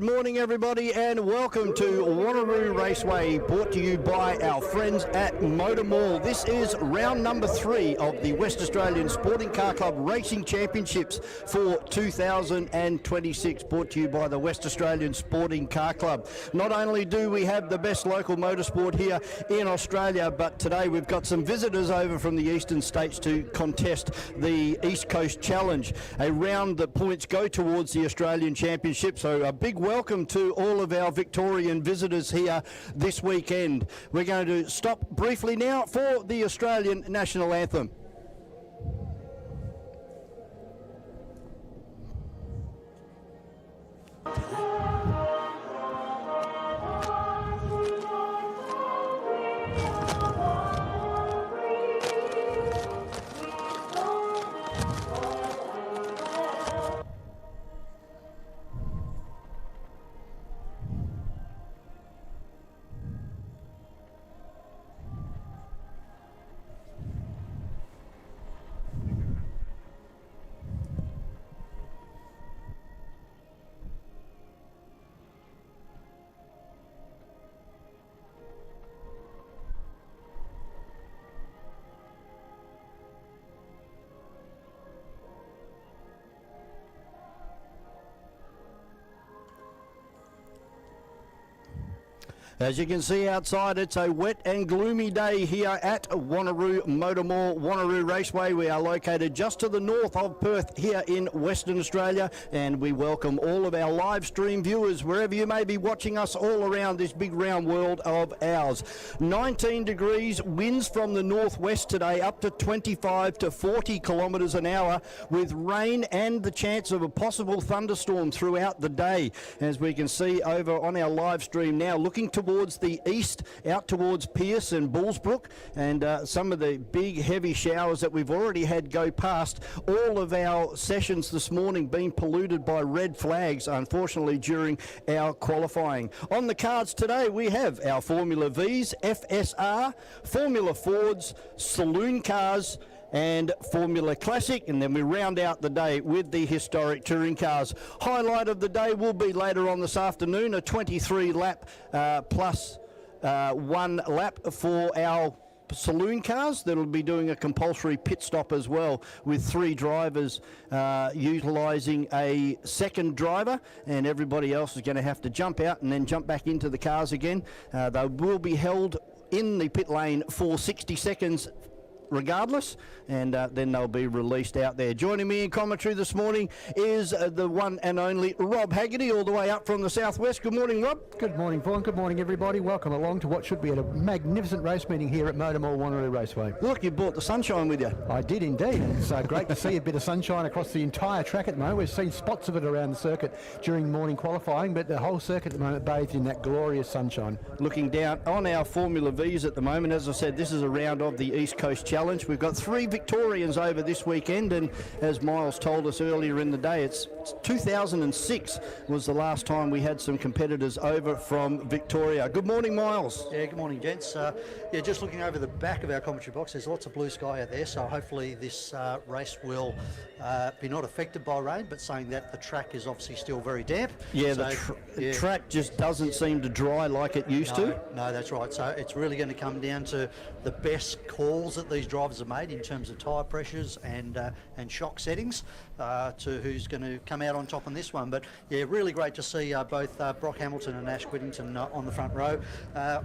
Good morning, everybody, and welcome to Wanneroo Raceway, brought to you by our friends at MotorMall. This is round number 3 of the West Australian Sporting Car Club Racing Championships for 2026, brought to you by the West Australian Sporting Car Club. Not only do we have the best local motorsport here in Australia, but today we've got some visitors over from the eastern states to contest the East Coast Challenge, a round that points go towards the Australian Championship. So a big welcome to all of our Victorian visitors here this weekend. We're going to stop briefly now for the Australian National Anthem. As you can see outside, it's a wet and gloomy day here at Wanneroo MotorMall, Wanneroo Raceway. We are located just to the north of Perth here in Western Australia, and we welcome all of our live stream viewers wherever you may be watching us all around this big round world of ours. 19 degrees, winds from the northwest today up to 25 to 40 kilometres an hour, with rain and the chance of a possible thunderstorm throughout the day. As we can see over on our live stream now, looking towards the east, out towards Pearce and Bullsbrook, and some of the big heavy showers that we've already had go past. All of our sessions this morning being polluted by red flags, unfortunately, during our qualifying. On the cards today, we have our Formula Vs, FSR, Formula Fords, Saloon Cars, and Formula Classic, and then we round out the day with the historic touring cars. Highlight of the day will be later on this afternoon, a 23 lap plus 1 lap for our saloon cars that'll be doing a compulsory pit stop as well, with 3 drivers utilising a second driver, and everybody else is going to have to jump out and then jump back into the cars again. They will be held in the pit lane for 60 seconds regardless, and then they'll be released out there. Joining me in commentary this morning is the one and only Rob Haggerty, all the way up from the southwest. Good morning, Rob. Good morning, Vaughan. Good morning, everybody. Welcome along to what should be a magnificent race meeting here at MotorMall Wanneroo Raceway. Look, you brought the sunshine with you. I did indeed. It's great to see a bit of sunshine across the entire track at the moment. We've seen spots of it around the circuit during morning qualifying, but the whole circuit at the moment bathed in that glorious sunshine. Looking down on our Formula Vs at the moment, as I said, this is a round of the East Coast Challenge. We've got 3 Victorians over this weekend, and as Miles told us earlier in the day, it's 2006 was the last time we had some competitors over from Victoria. Good morning, Miles. Yeah, good morning, gents. Yeah, just looking over the back of our commentary box, there's lots of blue sky out there, so hopefully this race will be not affected by rain, but saying that the track is obviously still very damp. Yeah, so, the track just doesn't seem to dry like it used to. No, that's right. So it's really going to come down to the best calls that these drivers have made in terms of tyre pressures and shock settings to who's going to come out on top on this one. But yeah, really great to see both Brock Hamilton and Ash Whittington on the front row.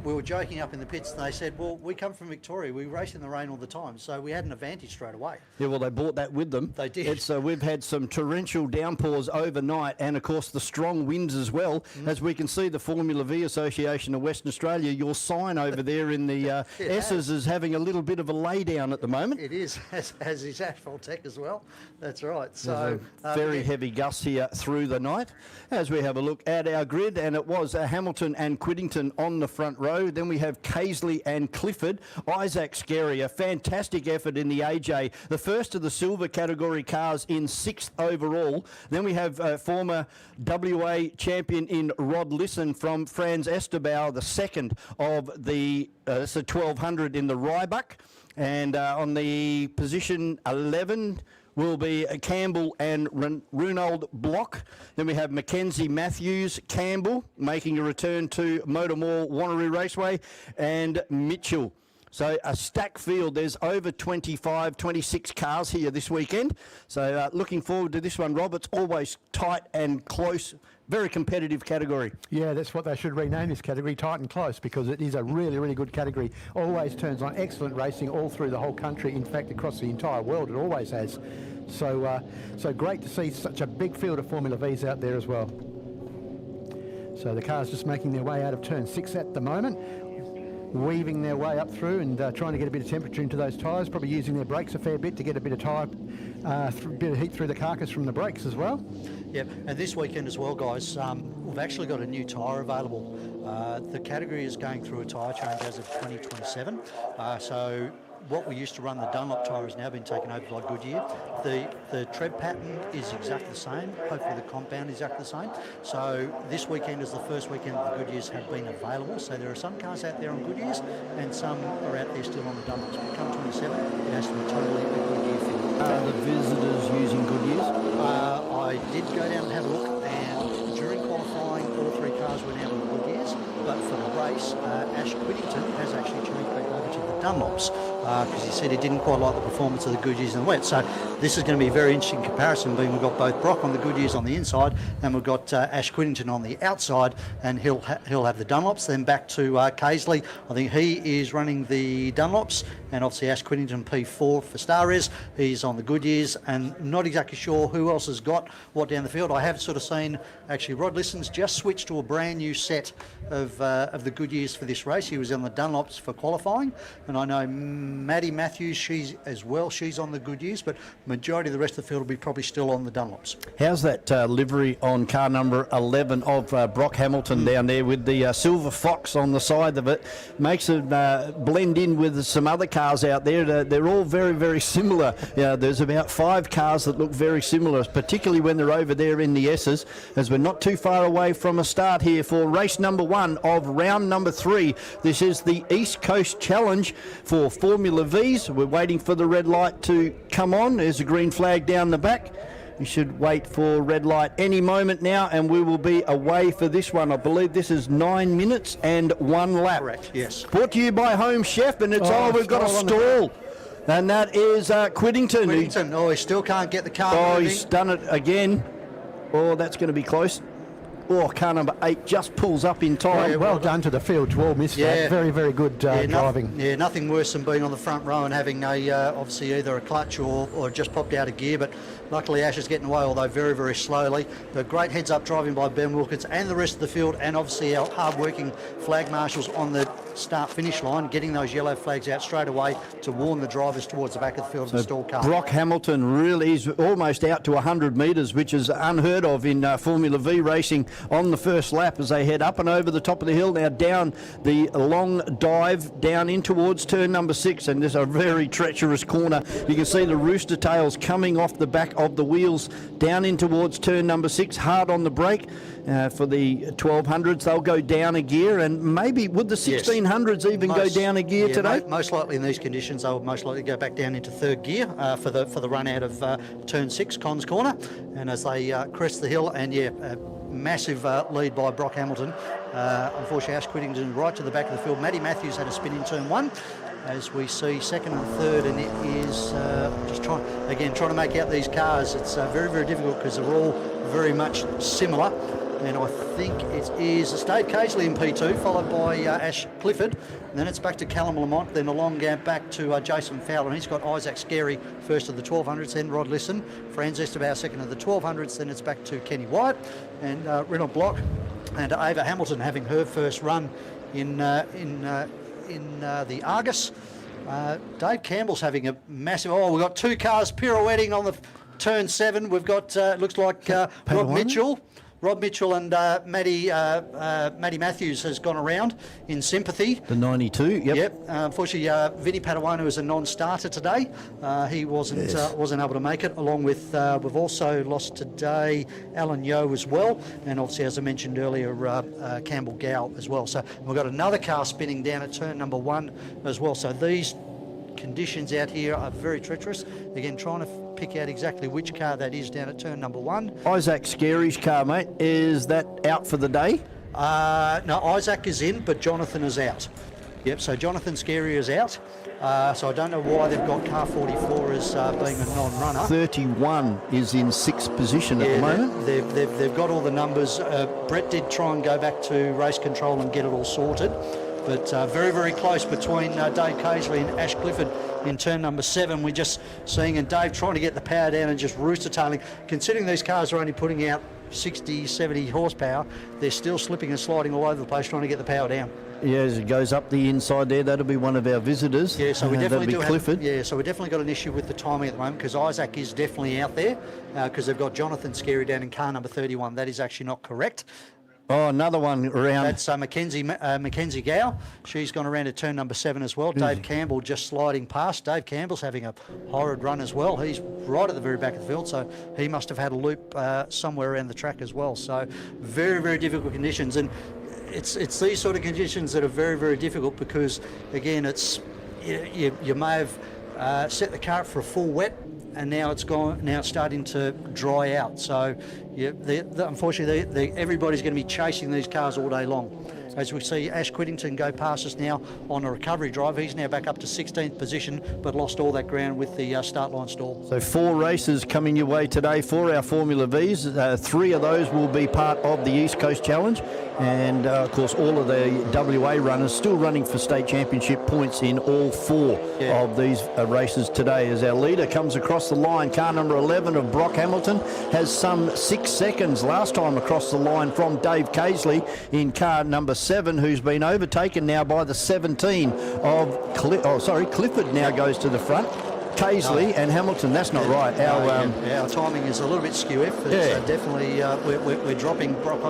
We were joking up in the pits, and they said, well, we come from Victoria, we race in the rain all the time, so we had an advantage straight away. Yeah, well, they brought that with them. They did. We've had some torrential downpours overnight, and of course the strong winds as well. As we can see, the Formula V Association of Western Australia, your sign over there in the S's is having a little bit of a laydown at the moment. It is, as is Asphalt Tech as well. That's right. So very heavy gusts here through the night. As we have a look at our grid, and it was Hamilton and Quiddington on the front row. Then we have Casely and Clifford. Isaac Scarry, a fantastic effort in the AJ, the first of the silver category cars in 6th overall. Then we have former WA champion in Rod Lisson from Franz Esterbauer, the second of the 1200 in the Rybuck. And on the position 11 will be Campbell and Runald Block. Then we have Mackenzie Matthews Campbell making a return to MotorMall Wanneroo Raceway, and Mitchell. So a stacked field. There's over 25, 26 cars here this weekend. So looking forward to this one, Rob. It's always tight and close. Very competitive category. Yeah, that's what they should rename this category, tight and close, because it is a really, really good category. Always turns on excellent racing all through the whole country. In fact, across the entire world, it always has. So, so great to see such a big field of Formula Vs out there as well. So the cars just making their way out of turn 6 at the moment, weaving their way up through and trying to get a bit of temperature into those tyres, probably using their brakes a fair bit to get a bit of tyre, bit of heat through the carcass from the brakes as well. Yep, and this weekend as well, guys, we've actually got a new tyre available. The category is going through a tyre change as of 2027. So what we used to run, the Dunlop tyre, has now been taken over by Goodyear. The tread pattern is exactly the same. Hopefully the compound is exactly the same. So this weekend is the first weekend that the Goodyears have been available. So there are some cars out there on Goodyears and some are out there still on the Dunlops. But come 27, it has to be totally a Goodyear field. Are the visitors using Goodyears? I did go down and have a look, and during qualifying, all 3 cars were now on Goodyears. But for the race, Ash Whittington has actually changed back over to the Dunlops. because he said he didn't quite like the performance of the Goodyears in the wet. So this is going to be a very interesting comparison, being we've got both Brock on the Goodyears on the inside, and we've got Ash Quiddington on the outside, and he'll have the Dunlops. Then back to Casely. I think he is running the Dunlops, and obviously Ash Quiddington P4 for Starres. He's on the Goodyears, and not exactly sure who else has got what down the field. I have sort of seen, actually, Rod Lisson's just switched to a brand new set of the Goodyears for this race. He was on the Dunlops for qualifying, and I know Maddie Matthews, she's on the Goodyears, but majority of the rest of the field will be probably still on the Dunlops. How's that livery on car number 11 of Brock Hamilton down there with the silver fox on the side of it? Makes it blend in with some other cars out there. They're all very, very similar. There's about 5 cars that look very similar, particularly when they're over there in the S's, as we're not too far away from a start here for race number 1 of round number 3. This is the East Coast Challenge for Formula V's. We're waiting for the red light to come on. There's a green flag down the back. We should wait for red light any moment now, and we will be away for this one. I believe this is 9 minutes and 1 lap. Correct, yes. Brought to you by Home Chef, and it's we've got a stall. And that is Quiddington. He still can't get the car moving. He's done it again. That's going to be close. Car number 8 just pulls up in time. Yeah, well done to the field to all miss that. Very, very good driving. Nothing worse than being on the front row and having obviously either a clutch or just popped out of gear, but luckily Ash is getting away, although very, very slowly. But great heads-up driving by Ben Wilkins and the rest of the field, and obviously our hard-working flag marshals on the start-finish line, getting those yellow flags out straight away to warn the drivers towards the back of the field of the stall car. Brock Hamilton really is almost out to 100 metres, which is unheard of in Formula V racing on the first lap as they head up and over the top of the hill. Now down the long dive down in towards turn number 6, and there's a very treacherous corner. You can see the rooster tails coming off the back of the wheels down in towards turn number 6, hard on the brake. For the 1200s, they'll go down a gear, and maybe would the 1600s even go down a gear today? Most likely in these conditions, they will most likely go back down into 3rd gear for the run out of turn 6, Cons Corner. And as they crest the hill, and massive lead by Brock Hamilton. Unfortunately, Ash Quiddington right to the back of the field. Matty Matthews had a spin in turn 1. As we see 2nd and 3rd, and it is just trying to make out these cars. It's very, very difficult because they're all very much similar. And I think it is Dave Casely in P2, followed by Ash Clifford. And then it's back to Callum Lamont, then along back to Jason Fowler. And he's got Isaac Scarey first of the 1200s, then Rod Lisson. Franz Esterbauer second of the 1200s, then it's back to Kenny White and Renaud Bloch and Ava Hamilton having her first run in the Argus. Dave Campbell's having a massive... we've got 2 cars pirouetting on the turn 7. We've got, looks like Rob Mitchell and Matty Matthews has gone around in sympathy. The 92, Yep. Unfortunately, Vinny Padawan is a non-starter today. He wasn't able to make it. Along with we've also lost today Alan Yeo as well, and obviously, as I mentioned earlier, Campbell Gow as well. So we've got another car spinning down at turn number 1 as well. So these conditions out here are very treacherous. Again, trying to pick out exactly which car that is down at turn number 1. Isaac Scarey's car, mate, is that out for the day? No, Isaac is in, but Jonathan is out. Yep, so Jonathan Scarey is out. So I don't know why they've got car 44 as being a non-runner. 31 is in 6th position at the moment. They've got all the numbers. Brett did try and go back to race control and get it all sorted. But very, very close between Dave Casely and Ash Clifford in turn number 7. We're just seeing, and Dave trying to get the power down and just rooster tailing. Considering these cars are only putting out 60, 70 horsepower, they're still slipping and sliding all over the place trying to get the power down. Yeah, as it goes up the inside there, that'll be one of our visitors. Yeah, so we definitely do Clifford. So we definitely got an issue with the timing at the moment, because Isaac is definitely out there, because they've got Jonathan Scarey down in car number 31. That is actually not correct. Another one around. That's Mackenzie Gow. She's gone around to turn number 7 as well. Dave Campbell just sliding past. Dave Campbell's having a horrid run as well. He's right at the very back of the field, so he must have had a loop somewhere around the track as well. So very, very difficult conditions. And it's these sort of conditions that are very, very difficult because, again, it's you may have set the car up for a full wet, and now it's gone. Now it's starting to dry out. So, unfortunately, everybody's going to be chasing these cars all day long. as we see Ash Whittington go past us now on a recovery drive. He's now back up to 16th position, but lost all that ground with the start line stall. So 4 races coming your way today for our Formula Vs. 3 of those will be part of the East Coast Challenge. And of course, all of the WA runners still running for state championship points in all 4 of these races today. As our leader comes across the line, car number 11 of Brock Hamilton has some 6 seconds last time across the line from Dave Casely in car number 7, who's been overtaken now by the 17 of Clifford now goes to the front. Casely and Hamilton, that's not right. Our timing is a little bit skew. It's definitely we're dropping Brock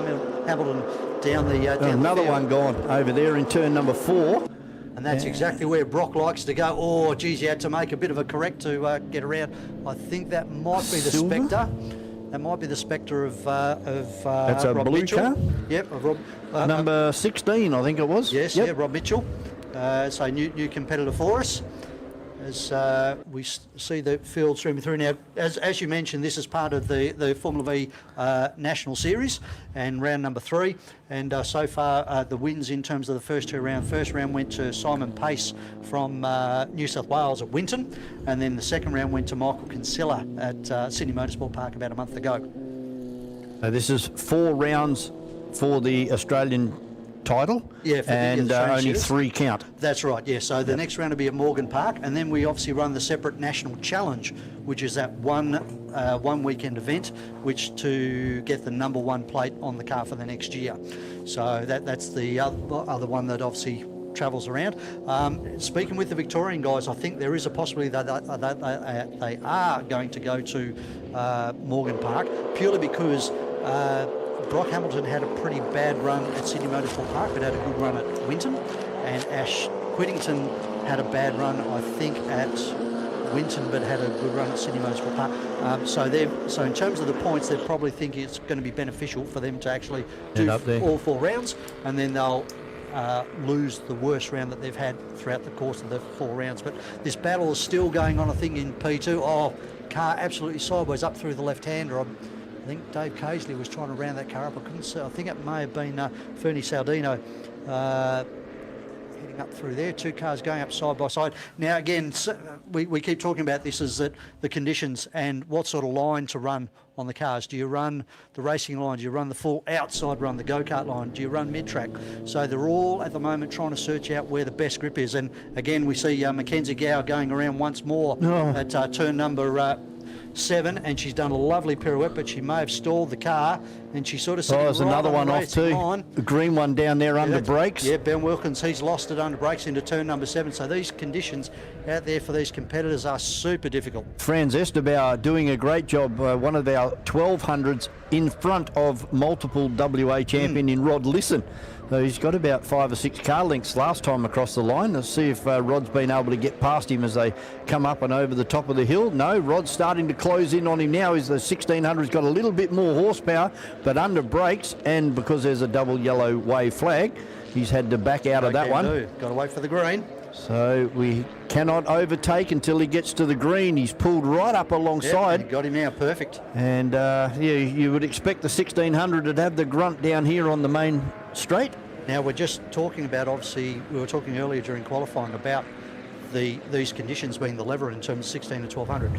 Hamilton down the down another the one gone over there in turn number 4. And that's exactly where Brock likes to go. Oh, geez, you had to make a bit of a correct to get around. I think that might be the Spectre. That might be the Spectre of that's a Rob blue Mitchell. car? Yep, of Rob. Number 16, I think it was. Yes, yeah, Rob Mitchell. So new competitor for us. As we see the field streaming through now, as you mentioned, this is part of the Formula V National Series and round number 3. And so far, the wins in terms of the first 2 rounds. First round went to Simon Pace from New South Wales at Winton, and then the second round went to Michael Kinsella at Sydney Motorsport Park about a month ago. This is 4 rounds for the Australian title, and only 3 count. That's right, yeah. So the next round will be at Morgan Park, and then we obviously run the separate National Challenge, which is that one weekend event, which to get the number 1 plate on the car for the next year. So that's the other one that obviously travels around. Speaking with the Victorian guys, I think there is a possibility that they are going to go to Morgan Park, purely because Brock Hamilton had a pretty bad run at Sydney Motorsport Park, but had a good run at Winton, and Ash Whittington had a bad run, I think, at Winton, but had a good run at Sydney Motorsport Park. So in terms of the points, they're probably thinking it's going to be beneficial for them to actually do all 4 rounds, and then they'll lose the worst round that they've had throughout the course of the 4 rounds. But this battle is still going on, I think, in P2. Oh, car absolutely sideways up through the left-hander. I think Dave Casely was trying to round that car up. I couldn't see. I think it may have been Fernie Saldino heading up through there. 2 cars going up side by side. Now, again, we keep talking about this, is that the conditions and what sort of line to run on the cars. Do you run the racing line? Do you run the full outside run, the go-kart line? Do you run mid-track? So they're all, at the moment, trying to search out where the best grip is. And, again, we see Mackenzie Gow going around once more at turn number 7, and she's done a lovely pirouette, but she may have stalled the car, and she sort of there's another one off too. The green one down there under brakes. Yeah, Ben Wilkins, he's lost it under brakes into turn number 7. So these conditions out there for these competitors are super difficult. Franz Esterbauer doing a great job, one of our 1200s in front of multiple WA champion in Rod Lisson. So he's got about 5 or 6 car lengths last time across the line. Let's see if Rod's been able to get past him as they come up and over the top of the hill. No, Rod's starting to close in on him now. Is the 1600's got a little bit more horsepower, but under brakes, and because there's a double yellow wave flag, he's had to back out of that one. Got to wait for the green. So we cannot overtake until he gets to the green. He's pulled right up alongside. Yep, got him now, perfect. And you would expect the 1600 to have the grunt down here on the main straight. Now we're just talking about, obviously, we were talking earlier during qualifying about these conditions being the lever in terms of 16 and 1200.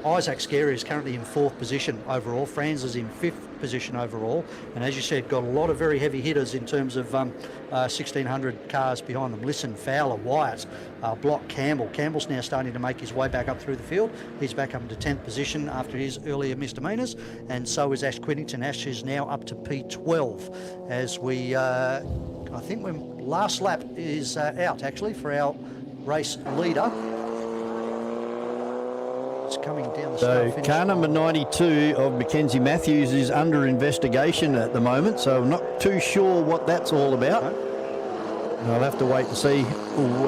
Isaac Scarey is currently in 4th position overall. Franz is in 5th position overall, and as you said, got a lot of very heavy hitters in terms of 1600 cars behind them. Listen, Fowler, Wyatt, Block, Campbell. Campbell's now starting to make his way back up through the field. He's back up into 10th position after his earlier misdemeanors, and so is Ash Whittington. Ash is now up to P12 as we, I think when last lap is out actually for our race leader. It's coming down the So car number 92 of Mackenzie Matthews is under investigation at the moment, so I'm not too sure what that's all about. I'll have to wait and see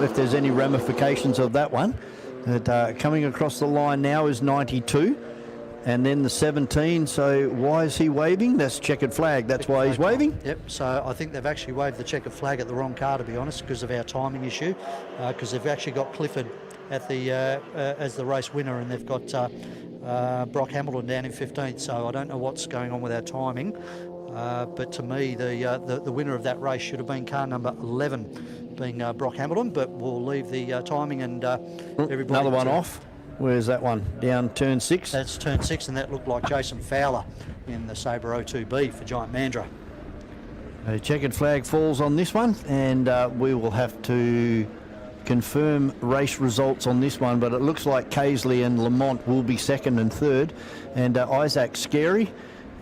if there's any ramifications of that one. But, coming across the line now is 92, and then the 17. So why is he waving? That's checkered flag. That's why he's waving. Yep. So I think they've actually waved the checkered flag at the wrong car, to be honest, because of our timing issue. Because they've actually got Clifford at the as the race winner, and they've got Brock Hamilton down in 15th. So I don't know what's going on with our timing. But to me, the winner of that race should have been car number 11, being Brock Hamilton. But we'll leave the timing and everybody. Another one off. Where's that one? Down turn 6? That's turn 6, and that looked like Jason Fowler in the Sabre 02B for Giant Mandra. A checkered flag falls on this one, and we will have to confirm race results on this one, but it looks like Casely and Lamont will be second and third, and Isaac Scary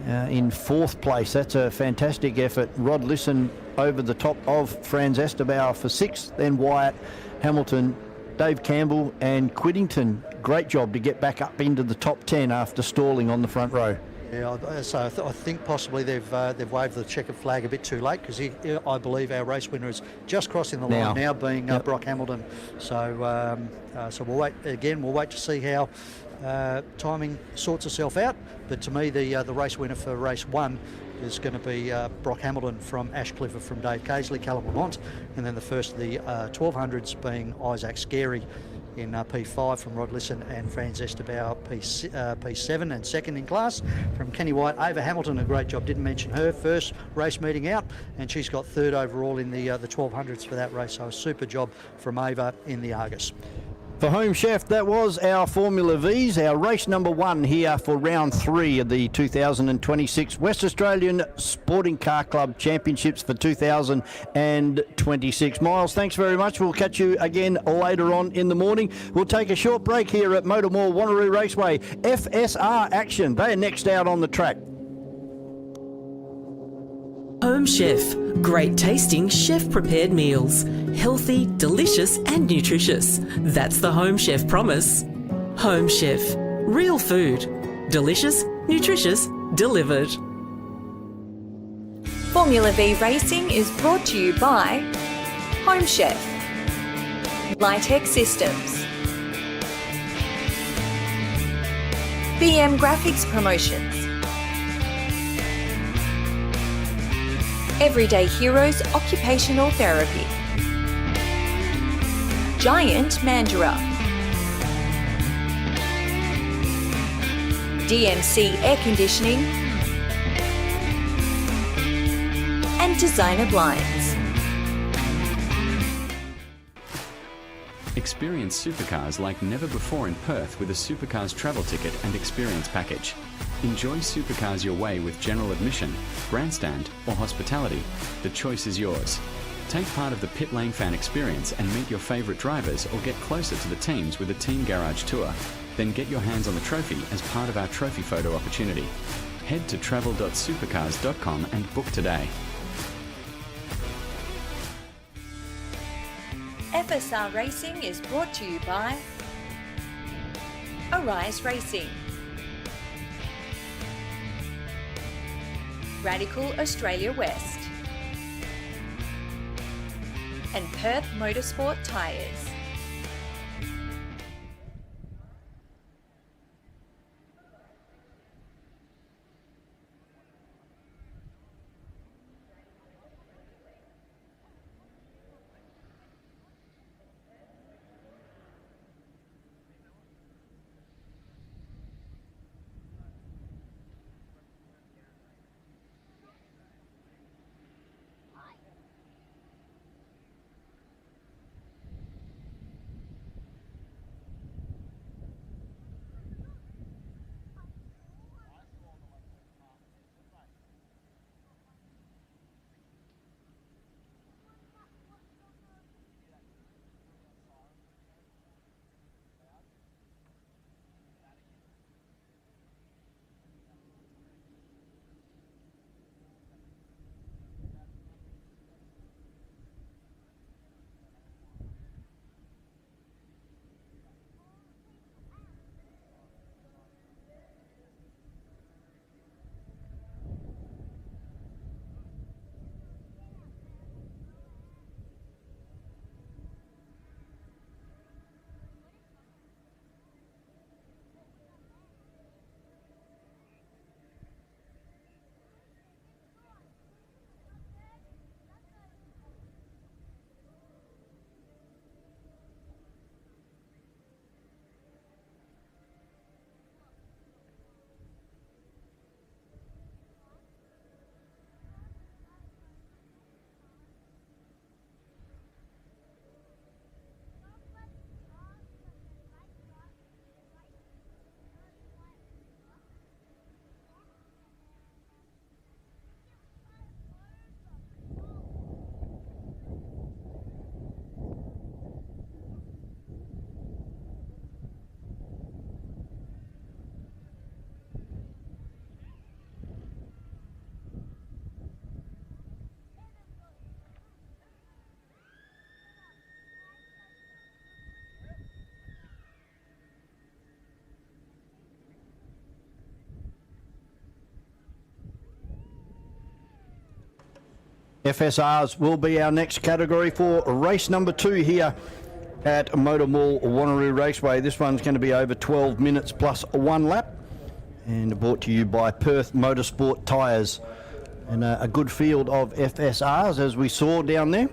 in 4th place. That's a fantastic effort. Rod Lisson over the top of Franz Esterbauer for 6th, then Wyatt, Hamilton, Dave Campbell and Quiddington. Great job to get back up into the top 10 after stalling on the front row. Yeah, so I think possibly they've waved the checkered flag a bit too late, because I believe our race winner is just crossing the line now, being Brock Hamilton. So we'll wait again. We'll wait to see how timing sorts itself out. But to me, the race winner for race 1 is going to be Brock Hamilton from Ashcliffe from Dave Casely, Callum Lamont, and then the first of the 1200s being Isaac Scary in P5 from Rod Lisson and Franz Esterbauer P7, and second in class from Kenny White. Ava Hamilton, a great job, didn't mention her, first race meeting out, and she's got 3rd overall in the 1200s for that race, so a super job from Ava in the Argus. For Home Chef, that was our Formula V's, our race number 1 here for round 3 of the 2026 West Australian Sporting Car Club Championships for 2026. Miles, thanks very much. We'll catch you again later on in the morning. We'll take a short break here at MotorMall Wanneroo Raceway. FSR action. They're next out on the track. Home Chef. Great tasting chef-prepared meals. Healthy, delicious and nutritious. That's the Home Chef promise. Home Chef. Real food. Delicious, nutritious, delivered. Formula V Racing is brought to you by Home Chef, Litech Systems, BM Graphics Promotions, Everyday Heroes Occupational Therapy, Giant Mandurah, DMC Air Conditioning, and Designer Blinds. Experience supercars like never before in Perth with a Supercars travel ticket and experience package. Enjoy supercars your way with general admission, grandstand or hospitality. The choice is yours. Take part of the pit lane fan experience and meet your favourite drivers, or get closer to the teams with a team garage tour. Then get your hands on the trophy as part of our trophy photo opportunity. Head to travel.supercars.com and book today. FSR Racing is brought to you by Arise Racing, Radical Australia West, and Perth Motorsport Tyres. FSRs will be our next category for race number 2 here at MotorMall Wanneroo Raceway. This one's going to be over 12 minutes plus 1 lap, and brought to you by Perth Motorsport tyres. And a good field of FSRs as we saw down there.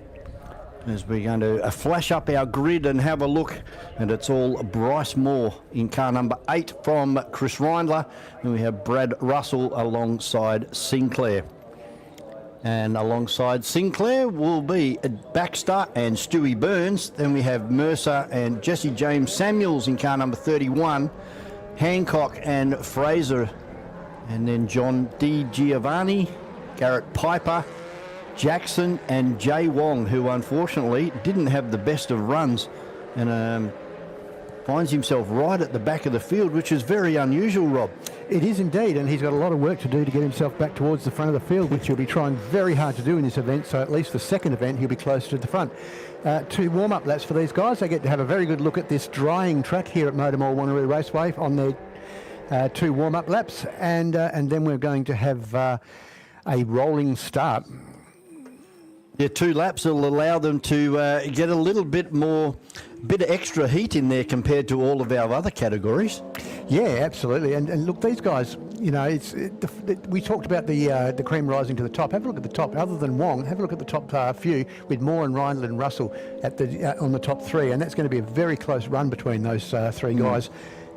As we're going to flash up our grid and have a look, and it's all Bryce Moore in car number 8 from Chris Reindler, and we have Brad Russell alongside Sinclair. And alongside Sinclair will be Baxter and Stewie Burns. Then we have Mercer and Jesse James Samuels in car number 31, Hancock and Fraser, and then John D. Giovanni, Garrett Piper, Jackson and Jay Wong, who unfortunately didn't have the best of runs, and finds himself right at the back of the field, which is very unusual, Rob. It is indeed, and he's got a lot of work to do to get himself back towards the front of the field, which he'll be trying very hard to do in this event. So at least the second event he'll be closer to the front. 2 warm-up laps for these guys. They get to have a very good look at this drying track here at MotorMall Wanneroo Raceway on their 2 warm-up laps, and then we're going to have a rolling start. Yeah, 2 laps will allow them to get a little bit of extra heat in there compared to all of our other categories. Yeah, absolutely. And look, these guys, you know, we talked about the cream rising to the top. Have a look at the top. Other than Wong, have a look at the top few with Moore and Reindler and Russell at on the top 3, and that's going to be a very close run between those 3 guys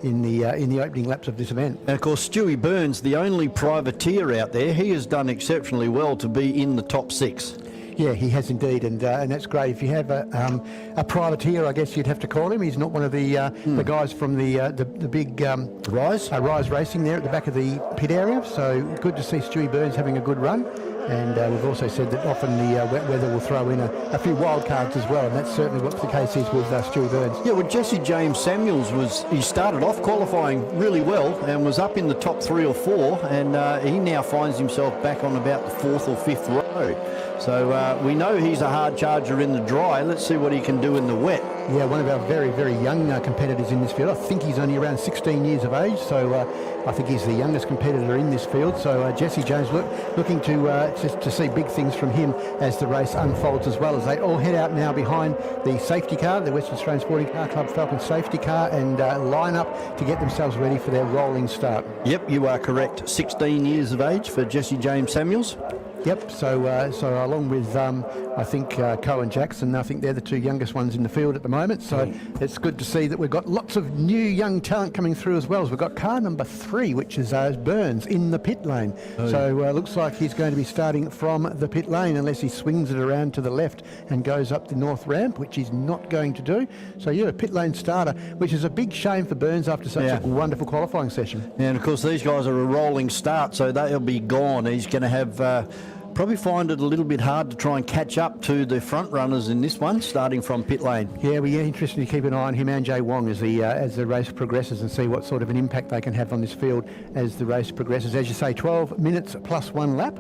in the opening laps of this event. And of course, Stewie Burns, the only privateer out there, he has done exceptionally well to be in the top 6. Yeah, he has indeed, and that's great. If you have a privateer, I guess you'd have to call him. He's not one of the guys from the big Rise Racing there at the back of the pit area. So good to see Stewie Burns having a good run. And we've also said that often the wet weather will throw in a few wild cards as well, and that's certainly what the case is with Stewie Burns. Yeah, well, Jesse James Samuels he started off qualifying really well and was up in the top 3 or 4, and he now finds himself back on about the 4th or 5th row. So we know he's a hard charger in the dry. Let's see what he can do in the wet. Yeah, one of our very, very young competitors in this field. I think he's only around 16 years of age, so I think he's the youngest competitor in this field. So Jesse James looking to see big things from him as the race unfolds, as well as they all head out now behind the safety car, the Western Australian Sporting Car Club Falcon safety car, and line up to get themselves ready for their rolling start. Yep, you are correct. 16 years of age for Jesse James Samuels. Yep, so along with, I think, Cohen Jackson, I think they're the 2 youngest ones in the field at the moment. So it's good to see that we've got lots of new young talent coming through as well. So we've got car number 3, which is Burns in the pit lane. So looks like he's going to be starting from the pit lane unless he swings it around to the left and goes up the north ramp, which he's not going to do. So a pit lane starter, which is a big shame for Burns after such a wonderful qualifying session. Yeah, and of course these guys are a rolling start, so they'll be gone. He's going to have... probably find it a little bit hard to try and catch up to the front runners in this one, starting from pit lane. Yeah, we're interested to keep an eye on him and Jay Wong as the race progresses, and see what sort of an impact they can have on this field as the race progresses. As you say, 12 minutes plus 1 lap.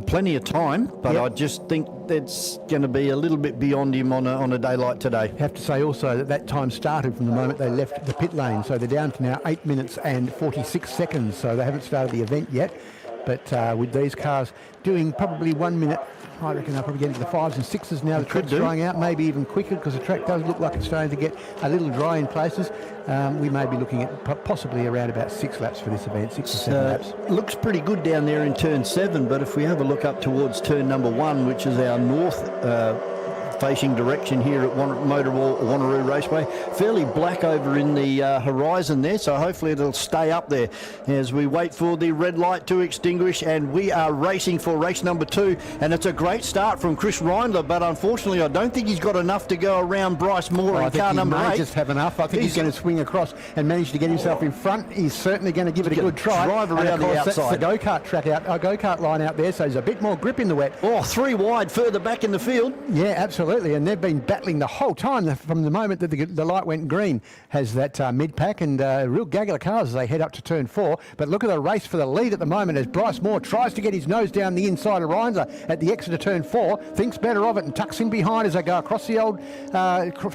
Plenty of time, but I just think that's going to be a little bit beyond him on a day like today. Have to say also that time started from the moment they left the pit lane, so they're down to now 8 minutes and 46 seconds, so they haven't started the event yet. But with these cars doing probably 1 minute, I reckon they'll probably get into the 5s and 6s now. The track's drying out, maybe even quicker, because the track does look like it's starting to get a little dry in places. We may be looking at possibly around about 6 laps for this event, 6 or 7 laps. Looks pretty good down there in turn 7, but if we have a look up towards turn number 1, which is our north facing direction here at MotorMall Wanneroo Raceway, fairly black over in the horizon there, so hopefully it'll stay up there as we wait for the red light to extinguish, and we are racing for race number 2, and it's a great start from Chris Reindler, but unfortunately I don't think he's got enough to go around Bryce Moore in car number 8. He may just have enough. I think he's going to swing across and manage to get himself in front. He's certainly going to give it a good try. Drive around the outside. That's the go-kart go-kart line out there, so there's a bit more grip in the wet. Oh, 3 wide further back in the field. Yeah, absolutely. Absolutely, and they've been battling the whole time from the moment that the light went green. Has that mid-pack and a real gaggle of cars as they head up to turn 4. But look at the race for the lead at the moment as Bryce Moore tries to get his nose down the inside of Reinzer at the exit of turn 4, thinks better of it and tucks in behind as they go across the old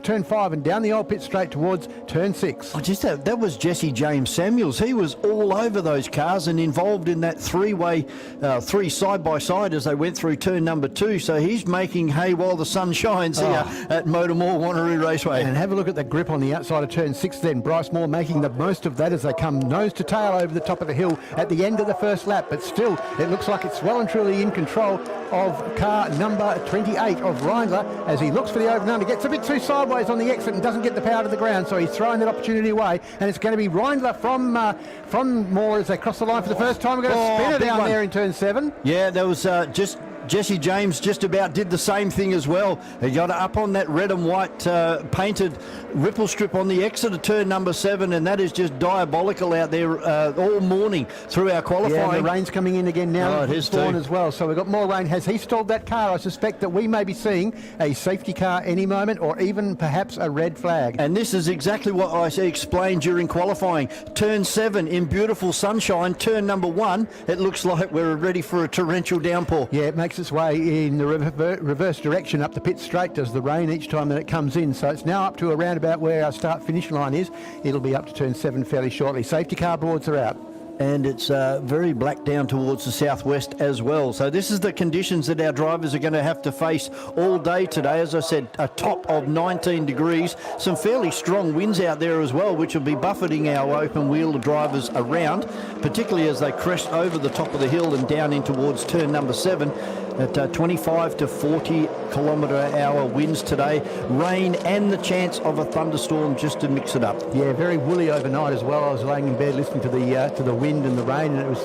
turn 5 and down the old pit straight towards turn 6. That was Jesse James Samuels. He was all over those cars and involved in that three side-by-side as they went through turn number 2. So he's making hay while the sun shines here at MotorMall Wanneroo Raceway. And have a look at the grip on the outside of turn 6 then. Bryce Moore making the most of that as they come nose to tail over the top of the hill at the end of the first lap. But still, it looks like it's well and truly in control of car number 28 of Reinzer as he looks for the over and under. Gets a bit too sideways on the exit and doesn't get the power to the ground, so he's throwing that opportunity away. And it's going to be Reinzer from Moore as they cross the line for the first time. We're going to spin it down there in turn 7. Yeah, there was just Jesse James just about did the same thing as well. He got up on that red and white painted ripple strip on the exit of turn number 7, and that is just diabolical out there all morning through our qualifying. Yeah, and the rain's coming in again now. It is too. As well, so we've got more rain. Has he stalled that car? I suspect that we may be seeing a safety car any moment, or even perhaps a red flag. And this is exactly what I explained during qualifying. Turn 7 in beautiful sunshine. Turn number 1, it looks like we're ready for a torrential downpour. Yeah, it makes its way in the reverse direction up the pit straight, does the rain each time that it comes in. So it's now up to around about where our start finish line is. It'll be up to turn 7 fairly shortly. Safety car boards are out. And it's very black down towards the southwest as well. So this is the conditions that our drivers are going to have to face all day today. As I said, a top of 19 degrees. Some fairly strong winds out there as well, which will be buffeting our open wheel drivers around, particularly as they crest over the top of the hill and down in towards turn number 7 at 25 to 40 kilometre-hour winds today. Rain and the chance of a thunderstorm just to mix it up. Yeah, very woolly overnight as well. I was laying in bed listening to the wind and the rain, and it was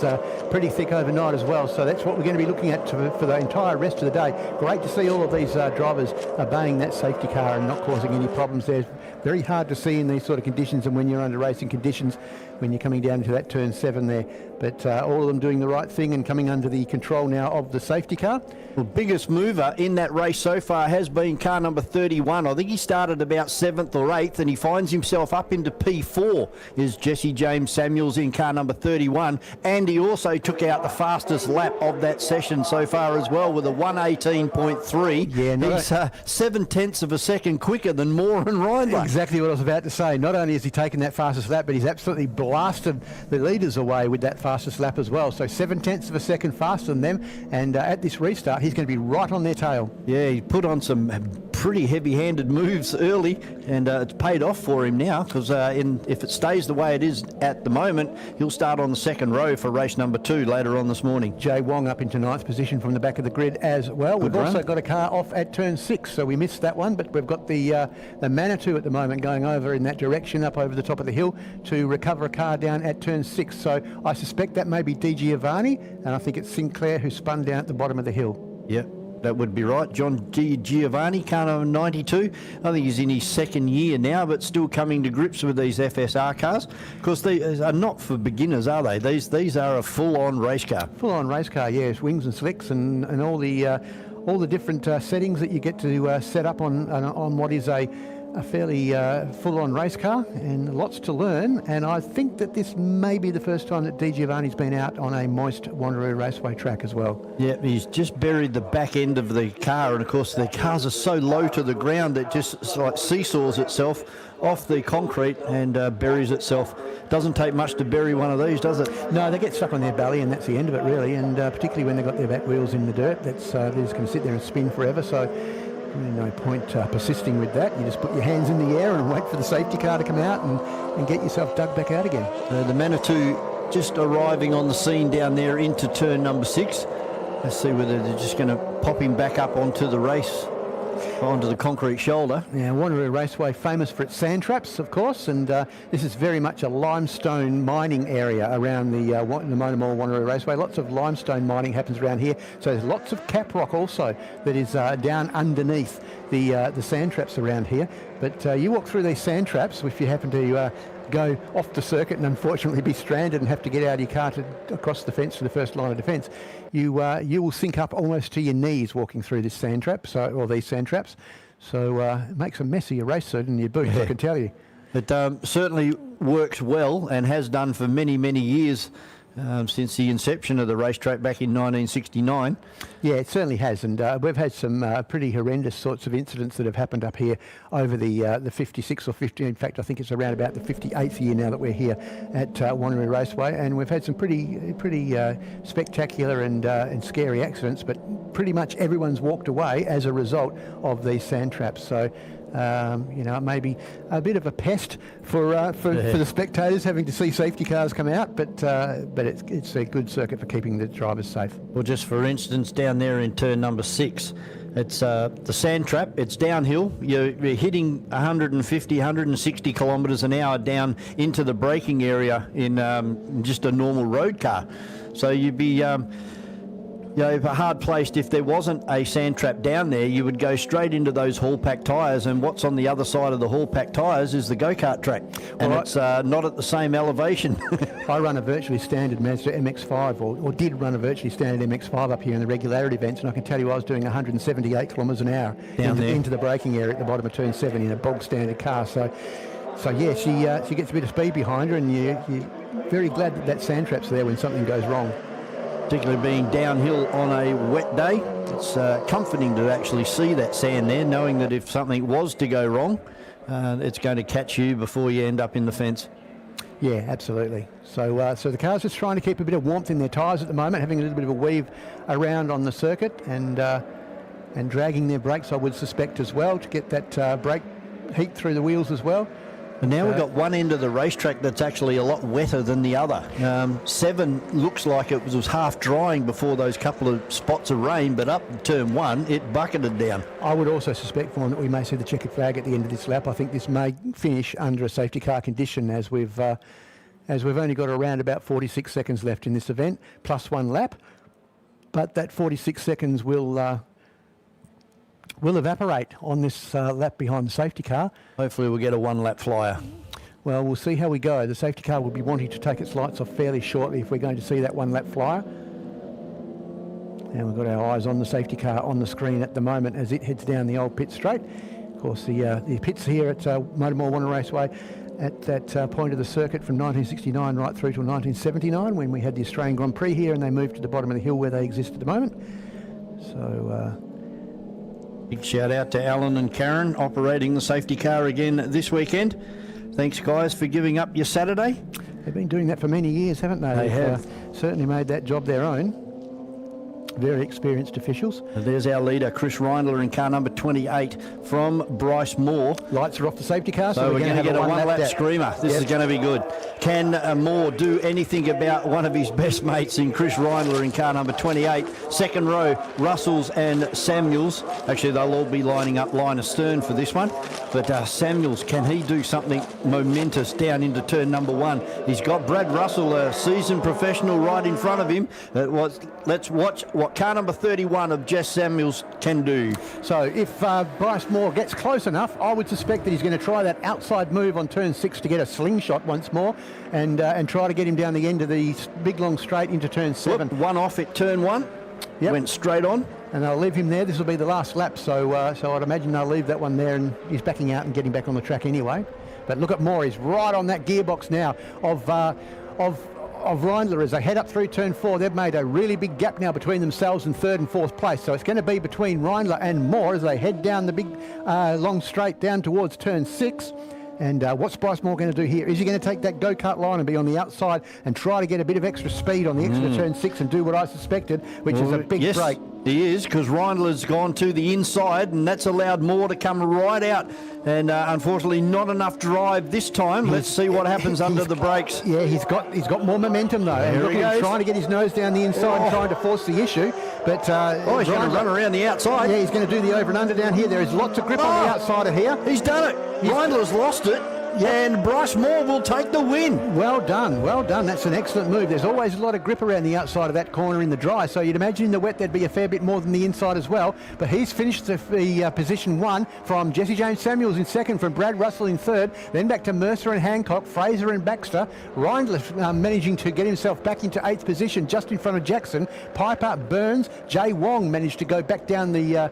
pretty thick overnight as well. So that's what we're going to be looking at for the entire rest of the day. Great to see all of these drivers obeying that safety car and not causing any problems there. Very hard to see in these sort of conditions and when you're under racing conditions when you're coming down to that turn 7 there. But all of them doing the right thing and coming under the control now of the safety car. The biggest mover in that race so far has been car number 31. I think he started about 7th or 8th and he finds himself up into P4 is Jesse James Samuels in car number 31. And he also took out the fastest lap of that session so far as well with a 1:18.3. Yeah, he's 7/10 of a second quicker than Moore and Reinzer. Exactly what I was about to say. Not only has he taken that fastest lap, but he's absolutely blasted the leaders away with that fastest lap as well. So 7/10 of a second faster than them, and at this restart he's going to be right on their tail. Yeah, he put on some pretty heavy-handed moves early, and it's paid off for him now, because if it stays the way it is at the moment, he'll start on the second row for race number 2 later on this morning. Jay Wong up into 9th position from the back of the grid as well. We've also got a car off at turn 6, so we missed that one, but we've got the Manitou at the moment going over in that direction up over the top of the hill to recover a car down at turn 6. So I suspect that may be Di Giovanni, and I think it's Sinclair who spun down at the bottom of the hill. Yeah, that would be right. John Giovanni, car number 92. I think he's in his second year now, but still coming to grips with these FSR cars. Of course, they are not for beginners, are they? These are a full-on race car. Full-on race car, yes. Wings and slicks and all the different settings that you get to set up on what is a fairly full-on race car, and lots to learn. And I think that this may be the first time that Di Giovanni's been out on a moist Wanneroo Raceway track as well. Yeah, he's just buried the back end of the car, and of course the cars are so low to the ground that just like seesaws itself off the concrete and buries itself. Doesn't take much to bury one of these, does it? No, they get stuck on their belly, and that's the end of it really, and particularly when they've got their back wheels in the dirt, they're just going to sit there and spin forever. So no point persisting with that. You just put your hands in the air and wait for the safety car to come out and get yourself dug back out again. The Manitou just arriving on the scene down there into turn number 6. Let's see whether they're just going to pop him back up onto the onto the concrete shoulder. Yeah, Wanneroo Raceway famous for its sand traps, of course, and this is very much a limestone mining area around the MotorMall Wanneroo Raceway. Lots of limestone mining happens around here, so there's lots of cap rock also that is down underneath the sand traps around here. But you walk through these sand traps, if you happen to go off the circuit and unfortunately be stranded and have to get out of your car to across the fence to the first line of defence. You will sink up almost to your knees walking through this sand trap, or these sand traps. So it makes a mess of your race suit and your boots, I can tell you. It certainly works well and has done for many, many years. Since the inception of the racetrack back in 1969. Yeah, it certainly has, and we've had some pretty horrendous sorts of incidents that have happened up here over the 56 or 50. In fact, I think it's around about the 58th year now that we're here at Wanneroo Raceway, and we've had some pretty spectacular and scary accidents. But pretty much everyone's walked away as a result of these sand traps. So. It may be a bit of a pest for the spectators having to see safety cars come out, but it's a good circuit for keeping the drivers safe. Well, just for instance, down there in turn number 6, it's the sand trap. It's downhill. You're hitting 150, 160 kilometres an hour down into the braking area in just a normal road car. So you'd be hard placed. If there wasn't a sand trap down there, you would go straight into those hall pack tyres, and what's on the other side of the hall pack tyres is the go-kart track, and it's not at the same elevation. I run a virtually standard Mazda MX-5, or did run a virtually standard MX-5 up here in the regularity events, and I can tell you I was doing 178 kilometres an hour into the braking area at the bottom of turn 7 in a bog standard car. So yeah, she gets a bit of speed behind her, and you're very glad that sand trap's there when something goes wrong. Particularly being downhill on a wet day, it's comforting to actually see that sand there, knowing that if something was to go wrong, it's going to catch you before you end up in the fence. Yeah, absolutely. So the car's just trying to keep a bit of warmth in their tyres at the moment, having a little bit of a weave around on the circuit and dragging their brakes, I would suspect, as well, to get that brake heat through the wheels as well. And now we've got one end of the racetrack that's actually a lot wetter than the other. 7 looks like it was half drying before those couple of spots of rain, but up in turn 1, it bucketed down. I would also suspect, Vaughan, that we may see the checkered flag at the end of this lap. I think this may finish under a safety car condition, as we've only got around about 46 seconds left in this event, plus 1 lap. But that 46 seconds will evaporate on this lap behind the safety car. Hopefully we'll get a 1-lap flyer. Well, we'll see how we go. The safety car will be wanting to take its lights off fairly shortly if we're going to see that 1-lap flyer. And we've got our eyes on the safety car on the screen at the moment as it heads down the old pit straight. Of course, the pits here at MotorMall Wanneroo Raceway at that point of the circuit from 1969 right through to 1979, when we had the Australian Grand Prix here and they moved to the bottom of the hill where they exist at the moment. So... big shout out to Alan and Karen operating the safety car again this weekend. Thanks, guys, for giving up your Saturday. They've been doing that for many years, haven't they? They have. Certainly made that job their own. Very experienced officials. And there's our leader, Chris Reindler, in car number 28 from Bryce Moore. Lights are off the safety car, so we're going to get a one-lap screamer. This is going to be good. Can Moore do anything about one of his best mates in Chris Reindler in car number 28? Second row, Russells and Samuels. Actually, they'll all be lining up line astern for this one. But Samuels, can he do something momentous down into turn number 1? He's got Brad Russell, a seasoned professional, right in front of him. Let's watch what car number 31 of Jess Samuels can do. So if Bryce Moore gets close enough, I would suspect that he's going to try that outside move on turn 6 to get a slingshot once more and try to get him down the end of the big long straight into turn 7. Look, one off at turn 1. Yep. Went straight on. And they'll leave him there. This will be the last lap, so I'd imagine they'll leave that one there, and he's backing out and getting back on the track anyway. But look at Moore, he's right on that gearbox now of Reindler as they head up through turn 4. They've made a really big gap now between themselves and 3rd and 4th place. So it's going to be between Reindler and Moore as they head down the big long straight down towards turn 6. And what's Bryce Moore going to do here? Is he going to take that go-kart line and be on the outside and try to get a bit of extra speed on the extra turn 6 and do what I suspected, which is a big break? He is, because Reindler's gone to the inside, and that's allowed Moore to come right out. And unfortunately, not enough drive this time. Let's see what happens under the brakes. Yeah, he's got more momentum though. And look, he's trying to get his nose down the inside and trying to force the issue. But he's going to run around the outside. Yeah, he's going to do the over and under down here. There is lots of grip on the outside of here. He's done it. Reindler's lost it. Yeah, and Bryce Moore will take the win. Well done, well done. That's an excellent move. There's always a lot of grip around the outside of that corner in the dry, so you'd imagine in the wet there'd be a fair bit more than the inside as well. But he's finished the position 1 from Jesse James Samuels in second, from Brad Russell in third, then back to Mercer and Hancock, Fraser and Baxter. Reindler managing to get himself back into 8th position just in front of Jackson. Piper, Burns, Jay Wong managed to go back down the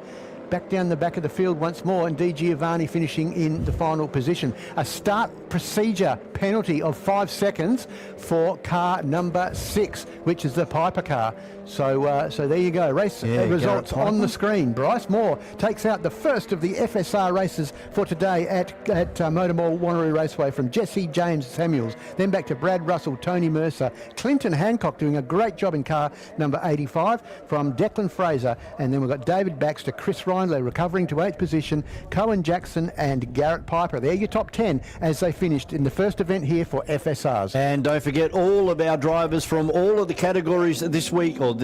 back of the field once more, and Di Giovanni finishing in the final position. A start procedure penalty of 5 seconds for car number 6, which is the Piper car. So there you go. Race results on the screen. Bryce Moore takes out the first of the FSR races for today at MotorMall Wanneroo Raceway from Jesse James Samuels. Then back to Brad Russell, Tony Mercer, Clinton Hancock doing a great job in car number 85 from Declan Fraser. And then we've got David Baxter, Chris Reindler recovering to 8th position, Cohen Jackson and Garrett Piper. They're your top 10 as they finished in the first event here for FSRs. And don't forget all of our drivers from all of the categories this week, or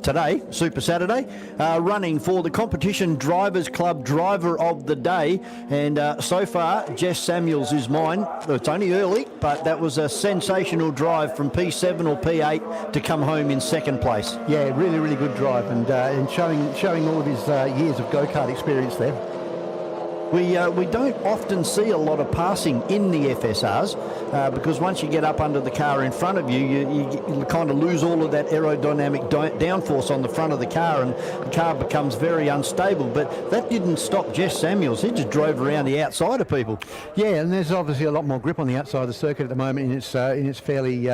today, Super Saturday, running for the Competition Drivers Club Driver of the Day. And so far, Jess Samuels is mine. Well, it's only early, but that was a sensational drive from P7 or P8 to come home in 2nd place. Yeah, really, really good drive, and showing all of his years of go-kart experience there. We don't often see a lot of passing in the FSRs because once you get up under the car in front of you, you kind of lose all of that aerodynamic downforce on the front of the car, and the car becomes very unstable. But that didn't stop Jess Samuels. He just drove around the outside of people. Yeah, and there's obviously a lot more grip on the outside of the circuit at the moment in its fairly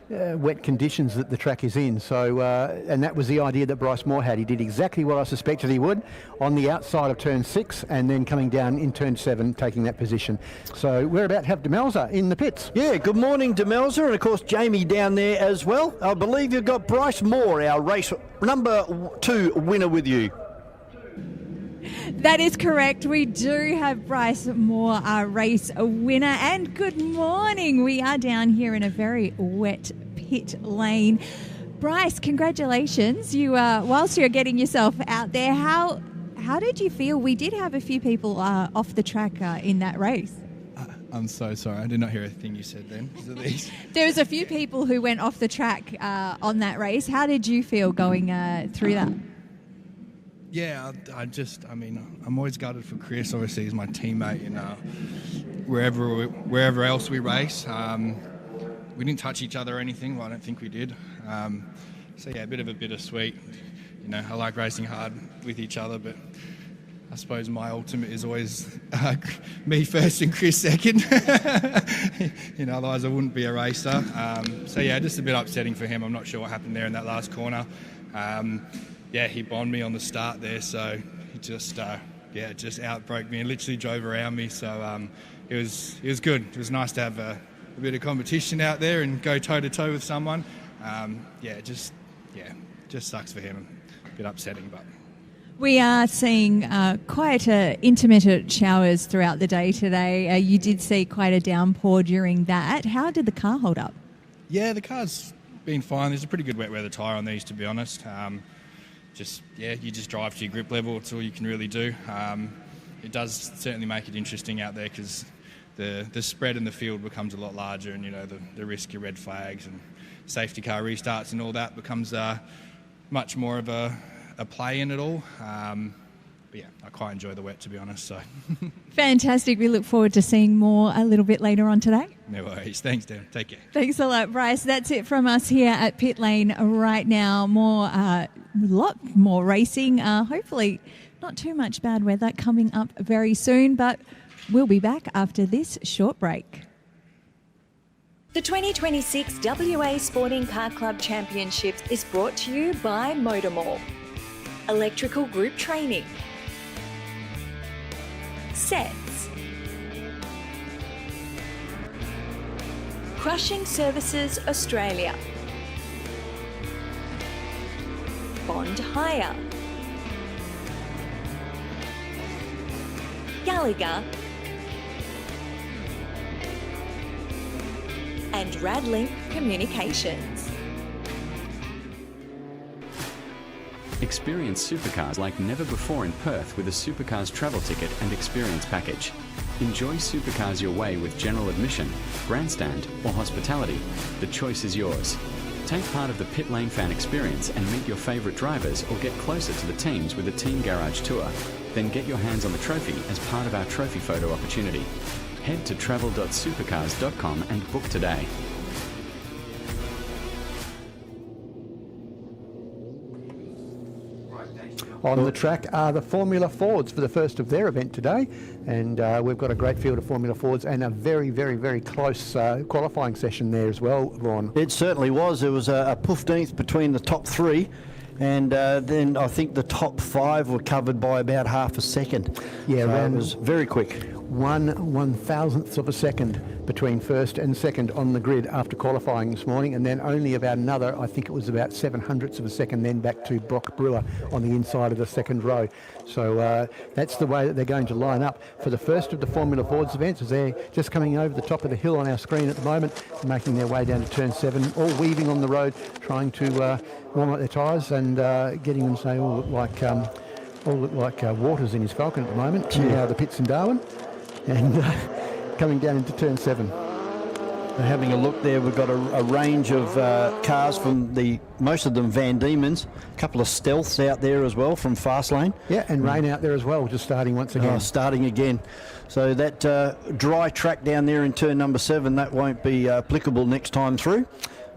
wet conditions that the track is in. So, and that was the idea that Bryce Moore had. He did exactly what I suspected he would on the outside of turn 6, and then coming down in turn 7, taking that position. So we're about to have Demelza in the pits. Yeah, good morning, Demelza, and of course Jamie down there as well. I believe you've got Bryce Moore, our race number 2 winner, with you. That is correct. We do have Bryce Moore, our race winner. And good morning. We are down here in a very wet pit lane. Bryce, congratulations. You, whilst you're getting yourself out there, how did you feel? We did have a few people off the track in that race. I'm so sorry. I did not hear a thing you said then. There was a few people who went off the track on that race. How did you feel going through that? Yeah, I'm always gutted for Chris. Obviously, he's my teammate, and wherever else we race, we didn't touch each other or anything. Well, I don't think we did. So yeah, a bit of a bittersweet. You know, I like racing hard with each other, but I suppose my ultimate is always me first and Chris second. You know, otherwise I wouldn't be a racer. So yeah, just a bit upsetting for him. I'm not sure what happened there in that last corner. Yeah, he bombed me on the start there, so he just outbroke me and literally drove around me. So it was good. It was nice to have a bit of competition out there and go toe to toe with someone. Just sucks for him. A bit upsetting, but. We are seeing quite intermittent showers throughout the day today. You did see quite a downpour during that. How did the car hold up? Yeah, the car's been fine. There's a pretty good wet weather tyre on these, to be honest. You just drive to your grip level. It's all you can really do. It does certainly make it interesting out there because the spread in the field becomes a lot larger, and you know the risk of red flags and safety car restarts and all that becomes much more of a play in it all. But yeah, I quite enjoy the wet, to be honest. So fantastic. We look forward to seeing more a little bit later on today. No worries. Thanks, Dan. Take care. Thanks a lot, Bryce. That's it from us here at Pit Lane right now. Lot more racing. Hopefully not too much bad weather coming up very soon, but we'll be back after this short break. The 2026 WA Sporting Car Club Championships is brought to you by MotorMall, Electrical Group Training, Sets, Crushing Services Australia, Bond Hire, Gallagher, and Radlink Communications. Experience supercars like never before in Perth with a Supercars travel ticket and experience package. Enjoy supercars your way with general admission, grandstand or hospitality. The choice is yours. Take part of the pit lane fan experience and meet your favourite drivers or get closer to the teams with a team garage tour. Then get your hands on the trophy as part of our trophy photo opportunity. Head to travel.supercars.com and book today. On the track are the Formula Fords for the first of their event today, and we've got a great field of Formula Fords and a very, very, very close qualifying session there as well, Ron. It certainly was. There was a 15th between the top three, and then I think the top five were covered by about half a second. Yeah, so it was very quick. 1/1000th of a second between first and second on the grid after qualifying this morning, and then only about another, I think it was about 700ths of a second then back to Brock Brewer on the inside of the second row. So that's the way that they're going to line up for the first of the Formula Fords events, as they're just coming over the top of the hill on our screen at the moment, making their way down to turn 7, all weaving on the road, trying to warm up their tyres and getting them to all look like Waters in his Falcon at the moment, coming out of the pits in Darwin and coming down into turn 7. Having a look there, we've got a range of cars from most of them Van Diemen's, a couple of Stealths out there as well from Fastlane. Yeah, and rain out there as well, just starting once again. Starting again. So that dry track down there in turn number 7, that won't be applicable next time through.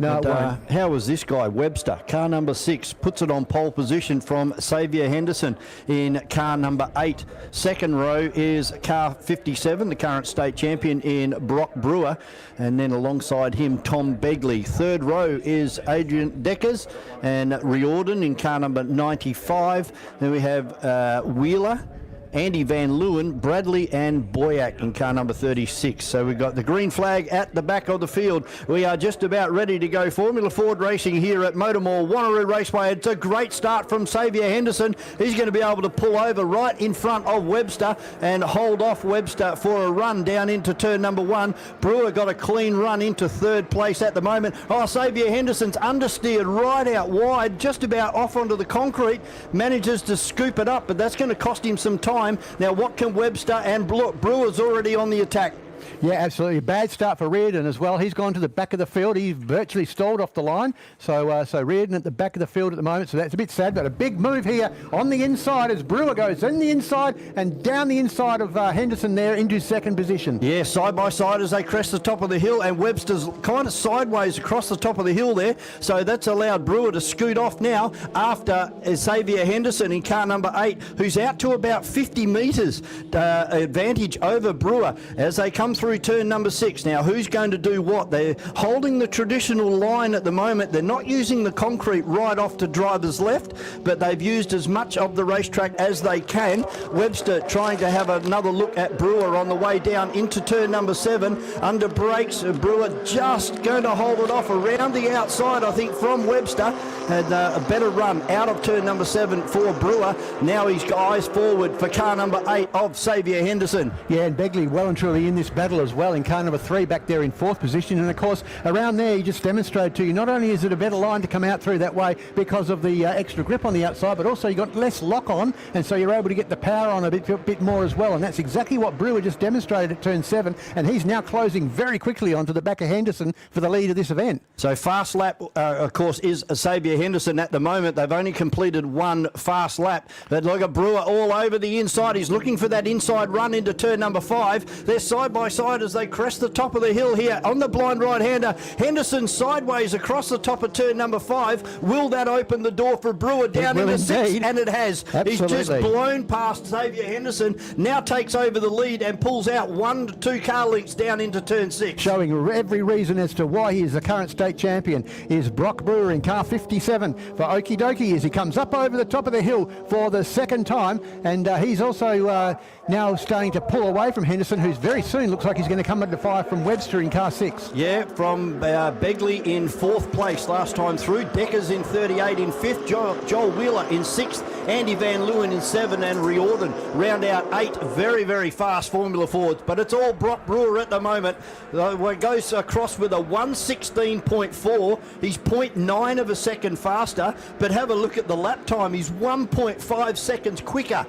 No, But, how was this guy, Webster? Car number 6 puts it on pole position from Xavier Henderson in car number 8. Second row is car 57, the current state champion in Brock Brewer, and then alongside him Tom Begley. Third row is Adrian Deckers and Riordan in car number 95. Then we have Wheeler, Andy Van Leeuwen, Bradley and Boyack in car number 36. So we've got the green flag at the back of the field. We are just about ready to go. Formula Ford racing here at MotorMall, Wanneroo Raceway. It's a great start from Xavier Henderson. He's going to be able to pull over right in front of Webster and hold off Webster for a run down into turn number 1. Brewer got a clean run into third place at the moment. Xavier Henderson's understeered right out wide, just about off onto the concrete, manages to scoop it up, but that's going to cost him some time. Now, what can Webster and Brewer's already on the attack? Yeah, absolutely. Bad start for Reardon as well. He's gone to the back of the field. He virtually stalled off the line. So Reardon at the back of the field at the moment. So that's a bit sad, but a big move here on the inside as Brewer goes in the inside and down the inside of Henderson there into second position. Yeah, side by side as they crest the top of the hill, and Webster's kind of sideways across the top of the hill there. So that's allowed Brewer to scoot off now after Xavier Henderson in car number 8, who's out to about 50 metres advantage over Brewer as they come through turn number 6. Now, who's going to do what? They're holding the traditional line at the moment. They're not using the concrete right off to driver's left, but they've used as much of the racetrack as they can. Webster trying to have another look at Brewer on the way down into turn number 7. Under brakes, Brewer just going to hold it off around the outside, I think, from Webster. Had a better run out of turn number 7 for Brewer. Now he's got eyes forward for car number 8 of Xavier Henderson. Yeah, and Begley well and truly in this battle as well in car number 3 back there in 4th position. And of course around there he just demonstrated to you not only is it a better line to come out through that way because of the extra grip on the outside, but also you got less lock on, and so you're able to get the power on a bit more as well. And that's exactly what Brewer just demonstrated at turn 7, and he's now closing very quickly onto the back of Henderson for the lead of this event. So fast lap of course is Xavier Henderson at the moment. They've only completed one fast lap, but look at Brewer all over the inside. He's looking for that inside run into turn number 5. They're side by side as they crest the top of the hill here on the blind right-hander. Henderson sideways across the top of turn number 5. Will that open the door for Brewer down into 6? And it has. Absolutely. He's just blown past Xavier Henderson, now takes over the lead and pulls out 1 to 2 car lengths down into turn 6. Showing every reason as to why he is the current state champion is Brock Brewer in car 57 for Okie Dokie as he comes up over the top of the hill for the second time, and he's also now starting to pull away from Henderson, who's very soon looks like he's going to come under fire from Webster in car 6. Yeah, from Begley in 4th place last time through, Deckers in 38 in 5th, Joel Wheeler in 6th, Andy Van Leeuwen in 7, and Riordan round out 8. Very, very fast Formula Fords, but it's all Brock Brewer at the moment. It goes across with a 1:16.4. He's 0.9 of a second faster, but have a look at the lap time. He's 1.5 seconds quicker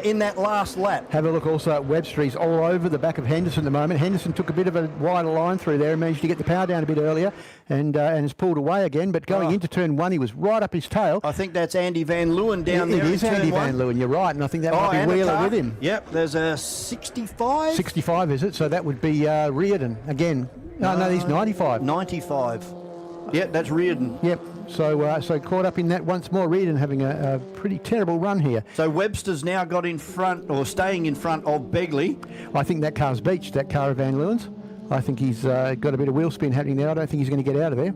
in that last lap. Have a look also at Webster. He's all over the back of Henderson at the moment. Henderson took a bit of a wider line through there and managed to get the power down a bit earlier and has pulled away again. But going into turn 1, he was right up his tail. I think that's Andy Van Leeuwen down there. It is Andy Van Leeuwen, you're right. And I think that might be Wheeler with him. Yep, there's a 65. 65, is it? So that would be Reardon again. No, he's 95. 95. Yep, that's Reardon. Yep. So caught up in that once more. Reardon having a pretty terrible run here. So Webster's now got in front, or staying in front of Begley. I think that car's beached, that car of Van Leeuwen's. I think he's got a bit of wheel spin happening there. I don't think he's going to get out of there.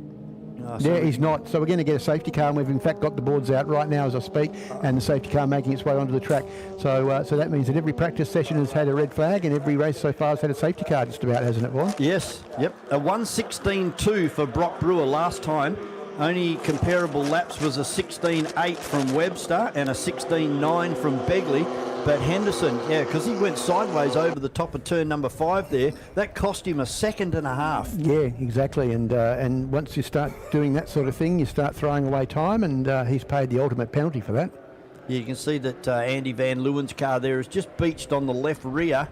Yeah, he's not. So we're going to get a safety car, and we've in fact got the boards out right now as I speak, and the safety car making its way onto the track. So that means that every practice session has had a red flag, and every race so far has had a safety car just about, hasn't it, Vaughan? Yes, yep. A 1:16.2 for Brock Brewer last time. Only comparable laps was a 16.8 from Webster and a 16.9 from Begley. But Henderson, because he went sideways over the top of turn number 5 there, that cost him a 1.5 seconds. Yeah, exactly. And once you start doing that sort of thing, you start throwing away time, and he's paid the ultimate penalty for that. Yeah, you can see that Andy Van Leeuwen's car there is just beached on the left rear.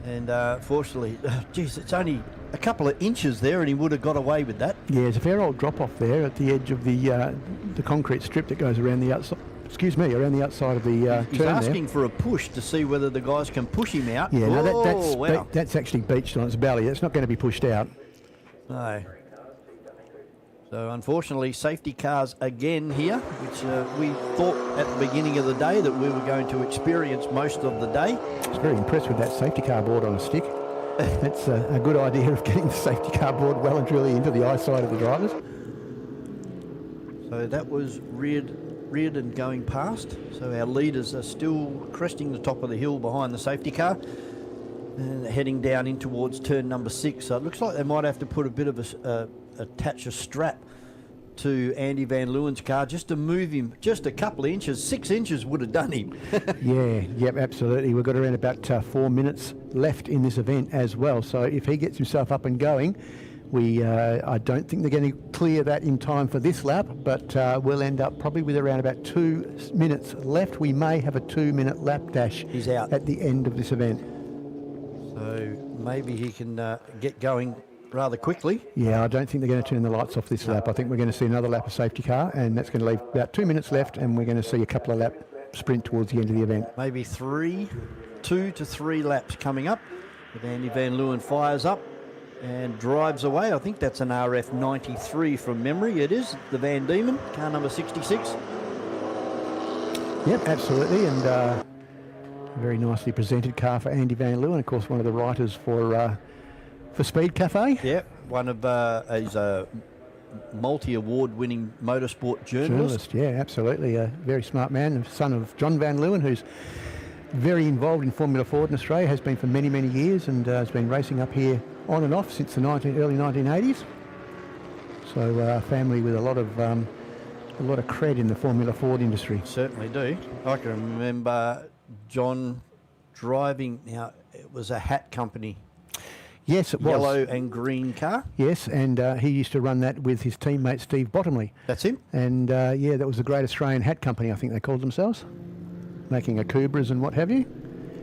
And fortunately, geez, it's only a couple of inches there and he would have got away with that. Yeah, there's a fair old drop off there at the edge of the concrete strip that goes around the outside. Around the outside of the He's turn asking there. for a push to see whether the guys can push him out. Yeah, wow. That's actually beached on its belly. It's not going to be pushed out. No. So unfortunately, safety cars again here, which we thought at the beginning of the day that we were going to experience most of the day. I was very impressed with that safety car board on a stick. That's a good idea of getting the safety car board well and truly into the eyesight of the drivers. So that was Reardon going past. So our leaders are still cresting the top of the hill behind the safety car and heading down in towards turn number 6. So it looks like they might have to put a bit of attach a strap to Andy Van Leeuwen's car just to move him just a couple of inches. 6 inches would have done him. Yep, absolutely. We've got around about 4 minutes left in this event as well. So if he gets himself up and going, I don't think they're going to clear that in time for this lap, but we'll end up probably with around about 2 minutes left. We may have a 2-minute lap dash He's out at the end of this event. So maybe he can get going rather quickly. Yeah, I don't think they're going to turn the lights off this lap. I think we're going to see another lap of safety car, and that's going to leave about 2 minutes left, and we're going to see a couple of lap sprint towards the end of the event. Maybe 2 to 3 laps coming up. But Andy Van Leeuwen fires up and drives away. I think that's an RF 93 from memory. It is the Van Diemen, car number 66. Yep, absolutely, and a very nicely presented car for Andy Van Leeuwen. Of course, one of the writers for Speed Cafe. Yep, one of he's a multi-award-winning motorsport journalist. Yeah, absolutely, a very smart man, son of John Van Leeuwen, who's very involved in Formula Ford in Australia, has been for many, many years, and has been racing up here on and off since the early 1980s. So a family with a lot of cred in the Formula Ford industry. Certainly do. I can remember John driving. Now it was a hat company. Yes, it was. Yellow and green car. Yes, and he used to run that with his teammate Steve Bottomley. That's him. And that was the Great Australian Hat Company, I think they called themselves, making Akubras and what have you.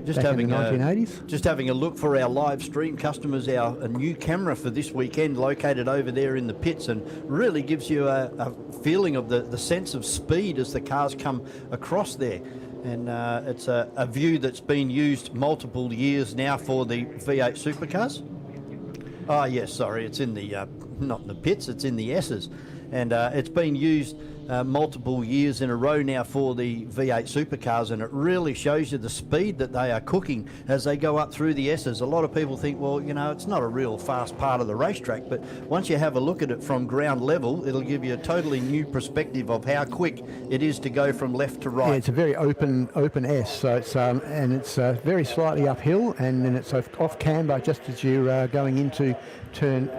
Just back having in the 1980s. Just having a look for our live stream customers, a new camera for this weekend located over there in the pits, and really gives you a feeling of the sense of speed as the cars come across there. And it's a view that's been used multiple years now for the V8 supercars. Oh yes, sorry, it's in the not in the pits, it's in the S's, and it's been used multiple years in a row now for the V8 supercars, and it really shows you the speed that they are cooking as they go up through the S's. A lot of people think, well, you know, it's not a real fast part of the racetrack, but once you have a look at it from ground level, it'll give you a totally new perspective of how quick it is to go from left to right. Yeah, it's a very open S, so it's and it's very slightly uphill, and then it's off camber just as you're going into turn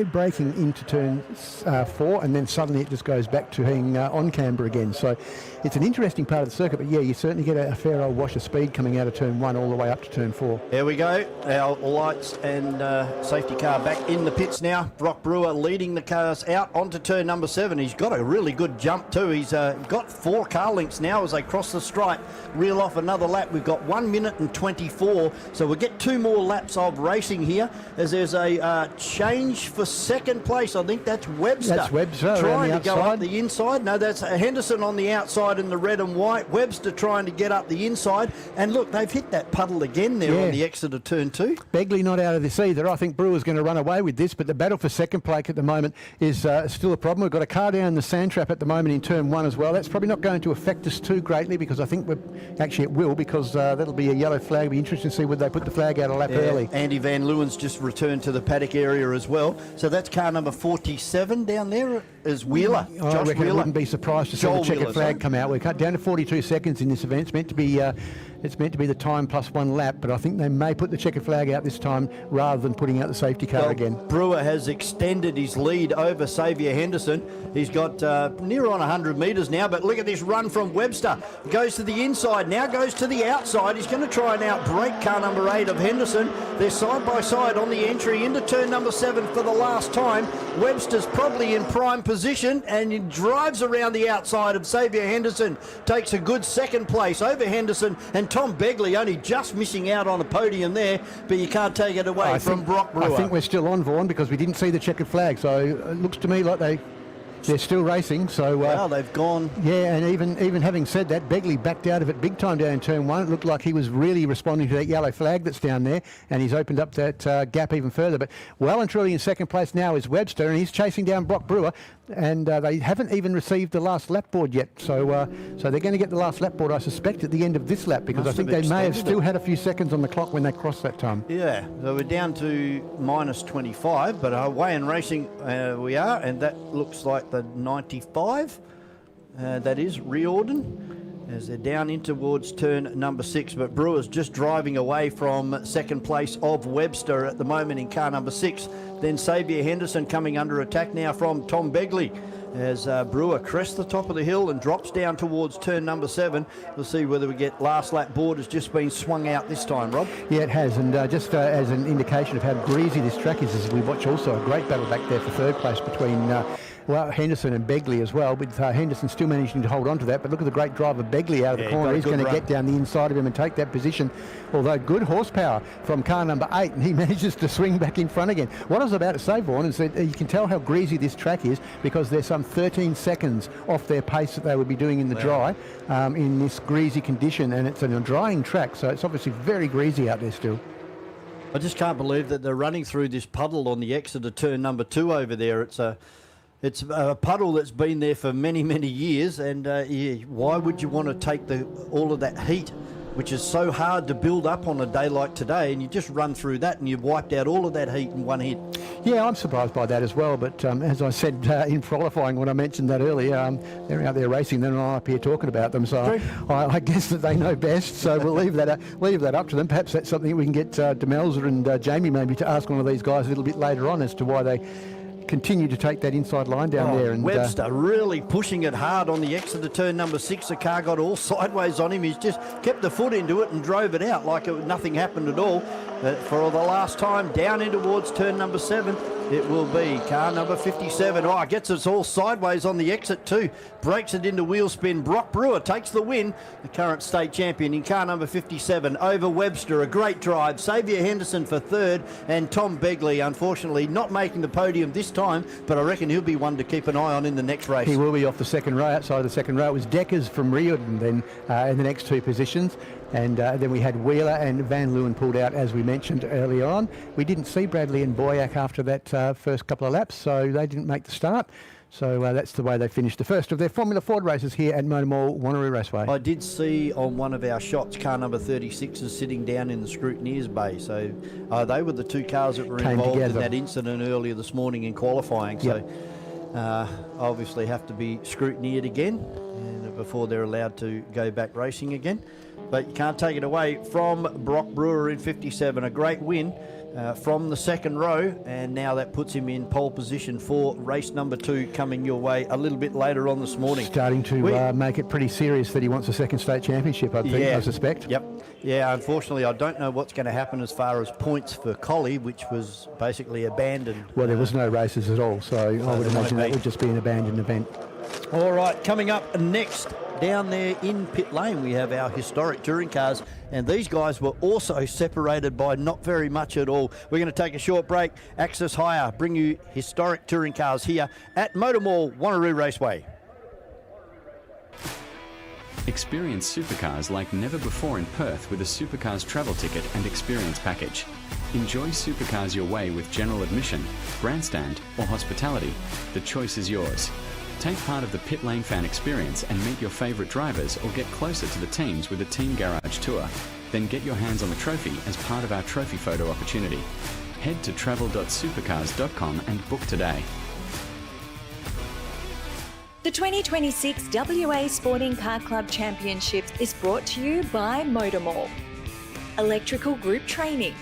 braking into turn 4, and then suddenly it just goes back to being on camber again. So it's an interesting part of the circuit, but yeah, you certainly get a fair old wash of speed coming out of turn 1 all the way up to turn 4. There we go. Our lights and safety car back in the pits now. Brock Brewer leading the cars out onto turn number 7. He's got a really good jump too. He's got 4 car lengths now as they cross the stripe, reel off another lap. We've got 1 minute and 24, so we'll get 2 more laps of racing here as there's a change for second place. I think that's Webster. That's Webster trying to go outside. up the inside. No, that's Henderson on the outside in the red and white. Webster trying to get up the inside, and look, they've hit that puddle again there on the exit of turn 2. Begley not out of this either. I think Brewer's going to run away with this, but the battle for second place at the moment is still a problem. We've got a car down the sand trap at the moment in turn 1 as well. That's probably not going to affect us too greatly, because I think it will, because that'll be a yellow flag. It'll be interesting to see whether they put the flag out a lap early. Andy Van Leeuwen's just returned to the paddock area as well. So that's car number 47 down there is Wheeler. I reckon I wouldn't be surprised to see the checkered flag come out. We're cut down to 42 seconds in this event. It's meant to be the time plus 1 lap, but I think they may put the checkered flag out this time rather than putting out the safety car again. Brewer has extended his lead over Xavier Henderson. He's got near on 100 metres now, but look at this run from Webster. Goes to the inside, now goes to the outside. He's going to try and outbrake car number 8 of Henderson. They're side by side on the entry into turn number 7 for the last time. Webster's probably in prime position, and he drives around the outside of Xavier Henderson. Takes a good second place over Henderson, and Tom Begley only just missing out on a podium there, but you can't take it away from Brock Brewer. I think we're still on, Vaughan, because we didn't see the checkered flag, so it looks to me like they're still racing. So well, they've gone. Yeah, and even having said that, Begley backed out of it big time down in turn 1. It looked like he was really responding to that yellow flag that's down there, and he's opened up that gap even further. But well and truly in second place now is Webster, and he's chasing down Brock Brewer, and they haven't even received the last lap board yet. So they're going to get the last lap board, I suspect, at the end of this lap, because I think they may have still had a few seconds on the clock when they crossed that time. Yeah, so we're down to minus 25, but away in racing we are, and that looks like the 95. That is Riordan, as they're down in towards turn number 6, but Brewer's just driving away from second place of Webster at the moment in car number 6. Then Xavier Henderson coming under attack now from Tom Begley as Brewer crests the top of the hill and drops down towards turn number 7. We'll see whether we get last lap board has just been swung out this time, Rob. Yeah, it has, and just as an indication of how greasy this track is, as we watch also a great battle back there for third place between Henderson and Begley as well, with Henderson still managing to hold on to that. But look at the great drive of Begley out of the corner. He's going to get down the inside of him and take that position, although good horsepower from car number 8, and he manages to swing back in front again. What I was about to say, Vaughan, is that you can tell how greasy this track is, because there's some 13 seconds off their pace that they would be doing in the dry in this greasy condition, and it's a drying track, so it's obviously very greasy out there still. I just can't believe that they're running through this puddle on the exit of turn number 2 over there. It's a puddle that's been there for many, many years, and why would you want to take all of that heat, which is so hard to build up on a day like today, and you just run through that and you've wiped out all of that heat in one hit? Yeah, I'm surprised by that as well, but as I said in qualifying when I mentioned that earlier, they're out there racing, they're not up here talking about them, so I guess that they know best, so we'll leave that up to them. Perhaps that's something we can get Demelza and Jamie maybe to ask one of these guys a little bit later on as to why they continue to take that inside line down there. And Webster really pushing it hard on the exit of turn number 6. The car got all sideways on him. He's just kept the foot into it and drove it out like nothing happened at all. For the last time, down in towards turn number 7, it will be car number 57. Oh, gets us all sideways on the exit too. Breaks it into wheel spin. Brock Brewer takes the win. The current state champion in car number 57 over Webster. A great drive. Xavier Henderson for third, and Tom Begley, unfortunately, not making the podium this time, but I reckon he'll be one to keep an eye on in the next race. He will be off the second row, outside the second row. It was Deckers from Riordan then in the next 2 positions. And then we had Wheeler and Van Leeuwen pulled out, as we mentioned earlier on. We didn't see Bradley and Boyack after that first couple of laps, so they didn't make the start. So that's the way they finished the first of their Formula Ford races here at MotorMall Wanneroo Raceway. I did see on one of our shots car number 36 is sitting down in the scrutineers bay. So they were the 2 cars that were involved in that incident earlier this morning in qualifying. So obviously have to be scrutineered again before they're allowed to go back racing again. But you can't take it away from Brock Brewer in 57. A great win from the second row, and now that puts him in pole position for race number 2 coming your way a little bit later on this morning. Starting to make it pretty serious that he wants a second state championship, I think, I suspect. Yep. Yeah, unfortunately, I don't know what's going to happen as far as points for Collie, which was basically abandoned. Well, there was no races at all, so I would imagine that be. would just be an abandoned event. All right, coming up next, down there in pit lane, we have our historic touring cars, and these guys were also separated by not very much at all. We're going to take a short break. Access Hire bring you historic touring cars here at MotorMall, Wanneroo Raceway. Experience supercars like never before in Perth with a Supercars travel ticket and experience package. Enjoy supercars your way with general admission, grandstand or hospitality. The choice is yours. Take part of the pit lane fan experience and meet your favourite drivers or get closer to the teams with a team garage tour. Then get your hands on the trophy as part of our trophy photo opportunity. Head to travel.supercars.com and book today. The 2026 WA Sporting Car Club Championships is brought to you by MotorMall, Electrical Group Training,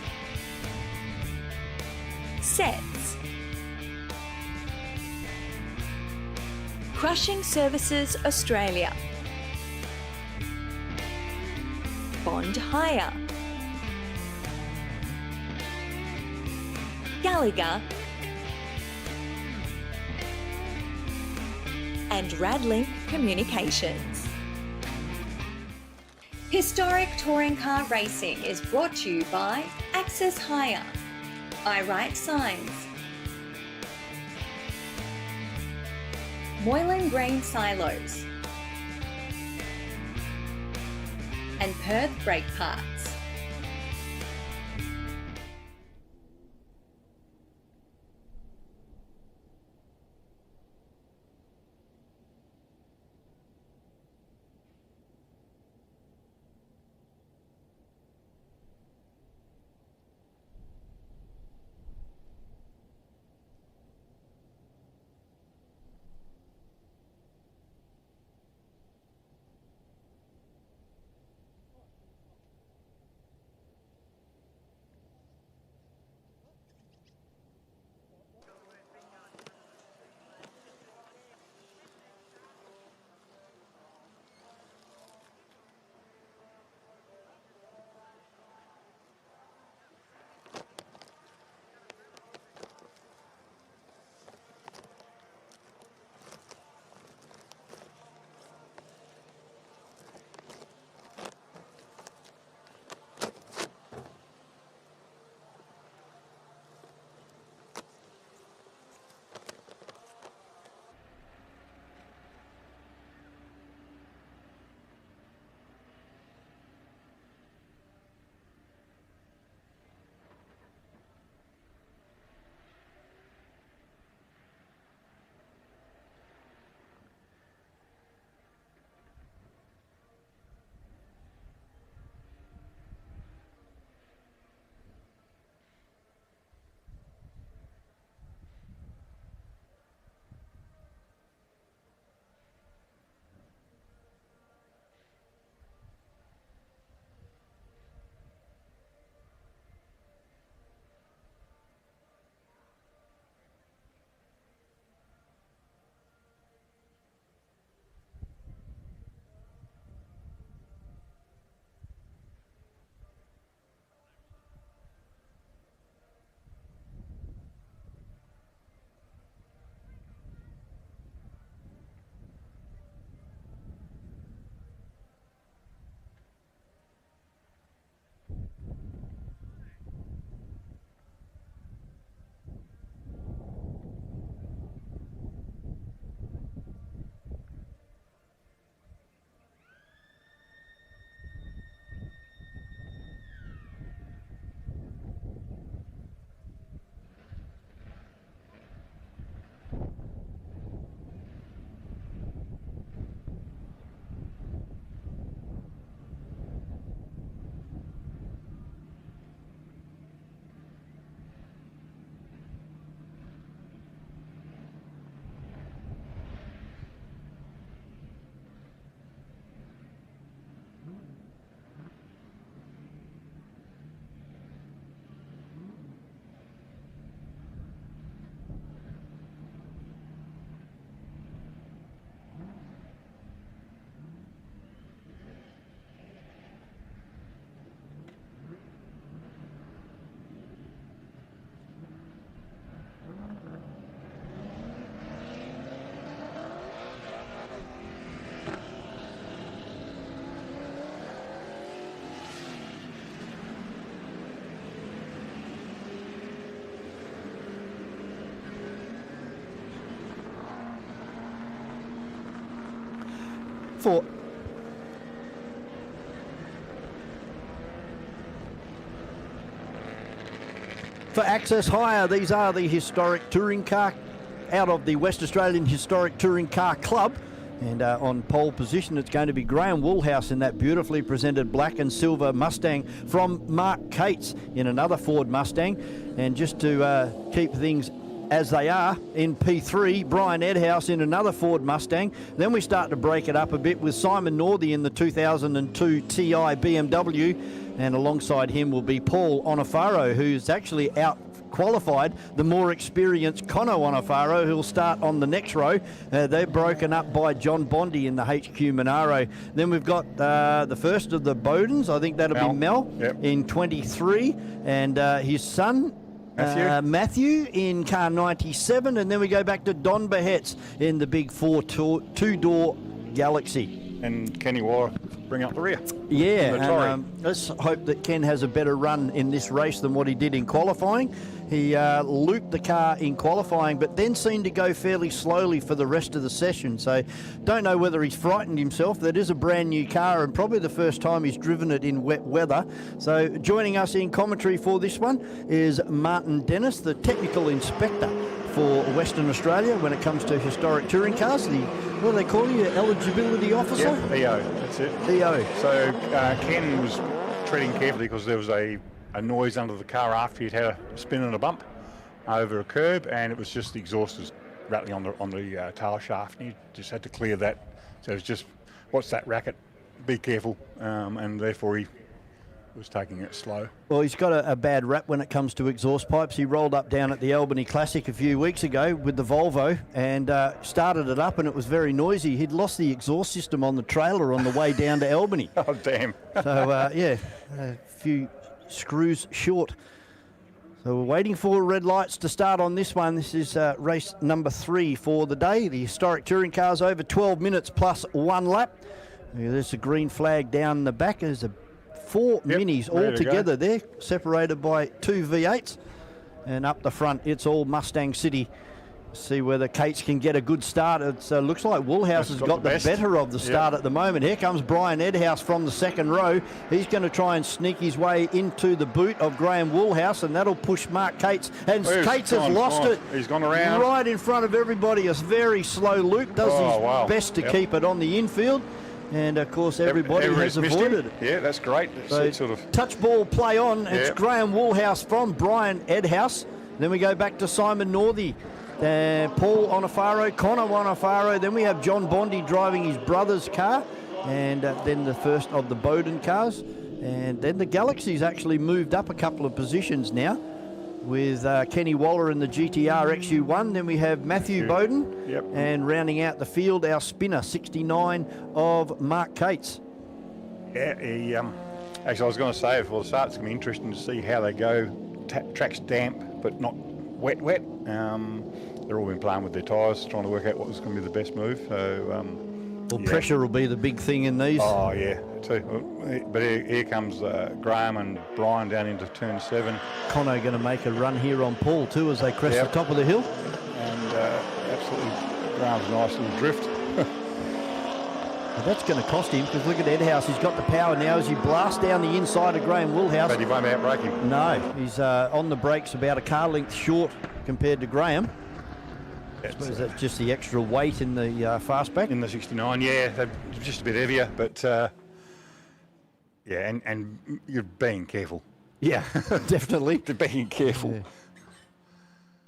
Sets, Crushing Services Australia, Bond Hire, Gallagher, and Radlink Communications. Historic Touring Car Racing is brought to you by Access Hire, I Write Signs, Moylan Grain Silos, and Perth Brake Parts. for. For Access Hire, these are the historic touring car out of the West Australian Historic Touring Car Club. And on pole position, it's going to be Graham Woolhouse in that beautifully presented black and silver Mustang from Mark Cates in another Ford Mustang. And just to keep things as they are, in P3, Brian Edhouse in another Ford Mustang. Then we start to break it up a bit with Simon Northey in the 2002 Ti BMW. And alongside him will be Paul Onofaro, who's actually out qualified the more experienced Conor Onofaro, who'll start on the next row. They're broken up by John Bondi in the HQ Monaro. Then we've got the first of the Bowdens, I think that'll be Mel, in 23, and his son Matthew in car 97, and then we go back to Don Behetz in the big two-door Galaxy. And Kenny Waller bring up the rear. Yeah, and, let's hope that Ken has a better run in this race than what he did in qualifying. He looped the car in qualifying, but then seemed to go fairly slowly for the rest of the session. So don't know whether he's frightened himself. That is a brand new car and probably the first time he's driven it in wet weather. So joining us in commentary for this one is Martin Dennis, the technical inspector for Western Australia when it comes to historic touring cars. What do they call you, eligibility officer? Yeah, EO, that's it. EO. So Ken was treading carefully because there was a noise under the car after he'd had a spin and a bump over a curb, and it was just the exhaust was rattling on the tail shaft, and he just had to clear that. So it was just, what's that racket? Be careful, and therefore he was taking it slow. Well, he's got a bad rap when it comes to exhaust pipes. He rolled up down at the Albany Classic a few weeks ago with the Volvo and started it up, and it was very noisy. He'd lost the exhaust system on the trailer on the way down to Albany. Oh, damn. So, yeah, a few screws short. So we're waiting for red lights to start on this one. This is race number 3 for the day. The historic touring cars over 12 minutes plus 1 lap. There's a green flag down the back. There's 4 minis all together there, separated by 2 V8s. And up the front, it's all Mustang City. See whether Cates can get a good start. It looks like Woolhouse has got the better of the start at the moment. Here comes Brian Edhouse from the second row. He's going to try and sneak his way into the boot of Graham Woolhouse, and that'll push Mark Cates. And Cates has lost it. He's gone around. Right in front of everybody. A very slow loop. Does his best to keep it on the infield. And, of course, everybody has avoided it. Yeah, that's great. So sort of touch ball play on. It's Graham Woolhouse from Brian Edhouse. Then we go back to Simon Northey. Paul Onofaro, Conor Onofaro. Then we have John Bondi driving his brother's car. And then the first of the Bowden cars. And then the Galaxy's actually moved up a couple of positions now with Kenny Waller in the GTR XU1. Then we have Matthew Bowden. And rounding out the field, our spinner, 69 of Mark Cates. Yeah, actually I was going to say before the start, it's going to be interesting to see how they go. Track's damp, but not wet. They're all been playing with their tyres, trying to work out what was going to be the best move. So, pressure will be the big thing in these. Oh, yeah, too. But here comes Graham and Brian down into turn 7. Conor going to make a run here on Paul too as they crest the top of the hill. And absolutely, Graham's nice little drift. Well, that's going to cost him because look at Edhouse. He's got the power now as he blasts down the inside of Graham Woolhouse. But he won't outbrake him. No, he's on the brakes about a car length short compared to Graham. I suppose that's just the extra weight in the fastback. In the 69, yeah, they're just a bit heavier, but yeah, and you're being careful. Yeah, definitely. Being careful. Yeah.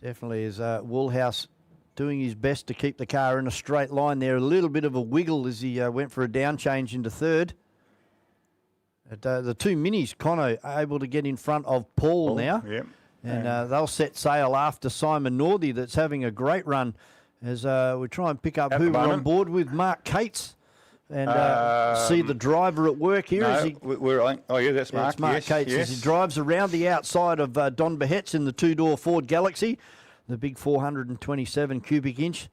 Definitely is Woolhouse doing his best to keep the car in a straight line there. A little bit of a wiggle as he went for a down change into third. The 2 minis, Conor able to get in front of Paul now. Yep. And they'll set sail after Simon Northey, that's having a great run as we try and pick up who we're on board with, Mark Cates. And see the driver at work here. That's Mark. It's Mark Cates as he drives around the outside of Don Behetz in the 2-door Ford Galaxy, the big 427 cubic inch.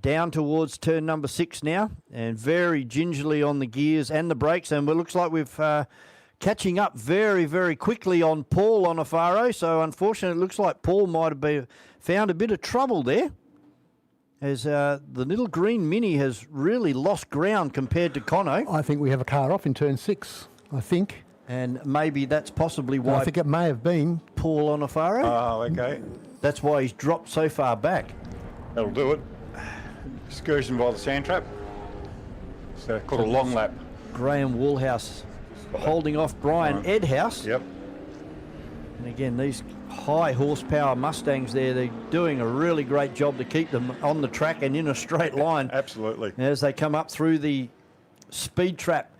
Down towards turn number 6 now, and very gingerly on the gears and the brakes. And it looks like we've catching up very, very quickly on Paul Onofaro. So unfortunately, it loots like Paul might have found a bit of trouble there. as the little green Mini has really lost ground compared to Conno. I think we have a car off in turn 6, I think. And maybe that's possibly why I think it may have been. Paul Onofaro. Oh, okay. That's why he's dropped so far back. That'll do it. Excursion by the sand trap. So called a long lap. Graham Woolhouse holding off Brian Edhouse. Yep. And again, these high horsepower Mustangs there, they're doing a really great job to keep them on the track and in a straight line. Absolutely. As they come up through the speed trap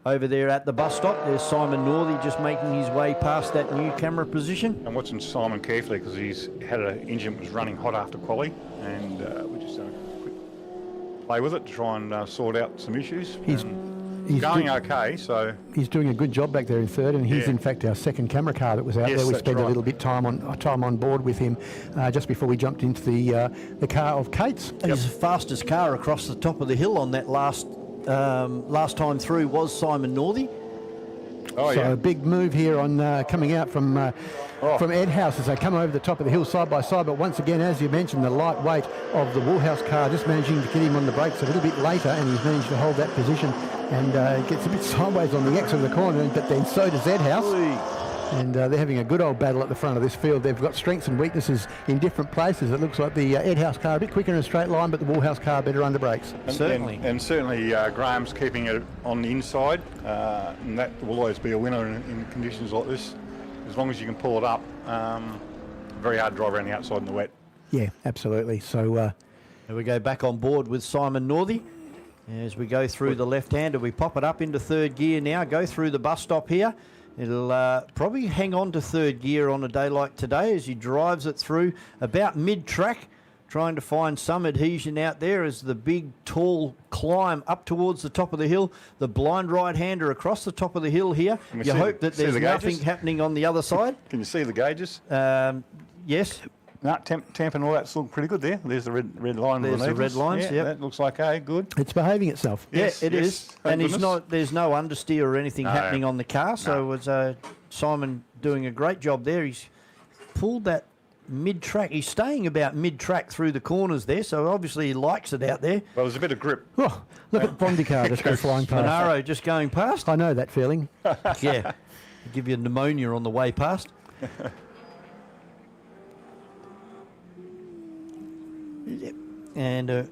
over there at the bus stop, there's Simon Northey just making his way past that new camera position. I'm watching Simon carefully because he's had an engine that was running hot after quali, and we're just going to quick play with it to try and sort out some issues. He's going okay, so he's doing a good job back there in third, and he's in fact our second camera car that was out there. We spent a little bit time on board with him just before we jumped into the car of Kate's. His fastest car across the top of the hill on that last time through was Simon Northey. A big move here on coming out from Edhouse as they come over the top of the hill side by side. But once again, as you mentioned, the light weight of the Woolhouse car just managing to get him on the brakes a little bit later, and he's managed to hold that position and gets a bit sideways on the exit of the corner, but then so does Edhouse. And they're having a good old battle at the front of this field. They've got strengths and weaknesses in different places. It looks like the Edhouse car a bit quicker in a straight line, but the Woolhouse car better under brakes. Certainly. And certainly Graham's keeping it on the inside, and that will always be a winner in conditions like this. As long as you can pull it up, very hard to drive around the outside in the wet. Yeah, absolutely. So here we go back on board with Simon Northey. As we go through the left-hander, we pop it up into third gear now, go through the bus stop here. It'll probably hang on to third gear on a day like today as he drives it through about mid-track, trying to find some adhesion out there as the big, tall climb up towards the top of the hill. The blind right-hander across the top of the hill here. You hope that there's nothing happening on the other side. Can you see the gauges? Yes. No, temp and all that's looking pretty good there. There's the red line. There's the red lines, yeah. That looks okay, good. It's behaving itself. Yes, it is. And there's no understeer or anything happening on the car, so it was Simon doing a great job there. He's pulled that mid-track. He's staying about mid-track through the corners there, so obviously he likes it out there. Well, there's a bit of grip. Oh, look at Bondi car just go flying past. Wanneroo just going past. I know that feeling. Yeah, give you pneumonia on the way past. And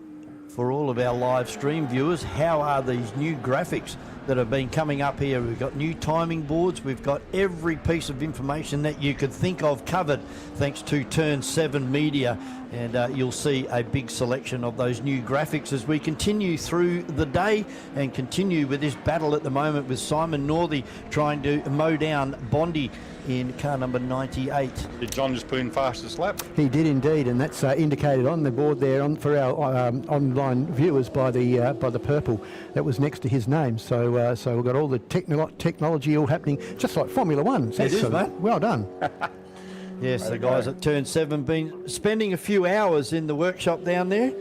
for all of our live stream viewers, how are these new graphics that have been coming up here? We've got new timing boards. We've got every piece of information that you could think of covered thanks to Turn 7 Media. And you'll see a big selection of those new graphics as we continue through the day and continue with this battle at the moment with Simon Northey trying to mow down Bondi in car number 98. Did John just put in fastest lap? He did indeed, and that's indicated on the board there for our online viewers by the purple that was next to his name. So we've got all the technology all happening, just like Formula One. It is, mate. Well done. Yes, the guys at Turn 7 been spending a few hours in the workshop down there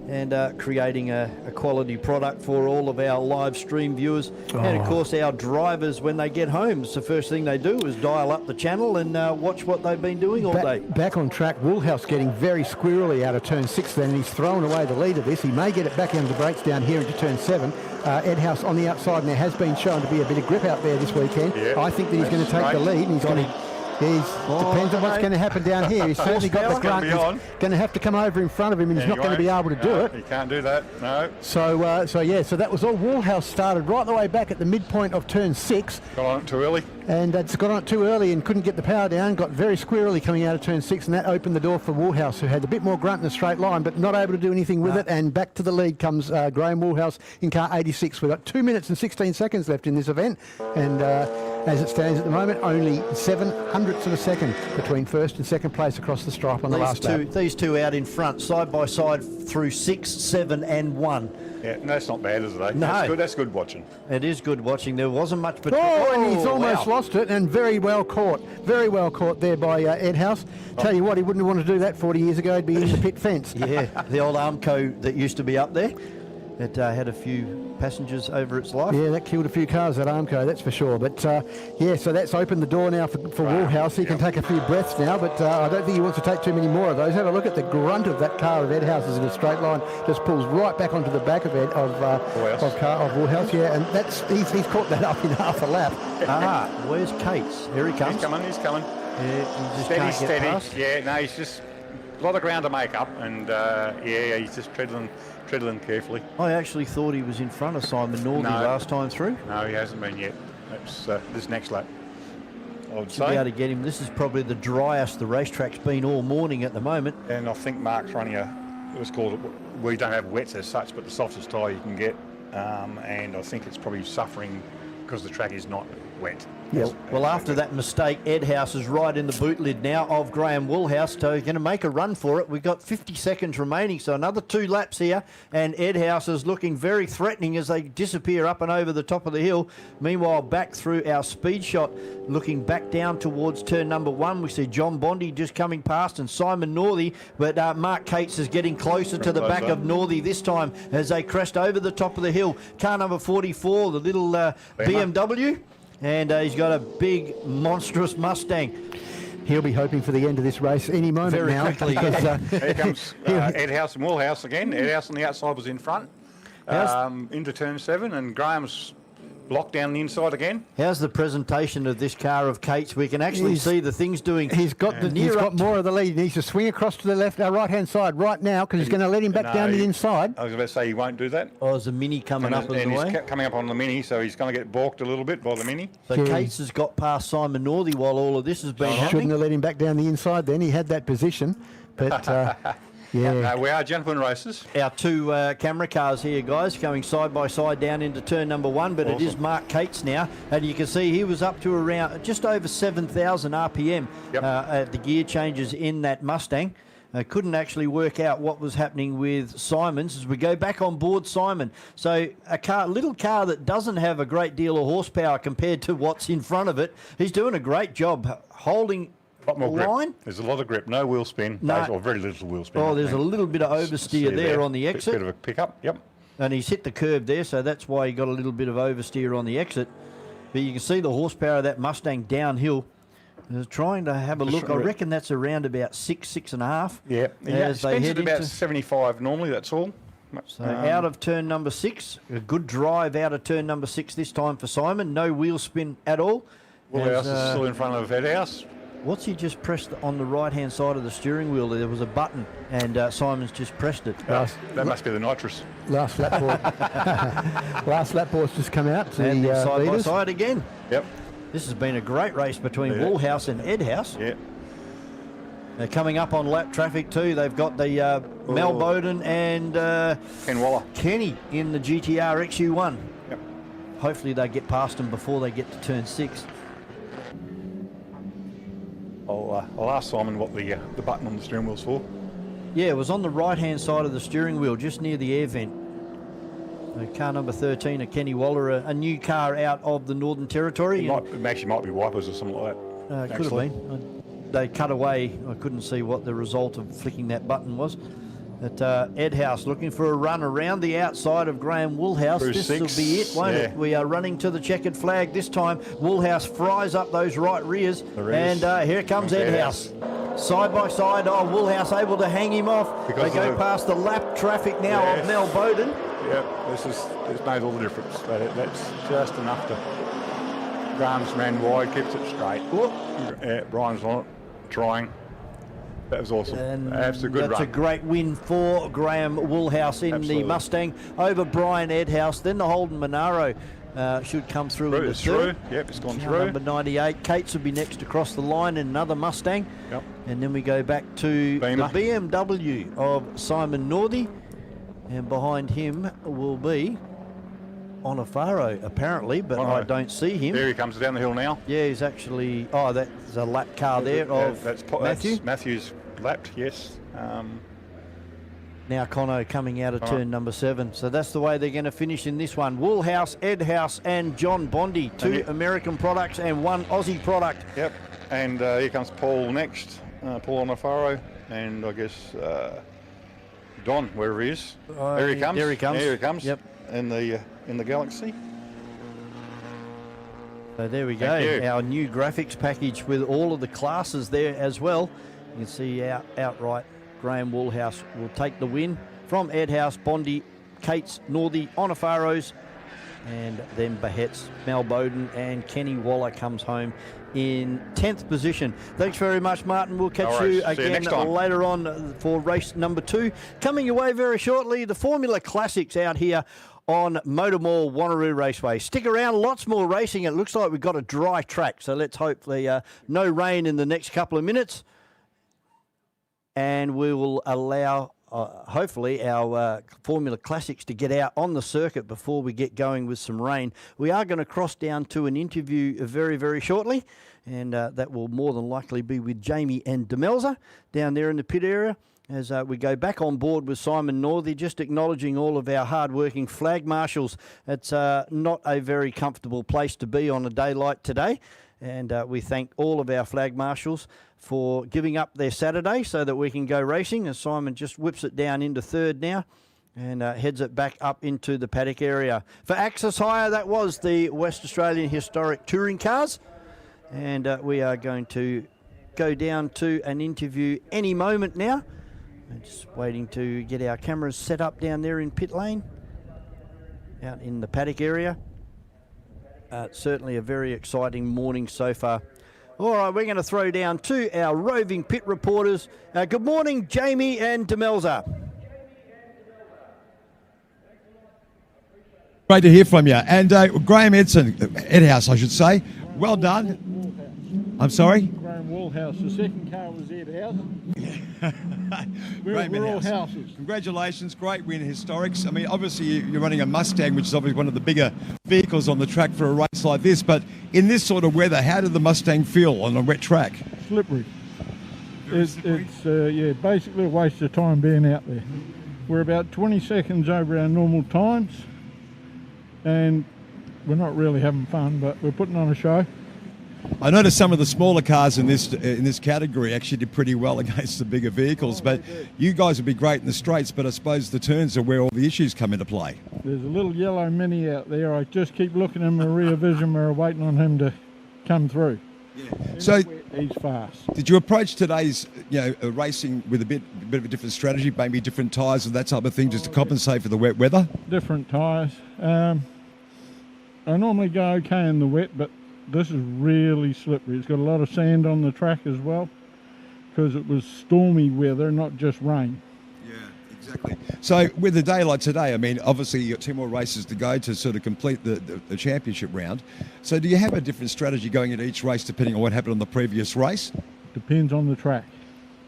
and creating a quality product for all of our live stream viewers. And of course our drivers, when they get home, it's the first thing they do is dial up the channel and watch what they've been doing all day. Back on track, Woolhouse getting very squirrely out of turn 6 then, and he's thrown away the lead of this. He may get it back into the brakes down here into turn 7. Edhouse on the outside, and there has been shown to be a bit of grip out there this weekend. Yeah, I think that he's going to take the lead, and he's going to... depends on what's going to happen down here. He's certainly got the grunt. He's going to have to come over in front of him, and he's not going to be able to do it. He can't do that, no. So that was all. Woolhouse started right the way back at the midpoint of turn 6. Got on it too early. And it's got on it too early and couldn't get the power down. Got very squirrely coming out of turn 6, and that opened the door for Woolhouse, who had a bit more grunt in a straight line, but not able to do anything with it. And back to the lead comes Graham Woolhouse in car 86. We've got 2 minutes and 16 seconds left in this event, and as it stands at the moment, only 0.07 of a second between first and second place across the stripe on the last lap. These two out in front, side by side through 6, 7 and 1. Yeah, no, that's not bad, is it? No. That's good watching. It is good watching. There wasn't much between. And he's almost lost it, and very well caught there by Edhouse. Tell you what, he wouldn't want to do that 40 years ago. He'd be in the pit fence. Yeah, the old Armco that used to be up there. It had a few passengers over its life. Yeah, that killed a few cars at Armco, that's for sure. But yeah, so that's opened the door now for Woolhouse. He can take a few breaths now, but I don't think he wants to take too many more of those. Have a look at the grunt of that car of Ed House's in a straight line. Just pulls right back onto the back of Woolhouse. Yeah, and he's caught that up in half a lap. Where's Cates? Here he comes. He's coming. Yeah, he just Steady. past. Yeah, no, he's just a lot of ground to make up, and he's just treadling carefully. I actually thought he was in front of Simon Northey last time through. No, he hasn't been yet. That's this next lap, I would Should be able to get him. This is probably the driest the racetrack's been all morning at the moment. And I think Mark's running we don't have wets as such, but the softest tyre you can get, and I think it's probably suffering because the track is not wet. Yes. Well, after that mistake, Ed House is right in the boot lid now of Graham Woolhouse, so he's going to make a run for it. We've got 50 seconds remaining, so another 2 laps here, and Ed House is looking very threatening as they disappear up and over the top of the hill. Meanwhile, back through our speed shot, looking back down towards turn number 1, we see John Bondi just coming past and Simon Northey, but Mark Cates is getting closer to the back of Northey this time as they crest over the top of the hill. Car number 44, the little BMW. And he's got a big, monstrous Mustang. He'll be hoping for the end of this race any moment very now. quickly. Here comes Ed House and Woolhouse again. Ed House on the outside was in front into turn 7, and Graham's blocked down the inside again. How's the presentation of this car of Cates? We can actually see the things doing. He's got more of the lead. He needs to swing across to the right-hand side right now because he's going to let him back down the inside. I was about to say he won't do that. Oh, there's a Mini coming up on the way. He's coming up on the Mini, so he's going to get balked a little bit by the Mini. So Cates has got past Simon Northey while all of this has been happening. Shouldn't have let him back down the inside then. He had that position. But yeah. No, we are gentlemen racers. Our 2 camera cars here, guys, going side by side down into turn number 1, but It is Mark Cates now, and you can see he was up to around just over 7,000 RPM at the gear changes in that Mustang. Couldn't actually work out what was happening with Simon's as we go back on board Simon. So a little car that doesn't have a great deal of horsepower compared to what's in front of it. He's doing a great job holding a lot more line. Grip. There's a lot of grip, no wheel spin, or very little wheel spin. Oh, there's a little bit of oversteer there on the exit. Bit of a pickup, yep. And he's hit the curb there, so that's why he got a little bit of oversteer on the exit. But you can see the horsepower of that Mustang downhill. Trying to have a look. I reckon that's around about 6.5. Yeah, as they head at about 75 normally, that's all. So out of turn number 6, a good drive out of turn number 6 this time for Simon. No wheel spin at all. Woolhouse is still in front of Ed House. What's he just pressed on the right-hand side of the steering wheel? There was a button, and Simon's just pressed it. That must be the nitrous. Last lap board's just come out. And they're side by side again. Yep. This has been a great race between Woolhouse and Ed House. Yeah. They're coming up on lap traffic too. They've got the Mel Bowden and Ken Waller. Kenny in the GTR XU1. Yep. Hopefully they get past them before they get to turn 6. I'll ask Simon what the button on the steering wheel's for. Yeah, it was on the right-hand side of the steering wheel, just near the air vent. So car number 13, a Kenny Waller, a new car out of the Northern Territory. It actually might be wipers or something like that. Could have been. They cut away. I couldn't see what the result of flicking that button was. But Ed House looking for a run around the outside of Graham Woolhouse. This will be it, won't it? We are running to the checkered flag this time. Woolhouse fries up those right rears. And here comes Ed House. Side by side. Oh, Woolhouse able to hang him off. They go past the lap traffic now of Mel Bowden. Yep, it's made all the difference. That's just enough to... Graham's ran wide, keeps it straight. Brian's on it, trying. That was awesome. And that's a good run. That's a great win for Graham Woolhouse in the Mustang over Brian Edhouse. Then the Holden Monaro should come through in the third. Yep, it's gone through. Number 98. Cates will be next across the line in another Mustang. Yep. And then we go back to the BMW of Simon Northey. And behind him will be Onofaro, apparently, but I don't see him. There he comes down the hill now. Yeah, he's actually... Oh, that's a lap car there of Matthew. Matthew's lapped, yes. Now Conno coming out of turn number 7. So that's the way they're going to finish in this one. Woolhouse, Ed House and John Bondi. 2 American products and 1 Aussie product. Yep. And here comes Paul next. Paul Onofaro. And I guess Don, wherever he is. There he comes. There he comes. There he comes. Yep. In the Galaxy. So there we go. Thank you. Our new graphics package with all of the classes there as well. You can see outright Graham Woolhouse will take the win from Ed House, Bondi, Cates, Northey, Onofaros, and then Behetz, Mal Bowden, and Kenny Waller comes home in 10th position. Thanks very much, Martin. We'll catch you again later on for race number 2. Coming your way very shortly, the Formula Classics out here on MotorMall Wanneroo Raceway. Stick around, lots more racing. It looks like we've got a dry track, so let's hope no rain in the next couple of minutes. And we will allow, hopefully, our Formula Classics to get out on the circuit before we get going with some rain. We are going to cross down to an interview very, very shortly, and that will more than likely be with Jamie and Demelza down there in the pit area as we go back on board with Simon Northey, just acknowledging all of our hard-working flag marshals. It's not a very comfortable place to be on a day like today, and we thank all of our flag marshals for giving up their Saturday so that we can go racing, as Simon just whips it down into third now and heads it back up into the paddock area. For Access Hire, that was the West Australian Historic Touring Cars, and we are going to go down to an interview any moment now. I'm just waiting to get our cameras set up down there in pit lane, out in the paddock area. Certainly a very exciting morning so far. All right, we're going to throw down to our roving pit reporters. Good morning, Jamie and Demelza. Great to hear from you. And Graham Edhouse, I should say. Well done. I'm sorry? Graham Woolhouse. The second car was Edhouse. We're all houses. Congratulations, great win, Historics. I mean, obviously you're running a Mustang, which is obviously one of the bigger vehicles on the track for a race like this, but in this sort of weather, how did the Mustang feel on a wet track? Slippery. It's basically a waste of time being out there. We're about 20 seconds over our normal times, and we're not really having fun, but we're putting on a show. I noticed some of the smaller cars in this category actually did pretty well against the bigger vehicles, but you guys would be great in the straights, but I suppose the turns are where all the issues come into play. There's a little yellow Mini out there. I just keep looking in my rear vision mirror, waiting on him to come through. Yeah. So he's fast. Did you approach today's racing with a bit of a different strategy, maybe different tyres and that type of thing, just to compensate for the wet weather? Different tyres. I normally go okay in the wet, but this is really slippery. It's got a lot of sand on the track as well because it was stormy weather, not just rain. Yeah, exactly. So with a day like today, I mean, obviously you've got 2 more races to go to sort of complete the championship round. So do you have a different strategy going into each race depending on what happened on the previous race? Depends on the track.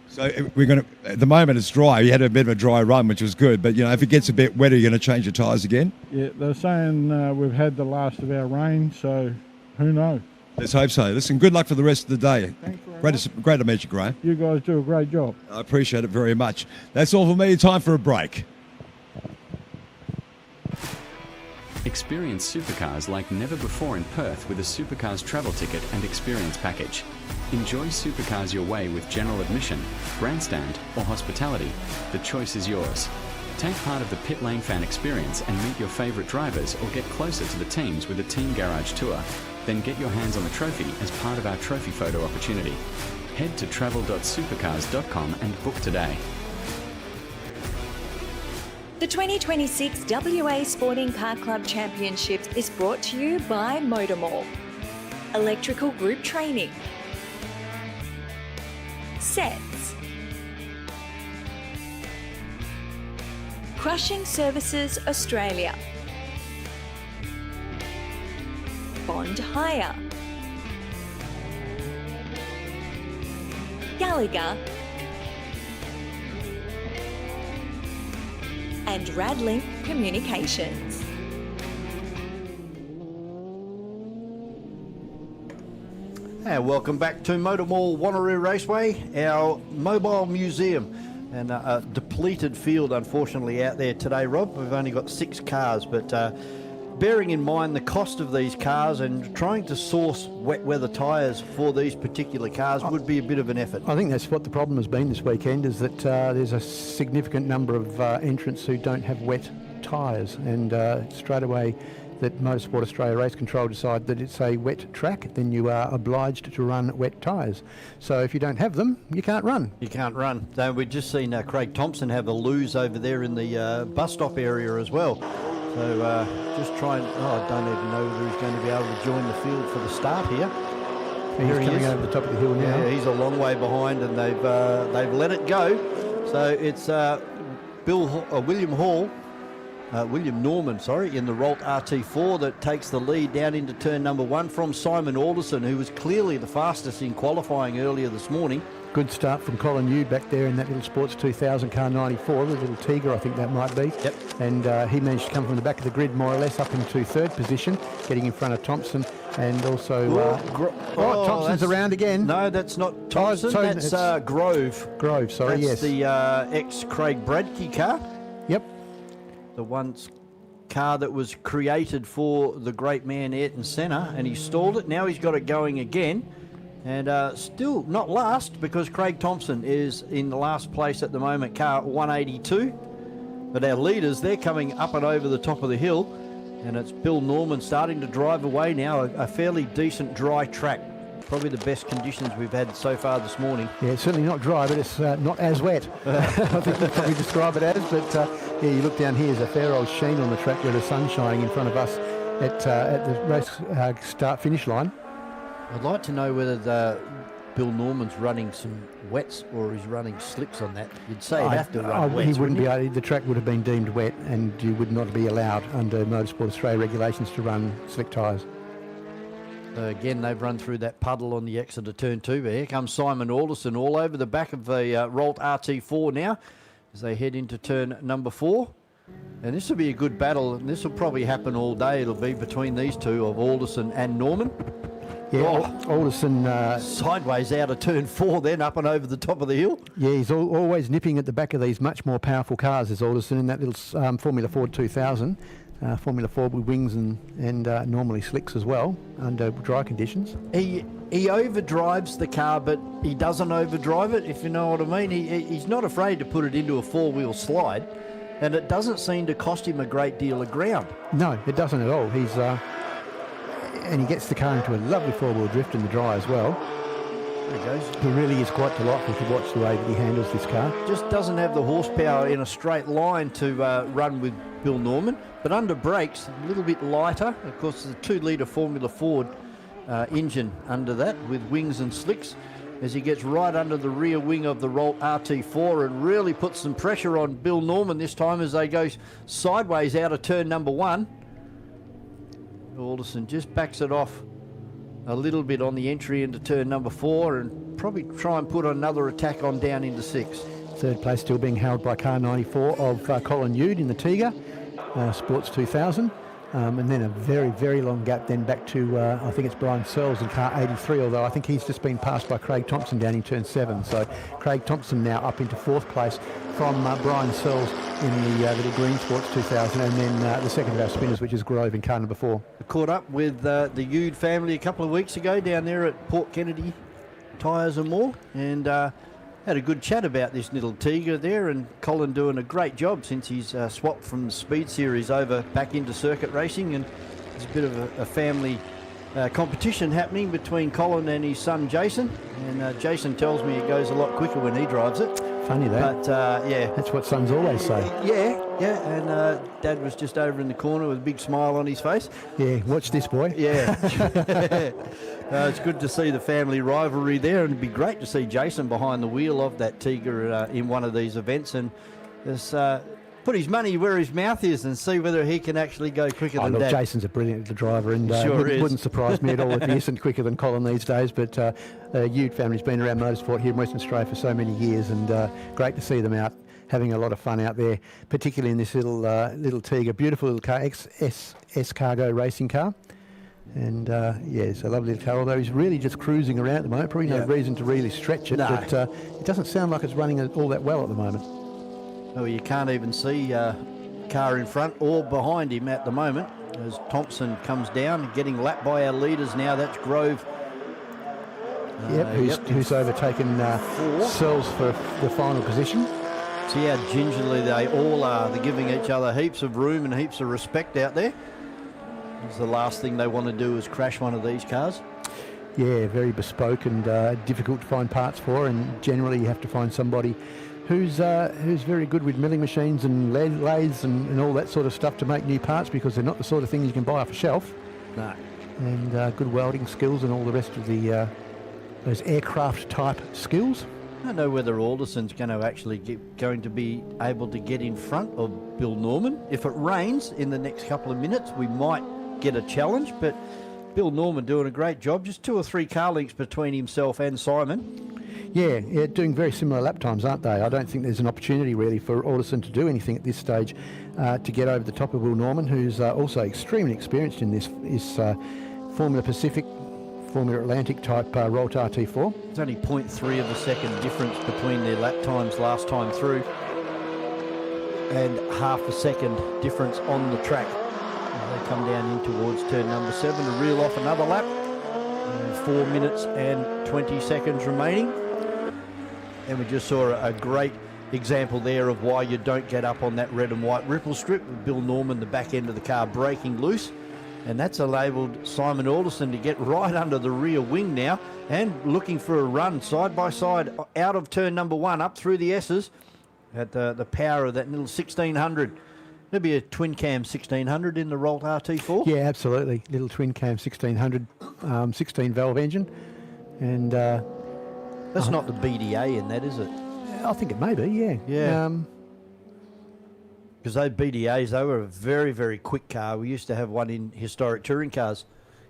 So we're going to, at the moment it's dry. You had a bit of a dry run, which was good. But, if it gets a bit wetter, you're going to change your tyres again? Yeah, they're saying we've had the last of our rain, so who knows? Let's hope so. Listen, good luck for the rest of the day. Thanks very much. Great to meet you, Graham. You guys do a great job. I appreciate it very much. That's all for me. Time for a break. Experience supercars like never before in Perth with a Supercars travel ticket and experience package. Enjoy supercars your way with general admission, grandstand or hospitality. The choice is yours. Take part of the pit lane fan experience and meet your favourite drivers or get closer to the teams with a team garage tour. Then get your hands on the trophy as part of our trophy photo opportunity. Head to travel.supercars.com and book today. The 2026 WA Sporting Car Club Championships is brought to you by MotorMall, Electrical Group Training, Sets, Crushing Services Australia, Bond Hire, Gallagher, and Radlink Communications. And welcome back to MotorMall Wanneroo Raceway, our mobile museum. And a depleted field, unfortunately, out there today, Rob. We've only got 6 cars, but bearing in mind the cost of these cars and trying to source wet weather tyres for these particular cars would be a bit of an effort. I think that's what the problem has been this weekend, is that there's a significant number of entrants who don't have wet tyres, and straight away that Motorsport Australia Race Control decide that it's a wet track, then you are obliged to run wet tyres. So if you don't have them, you can't run. You can't run. So we've just seen Craig Thompson have a lose over there in the bus stop area as well. So just trying, I don't even know whether he's going to be able to join the field for the start here. He's coming over the top of the hill now. Yeah, he's a long way behind, and they've let it go. So it's William Norman, in the Rolt RT4 that takes the lead down into turn number 1 from Simon Alderson, who was clearly the fastest in qualifying earlier this morning. Good start from Colin Yude back there in that little Sports 2000 car 94, the little Tiger I think that might be. Yep. And he managed to come from the back of the grid more or less up into third position, getting in front of Thompson, and also Thompson's around again. No, that's not Thompson, that's Grove. Grove, sorry, that's yes. the ex-Craig Bradkey car. Yep. The once car that was created for the great man Ayrton Senna, and he stalled it. Now he's got it going again. And still not last, because Craig Thompson is in the last place at the moment, car 182. But our leaders, they're coming up and over the top of the hill, and it's Bill Norman starting to drive away now. A fairly decent dry track. Probably the best conditions we've had so far this morning. Yeah, it's certainly not dry, but it's not as wet. I think you'd probably describe it as. But yeah, you look down here, there's a fair old sheen on the track where the sun's shining in front of us at the race start-finish line. I'd like to know whether Bill Norman's running some wets or he's running slicks on that. You'd say he'd have to run wets. He wouldn't be able, the track would have been deemed wet, and you would not be allowed under Motorsport Australia regulations to run slick tyres. Again, they've run through that puddle on the exit of turn 2. But here comes Simon Alderson all over the back of the Rolt RT4 now as they head into turn number 4. And this will be a good battle, and this will probably happen all day. It'll be between these two of Alderson and Norman. Yeah, Alderson... sideways out of turn 4 then, up and over the top of the hill. Yeah, he's always nipping at the back of these much more powerful cars as Alderson in that little Formula Ford 2000. Formula 4 with wings and normally slicks as well under dry conditions. He overdrives the car, but he doesn't overdrive it, if you know what I mean. He's not afraid to put it into a four-wheel slide, and it doesn't seem to cost him a great deal of ground. No, it doesn't at all. And he gets the car into a lovely four-wheel drift in the dry as well. There he goes. He really is quite delightful to watch the way that he handles this car. Just doesn't have the horsepower in a straight line to run with Bill Norman, but under brakes, a little bit lighter. Of course, there's a 2-litre Formula Ford engine under that with wings and slicks as he gets right under the rear wing of the Rolt RT4 and really puts some pressure on Bill Norman this time as they go sideways out of turn number 1. Alderson just backs it off a little bit on the entry into turn number 4 and probably try and put another attack on down into 6. Third place still being held by car 94 of Colin Yude in the Tiger, Sports 2000. And then a very, very long gap then back to, I think it's Brian Searles in car 83, although I think he's just been passed by Craig Thompson down in turn 7. So Craig Thompson now up into 4th place from Brian Searles in the little green Sports 2000, and then the second of our spinners, which is Grove in car number 4. I caught up with the Yude family a couple of weeks ago down there at Port Kennedy Tyres and More, and had a good chat about this little Tiger there, and Colin doing a great job since he's swapped from the Speed Series over back into circuit racing, and there's a bit of a family competition happening between Colin and his son Jason, and Jason tells me it goes a lot quicker when he drives it. Funny that. But yeah. That's what sons always say. Yeah, and Dad was just over in the corner with a big smile on his face. Yeah, watch this, boy. Yeah. It's good to see the family rivalry there, and it'd be great to see Jason behind the wheel of that Tiger in one of these events, and just put his money where his mouth is and see whether he can actually go quicker than Dad. Jason's a brilliant little driver, and sure wouldn't surprise me at all if he isn't quicker than Colin these days. But the Yude family's been around motorsport here in Western Australia for so many years, and great to see them out having a lot of fun out there, particularly in this little Tiger. Beautiful little car, S cargo racing car. And yeah, it's a lovely little car, although he's really just cruising around at the moment. Probably no reason to really stretch it, but it doesn't sound like it's running all that well at the moment. Oh, you can't even see car in front or behind him at the moment. as Thompson comes down, getting lapped by our leaders now. That's Grove. Who's overtaken Sells for the final position. See how gingerly they all are. They're giving each other heaps of room and heaps of respect out there. It's the last thing they want to do is crash one of these cars. Yeah, very bespoke and difficult to find parts for, and generally you have to find somebody who's very good with milling machines and lathes and all that sort of stuff to make new parts, because they're not the sort of things you can buy off a shelf. No. And good welding skills and all the rest of the those aircraft type skills. I don't know whether Alderson's going to be able to get in front of Bill Norman. If it rains in the next couple of minutes, we might get a challenge, but Bill Norman doing a great job. Just 2 or 3 car lengths between himself and Simon. Yeah, doing very similar lap times, aren't they? I don't think there's an opportunity really for Alderson to do anything at this stage to get over the top of Will Norman, who's also extremely experienced in this Formula Pacific, Formula Atlantic type Rolt RT4. It's only 0.3 of a second difference between their lap times last time through, and half a second difference on the track. They come down in towards turn number 7 to reel off another lap. 4 minutes and 20 seconds remaining. And we just saw a great example there of why you don't get up on that red and white ripple strip, with Bill Norman, the back end of the car, breaking loose. And that's enabled Simon Alderson to get right under the rear wing now and looking for a run side by side out of turn number 1 up through the S's at the power of that little 1600. There'll be a twin cam 1600 in the Rolt RT4. Yeah, absolutely. Little twin cam 1600, 16 valve engine. And that's not the BDA in that, is it? I think it may be, yeah. Yeah. Because those BDAs, they were a very, very quick car. We used to have one in historic touring cars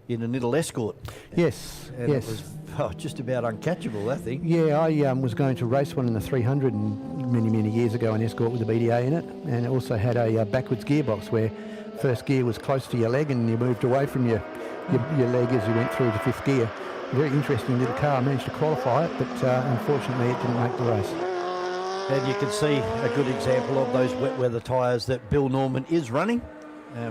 in a little Escort. Yes, and yes. It was just about uncatchable, that thing. Yeah, I was going to race one in the 300 many, many years ago, an Escort with a BDA in it, and it also had a backwards gearbox where first gear was close to your leg and you moved away from your leg as you went through the 5th gear. A very interesting little car. I managed to qualify it, but unfortunately it didn't make the race. And you can see a good example of those wet weather tyres that Bill Norman is running.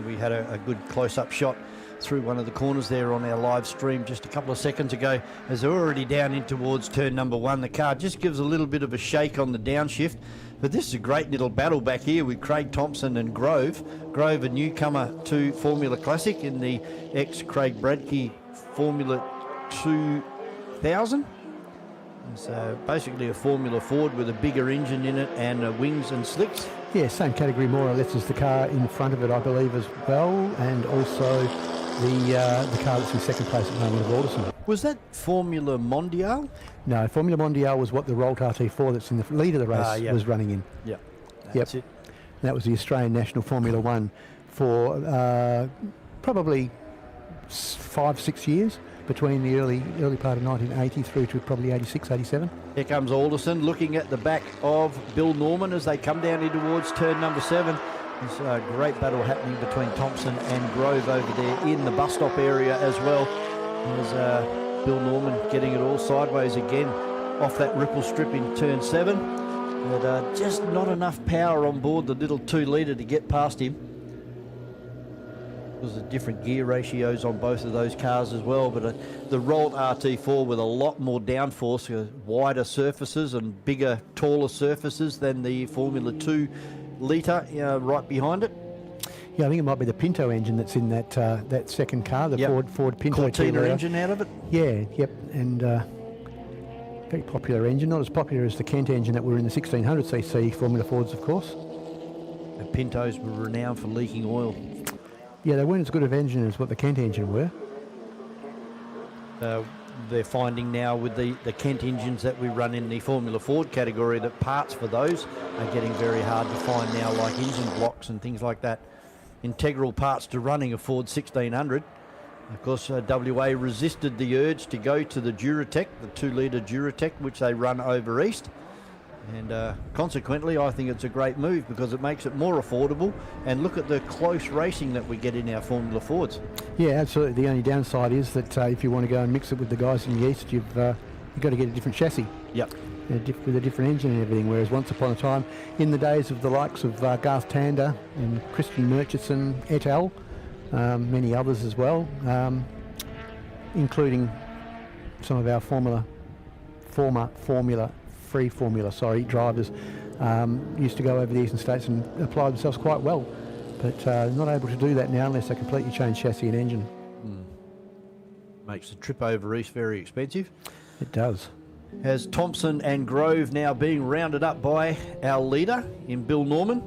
We had a good close-up shot through one of the corners there on our live stream just a couple of seconds ago, as they're already down in towards turn number 1. The car just gives a little bit of a shake on the downshift, but this is a great little battle back here with Craig Thompson and Grove. Grove, a newcomer to Formula Classic in the ex-Craig Bradkey Formula 2000. So basically a Formula Ford with a bigger engine in it and wings and slicks. Yeah, same category more or less as the car in front of it, I believe, as well, and also the car that's in second place at the moment of Alderson. Was that Formula Mondial? No, Formula Mondial was what the Rolt RT4 that's in the lead of the race was running in. Yeah, that's it. That was the Australian National Formula 1 for probably 5-6 years, between the early part of 1980 through to probably 86, 87. Here comes Alderson looking at the back of Bill Norman as they come down in towards turn number 7. There's a great battle happening between Thompson and Grove over there in the bus stop area as well. There's Bill Norman getting it all sideways again off that ripple strip in turn 7. But just not enough power on board the little 2-litre to get past him. There's different gear ratios on both of those cars as well, but the Rolt RT4 with a lot more downforce, wider surfaces and bigger, taller surfaces than the Formula 2 litre right behind it. Yeah, I think it might be the Pinto engine that's in that second car, the Ford Pinto Cortina engine out of it. Yeah, yep, and very popular engine, not as popular as the Kent engine that were in the 1600cc Formula Fords, of course. The Pintos were renowned for leaking oil. Yeah, they weren't as good of engine as what the Kent engine were. They're finding now with the Kent engines that we run in the Formula Ford category that parts for those are getting very hard to find now, like engine blocks and things like that. Integral parts to running a Ford 1600. Of course, WA resisted the urge to go to the Duratec, the 2-litre Duratec, which they run over east. And consequently, I think it's a great move because it makes it more affordable. And look at the close racing that we get in our Formula Fords. Yeah, absolutely. The only downside is that if you want to go and mix it with the guys in the east, you've got to get a different chassis. Yep. With a different engine and everything. Whereas once upon a time, in the days of the likes of Garth Tander and Christian Murchison et al., many others as well, including some of our former free formula drivers used to go over the eastern states and apply themselves quite well, but not able to do that now unless they completely change chassis and engine. Makes the trip over east very expensive. It does. Has Thompson and Grove now being rounded up by our leader in Bill Norman,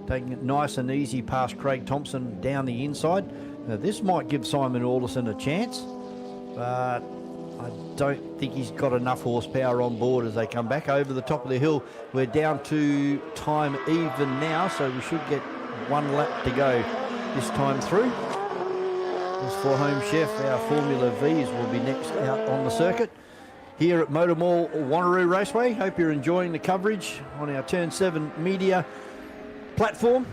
taking it nice and easy past Craig Thompson down the inside. Now this might give Simon Alderson a chance, but I don't think he's got enough horsepower on board as they come back over the top of the hill. We're down to time even now, so we should get one lap to go this time through. As for Home Chef, our Formula Vs will be next out on the circuit here at MotorMall Wanneroo Raceway. Hope you're enjoying the coverage on our Turn 7 media platform.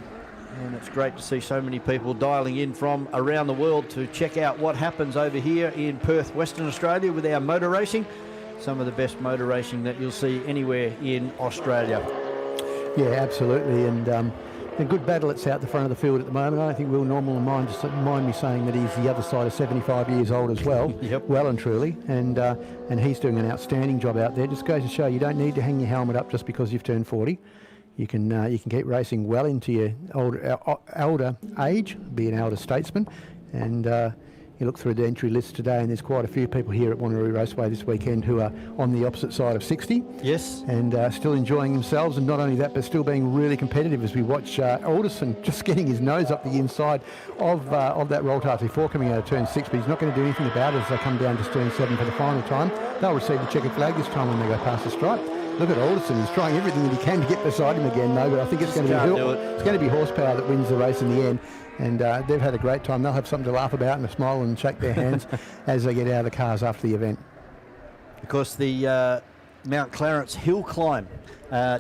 And it's great to see so many people dialing in from around the world to check out what happens over here in Perth, Western Australia with our motor racing. Some of the best motor racing that you'll see anywhere in Australia. Yeah, absolutely. And a good battle that's out the front of the field at the moment. I don't think Will Normal will mind me saying that he's the other side of 75 years old as well. Yep. Well and truly. And he's doing an outstanding job out there. Just goes to show you don't need to hang your helmet up just because you've turned 40. You can keep racing well into your older age, be an elder statesman, and you look through the entry list today, and there's quite a few people here at Wanneroo Raceway this weekend who are on the opposite side of 60. Yes. And still enjoying themselves, and not only that, but still being really competitive as we watch Alderson just getting his nose up the inside of that Roll RT4 coming out of turn 6, but he's not going to do anything about it as they come down to turn 7 for the final time. They'll receive the checkered flag this time when they go past the stripe. Look at Alderson, he's trying everything that he can to get beside him again, though, but I think it's going to be horsepower that wins the race in the end. And they've had a great time. They'll have something to laugh about and a smile and shake their hands as they get out of the cars after the event. Of course, the Mount Clarence hill climb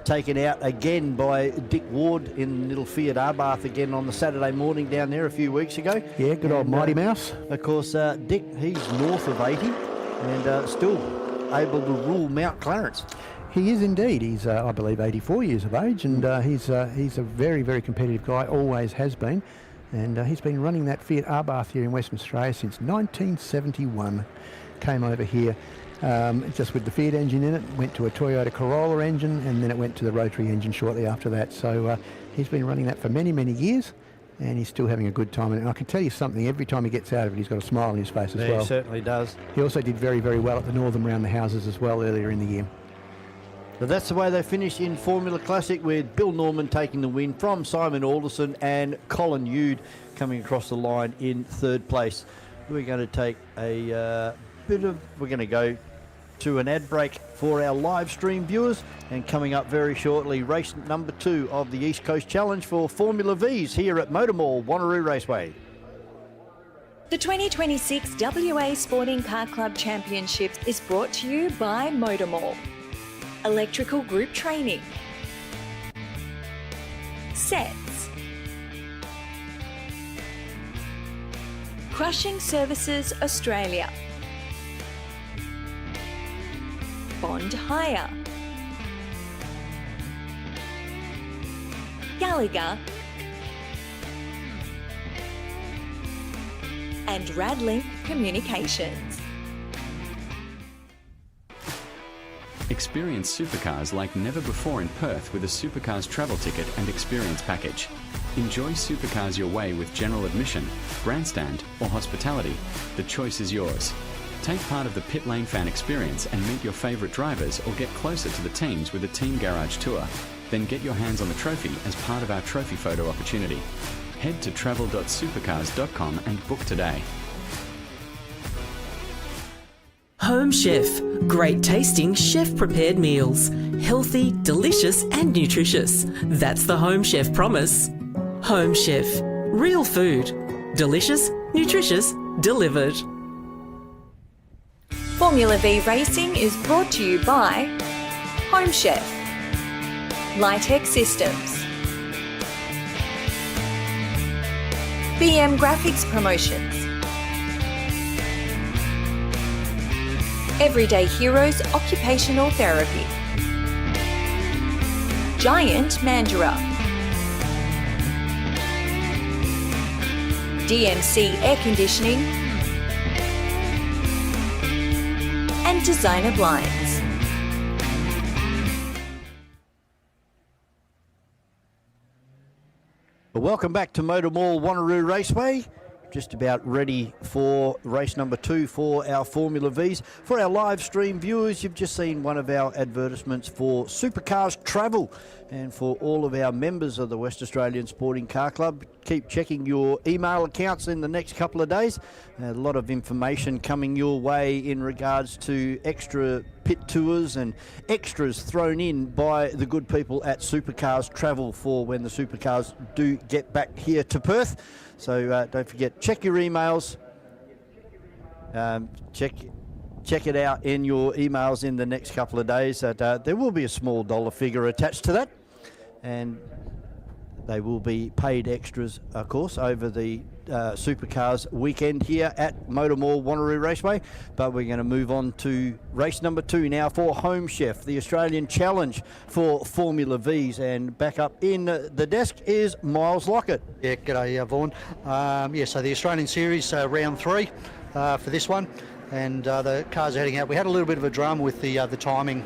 taken out again by Dick Ward in Little Fiat Arbath again on the Saturday morning down there a few weeks ago. Yeah, good old Mighty Mouse. Of course, Dick, he's north of 80 and still able to rule Mount Clarence. He is indeed. He's, I believe, 84 years of age, and he's a very, very competitive guy, always has been. And he's been running that Fiat Arbath here in Western Australia since 1971. Came over here just with the Fiat engine in it, went to a Toyota Corolla engine, and then it went to the rotary engine shortly after that. So he's been running that for many, many years, and he's still having a good time. And I can tell you something, every time he gets out of it, he's got a smile on his face as well. He certainly does. He also did very, very well at the Northern Round the Houses as well earlier in the year. But that's the way they finish in Formula Classic, with Bill Norman taking the win from Simon Alderson and Colin Yude coming across the line in third place. We're going to take we're going to go to an ad break for our live stream viewers, and coming up very shortly, race number 2 of the East Coast Challenge for Formula Vs here at MotorMall Wanneroo Raceway. The 2026 WA Sporting Car Club Championships is brought to you by MotorMall. Electrical Group Training, Sets, Crushing Services Australia, Bond Hire, Gallagher, and Radlink Communications. Experience supercars like never before in Perth with a Supercars travel ticket and experience package. Enjoy supercars your way with general admission, grandstand or hospitality. The choice is yours. Take part of the pit lane fan experience and meet your favourite drivers, or get closer to the teams with a team garage tour. Then get your hands on the trophy as part of our trophy photo opportunity. Head to travel.supercars.com and book today. Home Chef. Great tasting chef-prepared meals. Healthy, delicious and nutritious. That's the Home Chef promise. Home Chef. Real food. Delicious, nutritious, delivered. Formula V Racing is brought to you by Home Chef, Litech Systems, BM Graphics Promotions, Everyday Heroes Occupational Therapy, Giant Mandurah, DMC air conditioning, and designer blinds. Well, welcome back to MotorMall Wanneroo Raceway. Just about ready for race number 2 for our Formula Vs. For our live stream viewers, you've just seen one of our advertisements for Supercars Travel. And for all of our members of the West Australian Sporting Car Club, keep checking your email accounts in the next couple of days. A lot of information coming your way in regards to extra pit tours and extras thrown in by the good people at Supercars Travel for when the Supercars do get back here to Perth. So don't forget, check your emails. Check it out in your emails in the next couple of days. There will be a small dollar figure attached to that, and they will be paid extras, of course, over the Supercars weekend here at MotorMall Wanneroo Raceway. But we're going to move on to race number 2 now for Home Chef, the Australian Challenge for Formula Vs. And back up in the desk is Miles Lockett. Yeah, g'day, Vaughan. So the Australian Series, round 3 for this one. And the cars are heading out. We had a little bit of a drama with the timing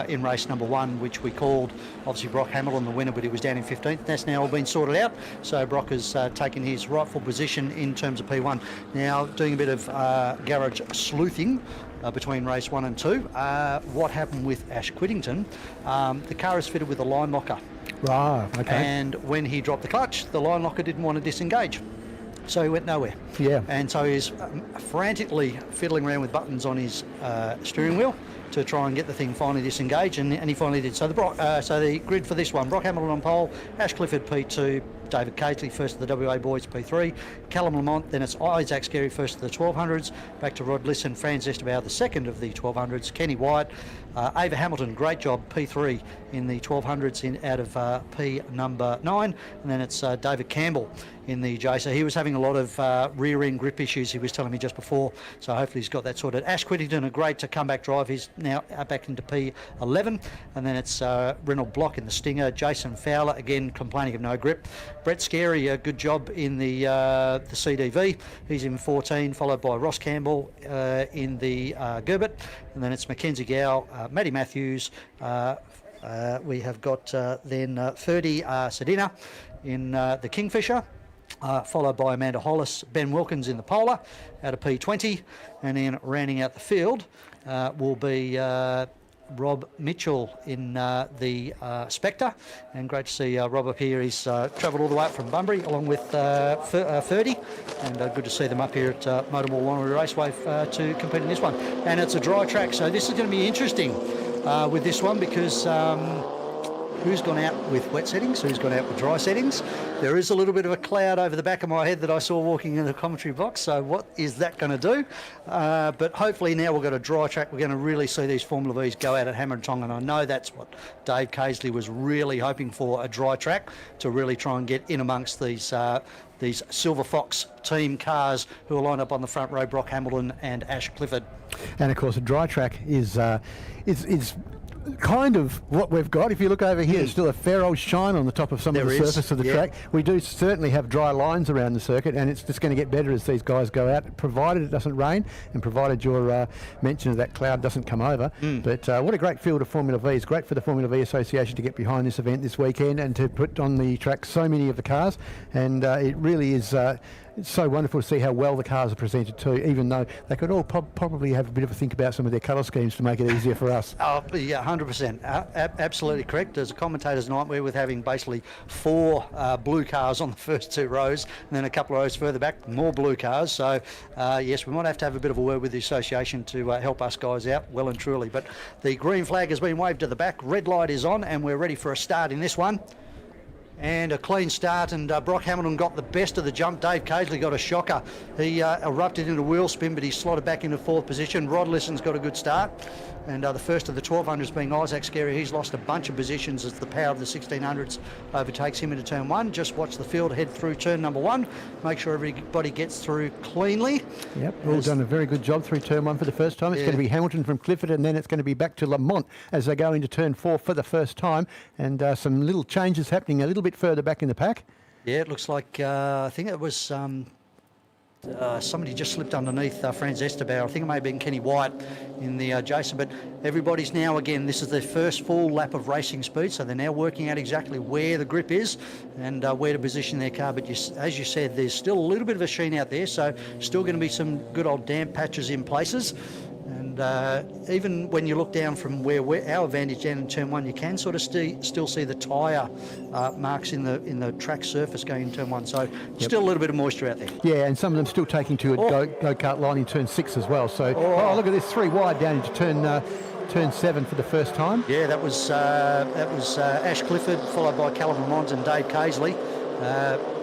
in race number 1, which we called, obviously, Brock Hamilton the winner, but he was down in 15th. That's now all been sorted out. So Brock has taken his rightful position in terms of P1. Now doing a bit of garage sleuthing between race 1 and 2. What happened with Ash Whittington? The car is fitted with a line locker. Right, okay. And when he dropped the clutch, the line locker didn't want to disengage. So he went nowhere. Yeah. And so he's frantically fiddling around with buttons on his steering wheel to try and get the thing finally disengaged, and he finally did. So the grid for this one: Brock Hamilton on pole, Ash Clifford P2, David Caseley first of the WA boys P3, Callum Lamont, then it's Isaac Scarry first of the 1200s, back to Rod Lisson, Franz Esteban the second of the 1200s, Kenny White, Ava Hamilton, great job, P3 in the 1200s out of P number 9, and then it's David Campbell in the J. So he was having a lot of rear end grip issues, he was telling me just before, so hopefully he's got that sorted. Ash Whittington, a great to comeback drive, he's now back into P11, and then it's Reynold Block in the Stinger, Jason Fowler, again complaining of no grip, Brett Scarey, a good job in the CDV, he's in 14, followed by Ross Campbell in the Gerbert, and then it's Mackenzie Gow, Matty Matthews, we have got then Ferdy Sedina in the Kingfisher, followed by Amanda Hollis, Ben Wilkins in the Polar out of P20, and then rounding out the field will be Rob Mitchell in the Spectre, and great to see Rob up here. He's travelled all the way up from Bunbury along with Ferdy, and good to see them up here at MotorMall Wanneroo Raceway to compete in this one. And it's a dry track, so this is going to be interesting with this one because who's gone out with wet settings, who's gone out with dry settings. There is a little bit of a cloud over the back of my head that I saw walking in the commentary box, so what is that going to do? But hopefully now we've got a dry track, we're going to really see these Formula Vs go out at Hammer and Tong, and I know that's what Dave Caseley was really hoping for, a dry track to really try and get in amongst these Silver Fox team cars who are lined up on the front row, Brock Hamilton and Ash Clifford. And of course a dry track is kind of what we've got. If you look over here, there's still a fair old shine on the top of some of the surface of the track. We do certainly have dry lines around the circuit, and it's just going to get better as these guys go out, provided it doesn't rain and provided your mention of that cloud doesn't come over. But what a great field of Formula V. It's great for the Formula V Association to get behind this event this weekend and to put on the track so many of the cars, and it really is it's so wonderful to see how well the cars are presented too, even though they could all probably have a bit of a think about some of their colour schemes to make it easier for us. Oh, yeah, 100%. Absolutely correct. There's a commentator's nightmare with having basically 4 blue cars on the first 2 rows, and then a couple of rows further back, more blue cars. So, yes, we might have to have a bit of a word with the association to help us guys out, well and truly. But the green flag has been waved to the back, red light is on, and we're ready for a start in this one. And a clean start, and Brock Hamilton got the best of the jump. Dave Caseley got a shocker. He erupted into wheel spin, but he slotted back into 4th position. Rod Lisson's got a good start. And the first of the 1200s being Isaac Scarry. He's lost a bunch of positions as the power of the 1600s overtakes him into turn 1. Just watch the field head through turn number 1. Make sure everybody gets through cleanly. Yep, all done a very good job through turn 1 for the first time. It's going to be Hamilton from Clifford, and then it's going to be back to Lamont as they go into turn 4 for the first time. And some little changes happening a little bit further back in the pack. Yeah, it looks like, I think it was somebody just slipped underneath Franz Esterbauer. I think it may have been Kenny White in the Jason, but everybody's now, again, this is their first full lap of racing speed, so they're now working out exactly where the grip is and where to position their car. But as you said, there's still a little bit of a sheen out there, so still going to be some good old damp patches in places. And even when you look down from where our vantage down in turn 1, you can sort of still see the tyre marks in the track surface going in turn 1. So still a little bit of moisture out there. Yeah, and some of them still taking to a go-kart line in turn 6 as well. So, look at this, 3 wide down into turn 7 for the first time. Yeah, that was Ash Clifford, followed by Callum Lamont and Dave Casely.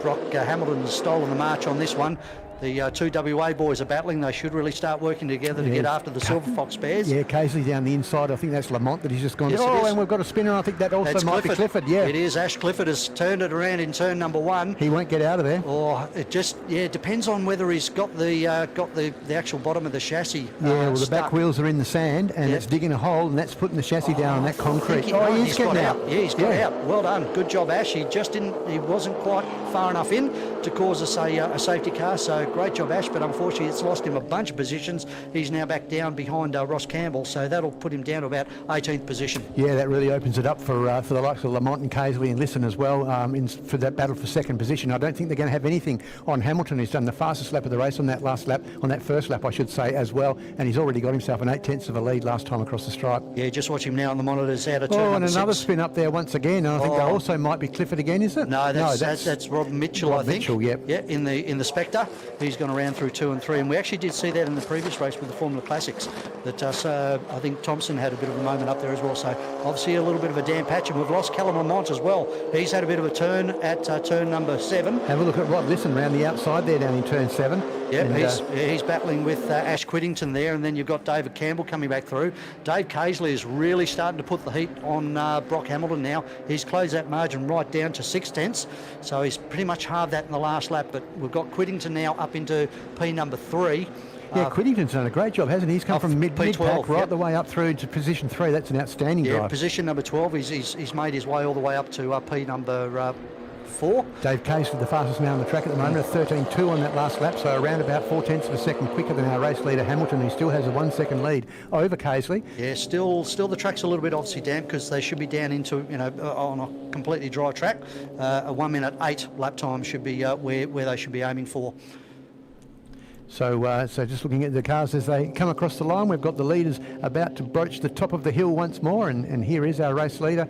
Brock Hamilton has stolen the march on this one. The 2 WA boys are battling. They should really start working together to get after the Silver Fox Bears. Yeah, Casey down the inside. I think that's Lamont that he's just gone. Yes, and we've got a spinner. I think that also might be Clifford. Yeah, it is. Ash Clifford has turned it around in turn number 1. He won't get out of there. Or it just depends on whether he's got the actual bottom of the chassis. Well, the back wheels are in the sand and it's digging a hole and that's putting the chassis down on that concrete. He's getting out. Yeah, he's got out. Well done. Good job, Ash. He wasn't quite far enough in to cause us a safety car. So great job, Ash. But unfortunately, it's lost him a bunch of positions. He's now back down behind Ross Campbell, so that'll put him down to about 18th position. Yeah, that really opens it up for the likes of Lamont and Casely and Lisson as well for that battle for second position. I don't think they're going to have anything on Hamilton, who's done the fastest lap of the race on that first lap, I should say, as well, and he's already got himself an 8/10 of a lead last time across the stripe. Yeah, just watch him now on the monitors out of turn and another spin up there once again, and I think that also might be Clifford again, is it? No, that's Rob Mitchell, I think. Mitchell, yep. Yeah, in the Spectre. He's gone around through 2 and 3, and we actually did see that in the previous race with the Formula Classics, that I think Thompson had a bit of a moment up there as well, so obviously a little bit of a damp patch, and we've lost Callum Lamont as well. He's had a bit of a turn at turn number 7. Have a look at Rod Lisson around the outside there down in turn 7. Yeah, he's battling with Ash Whittington there, and then you've got David Campbell coming back through. Dave Casely is really starting to put the heat on Brock Hamilton now. He's closed that margin right down to 6/10, so he's pretty much halved that in the last lap, but we've got Whittington now up into P number 3. Yeah, Whittington's done a great job, hasn't he? He's come from mid-pack right the way up through to position 3. That's an outstanding drive. Position number 12. He's made his way all the way up to P number 4. Dave Casely, the fastest man on the track at the moment, at 13.2 on that last lap, so around about 0.4 of a second quicker than our race leader Hamilton, who still has a 1 second lead over Casely. Yeah, still the track's a little bit obviously damp because they should be down into on a completely dry track. A 1:08 lap time should be where they should be aiming for. So just looking at the cars as they come across the line, we've got the leaders about to broach the top of the hill once more, and here is our race leader.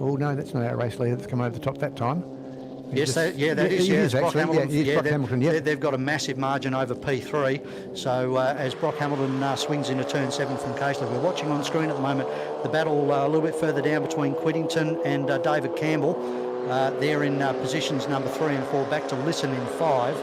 Oh no, that's not our race leader that's come over the top that time. Yes, that is Brock Hamilton. Brock Hamilton, yeah. They've got a massive margin over P3. So as Brock Hamilton swings into turn 7 from Casely, we're watching on screen at the moment the battle a little bit further down between Whittington and David Campbell. They're in positions number 3 and 4, back to Lisson in 5.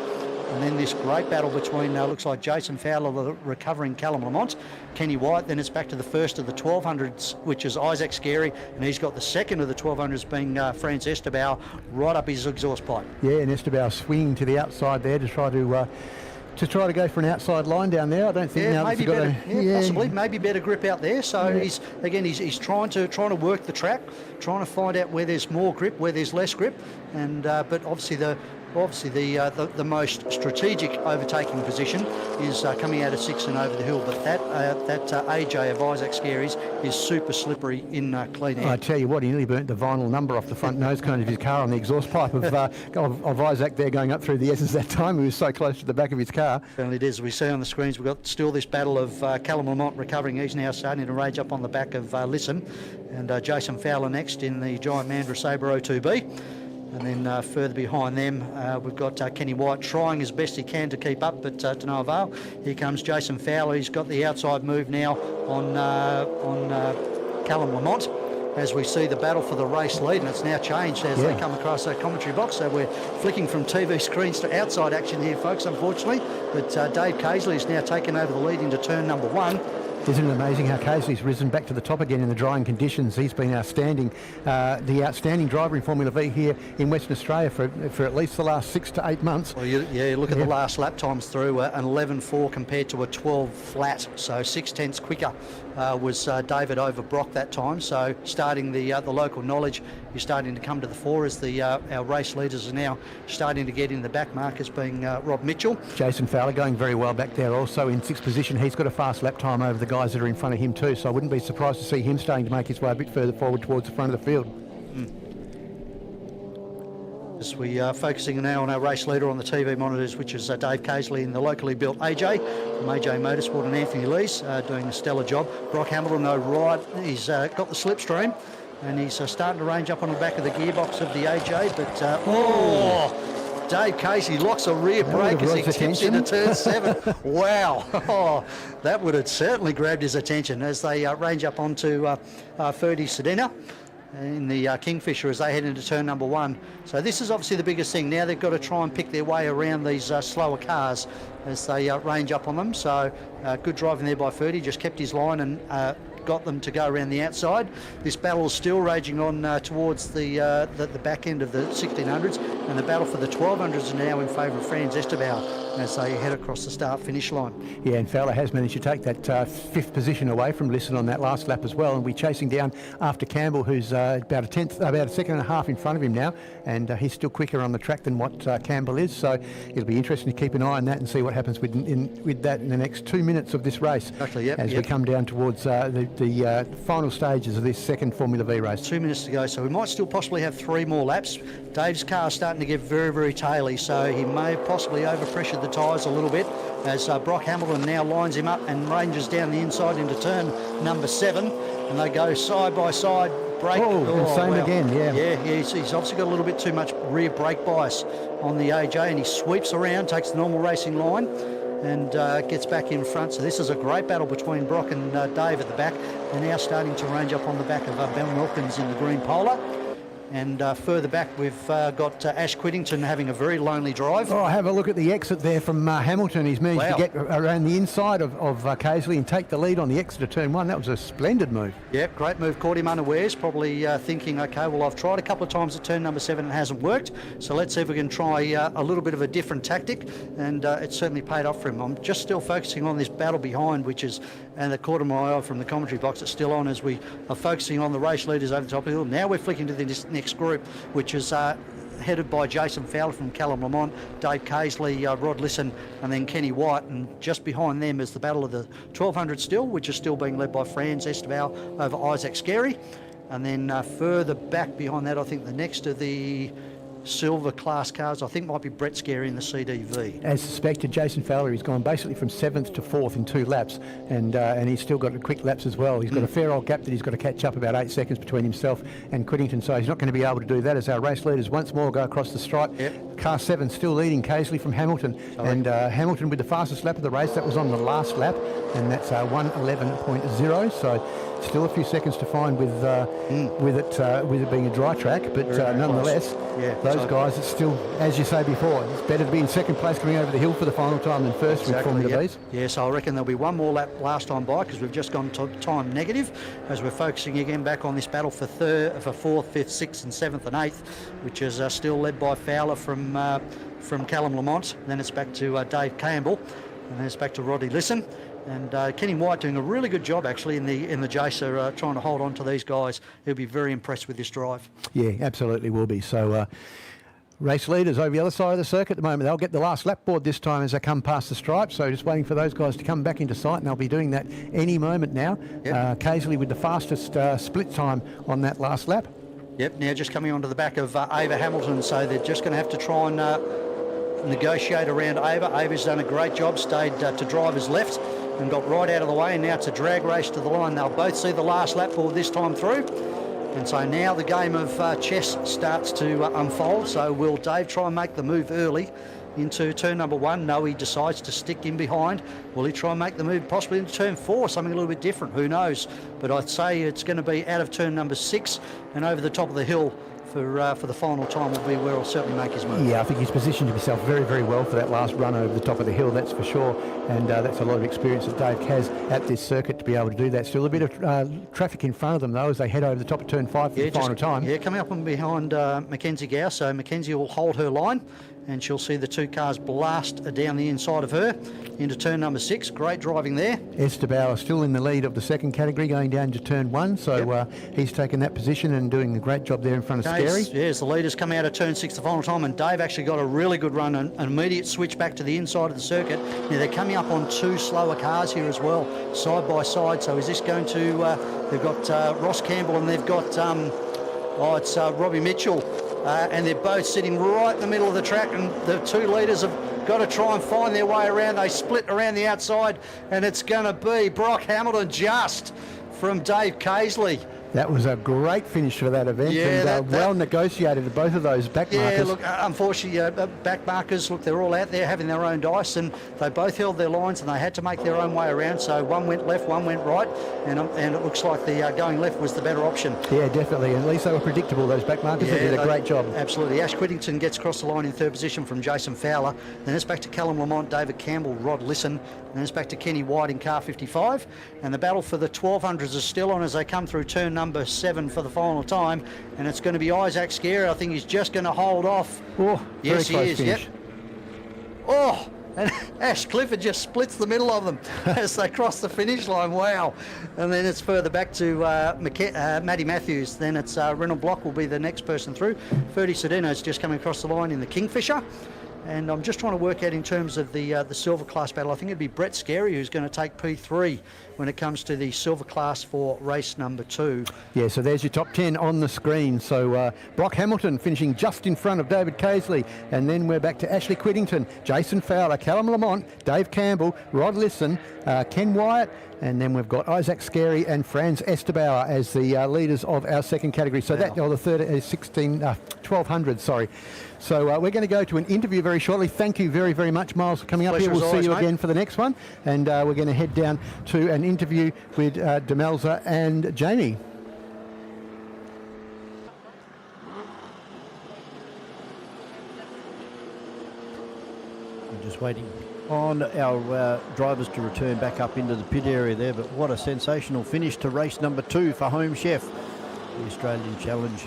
And then this great battle between, looks like Jason Fowler, the recovering Callum Lamont, Kenny White. Then it's back to the first of the 1200s, which is Isaac Scary, and he's got the second of the 1200s being Franz Esterbauer right up his exhaust pipe. Yeah, and Esterbauer swinging to the outside there to try to go for an outside line down there. I don't think now maybe better, possibly maybe better grip out there. So he's trying to work the track, trying to find out where there's more grip, where there's less grip, and but obviously the most strategic overtaking position is coming out of 6 and over the hill. But that AJ of Isaac Scary's is super slippery in clean air. I tell you what, he nearly burnt the vinyl number off the front nose cone of his car on the exhaust pipe of Isaac there going up through the S's that time. He was so close to the back of his car. Certainly it is. We see on the screens we've got still this battle of Callum Lamont recovering. He's now starting to rage up on the back of Lisson, and Jason Fowler next in the Giant Mandra Sabre 02B. And then further behind them, we've got Kenny White trying as best he can to keep up, but to no avail. Here comes Jason Fowler. He's got the outside move now on Callum Lamont, as we see the battle for the race lead, and it's now changed as they come across that commentary box. So we're flicking from TV screens to outside action here, folks, unfortunately. But Dave Casely has now taken over the lead into turn number 1. Isn't it amazing how Casey's risen back to the top again in the drying conditions? He's been outstanding, the outstanding driver in Formula V here in Western Australia for at least the last 6 to 8 months. Well, you look at the last lap times through, an 11.4 compared to a 12 flat, so 6/10 quicker was David over Brock that time. So starting the local knowledge you're starting to come to the fore as our race leaders are now starting to get in the back markers, being Rob Mitchell. Jason Fowler going very well back there also in 6th position. He's got a fast lap time over the guys that are in front of him too, so I wouldn't be surprised to see him starting to make his way a bit further forward towards the front of the field. As we are focusing now on our race leader on the TV monitors, which is Dave Casely in the locally built AJ from AJ Motorsport, and Anthony Lees doing a stellar job. Brock Hamilton, though, right, he's got the slipstream and he's starting to range up on the back of the gearbox of the AJ, but Dave Casey locks a rear brake as he tips into turn 7. Wow, that would have certainly grabbed his attention as they range up onto Ferdy Sedina in the Kingfisher as they head into turn number 1. So this is obviously the biggest thing. Now they've got to try and pick their way around these slower cars as they range up on them. So good driving there by Ferdy, just kept his line and got them to go around the outside. This battle is still raging on towards the back end of the 1600s, and the battle for the 1200s is now in favour of Franz Esterbauer as they head across the start-finish line. Yeah, and Fowler has managed to take that 5th position away from Lisson on that last lap as well, and we're chasing down after Campbell, who's about a second and a half in front of him now, and he's still quicker on the track than what Campbell is, so it'll be interesting to keep an eye on that and see what happens with that in the next 2 minutes of this race. Exactly, yep, as we come down towards the final stages of this second Formula V race. 2 minutes to go, so we might still possibly have 3 more laps. Dave's car is starting to get very, very taily, so he may have possibly overpressured the tyres a little bit as Brock Hamilton now lines him up and ranges down the inside into turn number 7, and they go side by side. Brake. Again, yeah. Yeah, he's obviously got a little bit too much rear brake bias on the AJ, and he sweeps around, takes the normal racing line, and gets back in front. So this is a great battle between Brock and Dave at the back. They're now starting to range up on the back of Ben Wilkins in the green Polar. And further back, we've got Ash Quiddington having a very lonely drive. Oh, have a look at the exit there from Hamilton. He's managed to get around the inside of Casely and take the lead on the exit of turn 1. That was a splendid move. Yeah, great move. Caught him unawares, probably thinking, okay, well, I've tried a couple of times at turn number 7 and it hasn't worked. So let's see if we can try a little bit of a different tactic. And it's certainly paid off for him. I'm just still focusing on this battle behind, which is, and the quarter of my eye from the commentary box, it's still on as we are focusing on the race leaders over the top of the hill. Now we're flicking to the next group, which is headed by Jason Fowler from Callum Lamont, Dave Casely, Rod Lisson, and then Kenny White. And just behind them is the battle of the 1200 still, which is still being led by Franz Esterbauer over Isaac Scarry. And then further back behind that, I think the next of the silver class cars, I think might be Brett Scarey in the CDV. As suspected, Jason Fowler, he's gone basically from 7th to 4th in 2 laps, and he's still got quick laps as well. He's got a fair old gap that he's got to catch up, about 8 seconds between himself and Quiddington, so he's not going to be able to do that as our race leaders once more go across the stripe. Yep. Car 7 still leading Casely from Hamilton, and Hamilton with the fastest lap of the race. That was on the last lap, and that's 1:11.0, so still a few seconds to find with it being a dry track, but nonetheless, those guys, it's still, as you say before, it's better to be in second place coming over the hill for the final time than first with Formula V's. Yeah, so I reckon there'll be one more lap last time by, because we've just gone to time negative as we're focusing again back on this battle for 4th, 5th, 6th and 7th and 8th, which is still led by Fowler from Callum Lamont. Then it's back to Dave Campbell, and then it's back to Roddy Lisson. And Kenny White doing a really good job actually in the Jacer, trying to hold on to these guys. He'll be very impressed with this drive. Yeah, absolutely will be. So race leaders over the other side of the circuit at the moment. They'll get the last lap board this time as they come past the stripe. So just waiting for those guys to come back into sight, and they'll be doing that any moment now. Yep. Casely with the fastest split time on that last lap. Yep, now just coming onto the back of Ava Hamilton, so they're just going to have to try and negotiate around Ava. Ava's done a great job, stayed to driver's left and got right out of the way, and now it's a drag race to the line. They'll both see the last lap board this time through, and so now the game of chess starts to unfold. So will Dave try and make the move early into turn number 1? No, he decides to stick in behind. Will he try and make the move possibly into turn 4, something a little bit different? Who knows? But I'd say it's going to be out of turn number 6 and over the top of the hill for the final time will be where he'll certainly make his move. Yeah, I think he's positioned himself very, very well for that last run over the top of the hill, that's for sure. And that's a lot of experience that Dave has at this circuit to be able to do that. Still a bit of traffic in front of them, though, as they head over the top of turn 5 for the final time. Yeah, coming up and behind Mackenzie Gow, so Mackenzie will hold her line. and she'll see the two cars blast down the inside of her into turn number 6. Great driving there. Esteban still in the lead of the second category going down to turn 1, so he's taken that position and doing a great job there in front of Scary. Yes, the leaders come out of turn 6 the final time, and Dave actually got a really good run, an immediate switch back to the inside of the circuit. Now they're coming up on 2 slower cars here as well, side by side. So is this going to, they've got Ross Campbell and they've got, it's Robbie Mitchell, and they're both sitting right in the middle of the track, and the 2 leaders have got to try and find their way around. They split around the outside, and it's going to be Brock Hamilton just from Dave Casely. That was a great finish for that event, and well negotiated, both of those back markers. Yeah, look, unfortunately, back markers, look, they're all out there having their own dice, and they both held their lines, and they had to make their own way around. So one went left, one went right, and it looks like the going left was the better option. Yeah, definitely. And at least they were predictable, those back markers. They did a great job. Absolutely. Ash Whittington gets across the line in 3rd position from Jason Fowler. Then it's back to Callum Lamont, David Campbell, Rod Lisson. And then it's back to Kenny White in car 55. And the battle for the 1200s is still on as they come through turn number 7 for the final time. And it's going to be Isaac Scary. I think he's just going to hold off. Oh, yes, he is. Finish. Yep. Oh, and Ash Clifford just splits the middle of them as they cross the finish line. Wow. And then it's further back to Matty Matthews. Then it's Reynolds Block will be the next person through. Ferdy Sedino's just coming across the line in the Kingfisher. And I'm just trying to work out in terms of the silver class battle. I think it'd be Brett Scary who's going to take P3 when it comes to the silver class for race number 2. Yeah, so there's your top 10 on the screen. So Brock Hamilton finishing just in front of David Casely. And then we're back to Ashley Whittington, Jason Fowler, Callum Lamont, Dave Campbell, Rod Lisson, Ken Wyatt, and then we've got Isaac Scary and Franz Esteban as the leaders of our second category. So that, the third is 1200, sorry. So we're going to go to an interview very shortly. Thank you very, very much, Miles, for coming up here. We'll see you again for the next one. And we're going to head down to an interview with Demelza and Jamie. I'm just waiting on our drivers to return back up into the pit area there. But what a sensational finish to race number 2 for Home Chef, the Australian Challenge.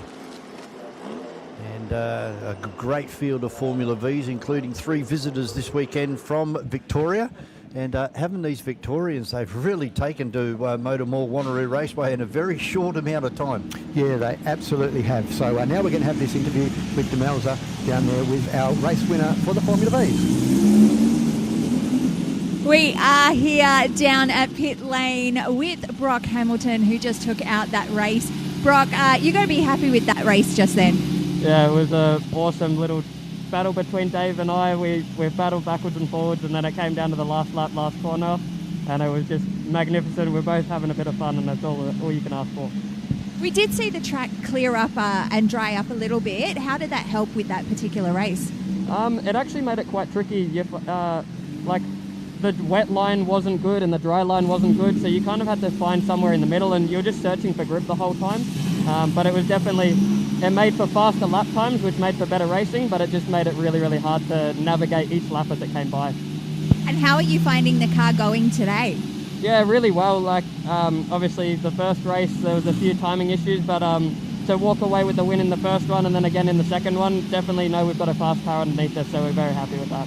And a great field of Formula Vs, including 3 visitors this weekend from Victoria. And having these Victorians, they've really taken to MotorMall Wanneroo Raceway in a very short amount of time. Yeah, they absolutely have. So now we're going to have this interview with Demelza down there with our race winner for the Formula Vs. We are here down at pit lane with Brock Hamilton, who just took out that race. Brock, you got to be happy with that race just then. Yeah, it was an awesome little battle between Dave and I. We battled backwards and forwards, and then it came down to the last lap, last corner, and it was just magnificent. We're both having a bit of fun, and that's all you can ask for. We did see the track clear up and dry up a little bit. How did that help with that particular race? It actually made it quite tricky. Like the wet line wasn't good and the dry line wasn't good, so you kind of had to find somewhere in the middle, and you were just searching for grip the whole time. But it was definitely, it made for faster lap times, which made for better racing, but it just made it really, really hard to navigate each lap as it came by. And how are you finding the car going today? Yeah, really well. Like, obviously the first race, there was a few timing issues, but to walk away with the win in the first one and then again in the second one, definitely know we've got a fast car underneath us, so we're very happy with that.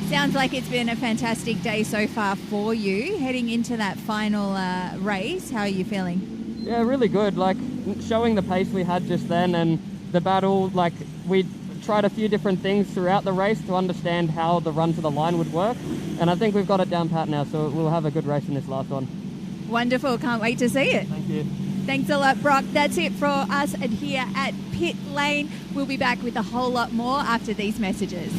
Sounds like it's been a fantastic day so far for you. Heading into that final race, how are you feeling? Yeah, really good. Like, showing the pace we had just then and the battle, like, we tried a few different things throughout the race to understand how the run to the line would work, and I think we've got it down pat now, so we'll have a good race in this last one. Wonderful, can't wait to see it. Thank you. Thanks a lot, Brock. That's it for us here at Pit Lane. We'll be back with a whole lot more after these messages.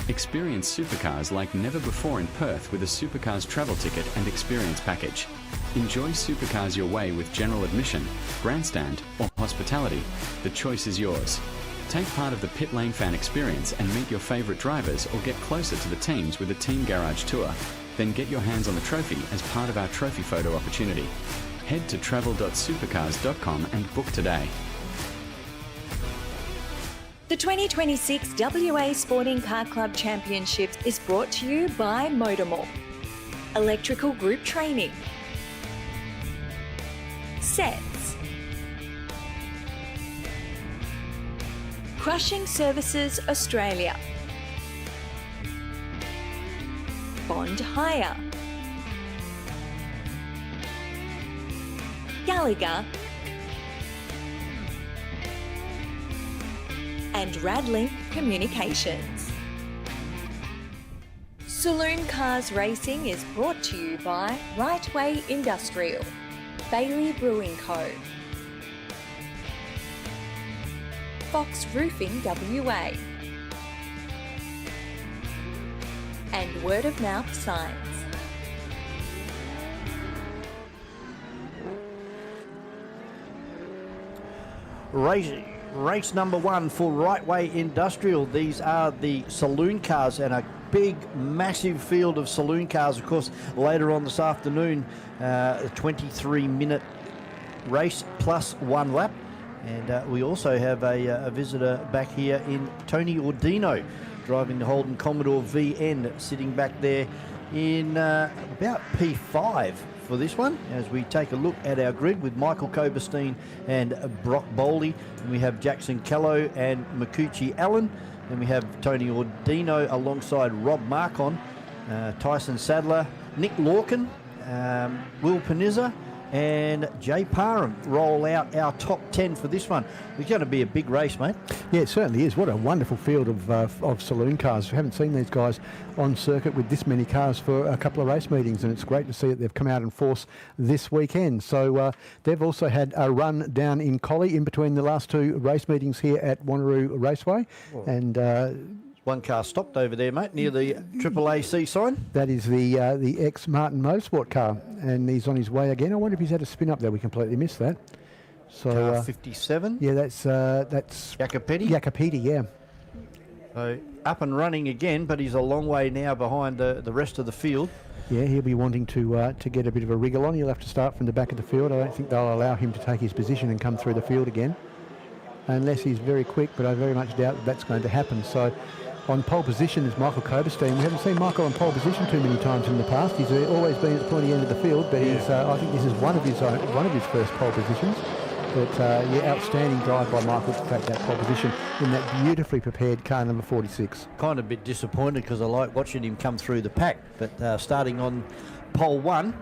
Experience supercars like never before in Perth with a Supercars travel ticket and experience package. Enjoy supercars your way with general admission, grandstand or hospitality. The choice is yours. Take part of the Pit Lane fan experience and meet your favourite drivers or get closer to the teams with a team garage tour. Then get your hands on the trophy as part of our trophy photo opportunity. Head to travel.supercars.com and book today. The 2026 WA Sporting Car Club Championships is brought to you by MotorMall, Electrical Group Training, Sets, Crushing Services Australia, Bond Hire, Gallagher, and Radlink Communications. Saloon Cars Racing is brought to you by Raceway Industrial, Bailey Brewing Co, Fox Roofing WA, and Word of Mouth Signs. Race number 1 for Raceway Industrial. These are the saloon cars, and a big, massive field of saloon cars. Of course, later on this afternoon, a 23-minute race plus 1 lap. And we also have a visitor back here in Tony Ordino, driving the Holden Commodore VN, sitting back there in about P5 for this one, as we take a look at our grid with Michael Koberstein and Brock Bowley. And we have Jackson Callow and Makuchi Allen. Then we have Tony Ordino alongside Rob Marcon, Tyson Sadler, Nick Lorcan, Will Panizza, and Jay Parham roll out our top 10 for this one. It's going to be a big race, mate. Yeah, it certainly is. What a wonderful field of saloon cars. We haven't seen these guys on circuit with this many cars for a couple of race meetings, and it's great to see that they've come out in force this weekend. So they've also had a run down in Collie in between the last 2 race meetings here at Wanneroo Raceway. Oh. And one car stopped over there, mate, near the AAAC sign. that is the ex-Martin Motorsport car, and he's on his way again. I wonder if he's had a spin up there. We completely missed that. So Car 57. yeah, that's Jacopetti. Jacopetti, yeah. So up and running again, but he's a long way now behind the rest of the field. Yeah, he'll be wanting to get a bit of a wriggle on. He'll have to start from the back of the field. I don't think they'll allow him to take his position and come through the field again, unless he's very quick, but I very much doubt that's going to happen. So on pole position is Michael Koberstein. We haven't seen Michael on pole position too many times in the past. He's always been at the pointy end of the field, but he's, I think this is one of his first pole positions. But yeah, outstanding drive by Michael to take that pole position in that beautifully prepared car number 46. Kind of a bit disappointed because I like watching him come through the pack, but starting on pole 1,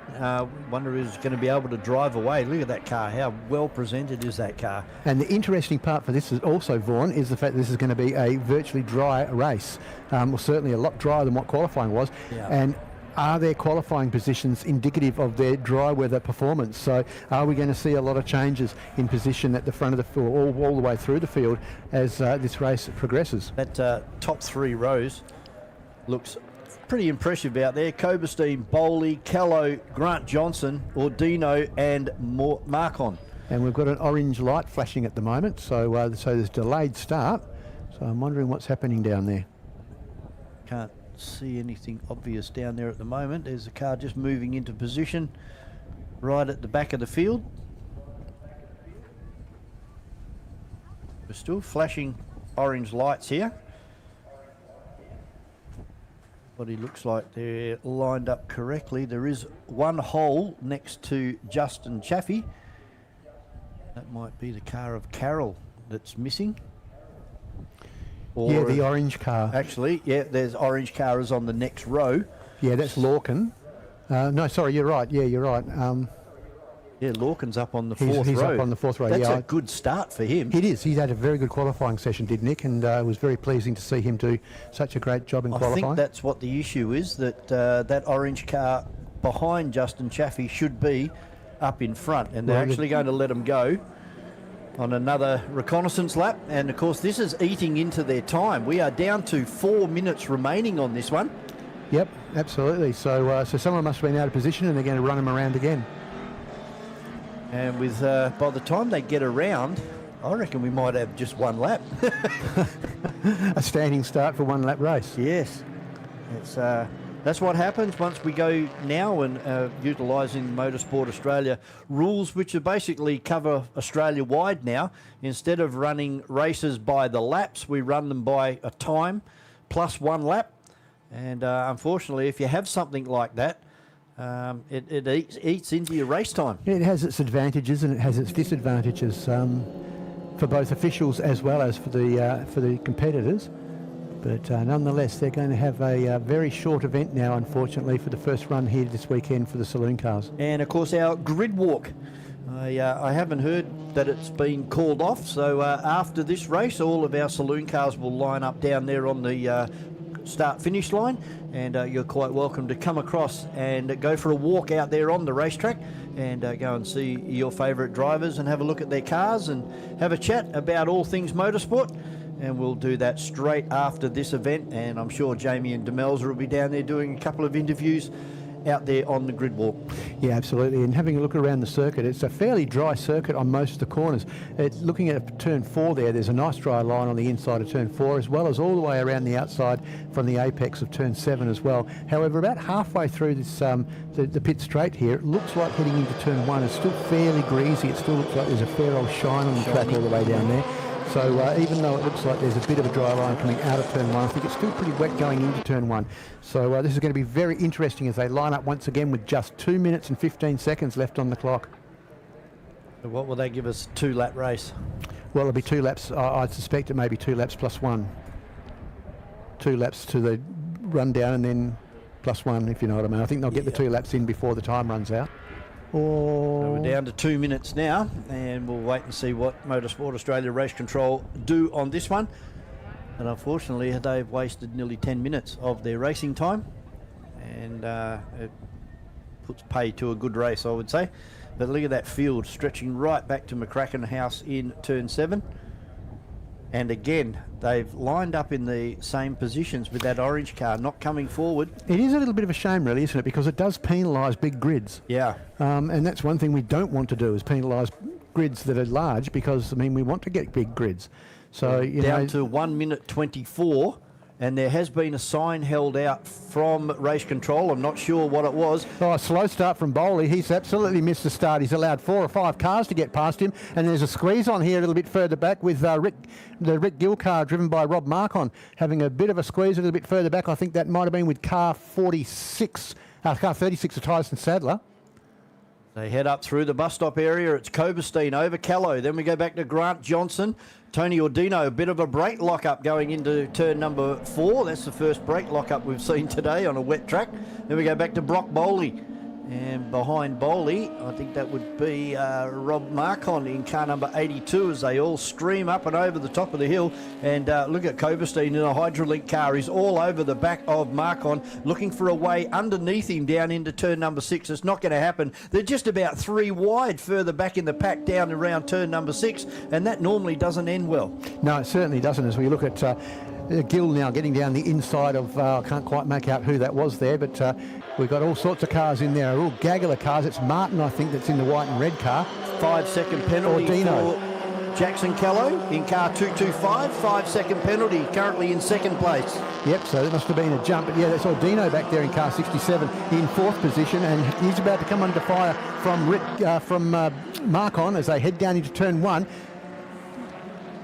wonder who's going to be able to drive away. Look at that car. How well presented is that car? And the interesting part for this is also, Vaughan, is the fact that this is going to be a virtually dry race. Well, certainly a lot drier than what qualifying was. Yeah. And are their qualifying positions indicative of their dry weather performance? So are we going to see a lot of changes in position at the front of the field, all the way through the field as this race progresses? That top 3 rows looks pretty impressive out there. Koberstein, Bowley, Callow, Grant Johnson, Ordino and Marcon. And we've got an orange light flashing at the moment, so so there's delayed start. So I'm wondering what's happening down there. Can't see anything obvious down there at the moment. There's a car just moving into position right at the back of the field. We're still flashing orange lights here. But it looks like they're lined up correctly. There is one hole next to Justin Chaffee. That might be the car of Carroll that's missing. Or Yeah, the orange car. actually, yeah, there's orange car is on the next row. Yeah, that's Lorcan. No, sorry, you're right. Yeah, you're right. Yeah, Lorcan's up on the He's- fourth he's row. up on the fourth row, That's yeah. a good start for him. It is. He's had a very good qualifying session, did Nick, and it was very pleasing to see him do such a great job in I qualifying. think that's what the issue is, that that orange car behind Justin Chaffee should be up in front, and they're Well, actually going to let him go on another reconnaissance lap. And of course, this is eating into their time. We are down to 4 minutes remaining on this one. Yep, absolutely. So so someone must have been out of position, and they're going to run him around again. And with by the time they get around, I reckon we might have just one lap. A standing start for one lap race. Yes, it's that's what happens once we go now and utilising Motorsport Australia rules, which are basically cover Australia wide now. Instead of running races by the laps, we run them by a time plus one lap. And unfortunately, if you have something like that, it eats into your race time. It has its advantages and it has its disadvantages. for both officials as well as for the competitors. But nonetheless, they're going to have a very short event now, unfortunately, for the first run here this weekend for the Saloon Cars. And of course our grid walk. I haven't heard that it's been called off, so after this race all of our Saloon Cars will line up down there on the start-finish line, and you're quite welcome to come across and go for a walk out there on the racetrack and go and see your favourite drivers and have a look at their cars and have a chat about all things motorsport. And we'll do that straight after this event, and I'm sure Jamie and Demelza will be down there doing a couple of interviews out there on the grid walk. Yeah, absolutely. And having a look around the circuit, it's a fairly dry circuit on most of the corners. Looking at turn 4 there's a nice dry line on the inside of turn 4, as well as all the way around the outside from the apex of turn 7 as well. However, about halfway through this the pit straight here, it looks like heading into turn 1 is still fairly greasy. It still looks like there's a fair old shine on the track all the way down there. So even though it looks like there's a bit of a dry line coming out of turn 1, I think it's still pretty wet going into turn 1. So this is going to be very interesting as they line up once again with just 2 minutes and 15 seconds left on the clock. So what will they give us? 2-lap race? Well, it'll be 2 laps. I'd suspect it may be 2 laps plus 1. 2 laps to the rundown and then plus 1, if you know what I mean. I think they'll get the 2 laps in before the time runs out. So we're down to 2 minutes now, and we'll wait and see what Motorsport Australia Race Control do on this one. And unfortunately, they've wasted nearly 10 minutes of their racing time, and it puts pay to a good race, I would say. But look at that field stretching right back to McCracken House in turn 7. And again, they've lined up in the same positions with that orange car not coming forward. It is a little bit of a shame, really, isn't it? Because it does penalise big grids. Yeah. And that's one thing we don't want to do, is penalise grids that are large, because, I mean, we want to get big grids. So, you down know, to 1 minute 24. And there has been a sign held out from race control. I'm not sure what it was. Oh, a slow start from Bowley. He's absolutely missed the start. He's allowed 4 or 5 cars to get past him. And there's a squeeze on here a little bit further back with the Rick Gill car driven by Rob Marcon having a bit of a squeeze a little bit further back. I think that might have been with car 36 of Tyson Sadler. They head up through the bus stop area. It's Coberstein over Callow. Then we go back to Grant Johnson. Tony Ordino, a bit of a brake lock-up going into turn number 4. That's the first brake lock-up we've seen today on a wet track. Then we go back to Brock Bowley. And behind Bowley, I think that would be Rob Marcon in car number 82 as they all stream up and over the top of the hill. And look at Coberstein in a Hydrolink car. He's all over the back of Marcon, looking for a way underneath him down into turn number 6. It's not going to happen. They're just about 3 wide further back in the pack down around turn number 6, and that normally doesn't end well. No, it certainly doesn't. As we look at Gill now getting down the inside of, I can't quite make out who that was there, but we've got all sorts of cars in there, a real gaggle of cars. It's Martin, I think, that's in the white and red car. 5-second penalty for Jackson Callow in car 225. 5-second penalty, currently in second place. Yep, so that must have been a jump. But yeah, that's Ordino back there in car 67 in 4th position, and he's about to come under fire from Marcon as they head down into turn 1.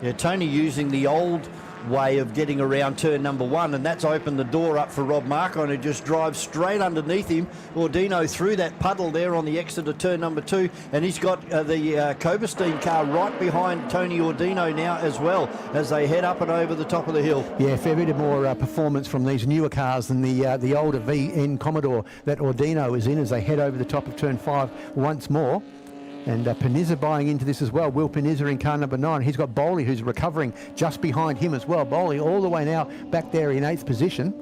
Yeah, Tony using the old way of getting around turn number 1, and that's opened the door up for Rob Marcon, who just drives straight underneath him. Ordino through that puddle there on the exit of turn number 2, and he's got the Coberstein car right behind Tony Ordino now as well as they head up and over the top of the hill. Yeah, a fair bit more performance from these newer cars than the older VN Commodore that Ordino is in as they head over the top of turn 5 once more. And Panizza buying into this as well. Will Panizza in car number 9. He's got Bowley, who's recovering just behind him as well. Bowley all the way now back there in 8th position.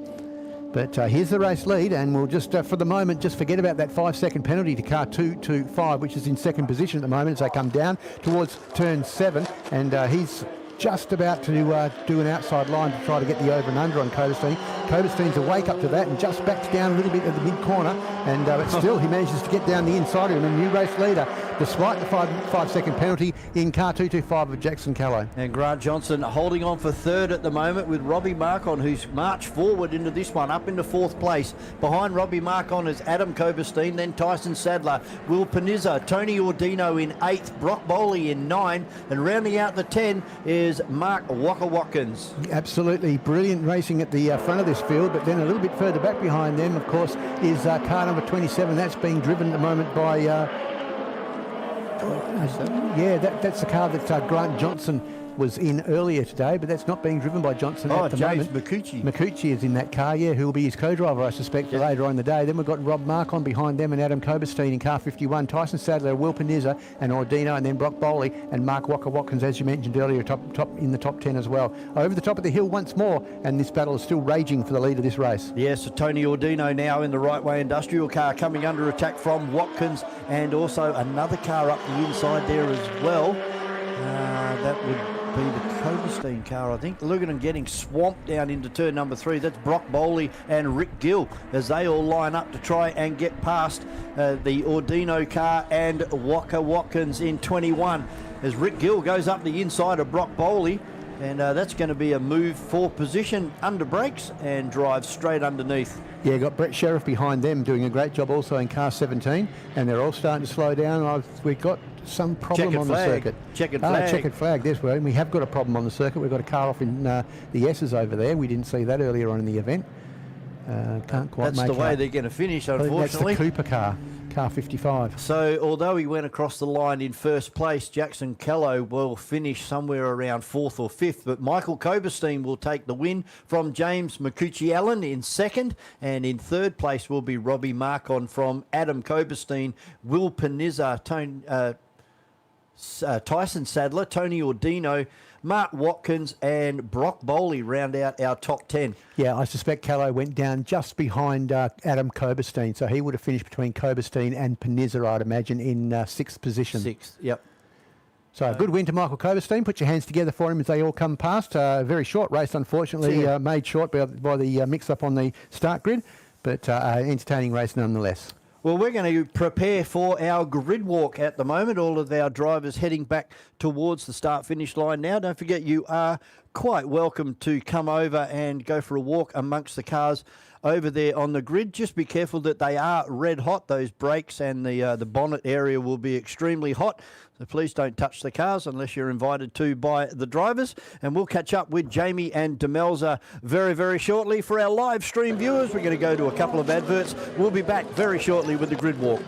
But here's the race lead, and we'll just, for the moment, just forget about that 5-second penalty to car 225, which is in second position at the moment as they come down towards turn 7. And he's just about to do an outside line to try to get the over and under on Coberstein. Coberstein's awake up to that and just backs down a little bit at the mid-corner, and but still he manages to get down the inside of him, a new race leader, despite the 5-second penalty in car 225 of Jackson Callow. And Grant Johnson holding on for 3rd at the moment with Robbie Marcon, who's marched forward into this one, up into 4th place. Behind Robbie Marcon is Adam Coberstein, then Tyson Sadler, Will Panizza, Tony Ordino in 8th, Brock Bowley in 9, and rounding out the 10 is Mark Waka-Watkins. Absolutely brilliant racing at the front of this field, but then a little bit further back behind them, of course, is car number 27. That's being driven at the moment by Yeah, that's the car that Grant Johnson was in earlier today, but that's not being driven by Johnson at the James moment. McCucci. McCucci is in that car, yeah, who will be his co-driver, I suspect, for later on in the day. Then we've got Rob Markon behind them and Adam Koberstein in car 51, Tyson Sadler, Will Panizza and Ordino, and then Brock Bowley and Mark Watkins, as you mentioned earlier, top in the top 10 as well. Over the top of the hill once more, and this battle is still raging for the lead of this race. Yes, so Tony Ordino now in the right way industrial car coming under attack from Watkins, and also another car up the inside there as well. That would be the Koberstein car, I think. Luganen getting swamped down into turn number 3. That's Brock Bowley and Rick Gill as they all line up to try and get past the Ordino car and Watkins in 21. As Rick Gill goes up the inside of Brock Bowley, and that's going to be a move for position under brakes and drive straight underneath. Yeah, got Brett Sheriff behind them doing a great job also in car 17, and they're all starting to slow down. We've got some problem on the circuit. Checkered flag. Checkered flag, yes, we have got a problem on the circuit. We've got a car off in the S's over there. We didn't see that earlier on in the event. Can't quite That's make the way out. they're going to finish, unfortunately. That's the Cooper car. Car 55. So although he went across the line in first place, Jackson Callow will finish somewhere around 4th or 5th, but Michael Koberstein will take the win from James McCucci-Allen in 2nd, and in 3rd place will be Robbie Markon from Adam Koberstein, Will Panizza, Tyson Sadler, Tony Ordino, Mark Watkins and Brock Bowley round out our top 10. Yeah, I suspect Callow went down just behind Adam Koberstein, so he would have finished between Koberstein and Panizza, I'd imagine, in 6th position. 6th, yep. So a good win to Michael Koberstein. Put your hands together for him as they all come past. Very short race, unfortunately, made short by the mix-up on the start grid, but entertaining race nonetheless. Well, we're going to prepare for our grid walk at the moment. All of our drivers heading back towards the start-finish line now. Don't forget, you are quite welcome to come over and go for a walk amongst the cars over there on the grid. Just be careful that they are red hot. Those brakes and the bonnet area will be extremely hot. So please don't touch the cars unless you're invited to by the drivers. And we'll catch up with Jamie and Demelza very, very shortly. For our live stream viewers, we're going to go to a couple of adverts. We'll be back very shortly with the grid walk.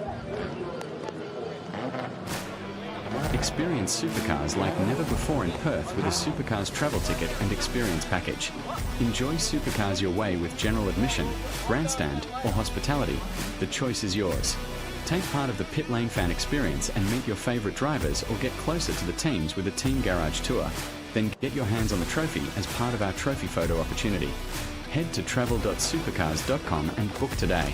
Experience supercars like never before in Perth with a Supercars travel ticket and experience package. Enjoy supercars your way with general admission, grandstand or hospitality. The choice is yours. Take part of the pit lane fan experience and meet your favourite drivers or get closer to the teams with a team garage tour. Then get your hands on the trophy as part of our trophy photo opportunity. Head to travel.supercars.com and book today.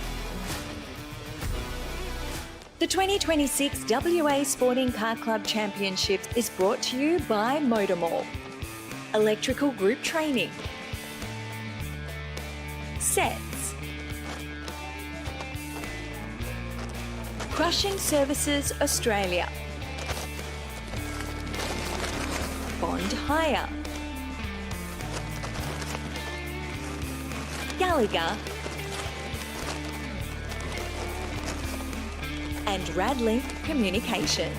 The 2026 WA Sporting Car Club Championships is brought to you by MotorMall. Electrical Group Training. Sets. Crushing Services Australia. Bond Hire. Gallagher. And Radlink Communications.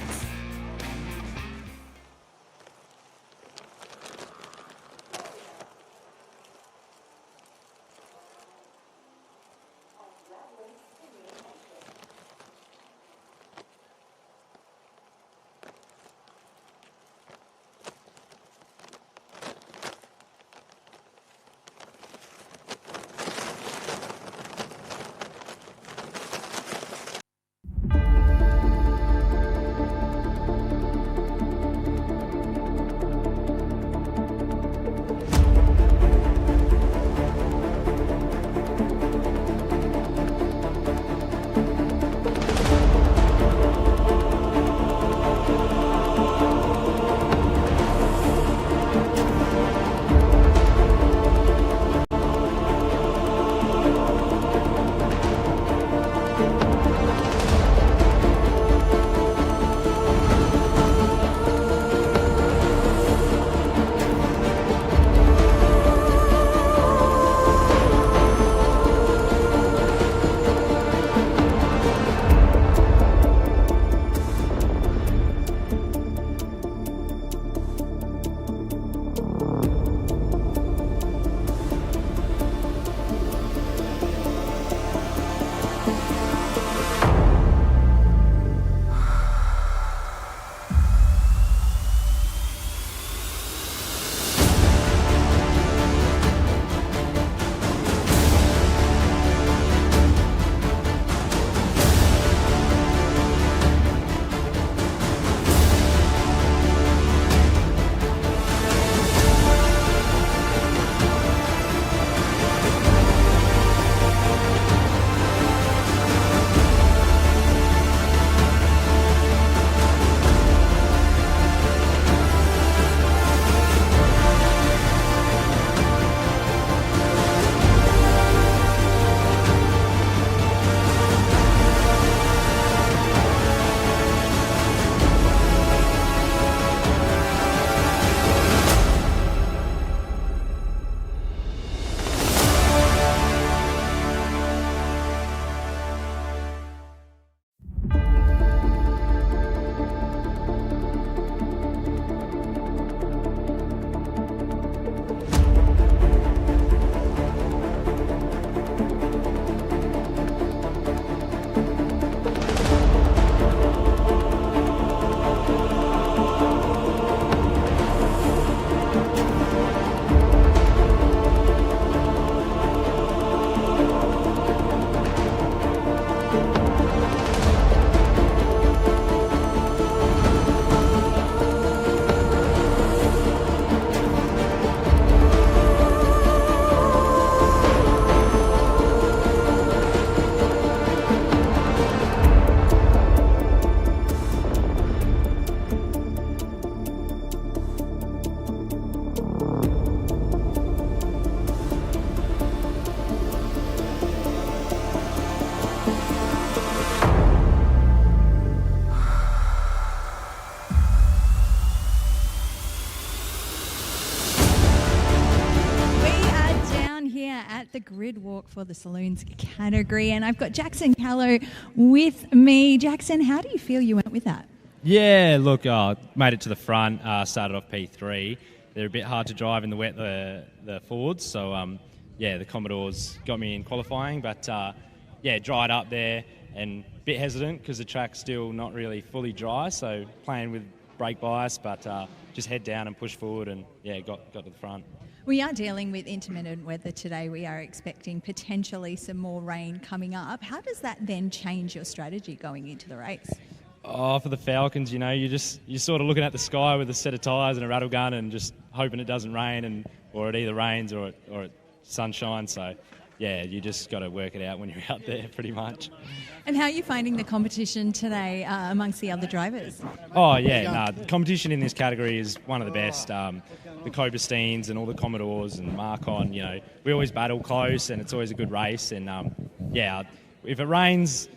at the grid walk for the Saloons category, and I've got Jackson Callow with me. Jackson, how do you feel you went with that? Yeah, look, made it to the front, started off P3. They're a bit hard to drive in the wet, the Fords, so the Commodores got me in qualifying, but dried up there and a bit hesitant because the track's still not really fully dry, so playing with brake bias, but just head down and push forward and got to the front. We are dealing with intermittent weather today. We are expecting potentially some more rain coming up. How does that then change your strategy going into the race? Oh, for the Falcons, you're sort of looking at the sky with a set of tyres and a rattle gun and just hoping it doesn't rain, or it either rains or it sunshine. So, you just got to work it out when you're out there, pretty much. And how are you finding the competition today amongst the other drivers? Oh, the competition in this category is one of the best. The Cobersteins and all the Commodores and Marcon, we always battle close and it's always a good race. And, if it rains,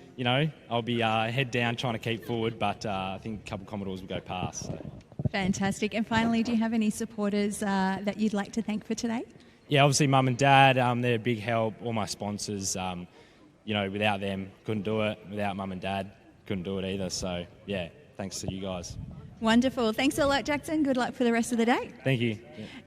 I'll be head down trying to keep forward, but I think a couple of Commodores will go past. So. Fantastic. And finally, do you have any supporters that you'd like to thank for today? Yeah, obviously Mum and Dad, they're a big help. All my sponsors, without them, couldn't do it. Without Mum and Dad, couldn't do it either. So, thanks to you guys. Wonderful. Thanks a lot, Jackson. Good luck for the rest of the day. Thank you.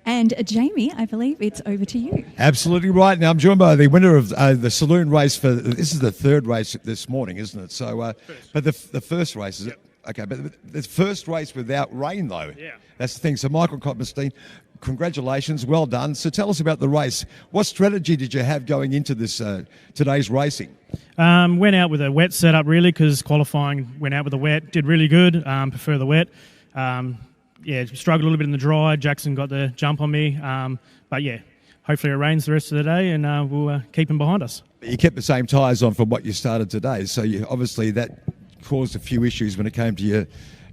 And Jamie, I believe it's over to you. Absolutely right. Now I'm joined by the winner of the Saloon race this is the third race this morning, isn't it? So, but the first race is it? Okay, but the first race without rain though. Yeah. That's the thing. So Michael Coppenstein, congratulations, well done. So tell us about the race. What strategy did you have going into this today's racing? Went out with a wet setup really because qualifying went out with a wet. Did really good. Prefer the wet. Struggled a little bit in the dry. Jackson got the jump on me. Hopefully it rains the rest of the day and we'll keep him behind us. You kept the same tyres on from what you started today. So obviously that caused a few issues when it came to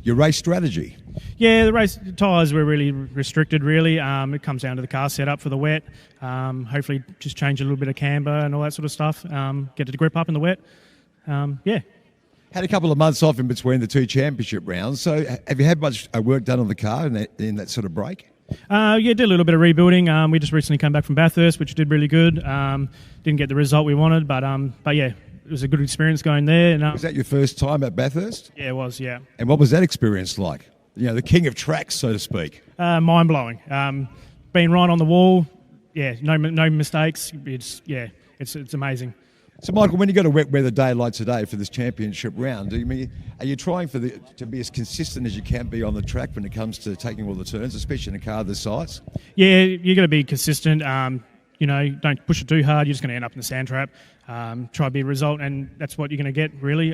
your race strategy. Yeah, the race tyres were really restricted, really. It comes down to the car setup for the wet. Hopefully just change a little bit of camber and all that sort of stuff. Get the grip up in the wet. Had a couple of months off in between the two championship rounds. So have you had much work done on the car in that sort of break? Did a little bit of rebuilding. We just recently came back from Bathurst, which did really good. Didn't get the result we wanted, but it was a good experience going there. And, was that your first time at Bathurst? Yeah, it was, yeah. And what was that experience like? The king of tracks, so to speak. Mind-blowing. Being right on the wall, no mistakes. It's amazing. So, Michael, when you got a wet weather day like today for this championship round, are you trying to be as consistent as you can be on the track when it comes to taking all the turns, especially in a car this size? Yeah, you got to be consistent. Don't push it too hard. You're just going to end up in the sand trap. Try to be a result, and that's what you're going to get, really.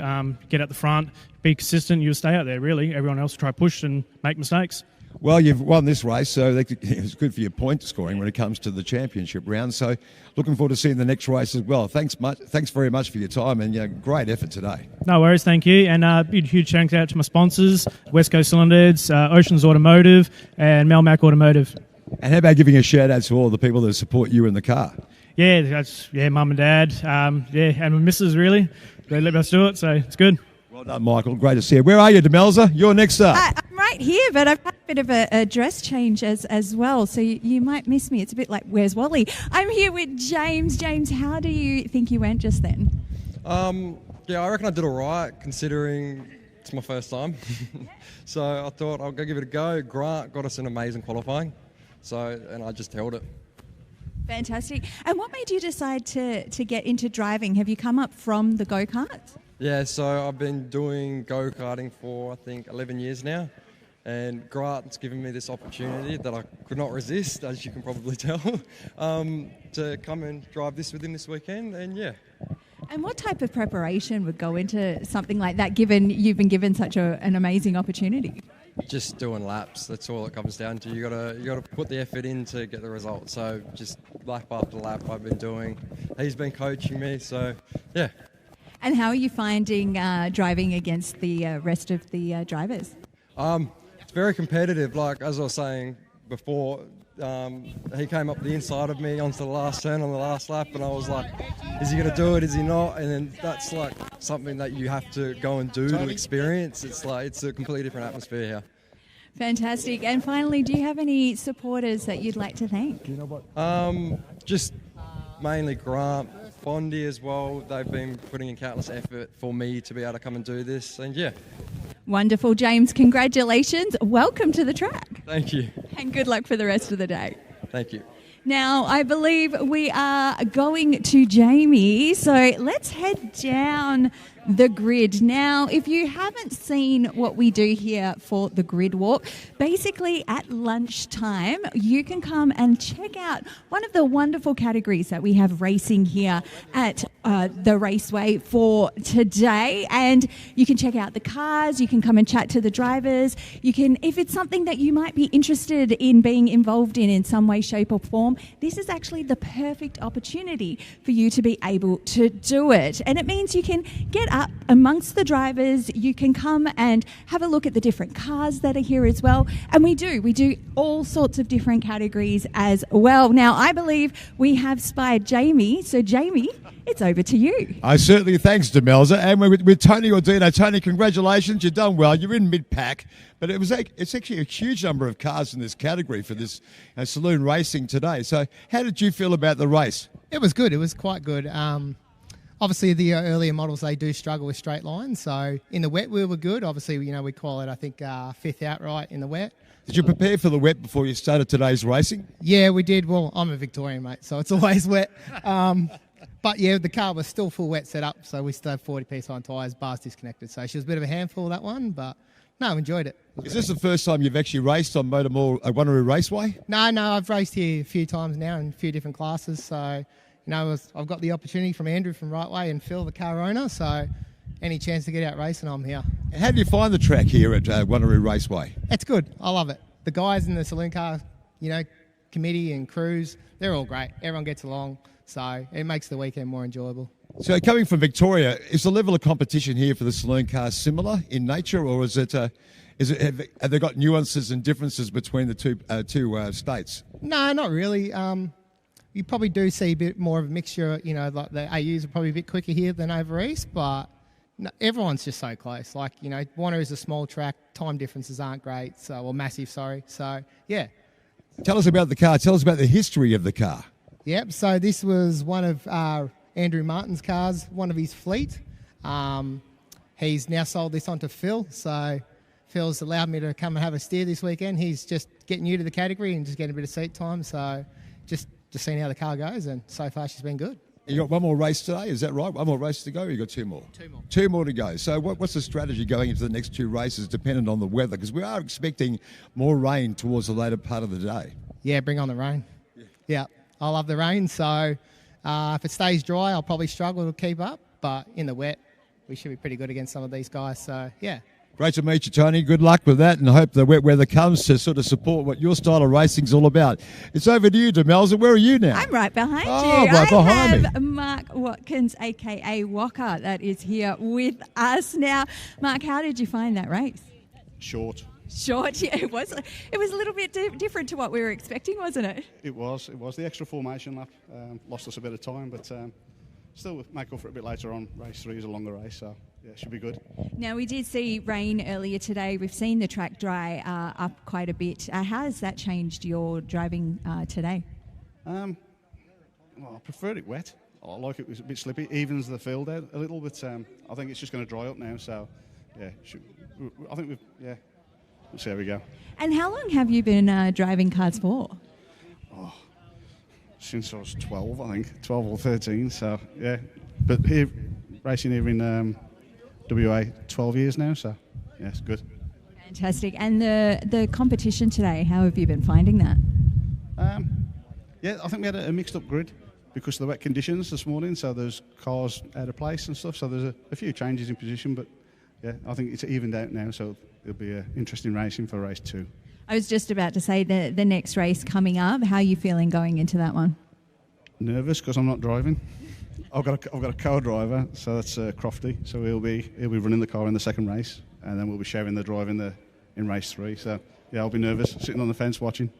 Get out the front, be consistent, you'll stay out there, really. Everyone else will try to push and make mistakes. Well, you've won this race, so it's good for your point scoring when it comes to the championship round. So looking forward to seeing the next race as well. Thanks very much for your time, and great effort today. No worries, thank you. And huge thanks out to my sponsors, West Coast Cylinders, Oceans Automotive, and Melmac Automotive. And how about giving a shout out to all the people that support you in the car? Yeah, that's Mum and Dad, and my missus, really. They let us do it, so it's good. Well done, Michael. Great to see you. Where are you, Demelza? You're next up. I'm right here, but I've had a bit of a dress change as well, so you might miss me. It's a bit like, where's Wally? I'm here with James. James, how do you think you went just then? I reckon I did all right, considering it's my first time. So I thought I'll go give it a go. Grant got us an amazing qualifying, and I just held it. Fantastic. And what made you decide to get into driving? Have you come up from the go-karts? Yeah, so I've been doing go-karting for, I think, 11 years now. And Grant's given me this opportunity that I could not resist, as you can probably tell, to come and drive this with him this weekend. And And what type of preparation would go into something like that, given you've been given such an amazing opportunity? Just doing laps. That's all it comes down to. You gotta put the effort in to get the result. So just lap after lap, I've been doing. He's been coaching me. So yeah. And how are you finding driving against the rest of the drivers? It's very competitive. Like as I was saying before, he came up the inside of me onto the last turn on the last lap, and I was like, is he going to do it? Is he not? And then that's like something that you have to go and do to experience. It's a completely different atmosphere here. Fantastic. And finally, do you have any supporters that you'd like to thank? Just mainly Grant, Fondy as well. They've been putting in countless effort for me to be able to come and do this. And yeah. Wonderful, James. Congratulations. Welcome to the track. Thank you. And good luck for the rest of the day. Thank you. Now, I believe we are going to Jamie, so let's head down the grid. Now, if you haven't seen what we do here for the grid walk, basically at lunchtime, you can come and check out one of the wonderful categories that we have racing here at the Raceway for today. And you can check out the cars, you can come and chat to the drivers. You can, if it's something that you might be interested in being involved in some way, shape or form, this is actually the perfect opportunity for you to be able to do it. And it means you can get up amongst the drivers, you can come and have a look at the different cars that are here as well. And we do all sorts of different categories as well. Now, I believe we have spied Jamie. So Jamie, it's over to you. Certainly, thanks, Demelza. And we're with Tony Ordino. Tony, congratulations. You've done well. You're in mid-pack. But it's actually a huge number of cars in this category for this saloon racing today. So how did you feel about the race? It was good. It was quite good. Obviously, the earlier models, they do struggle with straight lines. So in the wet, we were good. Obviously, we qualified, I think, fifth outright in the wet. Did you prepare for the wet before you started today's racing? Yeah, we did. Well, I'm a Victorian, mate, so it's always wet. But yeah, the car was still full wet setup, so we still have 40-piece on tyres, bars disconnected. So she was a bit of a handful, that one, but no, enjoyed it. Is this the first time you've actually raced on MotorMall at Wanneroo Raceway? No, I've raced here a few times now in a few different classes. So, I've got the opportunity from Andrew from Rightway and Phil, the car owner. So, any chance to get out racing, I'm here. How do you find the track here at Wanneroo Raceway? It's good. I love it. The guys in the Saloon Car, committee and crews, they're all great. Everyone gets along. So, it makes the weekend more enjoyable. So, coming from Victoria, is the level of competition here for the Saloon Cars similar in nature, or is it? Have they got nuances and differences between the two states? No, not really. You probably do see a bit more of a mixture. Like the AUs are probably a bit quicker here than over east, but no, everyone's just so close. Like Wanneroo is a small track, time differences aren't great, or massive. Sorry. So yeah. Tell us about the car. Tell us about the history of the car. Yep. So this was one of Andrew Martin's cars, one of his fleet. He's now sold this on to Phil. So Phil's allowed me to come and have a steer this weekend. He's just getting new to the category and just getting a bit of seat time. So just seeing how the car goes, and so far she's been good. You got one more race today, is that right? One more race to go, or you got two more? Two more. Two more to go. So what's the strategy going into the next two races dependent on the weather? Because we are expecting more rain towards the later part of the day. Yeah, bring on the rain. Yeah, I love the rain. So if it stays dry, I'll probably struggle to keep up. But in the wet, we should be pretty good against some of these guys. So, yeah. Great to meet you, Tony. Good luck with that, and I hope the wet weather comes to sort of support what your style of racing's all about. It's over to you, Demelza. Where are you now? I'm right behind you. Right behind me. Mark Watkins, a.k.a. Walker, that is here with us now. Mark, how did you find that race? Short, yeah, it was. It was a little bit different to what we were expecting, wasn't it? It was. The extra formation lap lost us a bit of time, but still make up for it a bit later on. Race 3 is a longer race, so yeah, it should be good. Now, we did see rain earlier today. We've seen the track dry up quite a bit. How has that changed your driving today? Well, I preferred it wet. I like it was a bit slippy. Evens the field out a little, but I think it's just going to dry up now. So, yeah, I think we'll see how we go. And how long have you been driving cars for? Oh, since I was 12, I think, 12 or 13. So, yeah, but here, racing here in WA, 12 years now. So, yeah, it's good. Fantastic. And the competition today, how have you been finding that? Yeah, I think we had a mixed-up grid because of the wet conditions this morning. So there's cars out of place and stuff. So there's a few changes in position, but yeah, I think it's evened out now. So it'll be interesting racing for race 2. I was just about to say the next race coming up. How are you feeling going into that one? Nervous because I'm not driving. I've got a co-driver, so that's Crofty. So he'll be running the car in the second race, and then we'll be sharing the drive in race 3. So yeah, I'll be nervous, sitting on the fence watching.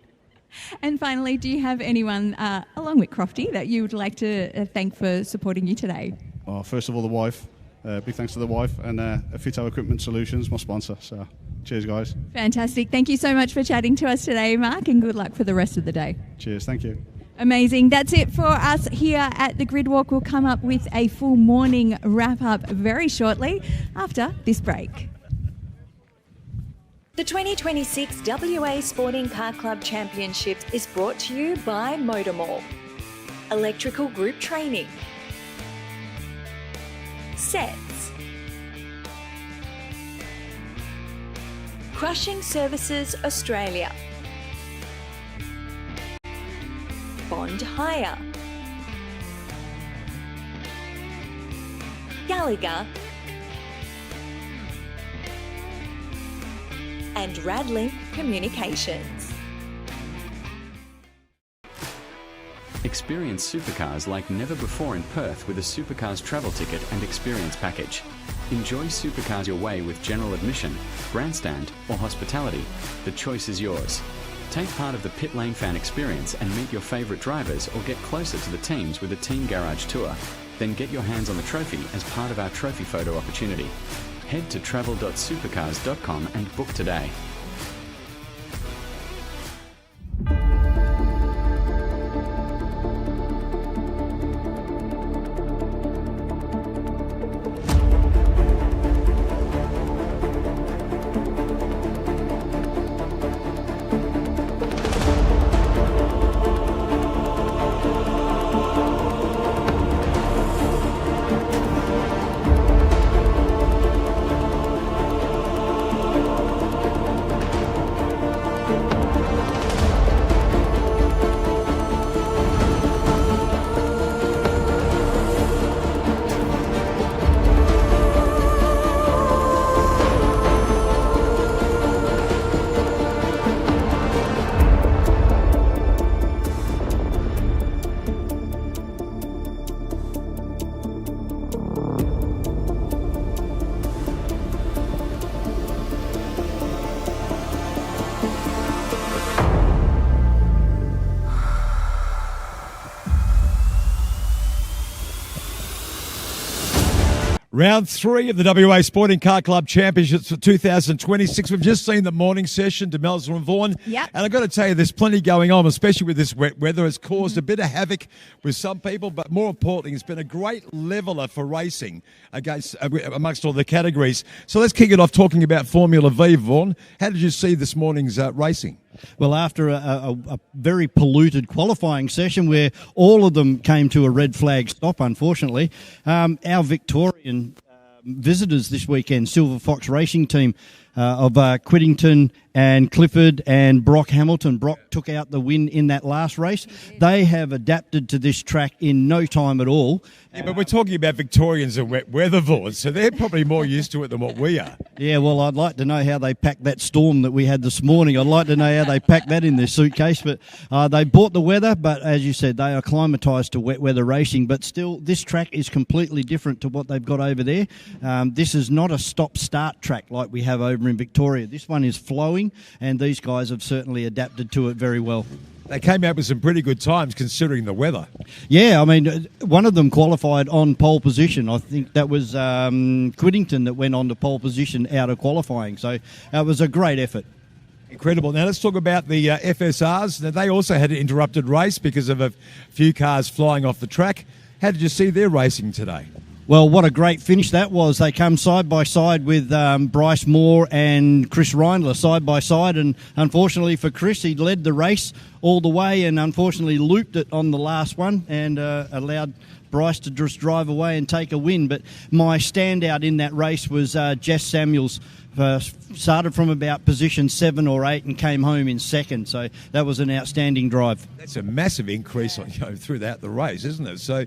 And finally, do you have anyone along with Crofty that you would like to thank for supporting you today? Oh, first of all, the wife. Big thanks to the wife and Fito Equipment Solutions, my sponsor. So cheers, guys. Fantastic. Thank you so much for chatting to us today, Mark, and good luck for the rest of the day. Cheers. Thank you. Amazing. That's it for us here at the Grid Walk. We'll come up with a full morning wrap-up very shortly after this break. The 2026 WA Sporting Car Club Championships is brought to you by MotorMall, Electrical Group Training, Sets, Crushing Services Australia, Bond Hire, Gallagher, and Radlink Communications. Experience supercars like never before in Perth with a Supercars travel ticket and experience package. Enjoy supercars your way with general admission, grandstand or hospitality. The choice is yours. Take part of the pit lane fan experience and meet your favourite drivers or get closer to the teams with a team garage tour. Then get your hands on the trophy as part of our trophy photo opportunity. Head to travel.supercars.com and book today. Round 3 of the WA Sporting Car Club Championships for 2026. We've just seen the morning session to Melzer and Vaughan. Yep. And I've got to tell you, there's plenty going on, especially with this wet weather. It's caused a bit of havoc with some people, but more importantly, it's been a great leveller for racing amongst all the categories. So let's kick it off talking about Formula V, Vaughan. How did you see this morning's racing? Well, after a very polluted qualifying session where all of them came to a red flag stop, unfortunately, our Victorian visitors this weekend, Silver Fox Racing Team of Quiddington and Clifford and Brock Hamilton. Brock took out the win in that last race. They have adapted to this track in no time at all. Yeah, but we're talking about Victorians and wet weather, Vaughan, so they're probably more used to it than what we are. Yeah, well, I'd like to know how they packed that storm that we had this morning. I'd like to know how they packed that in their suitcase. But they bought the weather, but as you said, they are acclimatised to wet weather racing. But still, this track is completely different to what they've got over there. This is not a stop-start track like we have over in Victoria. This one is flowing, and these guys have certainly adapted to it very well. They came out with some pretty good times considering the weather. Yeah, I mean, one of them qualified on pole position. I think that was Quiddington that went on to pole position out of qualifying. So it was a great effort. Incredible. Now let's talk about the FSRs. Now, they also had an interrupted race because of a few cars flying off the track. How did you see their racing today? Well, what a great finish that was. They come side by side with Bryce Moore and Chris Reindler side by side, and unfortunately for Chris, he led the race all the way and unfortunately looped it on the last one and allowed Bryce to just drive away and take a win. But my standout in that race was Jess Samuels. Started from about position 7 or 8 and came home in second. So that was an outstanding drive. That's a massive increase on throughout the race, isn't it? So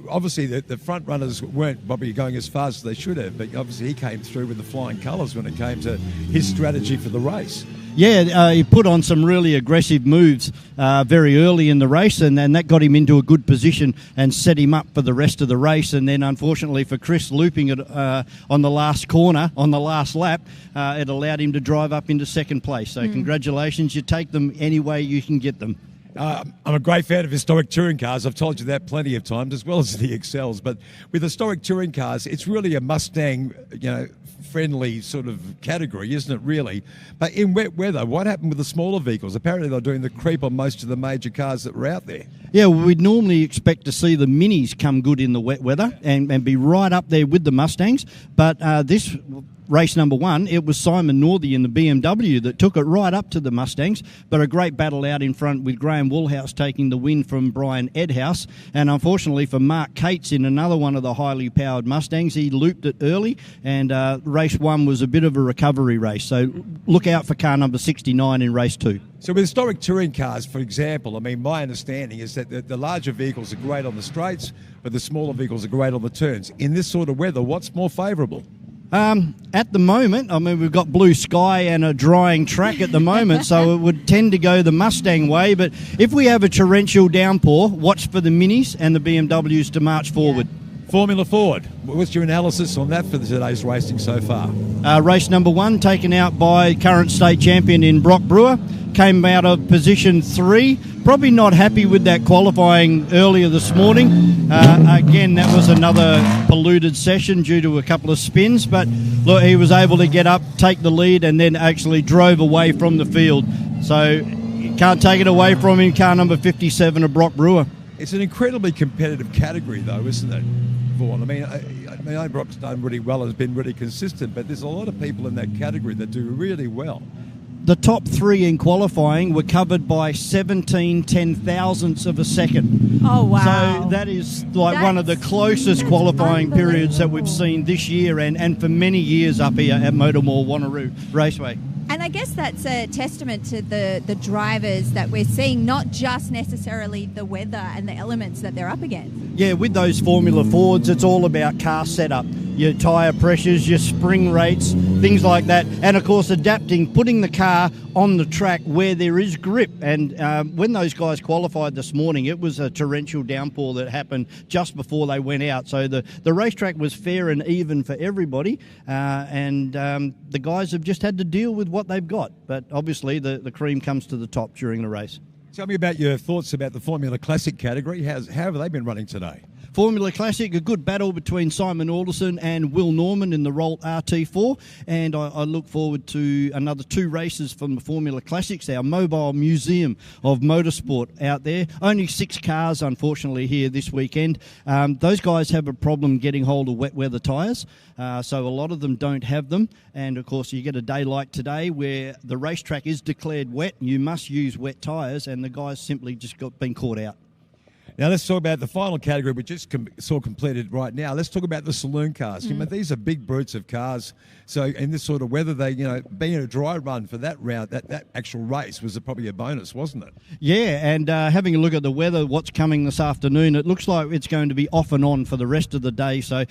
obviously the front runners weren't probably going as fast as they should have, but obviously he came through with the flying colours when it came to his strategy for the race. Yeah, he put on some really aggressive moves very early in the race, and then that got him into a good position and set him up for the rest of the race. And then, unfortunately for Chris, looping it on the last corner, on the last lap, it allowed him to drive up into second place. So congratulations, you take them any way you can get them. I'm a great fan of historic touring cars. I've told you that plenty of times, as well as the Excels. But with historic touring cars, it's really a Mustang, friendly sort of category, isn't it, really? But in wet weather, what happened with the smaller vehicles? Apparently they're doing the creep on most of the major cars that were out there. Yeah, well, we'd normally expect to see the Minis come good in the wet weather and be right up there with the Mustangs. But this race number one, it was Simon Northey in the BMW that took it right up to the Mustangs, but a great battle out in front with Graham Woolhouse taking the win from Brian Edhouse. And unfortunately for Mark Cates in another one of the highly powered Mustangs, he looped it early, and race one was a bit of a recovery race. So look out for car number 69 in race two. So with historic touring cars, for example, I mean, my understanding is that the larger vehicles are great on the straights, but the smaller vehicles are great on the turns. In this sort of weather, what's more favourable? At the moment, I mean, we've got blue sky and a drying track at the moment, so it would tend to go the Mustang way. But if we have a torrential downpour, watch for the Minis and the BMWs to march forward. Formula Ford, what's your analysis on that for today's racing so far? Race number one, taken out by current state champion in Brock Brewer. Came out of position 3. Probably not happy with that qualifying earlier this morning. Again, that was another polluted session due to a couple of spins. But look, he was able to get up, take the lead, and then actually drove away from the field. So you can't take it away from him. Car number 57 of Brock Brewer. It's an incredibly competitive category, though, isn't it, Vaughan? I mean, Brock's done really well and has been really consistent, but there's a lot of people in that category that do really well. The top 3 in qualifying were covered by 17 ten-thousandths of a second. Oh, wow. So that is one of the closest qualifying periods that we've seen this year and for many years up here at MotorMall Wanneroo Raceway. And I guess that's a testament to the drivers that we're seeing, not just necessarily the weather and the elements that they're up against. Yeah, with those Formula Fords, it's all about car setup, your tyre pressures, your spring rates, things like that. And, of course, adapting, putting the car on the track where there is grip. And when those guys qualified this morning, it was a torrential downpour that happened just before they went out. So the racetrack was fair and even for everybody. And the guys have just had to deal with what they've got. But, obviously, the cream comes to the top during the race. Tell me about your thoughts about the Formula Classic category. How have they been running today? Formula Classic, a good battle between Simon Alderson and Will Norman in the Rolt RT4, and I look forward to another 2 races from the Formula Classics, our mobile museum of motorsport out there. Only 6 cars, unfortunately, here this weekend. Those guys have a problem getting hold of wet weather tyres, so a lot of them don't have them, and of course you get a day like today where the racetrack is declared wet, you must use wet tyres, and the guys simply just been caught out. Now, let's talk about the final category we just saw completed right now. Let's talk about the saloon cars. You know, these are big brutes of cars. So in this sort of weather, they, being a dry run for that round, that actual race was probably a bonus, wasn't it? Yeah, and having a look at the weather, what's coming this afternoon, it looks like it's going to be off and on for the rest of the day. So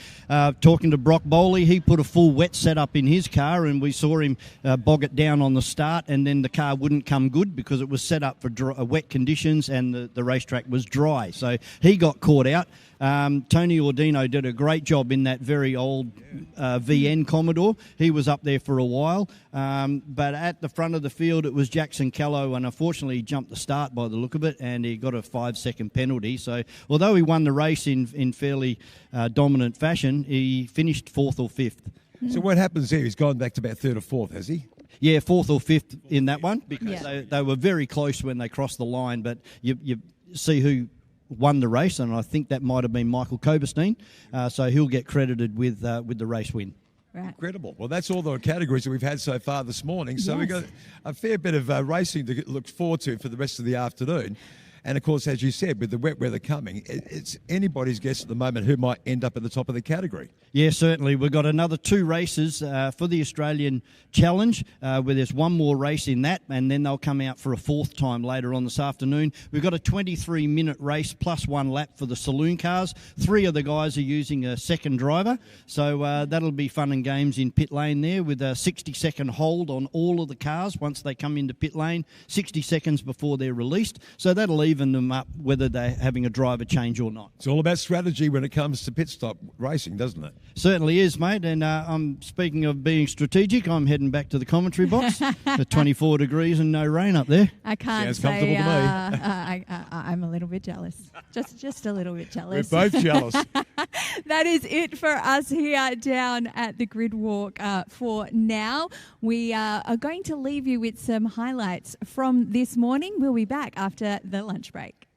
talking to Brock Bowley, he put a full wet setup in his car, and we saw him bog it down on the start, and then the car wouldn't come good because it was set up for wet conditions and the racetrack was dry. So he got caught out. Tony Ordino did a great job in that very old VN Commodore. He was up there for a while. But at the front of the field, it was Jackson Callow, and unfortunately he jumped the start by the look of it, and he got a 5-second penalty. So although he won the race in fairly dominant fashion, he finished 4th or 5th. So what happens there? He's gone back to about 3rd or 4th, has he? Yeah, 4th or 5th in that one, because they were very close when they crossed the line. But you see who won the race, and I think that might have been Michael Koberstein, so he'll get credited with the race win. Right. Incredible. Well, that's all the categories that we've had so far this morning. So we've got a fair bit of racing to look forward to for the rest of the afternoon. And, of course, as you said, with the wet weather coming, it's anybody's guess at the moment who might end up at the top of the category. Yeah, certainly. We've got another 2 races for the Australian Challenge, where there's one more race in that, and then they'll come out for a 4th time later on this afternoon. We've got a 23-minute race plus 1 lap for the Saloon Cars. 3 of the guys are using a second driver, so that'll be fun and games in pit lane there with a 60-second hold on all of the cars once they come into pit lane, 60 seconds before they're released. So that'll even even them up whether they're having a driver change or not. It's all about strategy when it comes to pit stop racing, doesn't it? Certainly is, mate. And I'm speaking of being strategic, I'm heading back to the commentary box. At 24 degrees and no rain up there. I can't Sounds say comfortable to me. I'm a little bit jealous. Just a little bit jealous. We're both jealous. That is it for us here down at the grid walk for now. We are going to leave you with some highlights from this morning. We'll be back after the lunch break.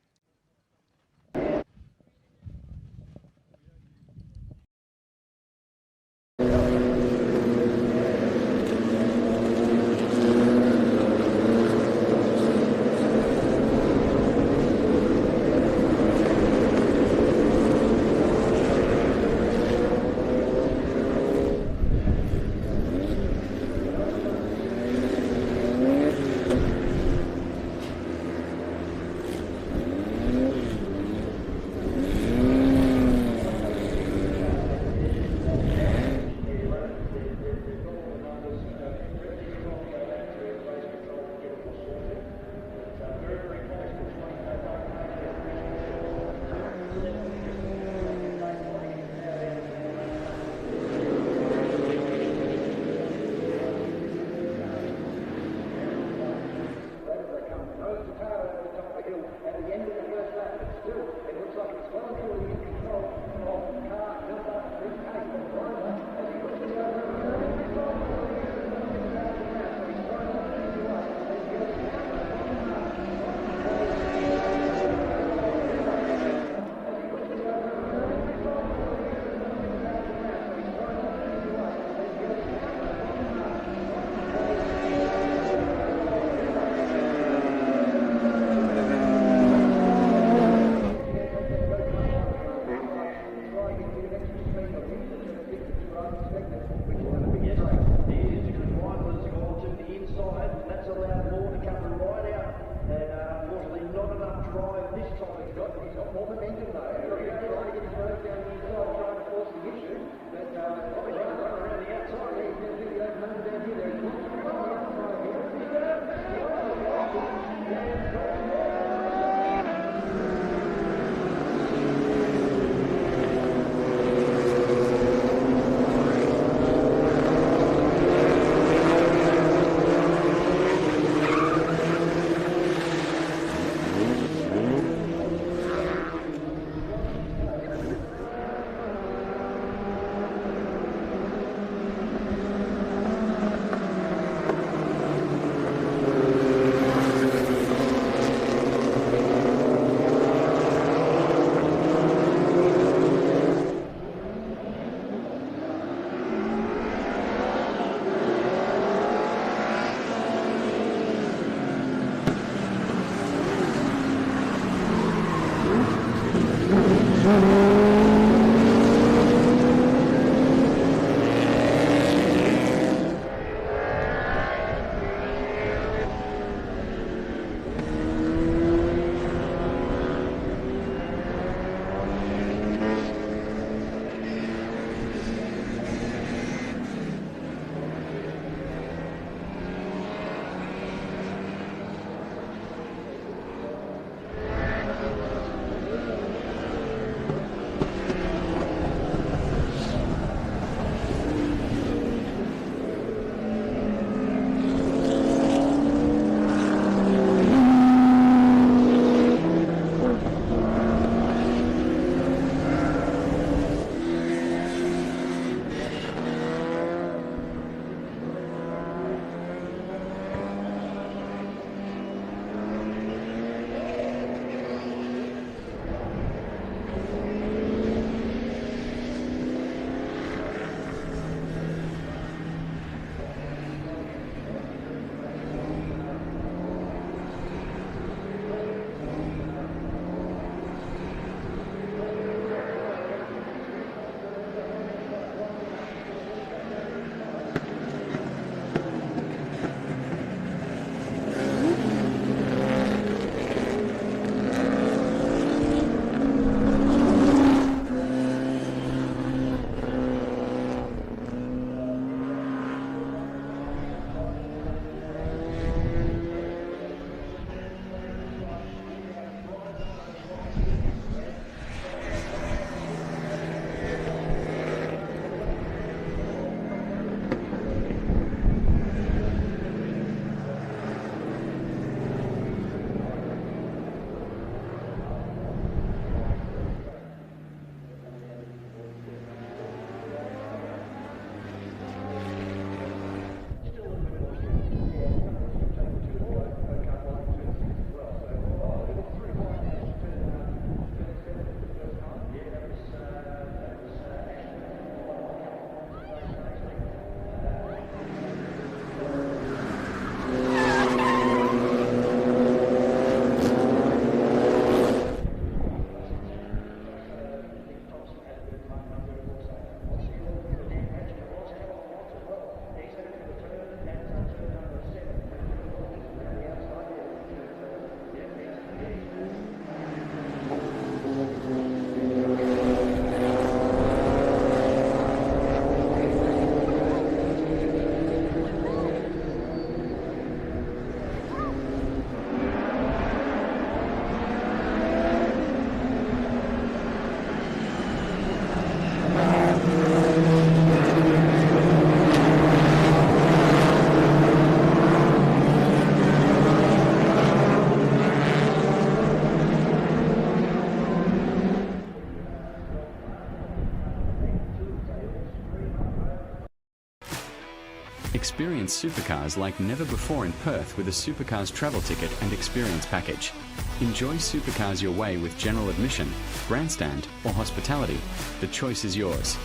Experience supercars like never before in Perth with a Supercars travel ticket and experience package. Enjoy supercars your way with general admission, grandstand or hospitality. The choice is yours.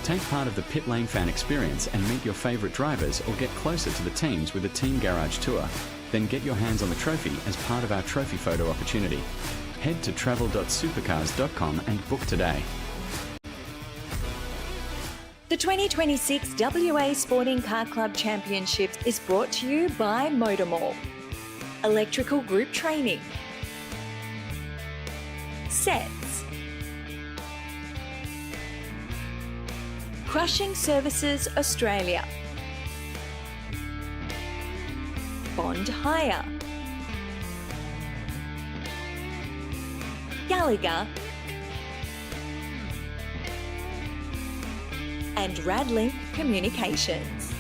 Take part of the pit lane fan experience and meet your favourite drivers or get closer to the teams with a team garage tour. Then get your hands on the trophy as part of our trophy photo opportunity. Head to travel.supercars.com and book today. The 2026 WA Sporting Car Club Championships is brought to you by MotorMall. Electrical Group Training. Sets. Crushing Services Australia. Bond Hire. Gallagher. And Radlink Communications.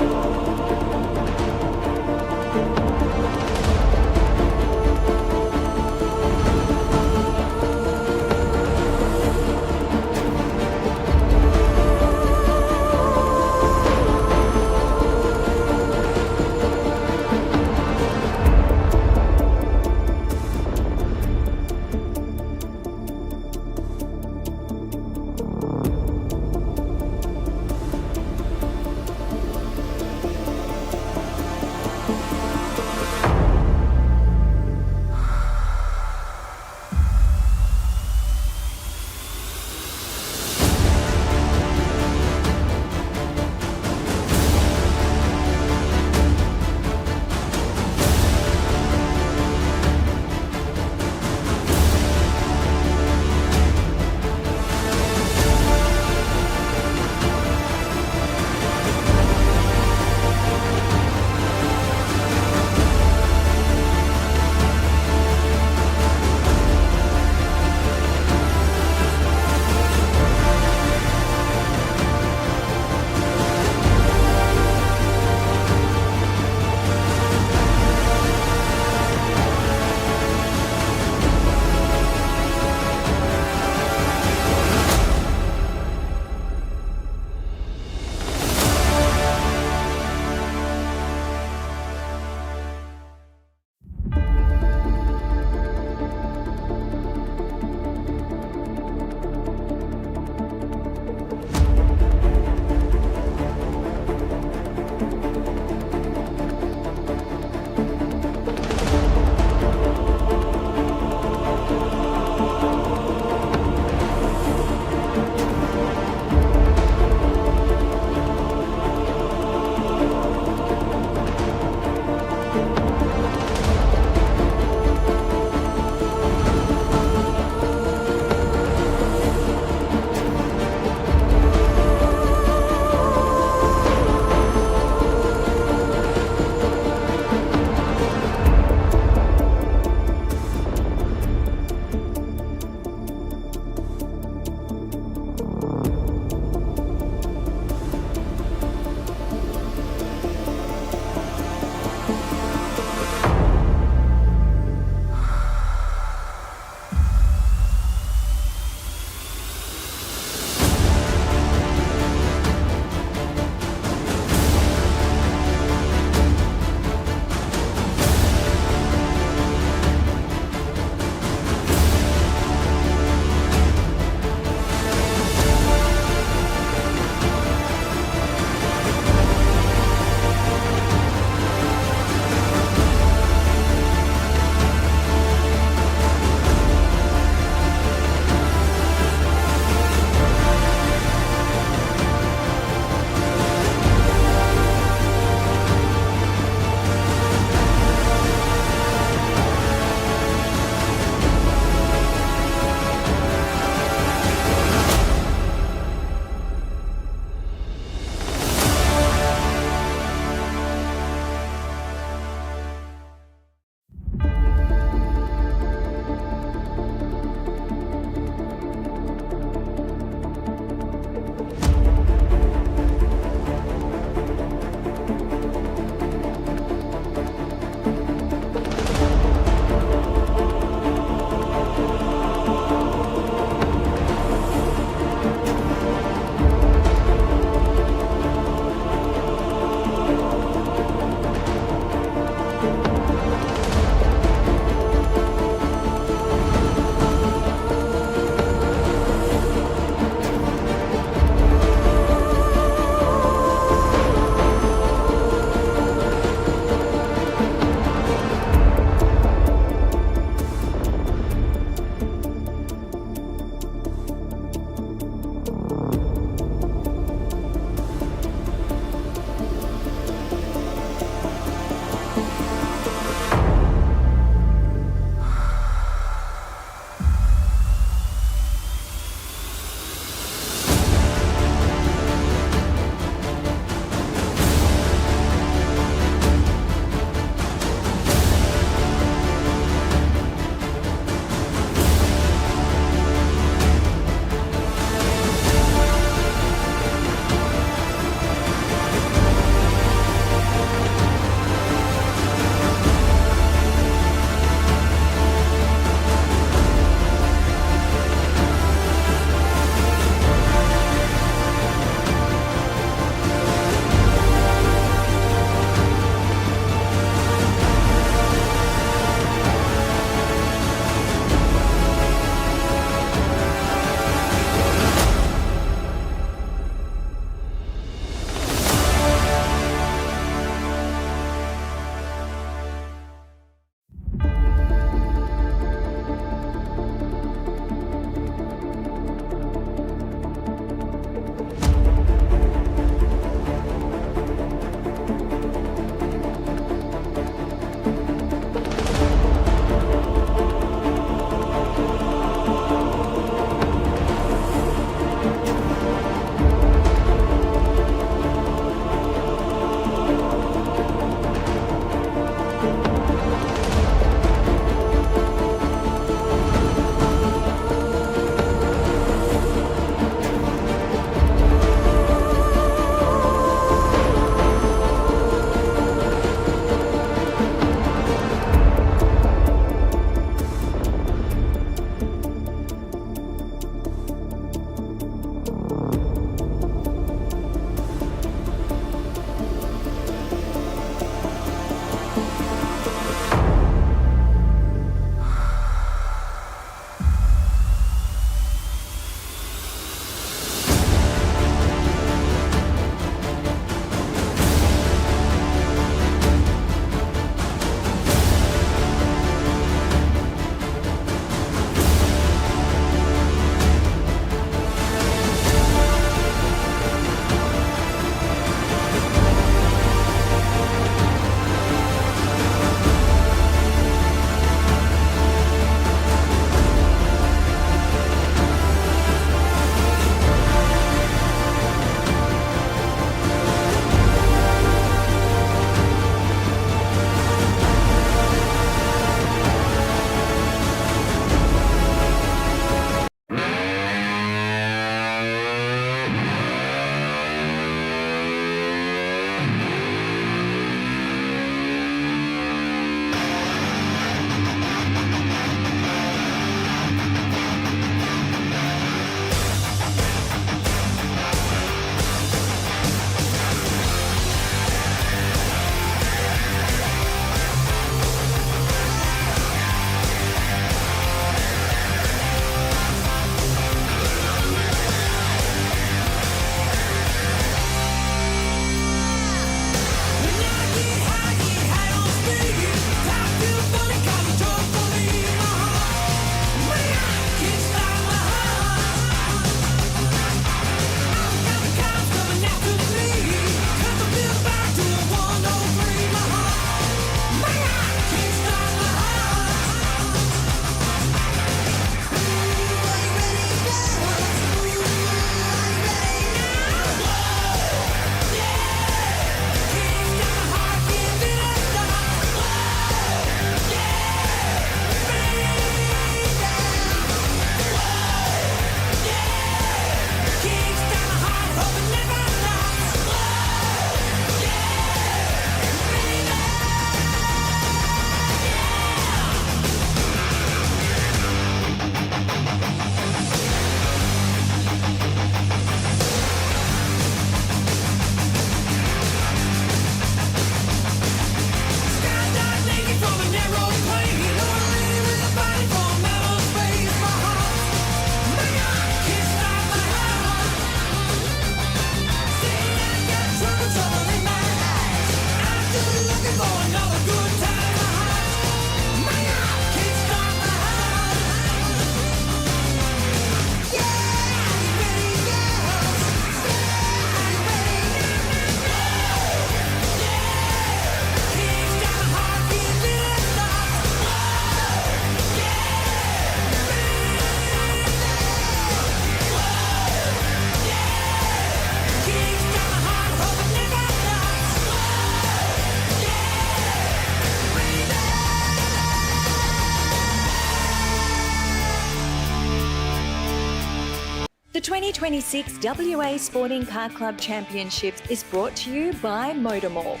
The 2026 WA Sporting Car Club Championships is brought to you by MotorMall.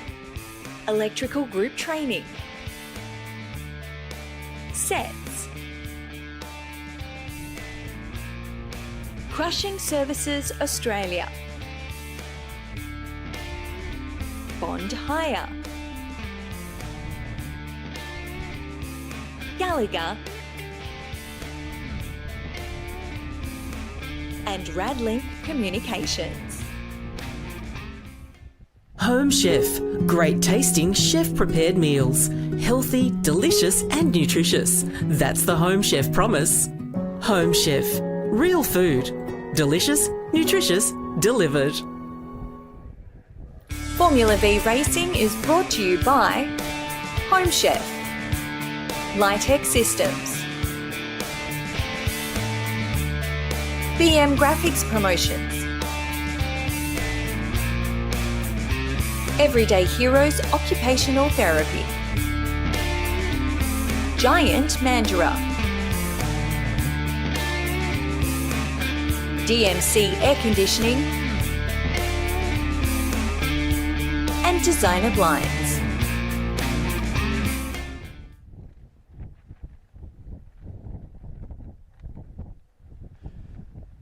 Electrical Group Training. Sets. Crushing Services Australia. Bond Hire. Gallagher. And Radlink Communications. Home Chef. Great tasting chef prepared meals. Healthy, delicious and nutritious. That's the Home Chef promise. Home Chef. Real food. Delicious, nutritious, delivered. Formula V Racing is brought to you by Home Chef, Litec Systems, BM Graphics Promotions, Everyday Heroes Occupational Therapy, Giant Mandurah, DMC Air Conditioning, and Designer Blinds.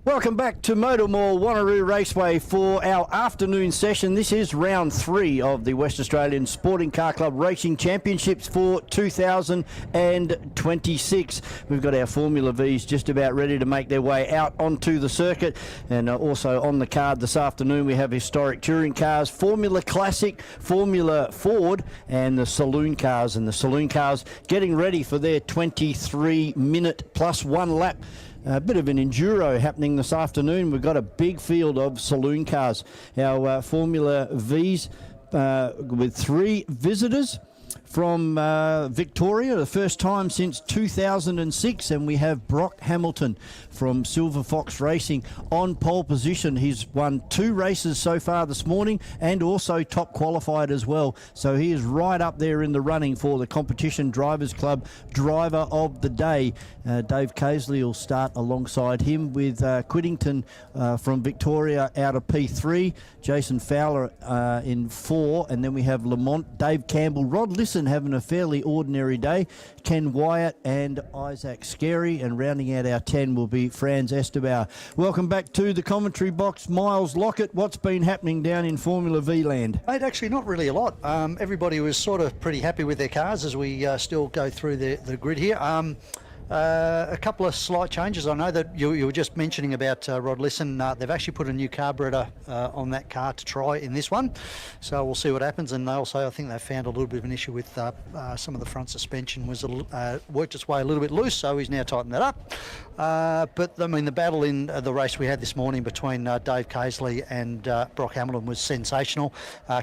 Welcome back to MotorMall Wanneroo Raceway for our afternoon session. This is round 3 of the West Australian Sporting Car Club Racing Championships for 2026. We've got our Formula Vs just about ready to make their way out onto the circuit, and also on the card this afternoon we have historic touring cars, Formula Classic, Formula Ford and the Saloon Cars, and the Saloon Cars getting ready for their 23-minute plus 1 lap. A bit of an enduro happening this afternoon. We've got a big field of Saloon Cars. Our Formula Vs with 3 visitors from Victoria, the first time since 2006, and we have Brock Hamilton from Silver Fox Racing on pole position. He's won 2 races so far this morning and also top qualified as well, so he is right up there in the running for the Competition Drivers Club Driver of the Day. Dave Casely will start alongside him with Quiddington from Victoria out of P3, Jason Fowler in 4, and then we have Lamont, Dave Campbell, Rod Lisson having a fairly ordinary day, Ken Wyatt and Isaac Scary, and rounding out our 10 will be Franz Esterbauer. Welcome back to the commentary box. Miles Lockett, what's been happening down in Formula V land? Mate, actually not really a lot. Everybody was sort of pretty happy with their cars as we still go through the grid here. A couple of slight changes. I know that you were just mentioning about Rod Lisson. They've actually put a new carburetor on that car to try in this one, so we'll see what happens. And also, I think they found a little bit of an issue with some of the front suspension was worked its way a little bit loose, so he's now tightened that up. But I mean, the battle in the race we had this morning between Dave Casely and Brock Hamilton was sensational.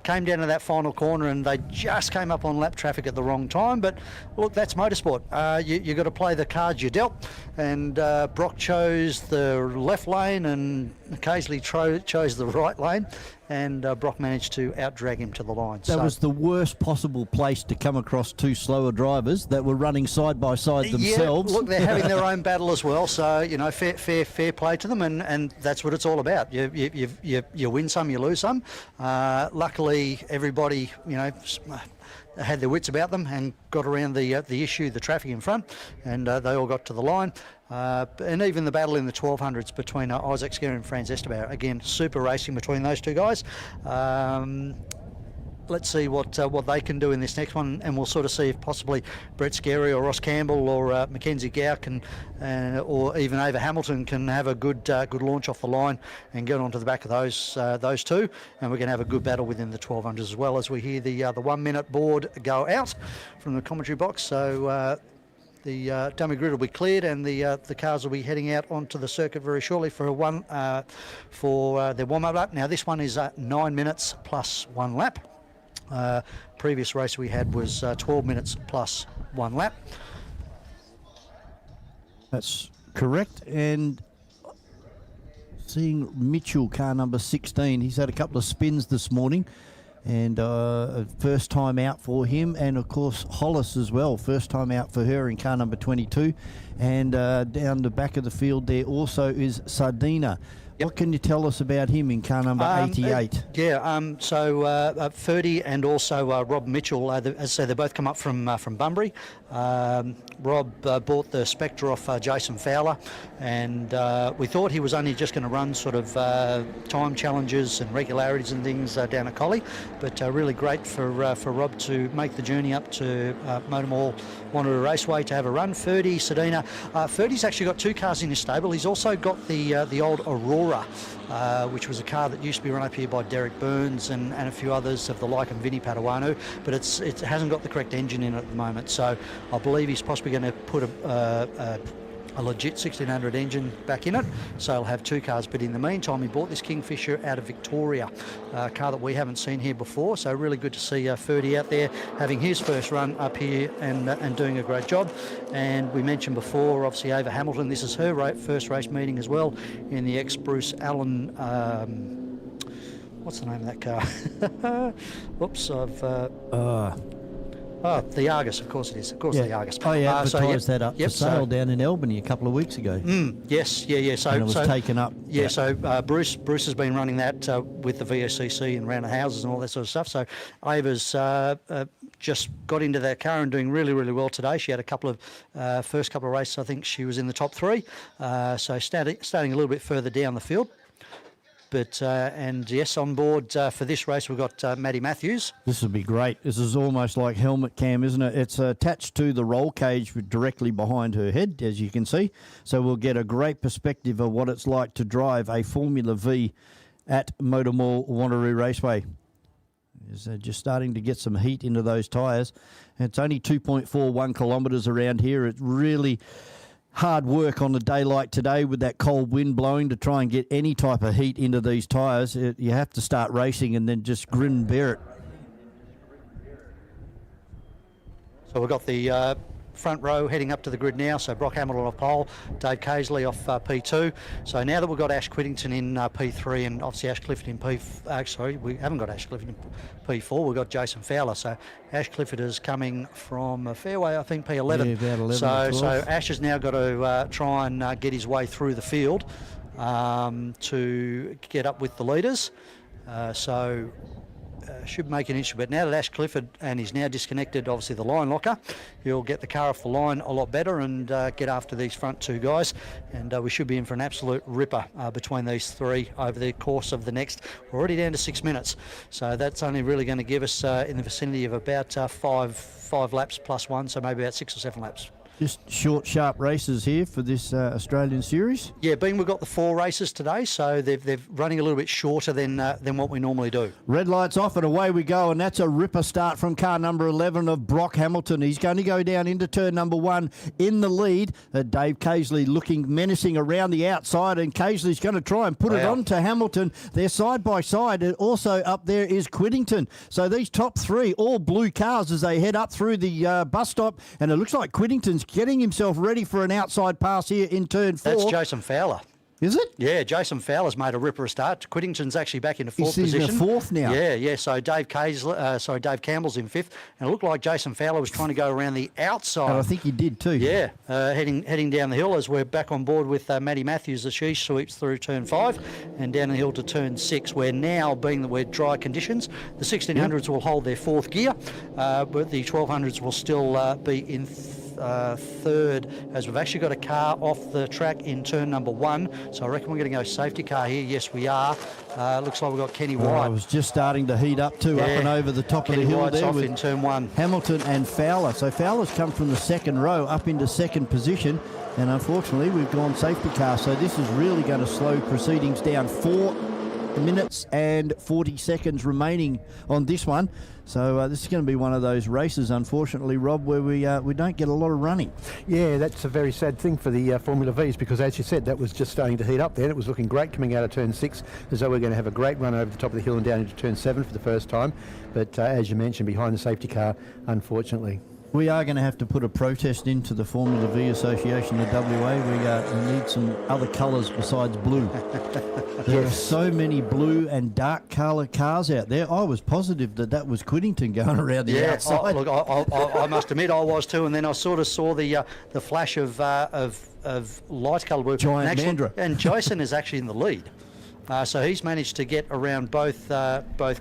Came down to that final corner and they just came up on lap traffic at the wrong time. But look, that's motorsport. You got to play the cards you dealt, and Brock chose the left lane and Casely chose the right lane, and Brock managed to out-drag him to the line. That was the worst possible place to come across 2 slower drivers that were running side by side themselves. Yeah, look, they're having their own battle as well, so, you know, fair play to them, and that's what it's all about. You win some, you lose some. Luckily, everybody, you know, had their wits about them and got around the issue, the traffic in front, and they all got to the line. And even the battle in the 1200s between Isaac Scary and Franz Esterbauer. Again, super racing between those 2 guys. Let's see what they can do in this next one, and we'll sort of see if possibly Brett Scary or Ross Campbell or Mackenzie Gow can, or even Ava Hamilton can have a good launch off the line and get onto the back of those 2, and we're going to have a good battle within the 1200s as well as we hear the 1 minute board go out from the commentary box. So the dummy grid will be cleared, and the cars will be heading out onto the circuit very shortly for their warm-up lap. Now this one is 9 minutes plus 1 lap. Previous race we had was 12 minutes plus 1 lap. That's correct. And seeing Mitchell, car number 16, he's had a couple of spins this morning, and first time out for him, and of course Hollis as well, first time out for her in car number 22. And down the back of the field there also is Sardina What can you tell us about him in car number 88? So Ferdy and also Rob Mitchell, as I say, they both come up from Bunbury. Rob bought the Spectre off Jason Fowler, and we thought he was only just going to run sort of time challenges and regularities and things down at Collie, but really great for Rob to make the journey up to MotorMall Wanneroo Raceway to have a run. Ferdy, Sedina. Ferdy's actually got 2 cars in his stable. He's also got the old Aurora, which was a car that used to be run up here by Derek Burns and a few others of the like, and Vinnie Padawan, but it hasn't got the correct engine in it at the moment. So I believe he's possibly going to put a legit 1600 engine back in it, so he'll have 2 cars. But in the meantime, he bought this Kingfisher out of Victoria, a car that we haven't seen here before, so really good to see Ferdy out there having his first run up here and doing a great job. And we mentioned before, obviously, Ava Hamilton, this is her first race meeting as well in the ex-Bruce Allen, what's the name of that car? Whoops, the Argus, of course it is. Of course, the Argus. I advertised that up for sale down in Albany a couple of weeks ago. Yes. So and it was taken up. Yeah, so Bruce has been running that with the VSCC and around the houses and all that sort of stuff. So Ava's just got into that car and doing really, really well today. She had a couple of first couple of races. I think she was in the top 3. So starting a little bit further down the field. But and yes, on board for this race we've got Maddie Matthews. This would be great. This is almost like helmet cam, isn't it? It's attached to the roll cage directly behind her head, as you can see. So we'll get a great perspective of what it's like to drive a Formula V at MotorMall Wanneroo Raceway. Is just starting to get some heat into those tyres. It's only 2.41 kilometres around here. It's really hard work on a day like today with that cold wind blowing to try and get any type of heat into these tyres. You have to start racing and then just grin and bear it. So we've got the front row heading up to the grid now. So Brock Hamilton off pole, Dave Casely off P2. So now that we've got Ash Whittington in P3 and obviously Ash Clifford in P... we haven't got Ash Clifford in P4. We've got Jason Fowler. So Ash Clifford is coming from Fairway, I think, P11. Yeah, about 11 so Ash has now got to try and get his way through the field to get up with the leaders. Should make an issue, but now that Ash Clifford, and he's now disconnected obviously the line locker, he'll get the car off the line a lot better and get after these front 2 guys, and we should be in for an absolute ripper between these 3 over the course of the next. We're already down to 6 minutes, so that's only really going to give us in the vicinity of about 5 laps plus 1, so maybe about 6 or 7 laps. Just short, sharp races here for this Australian series. Yeah, being we've got the 4 races today, so they're running a little bit shorter than what we normally do. Red lights off and away we go, and that's a ripper start from car number 11 of Brock Hamilton. He's going to go down into turn number 1 in the lead. Dave Casely looking menacing around the outside, and Casely's going to try and put it on to Hamilton. They're side by side, and also up there is Quiddington. So these top 3, all blue cars as they head up through the bus stop, and it looks like Quiddington's getting himself ready for an outside pass here in turn 4. That's Jason Fowler. Is it? Yeah, Jason Fowler's made a ripper start. Quiddington's actually back into 4th position. He's in 4th now. Yeah. So Dave Campbell's in 5th, and it looked like Jason Fowler was trying to go around the outside. And I think he did too. Yeah, heading down the hill as we're back on board with Maddie Matthews as she sweeps through turn 5 and down the hill to turn 6. Where now, being that we're dry conditions, the 1600s will hold their 4th gear, but the 1200s will still be in 3rd, as we've actually got a car off the track in turn number 1. So I reckon we're going to go safety car here. Yes, we are. Looks like we've got Kenny White. I was just starting to heat up too, up and over the top Kenny of the hill White's there off with in turn 1. Hamilton and Fowler. So Fowler's come from the 2nd row up into 2nd position, and unfortunately we've gone safety car. So this is really going to slow proceedings down. 4 minutes and 40 seconds remaining on this one. So this is going to be one of those races, unfortunately, Rob, where we don't get a lot of running. Yeah, that's a very sad thing for the Formula Vs, because as you said, that was just starting to heat up then. It was looking great coming out of turn 6, as though we're going to have a great run over the top of the hill and down into turn 7 for the first time. But as you mentioned, behind the safety car, unfortunately. We are going to have to put a protest into the Formula V Association of WA. We need some other colours besides blue. There are so many blue and dark colour cars out there. I was positive that was Quiddington going around the outside. Look, I must admit I was too, and then I sort of saw the flash of light colour blue. Giant Mandra. And Jason is actually in the lead. So he's managed to get around both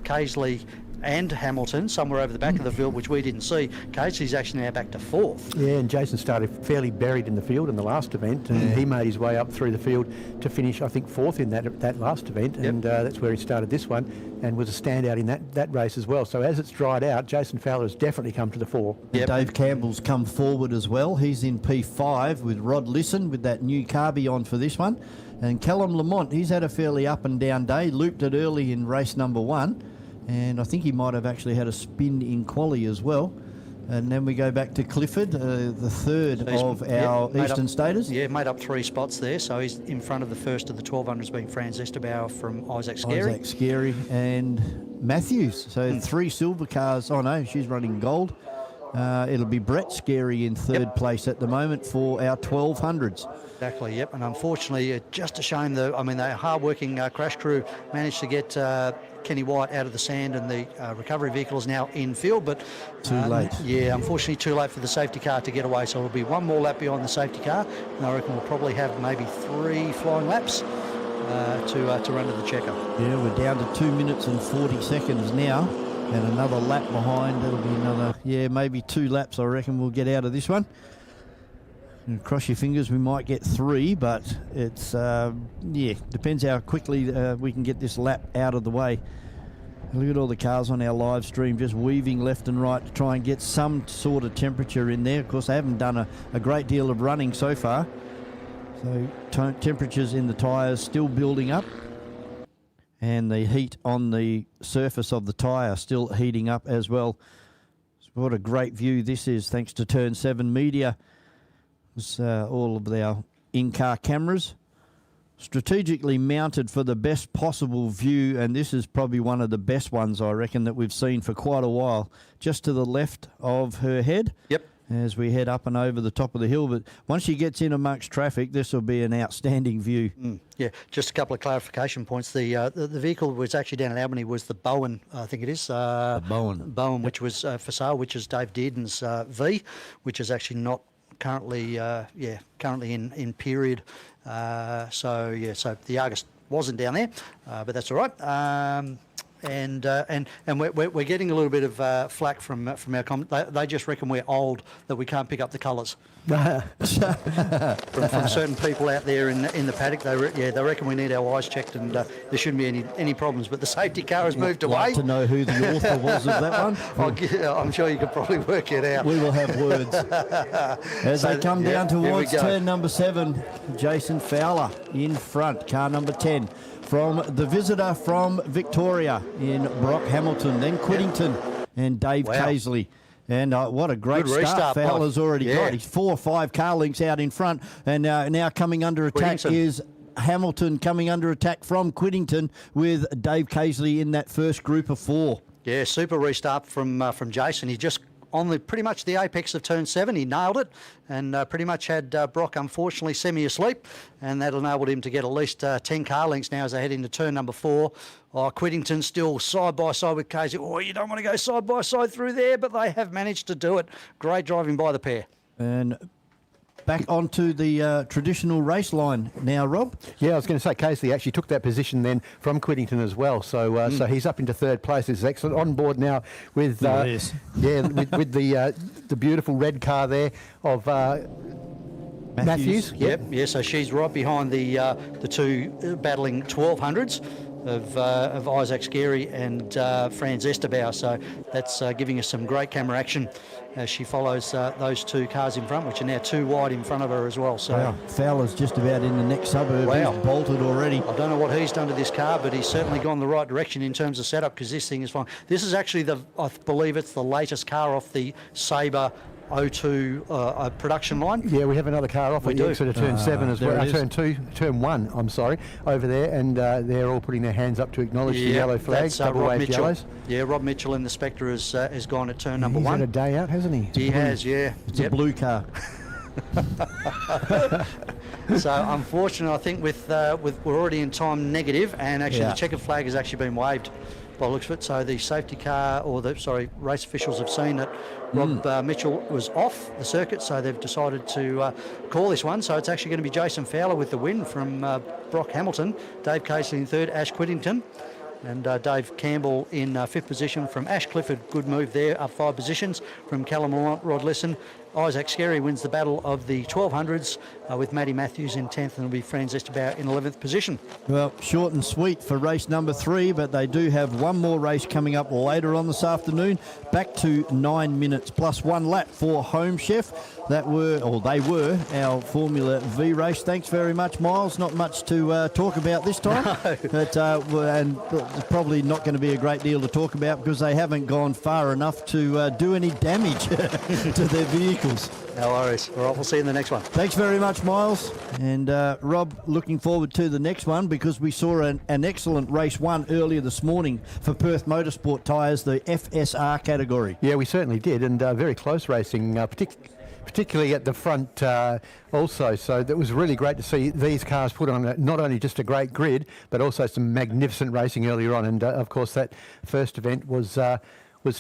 Casely and Hamilton somewhere over the back of the field, which we didn't see. Casey's actually now back to 4th. Yeah, and Jason started fairly buried in the field in the last event, and he made his way up through the field to finish, I think, 4th in that last event, and that's where he started this one, and was a standout in that race as well. So as it's dried out, Jason Fowler has definitely come to the fore. Dave Campbell's come forward as well. He's in P5 with Rod Lisson with that new carby on for this one. And Callum Lamont, he's had a fairly up and down day, looped it early in race number 1. And I think he might have actually had a spin in quali as well. And then we go back to Clifford, the third of our Eastern Staters. Yeah, made up 3 spots there. So he's in front of the first of the 1200s, being Franz Esterbauer from Isaac Scarey. Isaac Scarey and Matthews. So 3 silver cars. Oh no, she's running gold. It'll be Brett Scarey in third place at the moment for our 1200s. Exactly, yep. And unfortunately, just a shame, the hard-working crash crew managed to get Kenny White out of the sand, and the recovery vehicle is now in field, but too late. Yeah, unfortunately too late for the safety car to get away, so it'll be one more lap behind the safety car, and I reckon we'll probably have maybe 3 flying laps to run to the checker. Yeah, we're down to 2 minutes and 40 seconds now, and another lap behind. That'll be another, maybe 2 laps I reckon we'll get out of this one. And cross your fingers, we might get 3, but it's, depends how quickly we can get this lap out of the way. Look at all the cars on our live stream just weaving left and right to try and get some sort of temperature in there. Of course, they haven't done a great deal of running so far. So temperatures in the tyres still building up. And the heat on the surface of the tyre still heating up as well. So what a great view this is, thanks to Turn 7 Media. All of our in-car cameras strategically mounted for the best possible view, and this is probably one of the best ones I reckon that we've seen for quite a while, just to the left of her head. Yep. As we head up and over the top of the hill, but once she gets in amongst traffic, this will be an outstanding view. Yeah, just a couple of clarification points. The vehicle was actually down at Albany was the Bowen, I think it is. The Bowen, which was for sale, which is Dave Dearden's V, which is actually not currently in period. So the Argus wasn't down there, but that's all right. And we're getting a little bit of flack from our comment. They just reckon we're old, that we can't pick up the colours. from certain people out there in the paddock, they reckon we need our eyes checked, and there shouldn't be any problems. But the safety car has moved away. Like to know who the author was of that one? I'm sure you could probably work it out. We will have words as they come down towards turn number 7. Jason Fowler in front, car number 10. From the visitor from Victoria in Brock Hamilton, then Quiddington and Dave Casely. And what a great start Fowler's already got. He's 4 or 5 car lengths out in front. And now coming under attack is Hamilton, coming under attack from Quiddington with Dave Casely in that first group of 4. Yeah, super restart from Jason. He just on pretty much the apex of turn 7, he nailed it, and pretty much had Brock unfortunately semi-asleep, and that enabled him to get at least 10 car lengths now as they head into turn number 4. Quiddington still side by side with Casey. You don't want to go side by side through there, but they have managed to do it. Great driving by the pair. And back onto the traditional race line now, Rob. Yeah, I was going to say Casey actually took that position then from Quiddington as well. So so he's up into third place. It's excellent. On board now with with the beautiful red car there of Matthews. Yep. Yeah. So she's right behind the 2 battling 1200s. Of Isaac Scarey and Franz Esterbauer. So that's giving us some great camera action as she follows those 2 cars in front, which are now 2 wide in front of her as well. So Fowler's just about in the next suburb. He's bolted already. I don't know what he's done to this car, but he's certainly gone the right direction in terms of setup, because this thing is fine. This is actually I believe it's the latest car off the Sabre 02 production line. Yeah, we have another car off. We do. Sort of turn 7 as well. Turn 1. I'm sorry, over there, and they're all putting their hands up to acknowledge the yellow flag. Double Rob wave Mitchell. Yellows. Yeah, Rob Mitchell in the Spectre has gone at turn number 1. He's had a day out, hasn't he? He has, yeah. It's a blue car. So unfortunately, I think with we're already in time negative, and actually the checkered flag has actually been waved. by the looks of it. So the safety car, race officials have seen that Rob Mitchell was off the circuit, so they've decided to call this one. So it's actually going to be Jason Fowler with the win from Brock Hamilton, Dave Casey in third, Ash Whittington, and Dave Campbell in fifth position from Ash Clifford. Good move there, up 5 positions from Callum Lamont, Rod Lesson. Isaac Skerry wins the battle of the 1200s with Matty Matthews in 10th, and will be Franz Esterbauer in 11th position. Well, short and sweet for race number 3, but they do have one more race coming up later on this afternoon. Back to 9 minutes plus 1 lap for Home Chef. They were our Formula V race. Thanks very much, Miles. Not much to talk about this time, but and probably not going to be a great deal to talk about because they haven't gone far enough to do any damage to their vehicles. No worries. All right, we'll see you in the next one. Thanks very much, Miles. And Rob, looking forward to the next one because we saw an excellent race 1 earlier this morning for Perth Motorsport tyres, the FSR category. Yeah, we certainly did, and very close racing, particularly at the front also. So that was really great to see these cars put on not only just a great grid, but also some magnificent racing earlier on. And of course, that first event was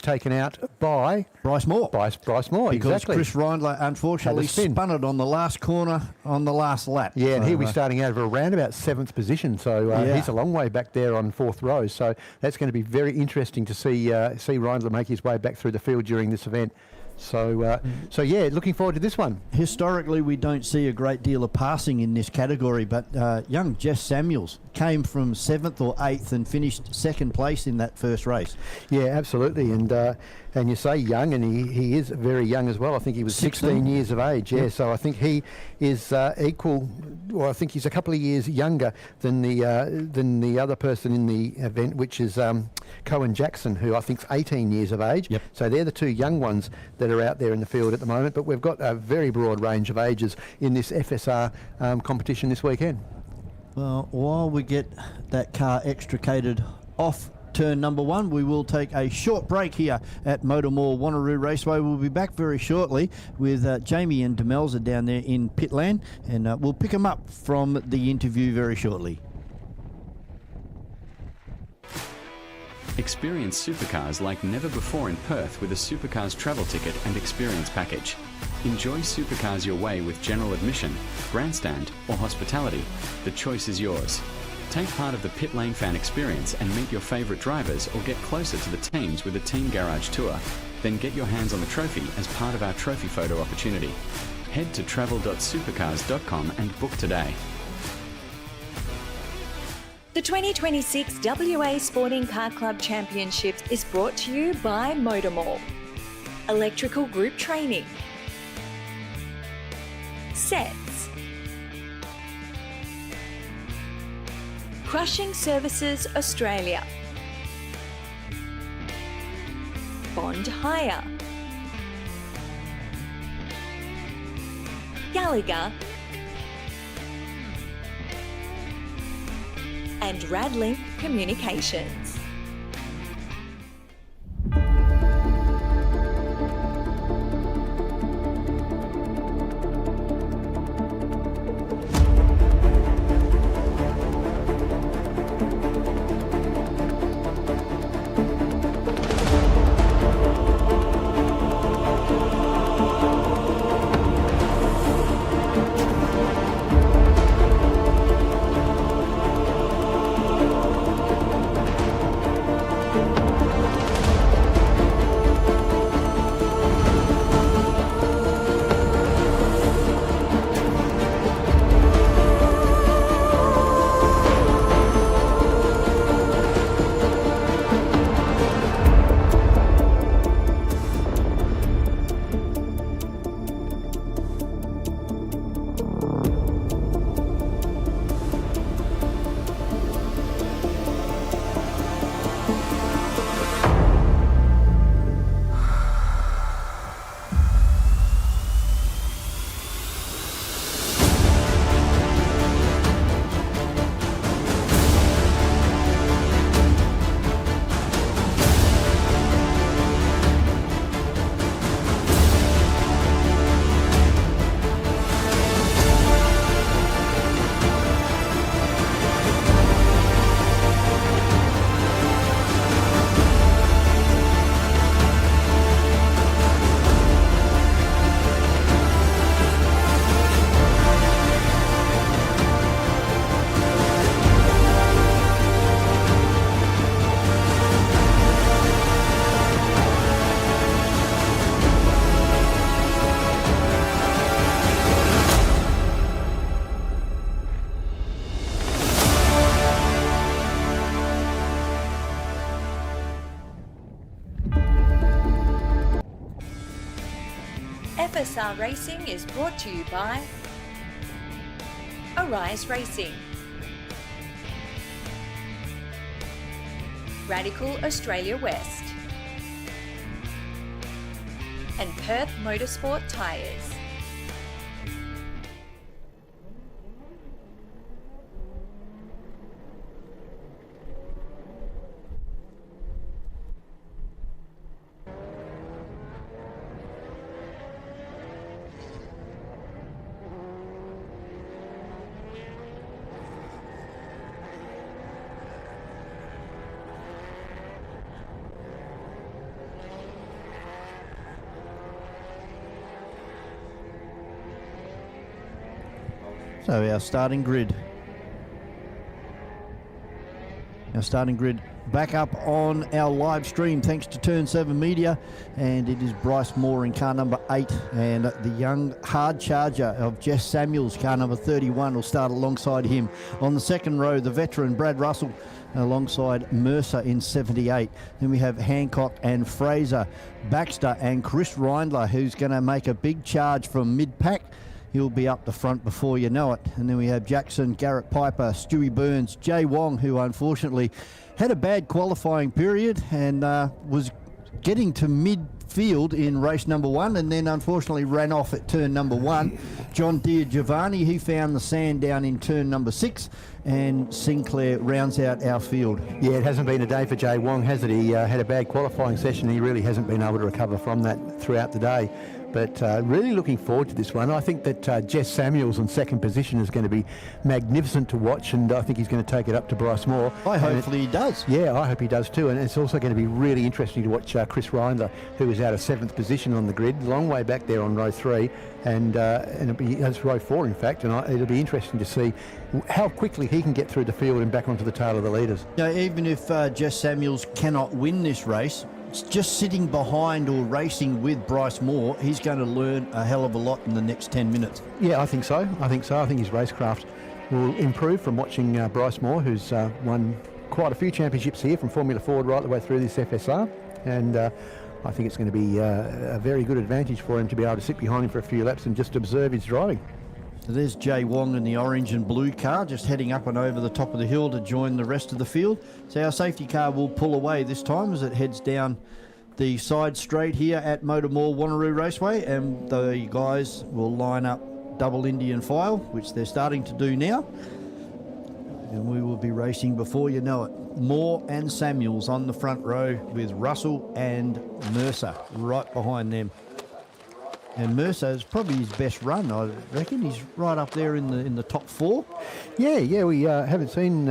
taken out by Bryce Moore. Bryce Moore, because exactly. Chris Reindler unfortunately spun it on the last corner on the last lap. Yeah, and so, he'll be starting out of around about 7th position, so he's a long way back there on 4th row. So that's going to be very interesting to see Reindler make his way back through the field during this event. So yeah, looking forward to this one. Historically, we don't see a great deal of passing in this category, but young Jess Samuels came from 7th or 8th and finished 2nd place in that first race. Yeah, absolutely. And you say young, and he is very young as well. I think he was 16 years of age. Yeah, so I think he is equal. Well, I think he's a couple of years younger than the other person in the event, which is Cohen Jackson, who I think is 18 years of age. Yep. So they're the 2 young ones that are out there in the field at the moment. But we've got a very broad range of ages in this FSR competition this weekend. Well, while we get that car extricated off turn number 1, we will take a short break here at MotorMall Wanneroo Raceway. We'll be back very shortly with Jamie and Demelza down there in Pitland, and we'll pick them up from the interview very shortly. Experience supercars like never before in Perth with a Supercars travel ticket and experience package. Enjoy supercars your way with general admission, grandstand or hospitality. The choice is yours. Take part of the pit lane fan experience and meet your favourite drivers or get closer to the teams with a team garage tour. Then get your hands on the trophy as part of our trophy photo opportunity. Head to travel.supercars.com and book today. The 2026 WA Sporting Car Club Championships is brought to you by MotorMall. Electrical Group Training. Sets. Crushing Services Australia. Bond Hire. Gallagher. And Radlink Communications. FSR Racing is brought to you by Arise Racing, Radical Australia West, and Perth Motorsport Tyres. So our starting grid. Our starting grid back up on our live stream thanks to Turn 7 Media, and it is Bryce Moore in car number 8, and the young hard charger of Jess Samuels, car number 31, will start alongside him. On the second row, the veteran Brad Russell alongside Mercer in 78. Then we have Hancock and Fraser, Baxter and Chris Reindler, who's going to make a big charge from mid-pack. He'll be up the front before you know it. And then we have Jackson, Garrett Piper, Stewie Burns, Jay Wong, who unfortunately had a bad qualifying period and was getting to midfield in race number 1 and then unfortunately ran off at turn number 1. John Deere Giovanni, he found the sand down in turn number 6, and Sinclair rounds out our field. Yeah, it hasn't been a day for Jay Wong, has it? He had a bad qualifying session. He really hasn't been able to recover from that throughout the day. But really looking forward to this one. I think that Jess Samuels in second position is going to be magnificent to watch, and I think he's going to take it up to Bryce Moore. Hopefully he does. Yeah, I hope he does too. And it's also going to be really interesting to watch Chris Reindler, who is out of 7th position on the grid, long way back there on row 3, and that's row 4 in fact, and it'll be interesting to see how quickly he can get through the field and back onto the tail of the leaders. Now, even if Jess Samuels cannot win this race, just sitting behind or racing with Bryce Moore, he's going to learn a hell of a lot in the next 10 minutes. Yeah, I think so. I think his racecraft will improve from watching Bryce Moore, who's won quite a few championships here from Formula Ford right the way through this FSR. And I think it's going to be a very good advantage for him to be able to sit behind him for a few laps and just observe his driving. So there's Jay Wong in the orange and blue car, just heading up and over the top of the hill to join the rest of the field. So our safety car will pull away this time as it heads down the side straight here at MotorMall Wanneroo Raceway, and the guys will line up double Indian file, which they're starting to do now. And we will be racing before you know it. Moore and Samuels on the front row with Russell and Mercer right behind them. And Mercer is probably his best run, I reckon. He's right up there in the top 4. Yeah, we haven't seen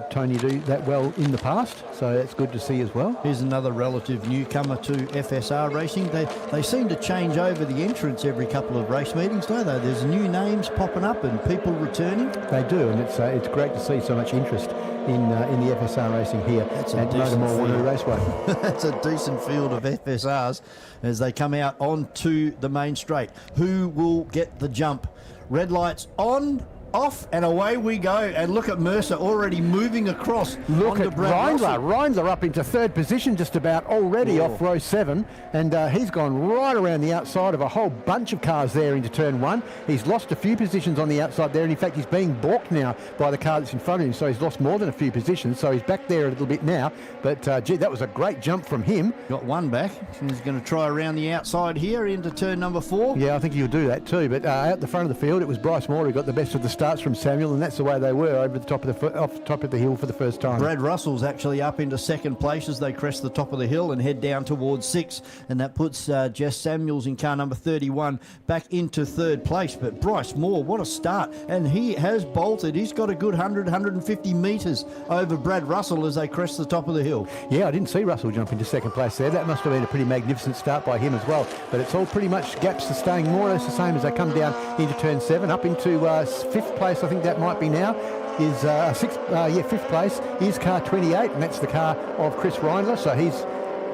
Tony do that well in the past, so that's good to see as well. Here's another relative newcomer to FSR racing. They seem to change over the entrance every couple of race meetings, don't they? There's new names popping up and people returning. They do, and it's great to see so much interest in the FSR racing here at MotorMall Wanneroo Raceway. That's a decent field of FSRs as they come out onto the main straight. Who will get the jump? Red lights on, off, and away we go. And look at Mercer already moving across. Look at Reindler up into 3rd position just about already off row 7, and he's gone right around the outside of a whole bunch of cars there into turn 1. He's lost a few positions on the outside there, and in fact he's being balked now by the car that's in front of him, so he's lost more than a few positions, so he's back there a little bit now. But gee, that was a great jump from him. Got one back. He's going to try around the outside here into turn number 4. Yeah, I think he'll do that too, but out the front of the field it was Bryce Moore who got the best of the starts from Samuel, and that's the way they were over the top of off the top of the hill for the first time. Brad Russell's actually up into 2nd place as they crest the top of the hill and head down towards 6th, and that puts Jess Samuels in car number 31 back into 3rd place. But Bryce Moore, what a start, and he has bolted. He's got a good 150 metres over Brad Russell as they crest the top of the hill. Yeah, I didn't see Russell jump into 2nd place there. That must have been a pretty magnificent start by him as well, but it's all pretty much gaps are staying more or less the same as they come down into turn 7 up into 5th place. I think that might be now is 5th place is car 28, and that's the car of Chris Reindler, so he's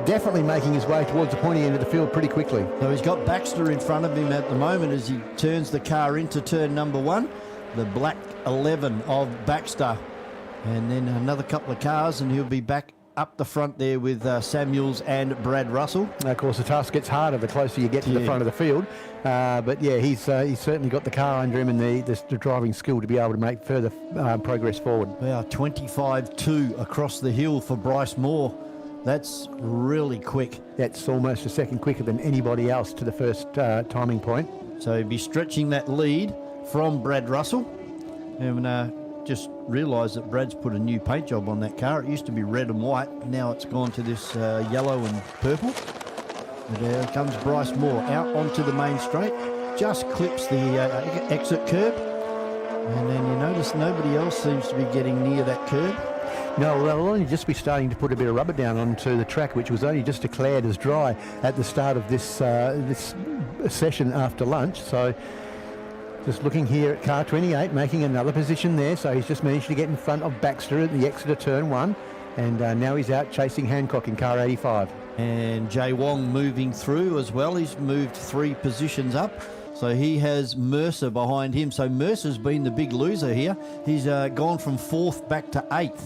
definitely making his way towards the pointy end of the field pretty quickly. So he's got Baxter in front of him at the moment as he turns the car into turn number 1, the black 11 of Baxter, and then another couple of cars and he'll be back up the front there with Samuels and Brad Russell. Of course, the task gets harder the closer you get to the front of the field. But yeah, he's certainly got the car under him and the driving skill to be able to make further progress forward. Wow, 25.2 across the hill for Bryce Moore. That's really quick. That's almost a second quicker than anybody else to the first timing point. So he'll be stretching that lead from Brad Russell. And just realised that Brad's put a new paint job on that car. It used to be red and white. Now it's gone to this yellow and purple. And there comes Bryce Moore out onto the main straight. Just clips the exit curb. And then you notice nobody else seems to be getting near that curb. No, they'll only just be starting to put a bit of rubber down onto the track, which was only just declared as dry at the start of this this session after lunch. So just looking here at car 28, making another position there. So he's just managed to get in front of Baxter at the exit of turn 1. And now he's out chasing Hancock in car 85. And Jay Wong moving through as well. He's moved 3 positions up. So he has Mercer behind him. So Mercer's been the big loser here. He's gone from 4th back to 8th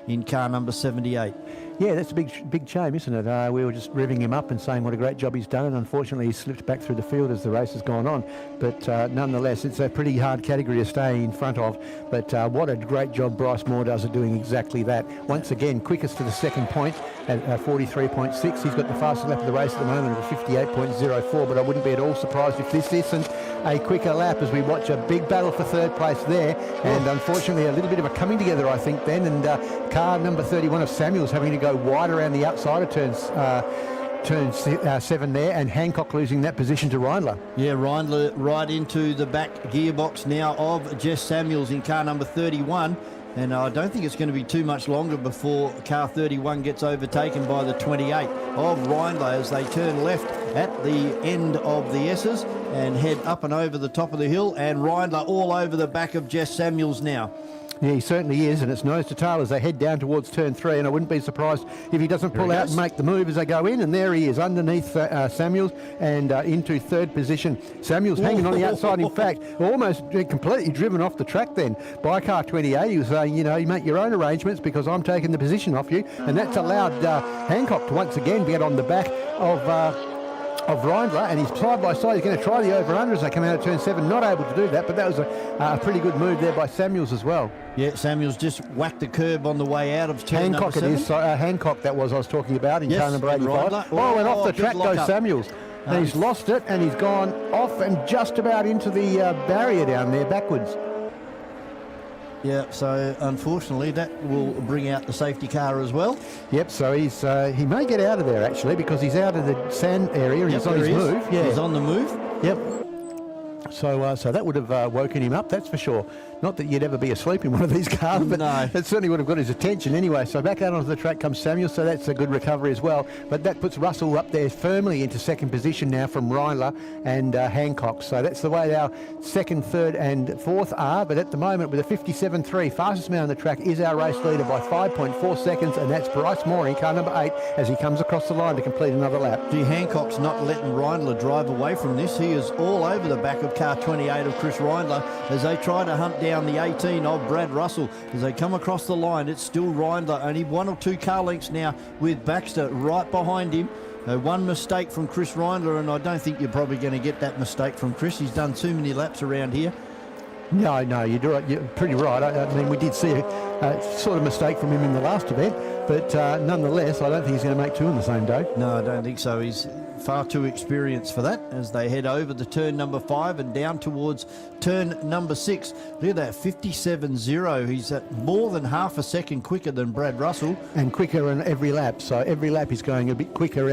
in car number 78. Yeah, that's a big shame, isn't it? We were just revving him up and saying what a great job he's done, and unfortunately he slipped back through the field as the race has gone on. But nonetheless, it's a pretty hard category to stay in front of. But what a great job Bryce Moore does at doing exactly that. Once again, quickest to the second point at 43.6. He's got the fastest lap of the race at the moment at 58.04, but I wouldn't be at all surprised if this isn't a quicker lap as we watch a big battle for third place there. And unfortunately, a little bit of a coming together, I think, then. And car number 31 of Samuels having to go wide around the outside of turn 7 there, and Hancock losing that position to Reindler. Yeah, Reindler right into the back gearbox now of Jess Samuels in car number 31. And I don't think it's going to be too much longer before car 31 gets overtaken by the 28 of Reindler as they turn left at the end of the S's and head up and over the top of the hill. And Reindler all over the back of Jess Samuels now. Yeah, he certainly is, and it's nose to tail as they head down towards turn 3, and I wouldn't be surprised if he doesn't pull out and make the move as they go in, and there he is underneath Samuels and into 3rd position. Samuels hanging on the outside, in fact, almost completely driven off the track then by car 28. He was saying, you know, you make your own arrangements because I'm taking the position off you, and that's allowed Hancock to once again get on the back of Reindler, and he's side by side. He's going to try the over-under as they come out of turn 7. Not able to do that, but that was a pretty good move there by Samuels as well. Yeah, Samuels just whacked the curb on the way out of turn number 7. Hancock it is. Hancock that was I was talking about in car number 85. Reindler. Oh, and off the track goes Samuels. And he's lost it, and he's gone off and just about into the barrier down there backwards. Yeah, so unfortunately that will bring out the safety car as well. Yep, so he may get out of there actually because he's out of the sand area. He's on his move. Yeah, he's on the move. Yep. So that would have woken him up, that's for sure. Not that you'd ever be asleep in one of these cars, but it certainly would have got his attention anyway. So back out onto the track comes Samuel, so that's a good recovery as well. But that puts Russell up there firmly into 2nd position now from Reindler and Hancock. So that's the way our 2nd, 3rd and 4th are. But at the moment, with a 57.3, fastest man on the track is our race leader by 5.4 seconds, and that's Bryce Moore in car number 8 as he comes across the line to complete another lap. Gee, Hancock's not letting Reindler drive away from this. He is all over the back of car 28 of Chris Reindler as they try to hunt down the 18 of Brad Russell. As they come across the line, it's still Reindler, only 1 or 2 car lengths now with Baxter right behind him. One mistake from Chris Reindler, and I don't think you're probably going to get that mistake from Chris. He's done too many laps around here. No, you're pretty right. I mean, we did see a sort of mistake from him in the last event, but nonetheless, I don't think he's going to make 2 on the same day. No, I don't think so. He's far too experienced for that as they head over the turn number 5 and down towards turn number 6. Look at that, 57.0. He's at more than half a second quicker than Brad Russell. And quicker in every lap. So every lap he's going a bit quicker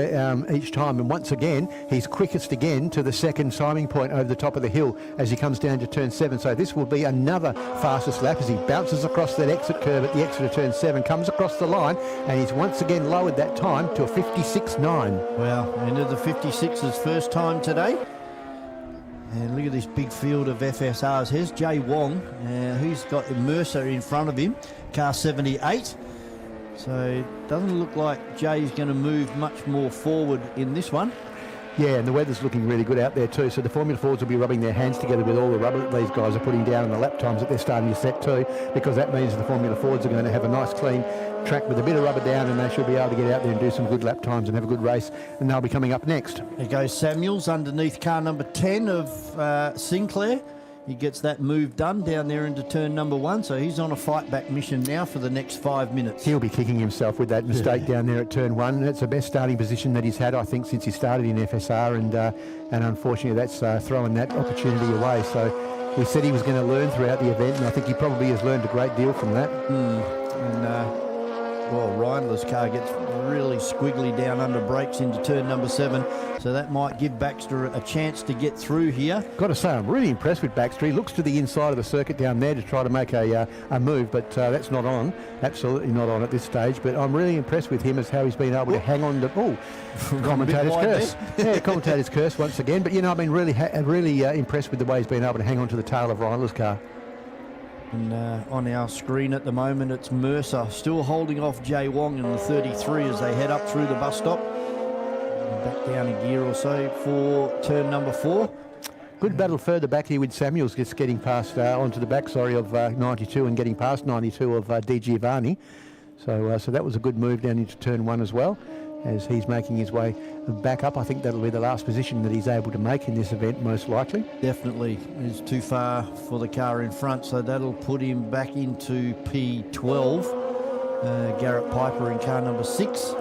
each time. And once again, he's quickest again to the 2nd timing point over the top of the hill as he comes down to turn 7. So this will be another fastest lap as he bounces across that exit curve at the exit of turn 7, comes across the line, and he's once again lowered that time to a 56.9. Wow, into the 56's first time today. And look at this big field of FSRs. Here's Jay Wong, who's got Mercer in front of him, car 78. So it doesn't look like Jay's going to move much more forward in this one. Yeah, and the weather's looking really good out there too. So the Formula Fords will be rubbing their hands together with all the rubber that these guys are putting down and the lap times that they're starting to set too, because that means the Formula Fords are going to have a nice clean track with a bit of rubber down, and they should be able to get out there and do some good lap times and have a good race. And they'll be coming up next. There goes Samuels underneath car number 10 of Sinclair. He gets that move done down there into turn number 1, so he's on a fight-back mission now for the next 5 minutes. He'll be kicking himself with that mistake down there at turn 1. It's the best starting position that he's had, I think, since he started in FSR, and unfortunately that's throwing that opportunity away. So we said he was going to learn throughout the event, and I think he probably has learned a great deal from that. Well, Reindler's car gets really squiggly down under brakes into turn number 7, so that might give Baxter a chance to get through here. Got to say, I'm really impressed with Baxter. He looks to the inside of the circuit down there to try to make a move, but that's not on. Absolutely not on at this stage, but I'm really impressed with him as how he's been able to hang on to... commentator's curse. Yeah, commentator's curse once again, but you know, I've been really impressed with the way he's been able to hang on to the tail of Reindler's car. And on our screen at the moment, it's Mercer still holding off Jay Wong in the 33 as they head up through the bus stop. Back down a gear or so for turn number 4. Good battle further back here with Samuels just getting past onto the back, of 92 and getting past 92 of Di Giovanni. So that was a good move down into turn 1 as well, as he's making his way back up. I think that'll be the last position that he's able to make in this event, most likely. Definitely. He's too far for the car in front, so that'll put him back into P12. Garrett Piper in car number 6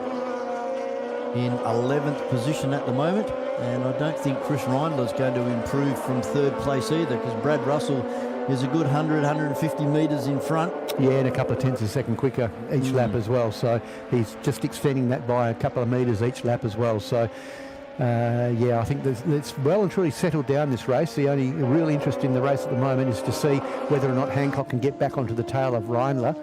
in 11th position at the moment, and I don't think Chris Reindler's going to improve from 3rd place either, because Brad Russell is a good 100-150 metres in front. Yeah, and a couple of tenths of a second quicker each lap as well. So he's just extending that by a couple of metres each lap as well. So, yeah, I think it's well and truly settled down, this race. The only real interest in the race at the moment is to see whether or not Hancock can get back onto the tail of Reindler.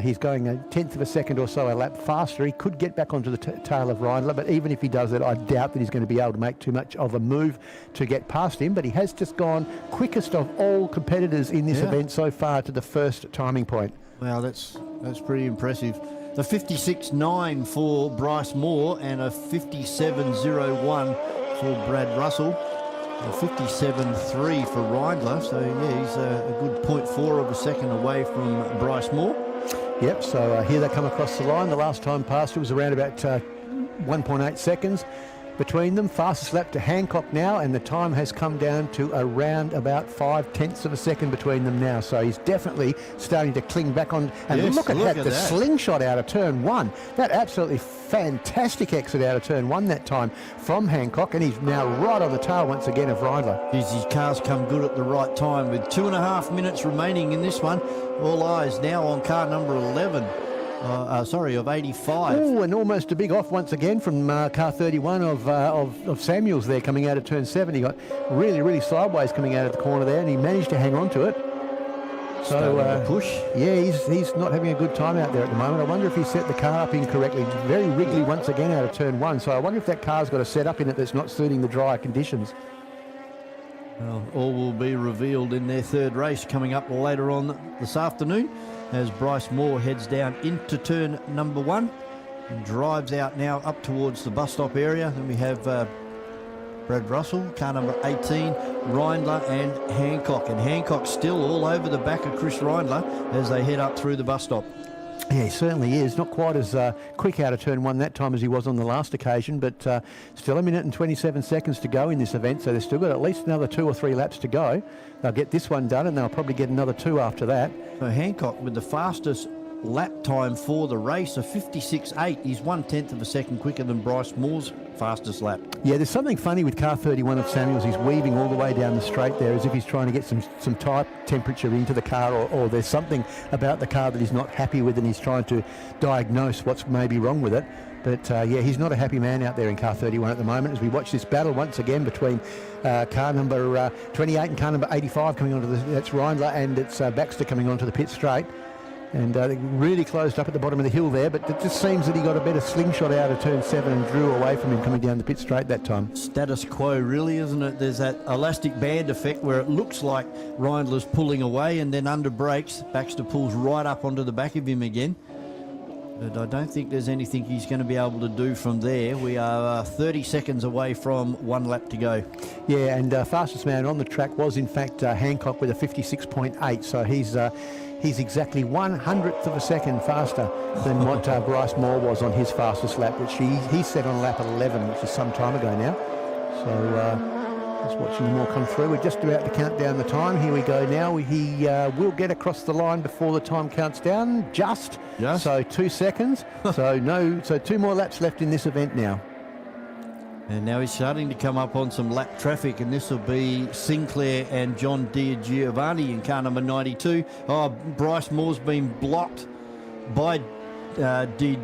He's going a tenth of a second or so a lap faster. He could get back onto the tail of Reindler, but even if he does it, I doubt that he's going to be able to make too much of a move to get past him. But he has just gone quickest of all competitors in this event so far to the first timing point. Wow, that's pretty impressive. The 56.9 for Bryce Moore and a 57.01 for Brad Russell. A 57.3 for Reindler, so yeah, he's a good 0.4 of a second away from Bryce Moore. Yep, so here they come across the line. The last time past it was around about 1.8 seconds between them. Fastest lap to Hancock now, and the time has come down to around about 0.5 of a second between them now. So he's definitely starting to cling back on. And yes, look at that, slingshot out of turn 1. That absolutely fantastic exit out of turn 1 that time from Hancock, and he's now right on the tail once again of Reindler. His car's come good at the right time with 2.5 minutes remaining in this one. All eyes now on car number 11. Of 85. Oh, and almost a big off once again from car 31 of Samuels there coming out of turn 7. He got really sideways coming out of the corner there, and he managed to hang on to it. So push. Yeah, he's not having a good time out there at the moment. I wonder if he set the car up incorrectly. Very wriggly once again out of turn 1. So I wonder if that car's got a setup in it that's not suiting the drier conditions. Well, all will be revealed in their 3rd race coming up later on this afternoon, as Bryce Moore heads down into turn number 1 and drives out now up towards the bus stop area. Then we have Brad Russell, car number 18, Reindler and Hancock. And Hancock still all over the back of Chris Reindler as they head up through the bus stop. Yeah, he certainly is. Not quite as quick out of turn 1 that time as he was on the last occasion, but still 1 minute and 27 seconds to go in this event, so they've still got at least another 2 or 3 laps to go. They'll get this one done, and they'll probably get another 2 after that. So Hancock with the fastest lap time for the race, a 56.8. He's 1/10 of a second quicker than Bryce Moore's fastest lap. Yeah, there's something funny with car 31 of Samuels. He's weaving all the way down the straight there as if he's trying to get some tyre temperature into the car, or there's something about the car that he's not happy with, and he's trying to diagnose what's maybe wrong with it. But yeah, he's not a happy man out there in car 31 at the moment as we watch this battle once again between car number 28 and car number 85 coming onto that's Reindler, and it's Baxter coming onto the pit straight. And they really closed up at the bottom of the hill there, but it just seems that he got a better slingshot out of turn 7 and drew away from him coming down the pit straight that time. Status quo, really, isn't it? There's that elastic band effect where it looks like Reindler's pulling away, and then under brakes, Baxter pulls right up onto the back of him again. But I don't think there's anything he's going to be able to do from there. We are 30 seconds away from 1 lap to go. Yeah, and fastest man on the track was in fact Hancock with a 56.8. So he's exactly 1/100th of a second faster than what Bryce Moore was on his fastest lap, which he set on lap 11, which is some time ago now. So just watching them all come through. We're just about to count down the time. Here we go now. He will get across the line before the time counts down. Just. So 2 seconds. So 2 more laps left in this event now. And now he's starting to come up on some lap traffic, and this will be Sinclair and John Giovanni in car number 92. Oh, Bryce Moore's been blocked by Di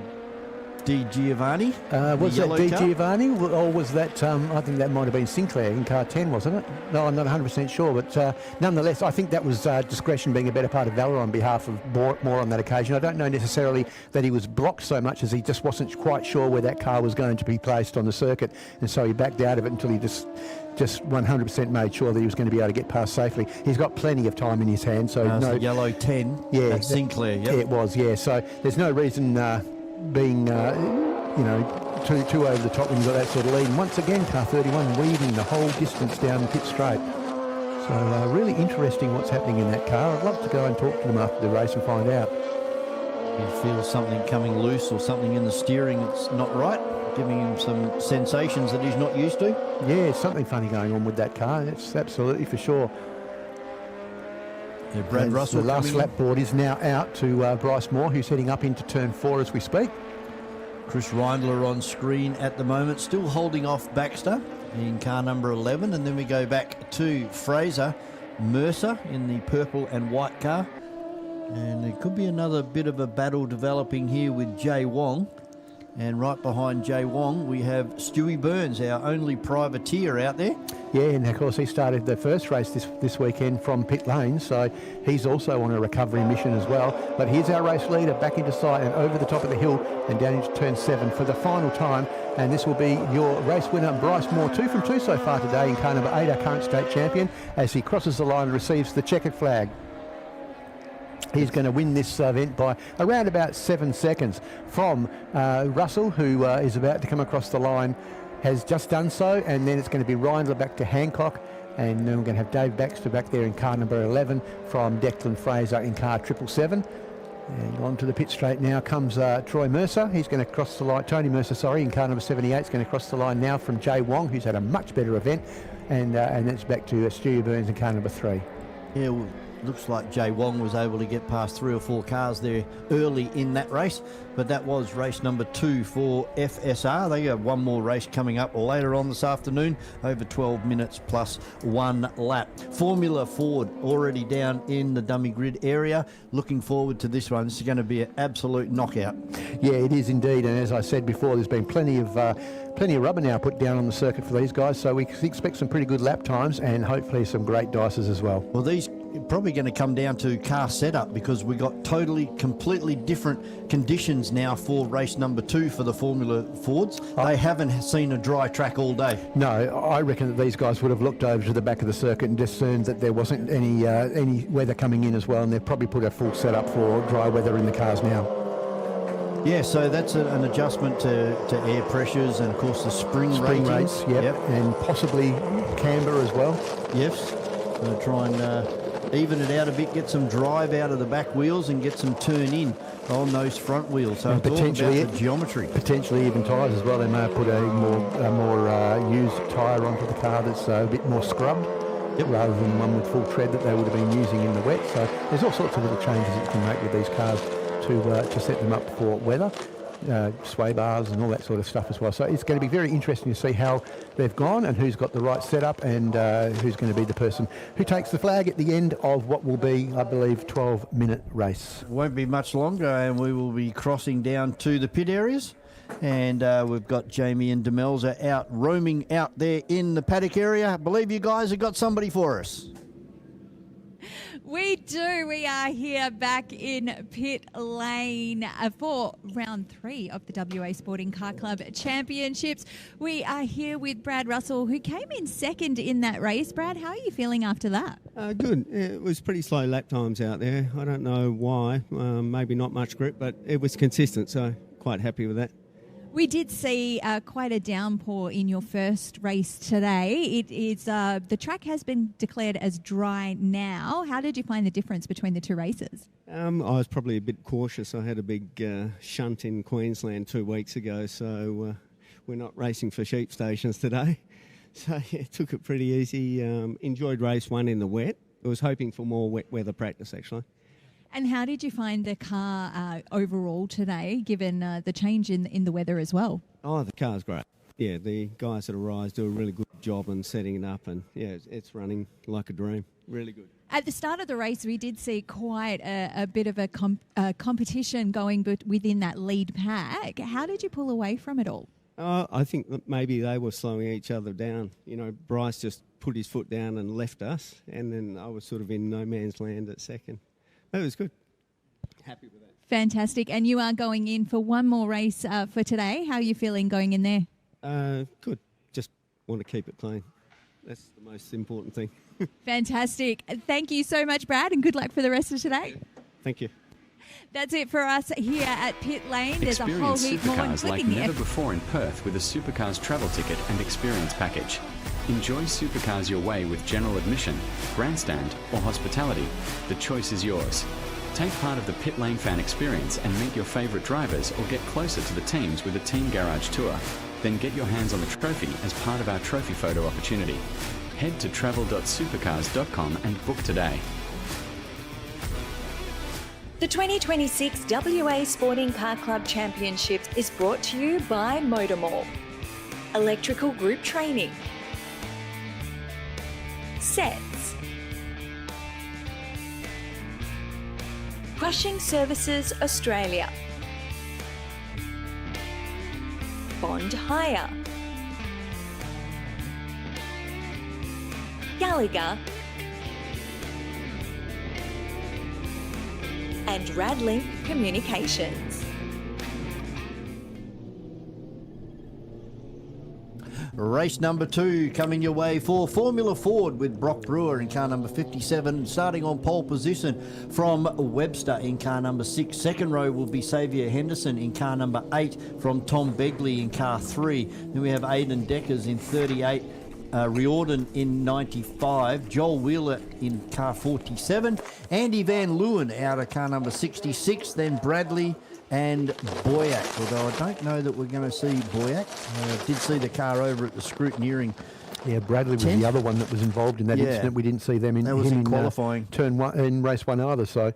Giovanni. Was that Di Giovanni, or was that, I think that might have been Sinclair in car 10, wasn't it? No, I'm not 100% sure, but nonetheless, I think that was discretion being a better part of valour on behalf of Moore on that occasion. I don't know necessarily that he was blocked so much as he just wasn't quite sure where that car was going to be placed on the circuit, and so he backed out of it until he just 100% made sure that he was going to be able to get past safely. He's got plenty of time in his hand, so no. The yellow 10. Yeah, that's Sinclair. Yep. Yeah, it was. Yeah, so there's no reason being too over the top when you've got that sort of lead. And once again, car 31 weaving the whole distance down pit straight. So really interesting what's happening in that car. I'd love to go and talk to them after the race and find out. He feels something coming loose or something in the steering that's not right, giving him some sensations that he's not used to. Yeah, something funny going on with that car. That's absolutely for sure. Yeah, Brad Russell. The last lap board is now out to Bryce Moore, who's heading up into turn 4 as we speak. Chris Reindler on screen at the moment, still holding off Baxter in car number 11. And then we go back to Fraser Mercer in the purple and white car. And there could be another bit of a battle developing here with Jay Wong. And right behind Jay Wong, we have Stewie Burns, our only privateer out there. Yeah, and of course he started the first race this weekend from pit lane, so he's also on a recovery mission as well. But here's our race leader back into sight and over the top of the hill and down into turn 7 for the final time. And this will be your race winner, Bryce Moore, 2 from 2 so far today in car number 8, our current state champion, as he crosses the line and receives the checkered flag. He's going to win this event by around about 7 seconds from Russell, who is about to come across the line, has just done so, and then it's going to be Reindler back to Hancock, and then we're going to have Dave Baxter back there in car number 11 from Declan Fraser in car 777. And on to the pit straight now comes Troy Mercer. He's going to cross the line, Tony Mercer, sorry, in car number 78 is going to cross the line now from Jay Wong, who's had a much better event, and it's back to Stewie Burns in car number 3. Yeah, well, looks like Jay Wong was able to get past 3 or 4 cars there early in that race, but that was race number 2 for FSR. They have one more race coming up later on this afternoon, over 12 minutes plus 1 lap. Formula Ford already down in the dummy grid area. Looking forward to this one. This is going to be an absolute knockout. Yeah, it is indeed, and as I said before, there's been plenty of rubber now put down on the circuit for these guys, so we expect some pretty good lap times and hopefully some great dices as well. Well, these probably going to come down to car setup, because we got completely different conditions now for race number 2 for the Formula Fords. They haven't seen a dry track all day. No, I reckon that these guys would have looked over to the back of the circuit and discerned that there wasn't any weather coming in as well, and they've probably put a full setup for dry weather in the cars now. Yeah, so that's an adjustment to air pressures and, of course, the spring rates, yep, and possibly camber as well. Yes, so try and even it out a bit, get some drive out of the back wheels and get some turn in on those front wheels. So it's all about the geometry. Potentially even tyres as well. They may have put a more used tyre onto the car that's a bit more scrubbed, rather than one with full tread that they would have been using in the wet. So there's all sorts of little changes that you can make with these cars to set them up for weather, sway bars and all that sort of stuff as well. So it's going to be very interesting to see how they've gone and who's got the right setup and who's going to be the person who takes the flag at the end of what will be, I believe, 12-minute race. It won't be much longer, and we will be crossing down to the pit areas. And we've got Jamie and Demelza out roaming out there in the paddock area. I believe you guys have got somebody for us. We do. We are here back in pit lane for round 3 of the WA Sporting Car Club Championships. We are here with Brad Russell, who came in second in that race. Brad, how are you feeling after that? Good. It was pretty slow lap times out there. I don't know why. Maybe not much grip, but it was consistent, so quite happy with that. We did see quite a downpour in your first race today. It is the track has been declared as dry now. How did you find the difference between the two races? I was probably a bit cautious. I had a big shunt in Queensland 2 weeks ago, so we're not racing for sheep stations today. So yeah, took it pretty easy. Enjoyed race 1 in the wet. I was hoping for more wet weather practice, actually. And how did you find the car overall today, given the change in the weather as well? Oh, the car's great. Yeah, the guys at Arise do a really good job in setting it up, and yeah, it's running like a dream. Really good. At the start of the race, we did see quite a bit of a competition going within that lead pack. How did you pull away from it all? I think that maybe they were slowing each other down. You know, Bryce just put his foot down and left us, and then I was sort of in no man's land at second. It was good. Happy with that. Fantastic. And you are going in for one more race for today. How are you feeling going in there? Good. Just want to keep it clean. That's the most important thing. Fantastic. Thank you so much, Brad, and good luck for the rest of today. Thank you. That's it for us here at Pit Lane. There's a whole Experience heap more. supercars like never before in Perth with a Supercars travel ticket and experience package. Enjoy supercars your way with general admission, grandstand or hospitality. The choice is yours. Take part of the Pit Lane fan experience and meet your favourite drivers or get closer to the teams with a team garage tour. Then get your hands on the trophy as part of our trophy photo opportunity. Head to travel.supercars.com and book today. The 2026 WA Sporting Car Club Championships is brought to you by MotorMall. Electrical Group Training. Sets. Crushing Services Australia. Bond Hire. Gallagher. And Radlink Communications. Race number 2 coming your way for Formula Ford with Brock Brewer in car number 57, starting on pole position from Webster in car number 6. Second row will be Xavier Henderson in car number 8 from Tom Begley in car 3. Then we have Aidan Deckers in 38. Riordan in 95, Joel Wheeler in car 47, Andy Van Leeuwen out of car number 66, then Bradley and Boyack, although I don't know that we're going to see Boyack. I did see the car over at the scrutineering. Yeah, Bradley was the other one that was involved in that incident. We didn't see them in, that was in qualifying. Turn 1 in race 1 either, so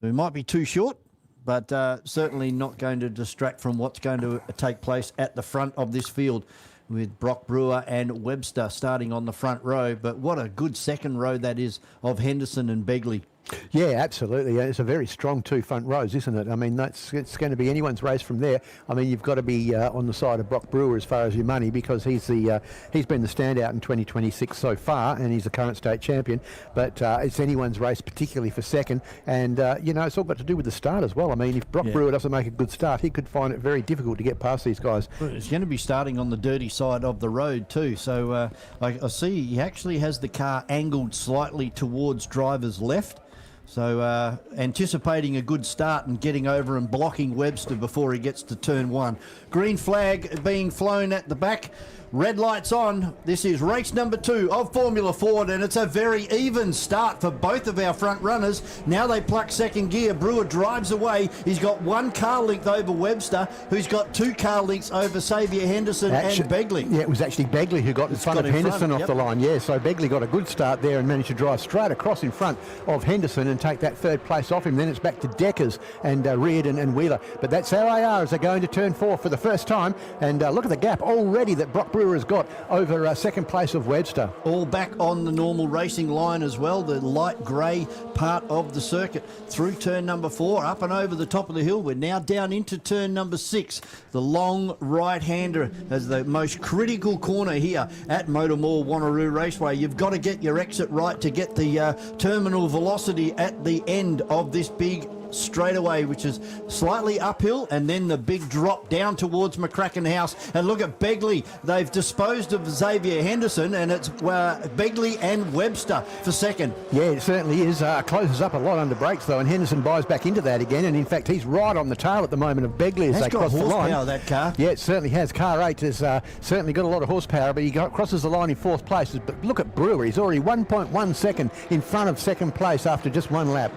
it might be too short, but certainly not going to distract from what's going to take place at the front of this field, with Brock Brewer and Webster starting on the front row. But what a good second row that is of Henderson and Begley. Yeah, absolutely. It's a very strong 2 front rows, isn't it? I mean, it's going to be anyone's race from there. I mean, you've got to be on the side of Brock Brewer as far as your money, because he's been the standout in 2026 so far, and he's the current state champion. But it's anyone's race, particularly for second. And, it's all got to do with the start as well. I mean, if Brock Brewer doesn't make a good start, he could find it very difficult to get past these guys. He's going to be starting on the dirty side of the road too. So I see he actually has the car angled slightly towards driver's left. So anticipating a good start and getting over and blocking Webster before he gets to turn 1. Green flag being flown at the back. Red lights on. This is race number 2 of Formula Ford, and it's a very even start for both of our front runners. Now they pluck second gear. Brewer drives away. He's got 1 car length over Webster, who's got 2 car lengths over Xavier Henderson and Begley. Yeah, it was actually Begley who got in front of Henderson off the line. Yeah, so Begley got a good start there and managed to drive straight across in front of Henderson, and take that third place off him. Then it's back to Deckers and Reardon and Wheeler. But that's how they are as they go into turn 4 for the first time. And look at the gap already that Brock Brewer has got over second place of Webster. All back on the normal racing line as well, the light grey part of the circuit. Through turn number 4, up and over the top of the hill. We're now down into turn number 6. The long right-hander as the most critical corner here at MotorMall Wanneroo Raceway. You've got to get your exit right to get the terminal velocity at the end of this big straightaway, which is slightly uphill, and then the big drop down towards McCracken House. And look at Begley. They've disposed of Xavier Henderson, and it's Begley and Webster for second. Yeah, it certainly is. Closes up a lot under brakes, though, and Henderson buys back into that again. And in fact, he's right on the tail at the moment of Begley as they cross the line. Has got horsepower, that car. Yeah, it certainly has. Car 8 has certainly got a lot of horsepower, but he crosses the line in 4th place. But look at Brewer. He's already 1.1 second in front of second place after just one lap.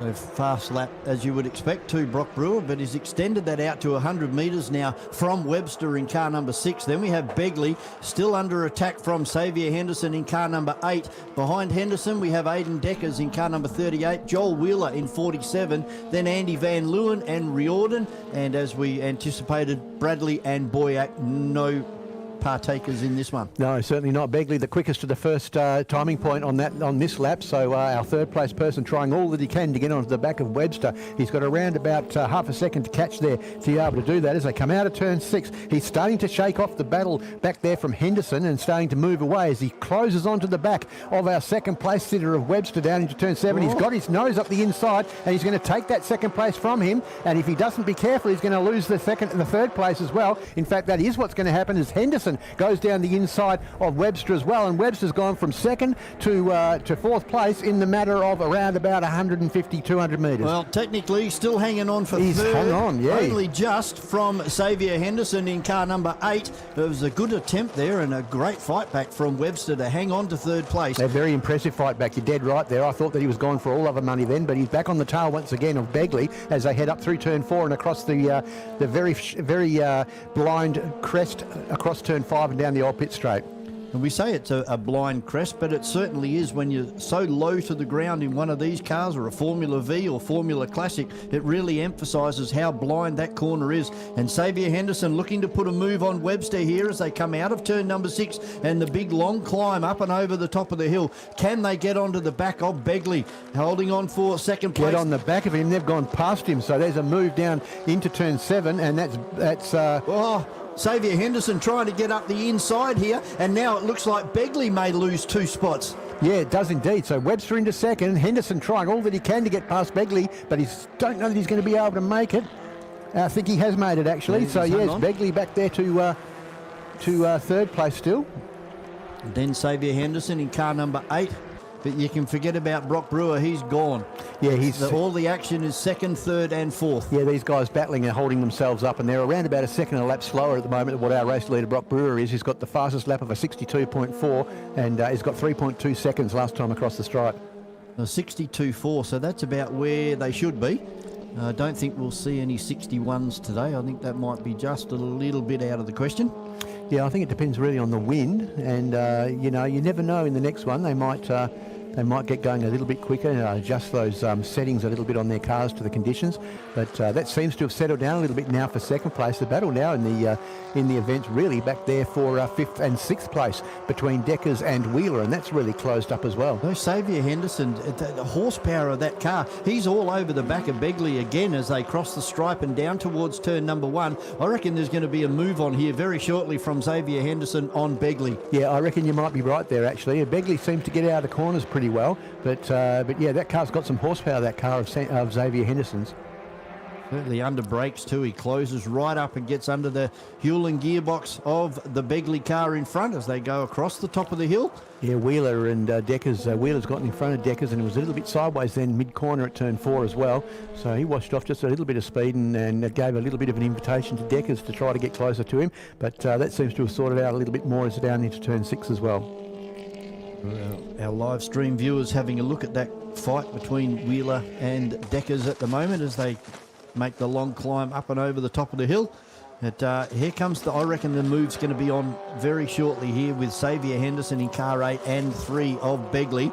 A fast lap, as you would expect, to Brock Brewer, but he's extended that out to 100 metres now from Webster in car number 6. Then we have Begley still under attack from Xavier Henderson in car number 8. Behind Henderson, we have Aidan Deckers in car number 38, Joel Wheeler in 47, then Andy Van Leeuwen and Riordan, and as we anticipated, Bradley and Boyack, no partakers in this one. No, certainly not. Begley the quickest to the first timing point on this lap, so our third place person trying all that he can to get onto the back of Webster. He's got around about half a second to catch there to be able to do that. As they come out of turn 6, he's starting to shake off the battle back there from Henderson and starting to move away as he closes onto the back of our second place sitter of Webster down into turn 7. He's got his nose up the inside and he's going to take that second place from him, and if he doesn't be careful, he's going to lose the third place as well. In fact, that is what's going to happen, as Henderson goes down the inside of Webster as well, and Webster's gone from second to 4th place in the matter of around about 150, 200 metres. Well, technically still hanging on for He's third. hung on, yeah. Only just from Xavier Henderson in car number 8. It was a good attempt there and a great fight back from Webster to hang on to third place. A very impressive fight back. You're dead right there. I thought that he was gone for all other money then, but he's back on the tail once again of Begley as they head up through turn 4 and across the very blind crest across turn 5 and down the old pit straight. And we say it's a blind crest, but it certainly is when you're so low to the ground in one of these cars, or a Formula V or Formula Classic. It really emphasises how blind that corner is. And Xavier Henderson looking to put a move on Webster here as they come out of turn number 6 and the big long climb up and over the top of the hill. Can they get onto the back of Begley, holding on for second place? Get on the back of him. They've gone past him, so there's a move down into turn 7, and that's Xavier Henderson trying to get up the inside here, and now it looks like Begley may lose 2 spots. Yeah, it does indeed. So Webster into second, Henderson trying all that he can to get past Begley, but he don't know that he's going to be able to make it. I think he has made it actually. So yes, Begley back there to third place still. And then Xavier Henderson in car number 8. But you can forget about Brock Brewer. He's gone. Yeah, all the action is second, third and fourth. Yeah, these guys battling and holding themselves up, and they're around about a second a lap slower at the moment than what our race leader Brock Brewer is. He's got the fastest lap of a 62.4 and he's got 3.2 seconds last time across the stripe. 62.4, so that's about where they should be. I don't think we'll see any 61s today. I think that might be just a little bit out of the question. Yeah, I think it depends really on the wind, and you never know in the next one. They might get going a little bit quicker and adjust those settings a little bit on their cars to the conditions. But that seems to have settled down a little bit now for second place. The battle now in the events really back there for 5th and 6th place between Deckers and Wheeler, and that's really closed up as well. No, Xavier Henderson, the horsepower of that car, he's all over the back of Begley again as they cross the stripe and down towards turn number 1. I reckon there's going to be a move on here very shortly from Xavier Henderson on Begley. Yeah, I reckon you might be right there actually. Begley seems to get out of the corners pretty well, but yeah, that car's got some horsepower, that car of Xavier Henderson's. Certainly under brakes too. He closes right up and gets under the Hewlin gearbox of the Begley car in front as they go across the top of the hill. Yeah, Wheeler and Deckers. Wheeler's gotten in front of Deckers, and it was a little bit sideways then mid-corner at turn 4 as well. So he washed off just a little bit of speed and gave a little bit of an invitation to Deckers to try to get closer to him. But that seems to have sorted out a little bit more as down into turn 6 as well. Our live stream viewers having a look at that fight between Wheeler and Deckers at the moment as they make the long climb up and over the top of the hill. But here comes I reckon the move's going to be on very shortly here with Xavier Henderson in car 8 and 3 of Begley.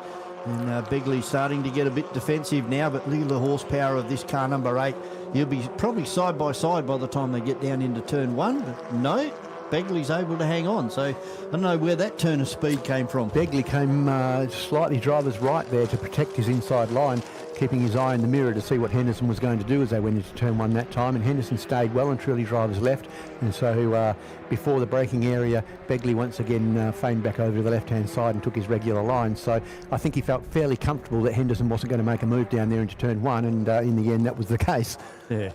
And Begley's starting to get a bit defensive now, but look at the horsepower of this car number 8. He'll be probably side by side by the time they get down into turn 1, but no, Begley's able to hang on. So I don't know where that turn of speed came from. Begley came slightly driver's right there to protect his inside line, keeping his eye in the mirror to see what Henderson was going to do as they went into turn 1 that time, and Henderson stayed well and truly driver's left, and so before the braking area, Begley once again feigned back over to the left-hand side and took his regular line. So I think he felt fairly comfortable that Henderson wasn't going to make a move down there into turn 1, and in the end that was the case. Yeah.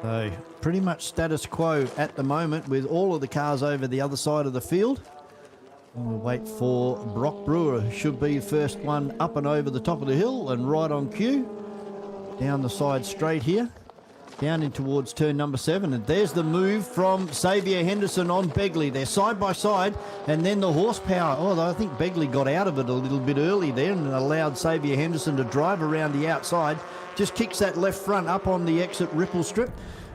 So pretty much status quo at the moment with all of the cars over the other side of the field. And we'll wait for Brock Brewer, who should be the first one up and over the top of the hill and right on cue. Down the side straight here, down in towards turn number 7. And there's the move from Xavier Henderson on Begley. They're side by side, and then the horsepower. Although I think Begley got out of it a little bit early there and allowed Xavier Henderson to drive around the outside. Just kicks that left front up on the exit ripple strip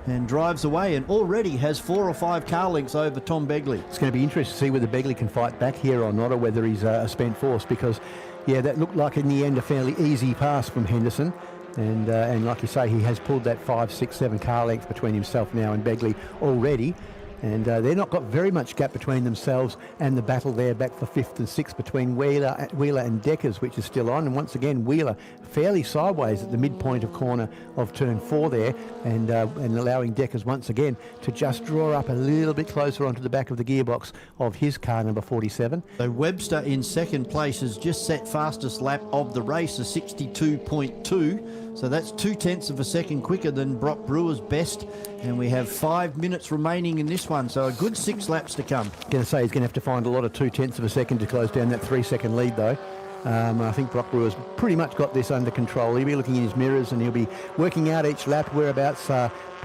and drives away, and already has 4 or 5 car lengths over Tom Begley. It's going to be interesting to see whether Begley can fight back here or not, or whether he's a spent force, because, yeah, that looked like in the end a fairly easy pass from Henderson. And like you say, he has pulled that 5, 6, 7 car lengths between himself now and Begley already. And they've not got very much gap between themselves and the battle there back for 5th and 6th between Wheeler and Deckers, which is still on. And once again, Wheeler fairly sideways at the midpoint of corner of turn 4 there, and allowing Deckers once again to just draw up a little bit closer onto the back of the gearbox of his car number 47. So Webster in second place has just set fastest lap of the race, a 62.2. So that's 0.2 of a second quicker than Brock Brewer's best. And we have 5 minutes remaining in this one, so a good 6 laps to come. Going to say he's going to have to find a lot of 0.2 of a second to close down that 3-second lead, though. I think Brock Brewer's pretty much got this under control. He'll be looking in his mirrors and he'll be working out each lap whereabouts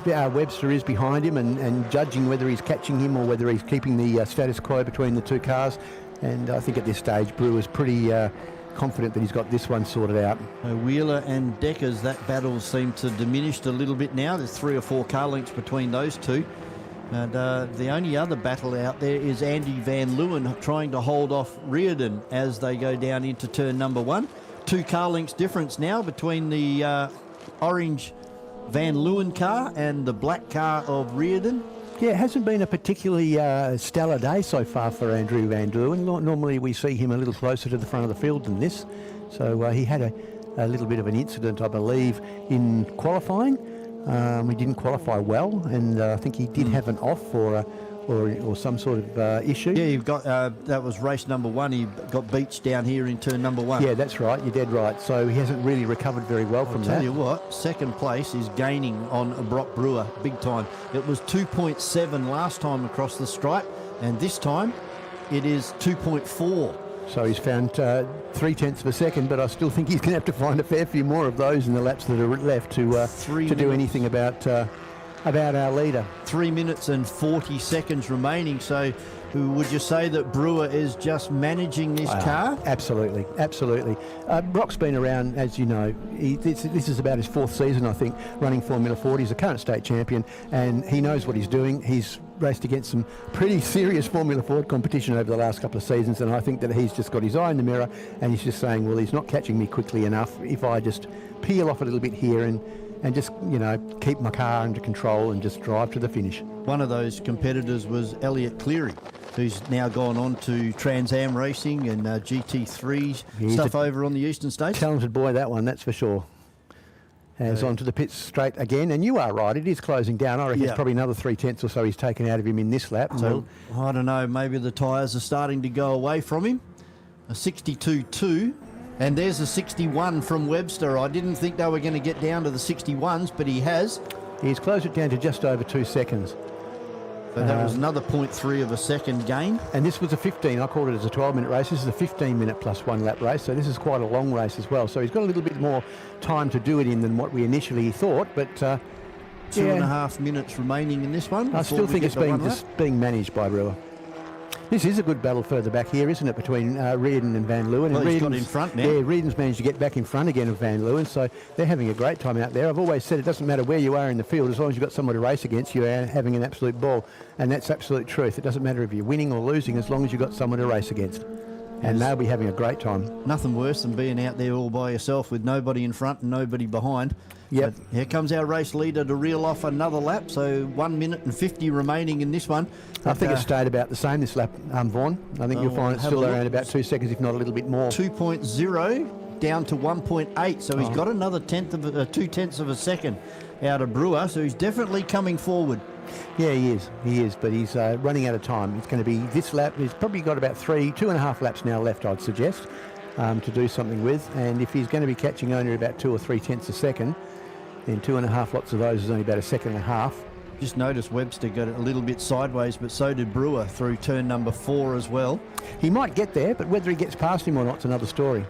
Webster is behind him, and judging whether he's catching him or whether he's keeping the status quo between the two cars. And I think at this stage, Brewer's pretty confident that he's got this one sorted out. Wheeler and Deckers, that battle seemed to diminish a little bit now. There's 3 or 4 car lengths between those two. And the only other battle out there is Andy Van Leeuwen trying to hold off Reardon as they go down into turn number 1. 2 car lengths difference now between the orange Van Leeuwen car and the black car of Reardon. Yeah, it hasn't been a particularly stellar day so far for Andrew Van Leeuwen. Normally we see him a little closer to the front of the field than this. So he had a little bit of an incident, I believe, in qualifying. He didn't qualify well, and I think he did have an off or some sort of issue. Yeah, you've got that was race number 1. He got beached down here in turn number 1. Yeah, that's right. You're dead right. So he hasn't really recovered very well from that. I'll tell you what, second place is gaining on Brock Brewer big time. It was 2.7 last time across the stripe, and this time it is 2.4. So he's found 0.3 of a second, but I still think he's going to have to find a fair few more of those in the laps that are left to do anything about our leader. 3 minutes and 40 seconds remaining. So would you say that Brewer is just managing this car? Absolutely, absolutely. Brock's been around, as you know. This is about his 4th season, I think, running Formula Ford. He's a current state champion, and he knows what he's doing. He's raced against some pretty serious Formula Ford competition over the last couple of seasons, and I think that he's just got his eye in the mirror, and he's just saying, well, he's not catching me quickly enough. If I just peel off a little bit here and just, keep my car under control and just drive to the finish. One of those competitors was Elliot Cleary, who's now gone on to Trans Am racing and GT3 stuff over on the eastern states. Talented boy, that one, that's for sure. Has onto the pits straight again, and you are right, it is closing down. I reckon it's probably another 0.3 or so he's taken out of him in this lap. So I don't know, maybe the tyres are starting to go away from him. A 62.2. And there's a 61 from Webster. I didn't think they were going to get down to the 61s, but he has. He's closed it down to just over 2 seconds. So that was another 0.3 of a second gain. And this was a 15. I called it as a 12-minute race. This is a 15-minute plus 1 lap race, so this is quite a long race as well. So he's got a little bit more time to do it in than what we initially thought, but 2.5 minutes remaining in this one. I still think it's being managed by Brewer. This is a good battle further back here, isn't it, between Reardon and Van Leeuwen? Well, he's got in front now. Yeah, Reardon's managed to get back in front again of Van Leeuwen, so they're having a great time out there. I've always said it doesn't matter where you are in the field, as long as you've got someone to race against, you are having an absolute ball, and that's absolute truth. It doesn't matter if you're winning or losing, as long as you've got someone to race against. and they'll be having a great time. Nothing worse than being out there all by yourself with nobody in front and nobody behind. Yep. But here comes our race leader to reel off another lap, so 1 minute and 50 remaining in this one. I think it stayed about the same this lap, Vaughan. I think you'll find it's still around about 2 seconds, if not a little bit more. 2.0 down to 1.8, so he's got another 2/10 of a second out of Brewer, so he's definitely coming forward. Yeah, he is, but he's running out of time. It's going to be this lap. He's probably got about 2.5 laps now left, I'd suggest, to do something with. And if he's going to be catching only about 2 or 3 tenths a second, then 2.5 lots of those is only about a second and a half. Just noticed Webster got a little bit sideways, but so did Brewer through turn number 4 as well. He might get there, but whether he gets past him or not is another story.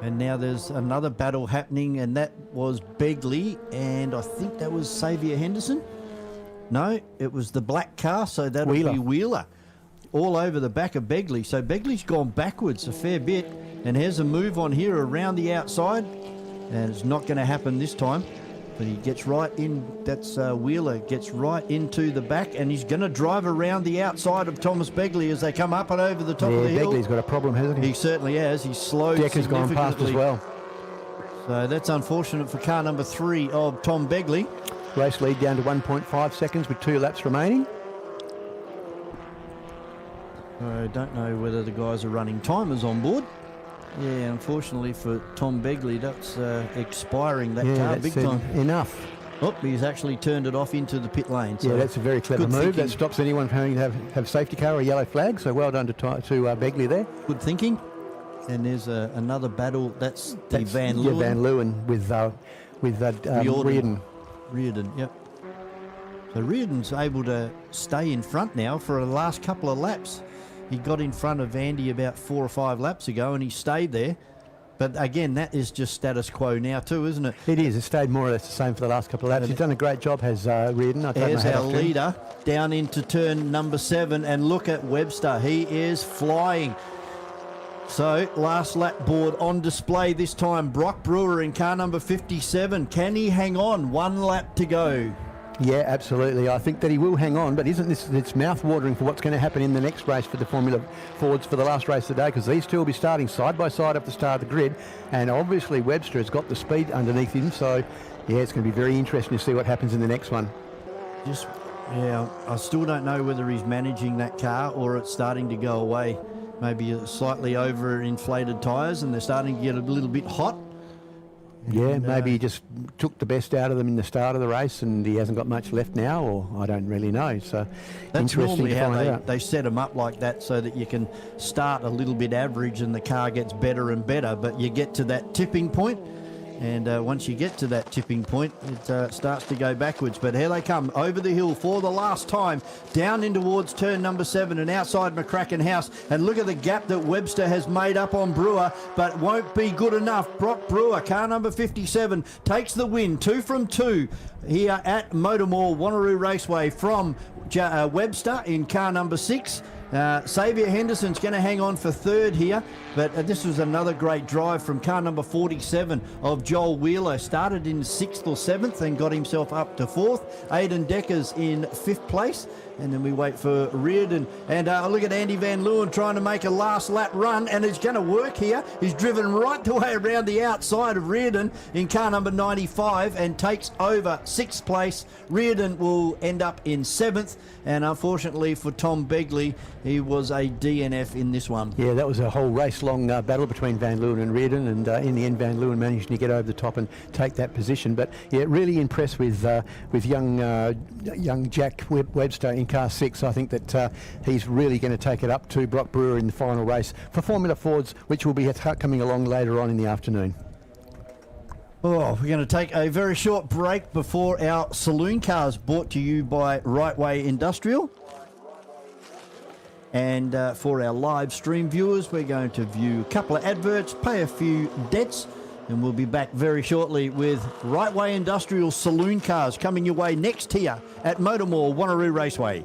And now there's another battle happening, and that was Begley, and I think that was Xavier Henderson. No, it was the black car, so that'll be Wheeler. All over the back of Begley. So Begley's gone backwards a fair bit, and here's a move on here around the outside, and it's not going to happen this time. But he gets right in, that's Wheeler, gets right into the back, and he's going to drive around the outside of Thomas Begley as they come up and over the top of the hill. Begley's got a problem, hasn't he? He certainly has. He's slowed Decker's gone past as well. So that's unfortunate for car number 3 of Tom Begley. Race lead down to 1.5 seconds with 2 laps remaining. I don't know whether the guys are running timers on board. Yeah, unfortunately for Tom Begley, that's expiring that car big time. Enough. Oh, he's actually turned it off into the pit lane. So yeah, that's a very clever move. Thinking. That stops anyone from having to have safety car or a yellow flag. So well done to Begley there. Good thinking. And there's another battle. That's Van Leeuwen. Yeah, Van Leeuwen with Reardon, yep. So Reardon's able to stay in front now for the last couple of laps. He got in front of Andy about 4 or 5 laps ago, and he stayed there. But again, that is just status quo now too, isn't it? It is. It stayed more or less the same for the last couple of laps. He's done a great job, has Reardon. There's our leader down into turn number 7, and look at Webster. He is flying. So, last lap board on display this time. Brock Brewer in car number 57. Can he hang on? 1 lap to go. Yeah, absolutely. I think that he will hang on, but isn't this, it's mouth-watering for what's going to happen in the next race for the Formula Fords for the last race of the day, because these two will be starting side by side up the start of the grid, and obviously Webster has got the speed underneath him, so yeah, it's going to be very interesting to see what happens in the next one. Yeah, I still don't know whether he's managing that car or it's starting to go away. Maybe slightly over-inflated tyres and they're starting to get a little bit hot. Yeah, maybe he just took the best out of them in the start of the race and he hasn't got much left now, or I don't really know. So that's interesting normally to find out. They set them up like that so that you can start a little bit average and the car gets better and better, but you get to that tipping point, and once you get to that tipping point, it starts to go backwards. But here they come over the hill for the last time, down in towards turn number 7 and outside McCracken House. And look at the gap that Webster has made up on Brewer, but won't be good enough. Brock Brewer, car number 57, takes the win. 2 from 2 here at MotorMall Wanneroo Raceway from Webster in car number 6. Xavier Henderson's going to hang on for 3rd here, but this was another great drive from car number 47 of Joel Wheeler. Started in 6th or 7th and got himself up to 4th. Aidan Deckers in 5th place. And then we wait for Reardon. And look at Andy Van Leeuwen trying to make a last lap run, and it's going to work here. He's driven right the way around the outside of Reardon in car number 95 and takes over 6th place. Reardon will end up in 7th, and unfortunately for Tom Begley, he was a DNF in this one. Yeah, that was a whole race-long battle between Van Leeuwen and Reardon, and in the end Van Leeuwen managed to get over the top and take that position. But yeah, really impressed with young Jack Webster in car 6. I think that he's really going to take it up to Brock Brewer in the final race for Formula Fords, which will be coming along later on in the afternoon. Oh, we're going to take a very short break before our Saloon Cars, brought to you by Raceway Industrial. And for our live stream viewers, we're going to view a couple of adverts, pay a few debts, and we'll be back very shortly with Raceway Industrial Saloon Cars coming your way next here at MotorMall Wanneroo Raceway.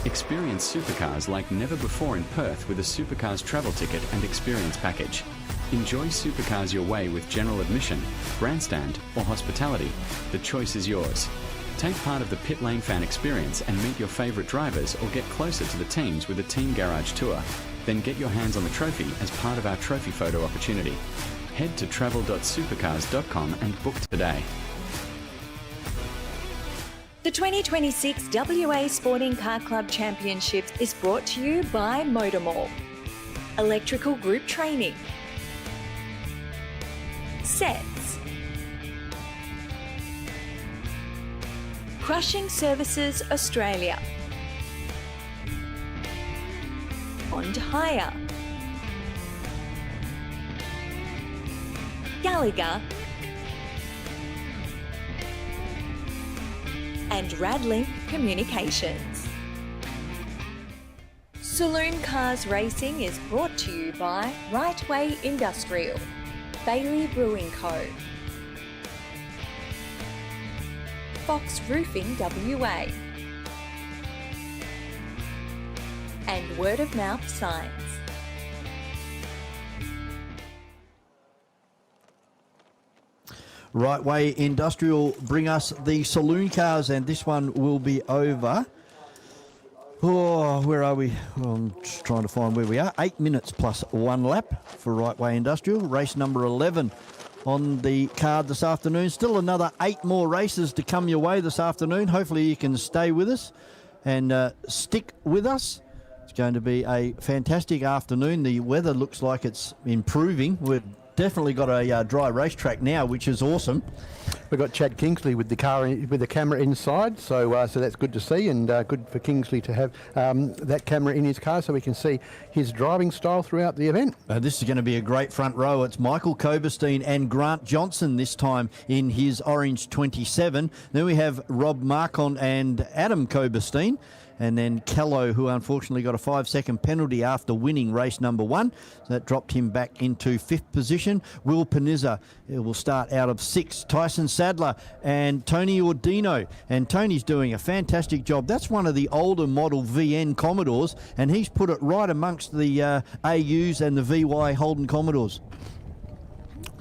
Experience supercars like never before in Perth with a Supercars travel ticket and experience package. Enjoy supercars your way with general admission, grandstand or hospitality. The choice is yours. Take part of the pit lane fan experience and meet your favourite drivers or get closer to the teams with a Team Garage tour. Then get your hands on the trophy as part of our trophy photo opportunity. Head to travel.supercars.com and book today. The 2026 WA Sporting Car Club Championships is brought to you by MotorMall. Electrical Group Training. Sets. Crushing Services Australia. On to Hire. Gallagher. And Radlink Communications. Saloon Cars Racing is brought to you by Raceway Industrial, Bailey Brewing Co., Fox Roofing WA, and Word of Mouth Signs. Right Way Industrial bring us the Saloon Cars, and this one will be over. Oh, where are we? Well, I'm just trying to find where we are. 8 minutes plus 1 lap for Right Way Industrial. Race number 11 on the card this afternoon. Still another 8 more races to come your way this afternoon. Hopefully you can stay with us and stick with us. It's going to be a fantastic afternoon. The weather looks like it's improving. We've definitely got a dry racetrack now, which is awesome. We've got Chad Kingsley with the car with the camera inside, so that's good to see, and good for Kingsley to have that camera in his car so we can see his driving style throughout the event. This is going to be a great front row. It's Michael Koberstein and Grant Johnson this time in his orange 27. Then we have Rob Marcon and Adam Koberstein. And then Kello, who unfortunately got a 5-second penalty after winning race number 1. So that dropped him back into 5th position. Will Panizza will start out of 6th. Tyson Sadler and Tony Ordino. And Tony's doing a fantastic job. That's one of the older model VN Commodores, and he's put it right amongst the AUs and the VY Holden Commodores.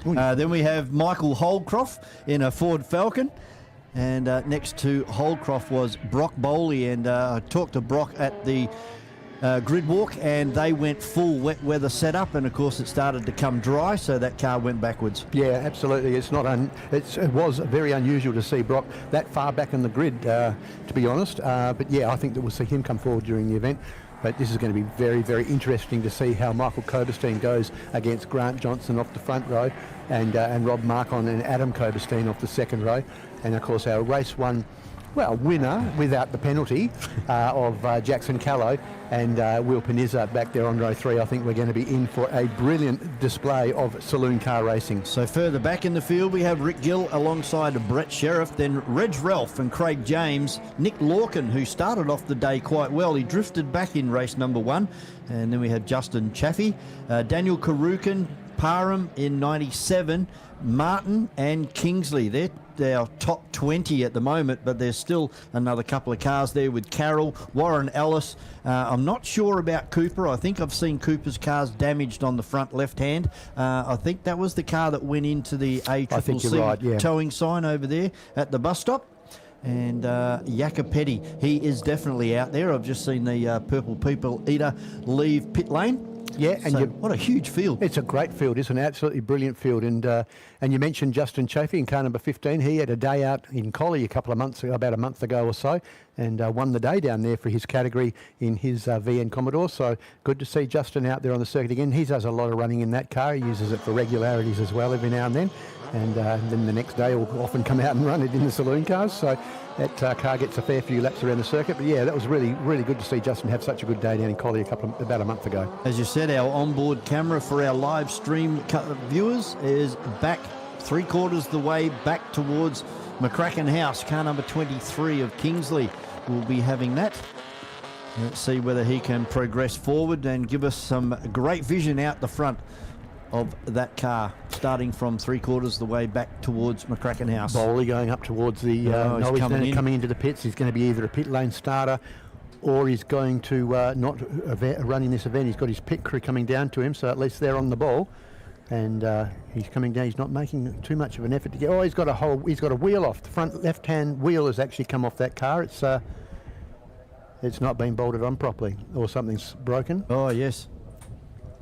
Then we have Michael Holdcroft in a Ford Falcon. And next to Holdcroft was Brock Bowley, and I talked to Brock at the grid walk, and they went full wet weather setup, and of course it started to come dry, so that car went backwards. Yeah, absolutely. It's not. It was very unusual to see Brock that far back in the grid, to be honest. But yeah, I think that we'll see him come forward during the event. But this is going to be very, very interesting to see how Michael Koberstein goes against Grant Johnson off the front row, and Rob Marcon and Adam Koberstein off the second row. And of course our race 1, winner without the penalty of Jackson Callow and Will Panizza back there on row 3. I think we're going to be in for a brilliant display of saloon car racing. So further back in the field we have Rick Gill alongside Brett Sheriff, then Reg Ralph and Craig James, Nick Lorcan, who started off the day quite well. He drifted back in race number 1. And then we have Justin Chaffee, Daniel Karukin, Parham in 97, Martin and Kingsley. They're our top 20 at the moment, but there's still another couple of cars there with Carroll, Warren Ellis. I'm not sure about Cooper. I think I've seen Cooper's cars damaged on the front left hand. I think that was the car that went into the ACCC towing sign over there at the bus stop. And Jacopetti, he is definitely out there. I've just seen the Purple People Eater leave pit lane. Yeah, and so what a huge field. It's a great field. It's an absolutely brilliant field. And you mentioned Justin Chaffee in car number 15. He had a day out in Collie about a month ago or so, and won the day down there for his category in his VN Commodore. So good to see Justin out there on the circuit again. He does a lot of running in that car. He uses it for regularities as well every now and then. And then the next day he'll often come out and run it in the saloon cars. So that car gets a fair few laps around the circuit. But yeah, that was really, really good to see Justin have such a good day down in Collie about a month ago. As you said, our onboard camera for our live stream viewers is back 3/4 the way back towards McCracken House. Car number 23 of Kingsley will be having that. Let's see whether he can progress forward and give us some great vision out the front of that car, starting from 3/4 the way back towards McCracken House. Bowley going up towards the he's coming into the pits. He's going to be either a pit lane starter or he's going to not run in this event. He's got his pit crew coming down to him, so at least they're on the ball. and he's coming down. He's not making too much of an effort to get. Oh, he's got a wheel off. The front left-hand wheel has actually come off that car. It's not been bolted on properly, or something's broken. Oh yes,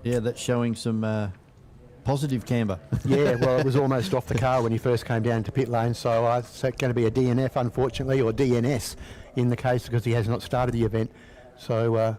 yeah, that's showing some positive camber. Yeah, well, it was almost off the car when he first came down to pit lane, so it's going to be a DNF, unfortunately, or DNS in the case, because he has not started the event. So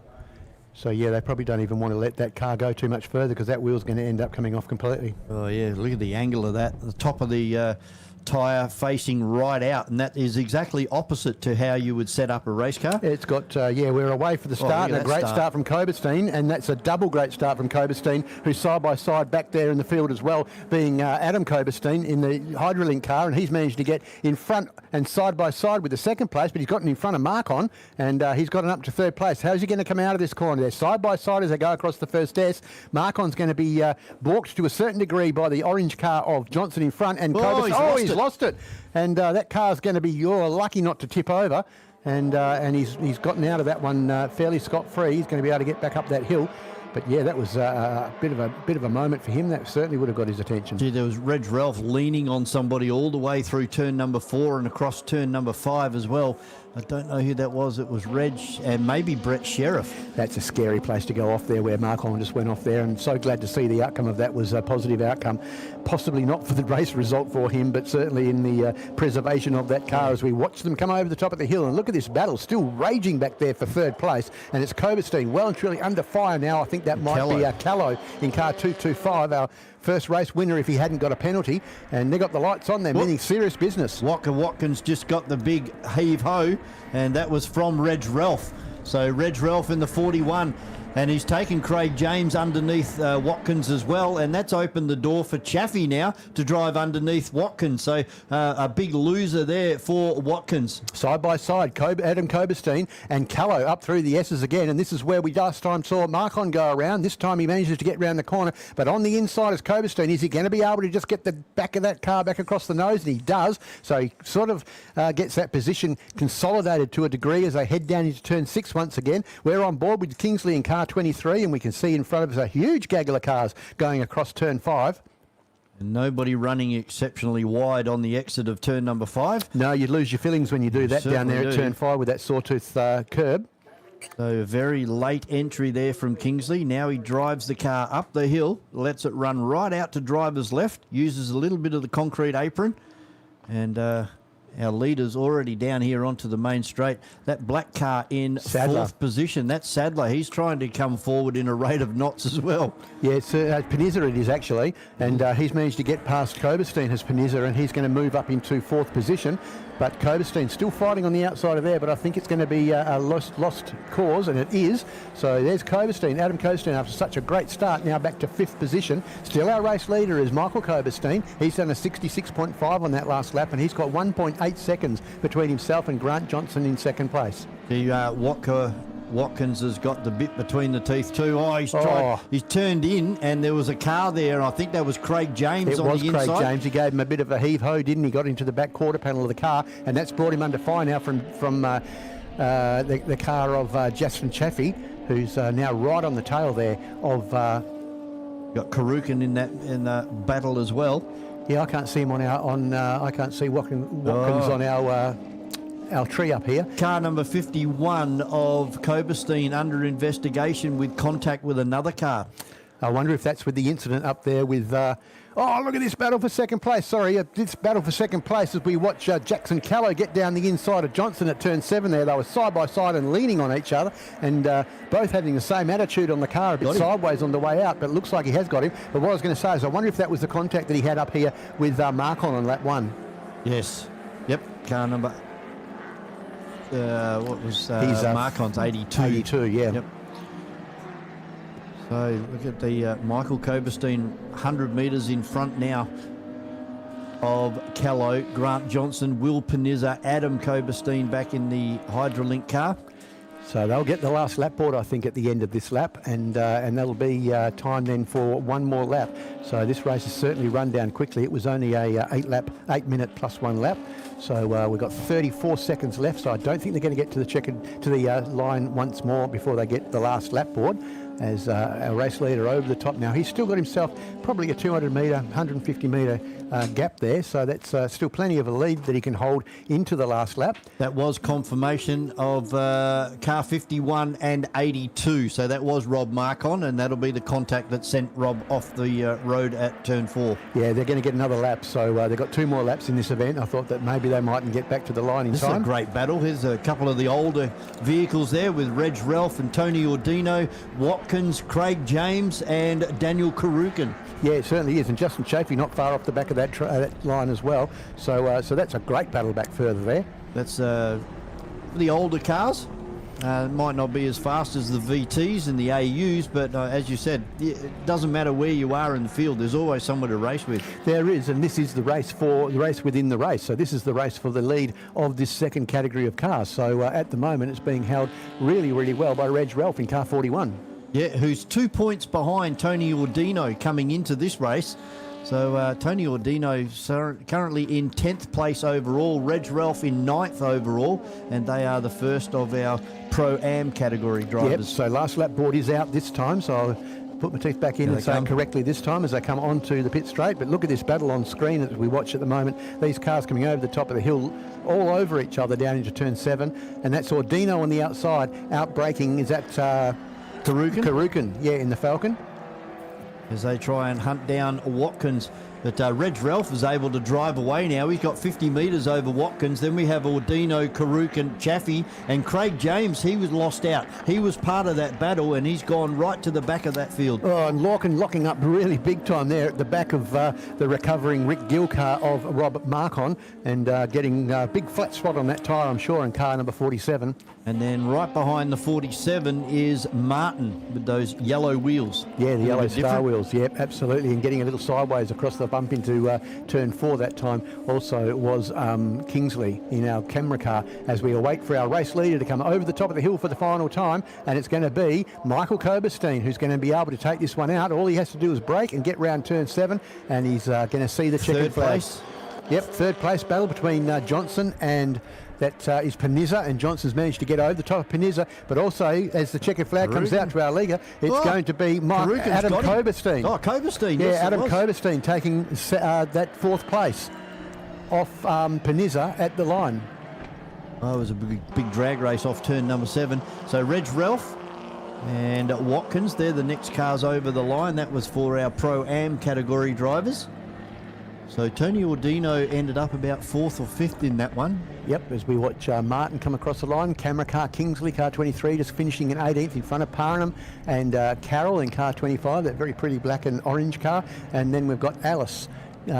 yeah, they probably don't even want to let that car go too much further, because that wheel's going to end up coming off completely. Oh yeah, look at the angle of that. The top of the tyre facing right out, and that is exactly opposite to how you would set up a race car. It's got, we're away for the start, and a great start from Koberstein, and that's a double great start from Koberstein, who's side by side back there in the field as well, being Adam Koberstein in the Hydrolink car, and he's managed to get in front and side by side with the second place, but he's gotten in front of Marcon, and he's gotten up to third place. How's he going to come out of this corner? They're side by side as they go across the first S. Marcon's going to be balked to a certain degree by the orange car of Johnson in front, and he's lost it. And that car's going to be, you're lucky not to tip over, and he's gotten out of that one fairly scot-free. He's going to be able to get back up that hill. But yeah, that was a bit of a moment for him. That certainly would have got his attention. Gee, there was Reg Ralph leaning on somebody all the way through turn number 4 and across turn number 5 as well. I don't know who that was. It was Reg and maybe Brett Sheriff. That's a scary place to go off there, where Marcon just went off there, and so glad to see the outcome of that was a positive outcome. Possibly not for the race result for him, but certainly in the preservation of that car as we watch them come over the top of the hill. And look at this battle still raging back there for third place, and it's Koberstein well and truly under fire now. I think that might be Callow in car 225, our first race winner if he hadn't got a penalty, and they got the lights on there, meaning serious business. Watkins just got the big heave-ho, and that was from Reg Ralph. So Reg Ralph in the 41, and he's taken Craig James underneath Watkins as well, and that's opened the door for Chaffee now to drive underneath Watkins. So a big loser there for Watkins. Side by side, Adam Koberstein and Callow up through the S's again, and this is where we last time saw Marcon go around. This time he manages to get round the corner, but on the inside is Koberstein. Is he going to be able to just get the back of that car back across the nose? And he does, so he sort of gets that position consolidated to a degree as they head down into turn 6 once again. We're on board with Kingsley in car 23, and we can see in front of us a huge gaggle of cars going across turn 5. And nobody running exceptionally wide on the exit of turn number 5. No, you'd lose your fillings when you do that down there at turn 5 with that sawtooth curb. So a very late entry there from Kingsley. Now he drives the car up the hill, lets it run right out to driver's left, uses a little bit of the concrete apron, and our leader's already down here onto the main straight. That black car in fourth position, that's Sadler. He's trying to come forward in a rate of knots as well. Yeah, it's Panizza it is actually, and he's managed to get past Koberstein as Panizza, and he's going to move up into fourth position. But Koberstein's still fighting on the outside of there, but I think it's going to be a lost cause, and it is. So there's Koberstein, Adam Koberstein, after such a great start, now back to fifth position. Still our race leader is Michael Koberstein. He's done a 66.5 on that last lap, and he's got 1.8 seconds between himself and Grant Johnson in second place. The Watkins has got the bit between the teeth too. He's turned in, and there was a car there. I think that was Craig James on the inside. It was Craig James. He gave him a bit of a heave-ho, didn't he? Got into the back quarter panel of the car, and that's brought him under fire now from the car of Justin Chaffee, who's now right on the tail there of... got Karukin in that battle as well. Yeah, I can't see him I can't see Watkins on our tree up here. Car number 51 of Koberstein under investigation with contact with another car. I wonder if that's with the incident up there with... look at this battle for second place. Sorry, this battle for second place as we watch Jackson Callow get down the inside of Johnson at turn 7 there. They were side by side and leaning on each other, and both having the same attitude on the car, a bit sideways on the way out, but it looks like he has got him. But what I was going to say is I wonder if that was the contact that he had up here with Marcon on lap 1. Yes. Yep, car number... what was Marcon's 82? 82, yeah. Yep. So look at the Michael Koberstein 100 metres in front now of Callow, Grant Johnson, Will Panizza, Adam Koberstein back in the Hydrolink car. So they'll get the last lap board, I think, at the end of this lap, and that'll be time then for one more lap. So this race has certainly run down quickly. It was only a 8 minute plus 1 lap. So we've got 34 seconds left, so I don't think they're going to get to the line once more before they get the last lap board. As our race leader over the top now. He's still got himself probably a 200 metre, 150 metre gap there, so that's still plenty of a lead that he can hold into the last lap. That was confirmation of car 51 and 82, so that was Rob Marcon, and that'll be the contact that sent Rob off the road at turn 4. Yeah, they're going to get another lap, so they've got 2 more laps in this event. I thought that maybe they mightn't get back to the line in this time. This is a great battle. Here's a couple of the older vehicles there with Reg Ralph and Tony Ordino, Watkins, Craig James and Daniel Karukin. Yeah, it certainly is, and Justin Chafee not far off the back of that line as well. So that's a great battle back further there. That's the older cars. Might not be as fast as the VTs and the AUs, but as you said, it doesn't matter where you are in the field. There's always someone to race with. There is, and this is the race within the race. So this is the race for the lead of this second category of cars. So at the moment, it's being held really, really well by Reg Ralph in car 41. Yeah, who's 2 points behind Tony Ordino coming into this race. So Tony Ordino currently in 10th place overall, Reg Ralph in 9th overall, and they are the first of our Pro-Am category drivers. Yep, so last lap board is out this time, so I'll put my teeth back in and say it correctly this time as they come onto the pit straight. But look at this battle on screen as we watch at the moment. These cars coming over the top of the hill, all over each other down into turn 7, and that's Ordino on the outside, outbraking. Is that Karukin? Karukin, yeah, in the Falcon. As they try and hunt down Watkins. But Reg Ralph is able to drive away now. He's got 50 metres over Watkins. Then we have Ordino, Karukin, Chaffee, and Craig James. He was lost out. He was part of that battle, and he's gone right to the back of that field. Oh, and locking up really big time there at the back of the recovering Rick Gill car of Rob Marcon, and getting a big flat spot on that tyre, I'm sure, in car number 47. And then right behind the 47 is Martin with those yellow wheels. Yeah, the yellow star wheels, yep, absolutely, and getting a little sideways across the bump into turn 4 that time. Also it was Kingsley in our camera car as we await for our race leader to come over the top of the hill for the final time, and it's going to be Michael Koberstein who's going to be able to take this one out. All he has to do is brake and get round turn 7, and he's going to see the checkered flag. Yep, third place battle between Johnson and that is Panizza, and Johnson's managed to get over the top of Panizza, but also as the checkered flag comes out to our leaguer, it's going to be Adam Koberstein. Oh, Koberstein. Yeah, yes, Adam Koberstein taking that 4th place off Panizza at the line. Oh, it was a big drag race off turn number 7. So Reg Ralph and Watkins, they're the next cars over the line. That was for our Pro-Am category drivers. So Tony Ordino ended up about 4th or 5th in that one. Yep, as we watch Martin come across the line, camera car Kingsley, car 23, just finishing in 18th in front of Parnham, and Carroll in car 25, that very pretty black and orange car. And then we've got Alice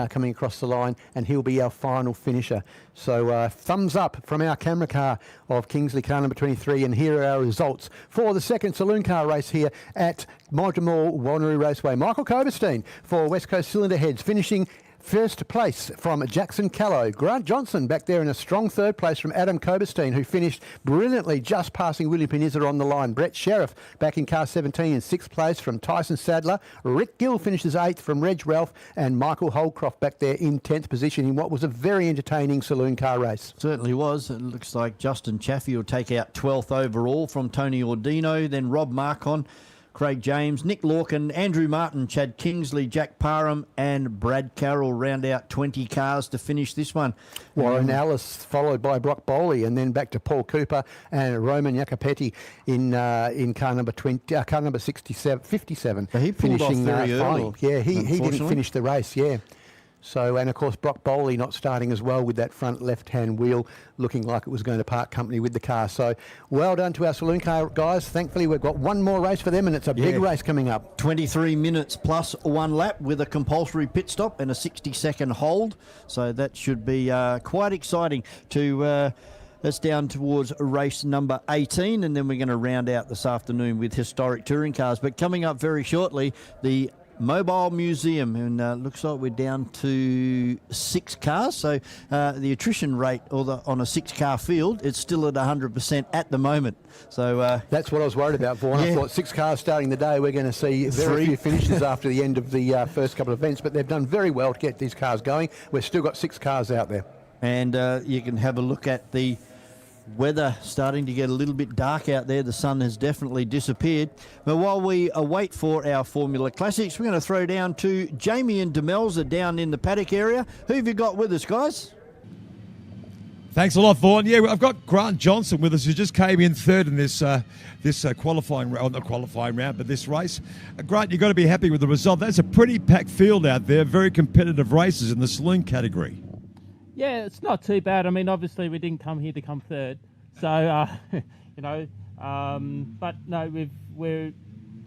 coming across the line, and he'll be our final finisher. So thumbs up from our camera car of Kingsley, car number 23, and here are our results for the second saloon car race here at MotorMall Wanneroo Raceway. Michael Koberstein for West Coast Cylinder Heads, finishing first place from Jackson Callow. Grant Johnson back there in a strong 3rd place from Adam Koberstein, who finished brilliantly just passing William Panizza on the line. Brett Sheriff back in car 17 in 6th place from Tyson Sadler. Rick Gill finishes 8th from Reg Ralph, and Michael Holcroft back there in 10th position in what was a very entertaining saloon car race. Certainly was. It looks like Justin Chaffee will take out 12th overall from Tony Ordino, then Rob Marcon, Craig James, Nick Lorcan, Andrew Martin, Chad Kingsley, Jack Parham and Brad Carroll round out 20 cars to finish this one. Warren Ellis followed by Brock Bowley, and then back to Paul Cooper and Roman Jacopetti in car number 57. So he pulled finishing off very early. final. Yeah, he didn't finish the race, yeah. So, and of course, Brock Bowley not starting as well with that front left-hand wheel, looking like it was going to part company with the car. So, well done to our saloon car guys. Thankfully, we've got one more race for them, and it's a big race coming up. 23 minutes plus 1 lap with a compulsory pit stop and a 60-second hold. So that should be quite exciting to... That's down towards race number 18, and then we're going to round out this afternoon with historic touring cars. But coming up very shortly, the Mobile Museum, and looks like we're down to 6 cars. So the attrition rate on a 6-car field, it's still at 100% at the moment. So that's what I was worried about, Vaughan. I thought 6 cars starting the day. We're going to see very few finishes after the end of the first couple of events, but they've done very well to get these cars going. We've still got 6 cars out there. And you can have a look at the weather starting to get a little bit dark out there. The sun has definitely disappeared. But while we await for our Formula Classics, we're going to throw down to Jamie and Demelza down in the paddock area. Who have you got with us, guys? Thanks a lot, Vaughan. Yeah, I've got Grant Johnson with us, who just came in third in this qualifying round, not qualifying round, but this race. Grant, you've got to be happy with the result. That's a pretty packed field out there, very competitive races in the saloon category. Yeah, it's not too bad. I mean, obviously we didn't come here to come third, so but no,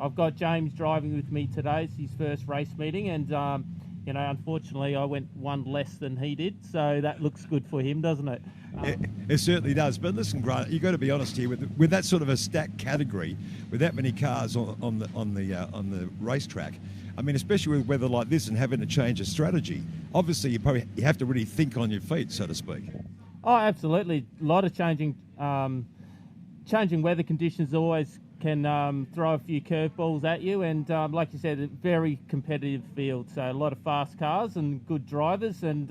I've got James driving with me today. It's his first race meeting, and unfortunately I went one less than he did, so that looks good for him, doesn't it? It certainly does. But listen, Grant, you've got to be honest here with that sort of a stacked category, with that many cars on the racetrack. I mean, especially with weather like this and having to change a strategy, obviously you have to really think on your feet, so to speak. Oh, absolutely. A lot of changing weather conditions always can throw a few curveballs at you, and like you said, a very competitive field, so a lot of fast cars and good drivers, and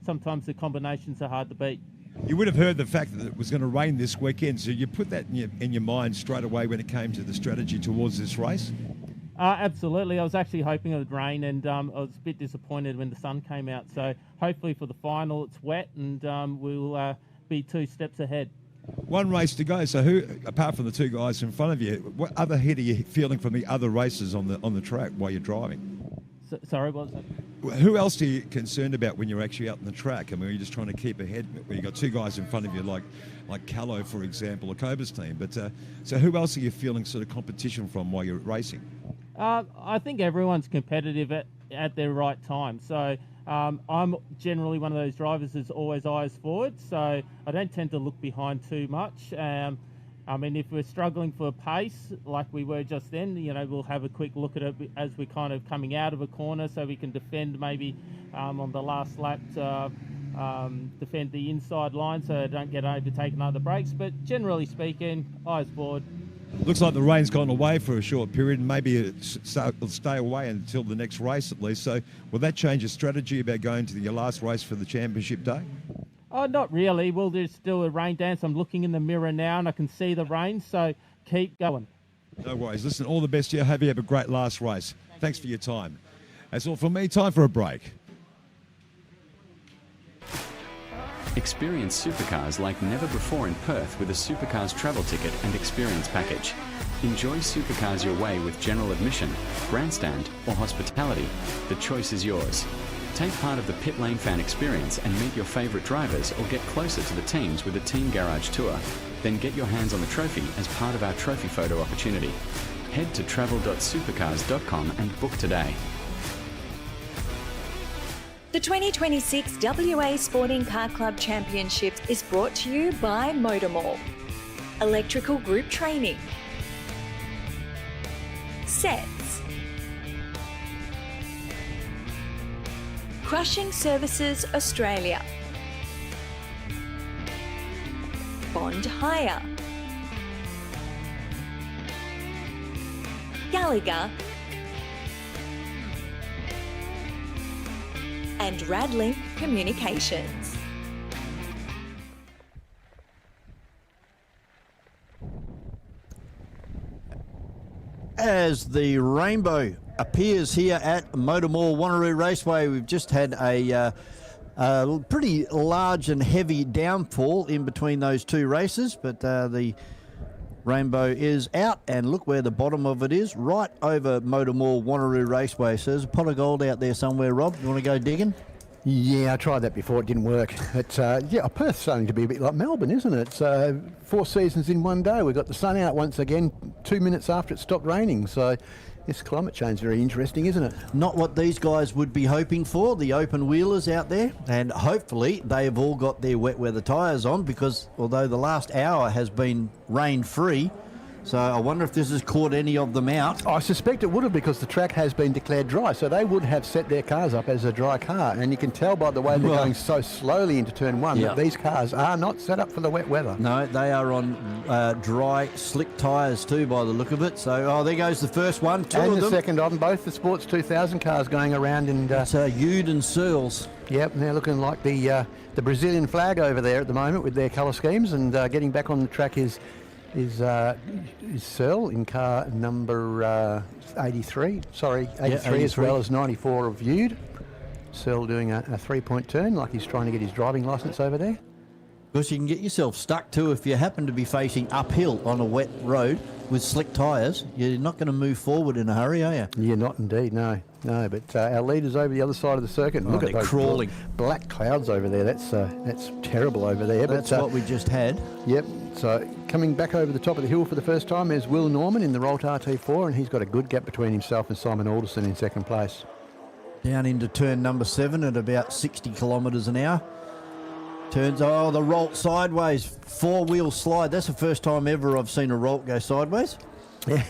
sometimes the combinations are hard to beat. You would have heard the fact that it was going to rain this weekend, so you put that in your mind straight away when it came to the strategy towards this race? Absolutely. I was actually hoping it would rain, and I was a bit disappointed when the sun came out. So hopefully for the final it's wet, and we'll be 2 steps ahead. One race to go. So who, apart from the 2 guys in front of you, what other hit are you feeling from the other races on the track while you're driving? Sorry, what was that? Who else are you concerned about when you're actually out on the track? I mean, you're just trying to keep ahead. Well, you've got 2 guys in front of you, like Callow, for example, or Cobra's team. But so who else are you feeling sort of competition from while you're racing? I think everyone's competitive at their right time. So I'm generally one of those drivers that's always eyes forward. So I don't tend to look behind too much. I mean, if we're struggling for pace, like we were just then, we'll have a quick look at it as we're kind of coming out of a corner, so we can defend maybe on the last lap to defend the inside line so I don't get overtaken under the brakes. But generally speaking, eyes forward. Looks like the rain's gone away for a short period, and maybe it'll stay away until the next race at least. So will that change your strategy about going to your last race for the championship day? Oh, not really. Well, there's still a rain dance. I'm looking in the mirror now and I can see the rain, so keep going. No worries. Listen, all the best to you. Hope you have a great last race. Thanks for your time. That's all from me. Time for a break. Experience supercars like never before in Perth with a Supercars travel ticket and experience package. Enjoy supercars your way with general admission, grandstand or hospitality. The choice is yours. Take part of the pit lane fan experience and meet your favourite drivers, or get closer to the teams with a team garage tour. Then get your hands on the trophy as part of our trophy photo opportunity. Head to travel.supercars.com and book today. The 2026 WA Sporting Car Club Championships is brought to you by MotorMall, Electrical Group Training, Sets, Crushing Services Australia, Bond Hire, Gallagher, and Radlink Communications. As the rainbow appears here at MotorMall Wanneroo Raceway, we've just had a pretty large and heavy downfall in between those 2 races, but the rainbow is out, and look where the bottom of it is, right over MotorMall Wanneroo Raceway. So there's a pot of gold out there somewhere. Rob, you want to go digging? Yeah, I tried that before. It didn't work. But yeah, Perth's starting to be a bit like Melbourne, isn't it? It's 4 seasons in one day. We got the sun out once again 2 minutes after it stopped raining. So this climate change is very interesting, isn't it? Not what these guys would be hoping for, the open wheelers out there. And hopefully they have all got their wet weather tyres on, because although the last hour has been rain-free, so I wonder if this has caught any of them out. I suspect it would have, because the track has been declared dry, so they would have set their cars up as a dry car. And you can tell by the way they're going so slowly into turn 1 that these cars are not set up for the wet weather. No, they are on dry, slick tyres too, by the look of it. So, there goes the first one. 2 and of them. The second of them, both the Sports 2000 cars going around. And Ude and Searles. Yep, they're looking like the Brazilian flag over there at the moment with their colour schemes, and getting back on the track is Searle in car number 83. Sorry, 83 as well as 94 of Ude. Searle doing a 3-point turn like he's trying to get his driving licence over there. Because you can get yourself stuck too if you happen to be facing uphill on a wet road with slick tyres. You're not going to move forward in a hurry, are you? You're not indeed, no. But our leader's over the other side of the circuit. Oh, Look at they're those crawling. black clouds over there. That's terrible over there. That's what we just had. Yep. So coming back over the top of the hill for the first time is Will Norman in the Rolt RT4, and he's got a good gap between himself and Simon Alderson in second place. Down into turn number 7 at about 60 kilometres an hour. Turns, the Rolt sideways, 4-wheel slide. That's the first time ever I've seen a Rolt go sideways. Yeah,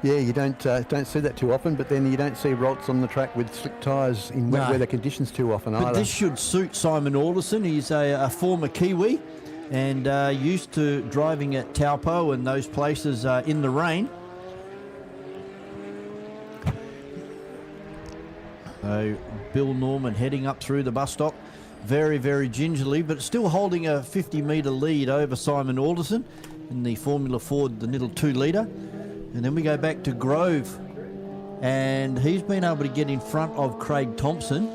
you don't see that too often, but then you don't see Rolts on the track with slick tyres in wet weather conditions too often But either. this should suit Simon Alderson. He's a former Kiwi and used to driving at Taupo and those places in the rain. So Bill Norman heading up through the bus stop very, very gingerly, but still holding a 50-metre lead over Simon Alderson in the Formula Ford, the little 2-litre. And then we go back to Grove, and he's been able to get in front of Craig Thompson.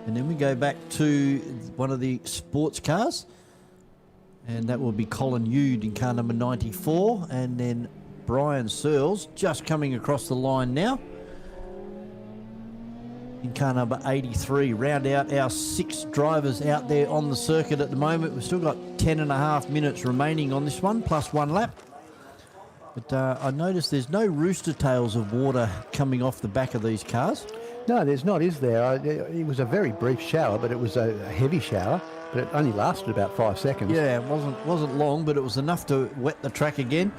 And then we go back to one of the sports cars, and that will be Colin Ude in car number 94, and then Brian Searles just coming across the line now in car number 83. Round out our 6 drivers out there on the circuit at the moment. We've still got 10.5 minutes remaining on this one, plus 1 lap. But I noticed there's no rooster tails of water coming off the back of these cars. No, there's not, is there? It was a very brief shower, but it was a heavy shower, but it only lasted about 5 seconds. Yeah, it wasn't long, but it was enough to wet the track again.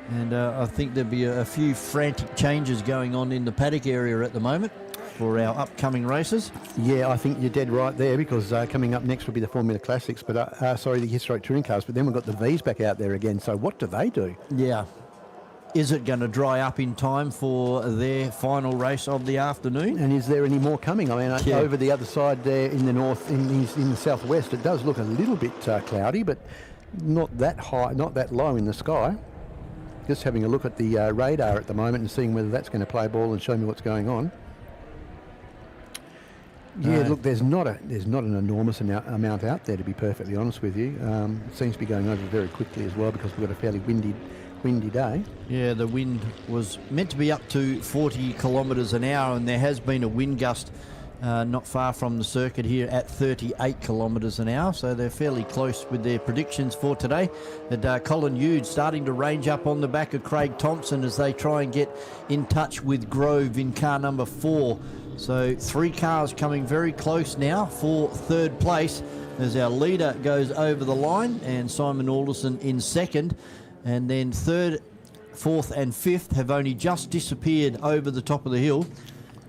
And I think there'll be a few frantic changes going on in the paddock area at the moment for our upcoming races. Yeah, I think you're dead right there, because coming up next will be the Formula Classics, but the historic touring cars, but then we've got the V's back out there again, so what do they do? Yeah. Is it going to dry up in time for their final race of the afternoon? And is there any more coming? I mean, over the other side there in the north, in the southwest, it does look a little bit cloudy, but not that high, not that low in the sky. Just having a look at the radar at the moment and seeing whether that's going to play ball and show me what's going on. Yeah, look, there's not an enormous amount out there, to be perfectly honest with you. It seems to be going over very quickly as well, because we've got a fairly windy day. Yeah, the wind was meant to be up to 40 kilometres an hour, and there has been a wind gust not far from the circuit here at 38 kilometres an hour, so they're fairly close with their predictions for today. And Colin Ude starting to range up on the back of Craig Thompson as they try and get in touch with Grove in car number 4. So 3 cars coming very close now for third place as our leader goes over the line, and Simon Alderson in second. And then third, fourth and fifth have only just disappeared over the top of the hill.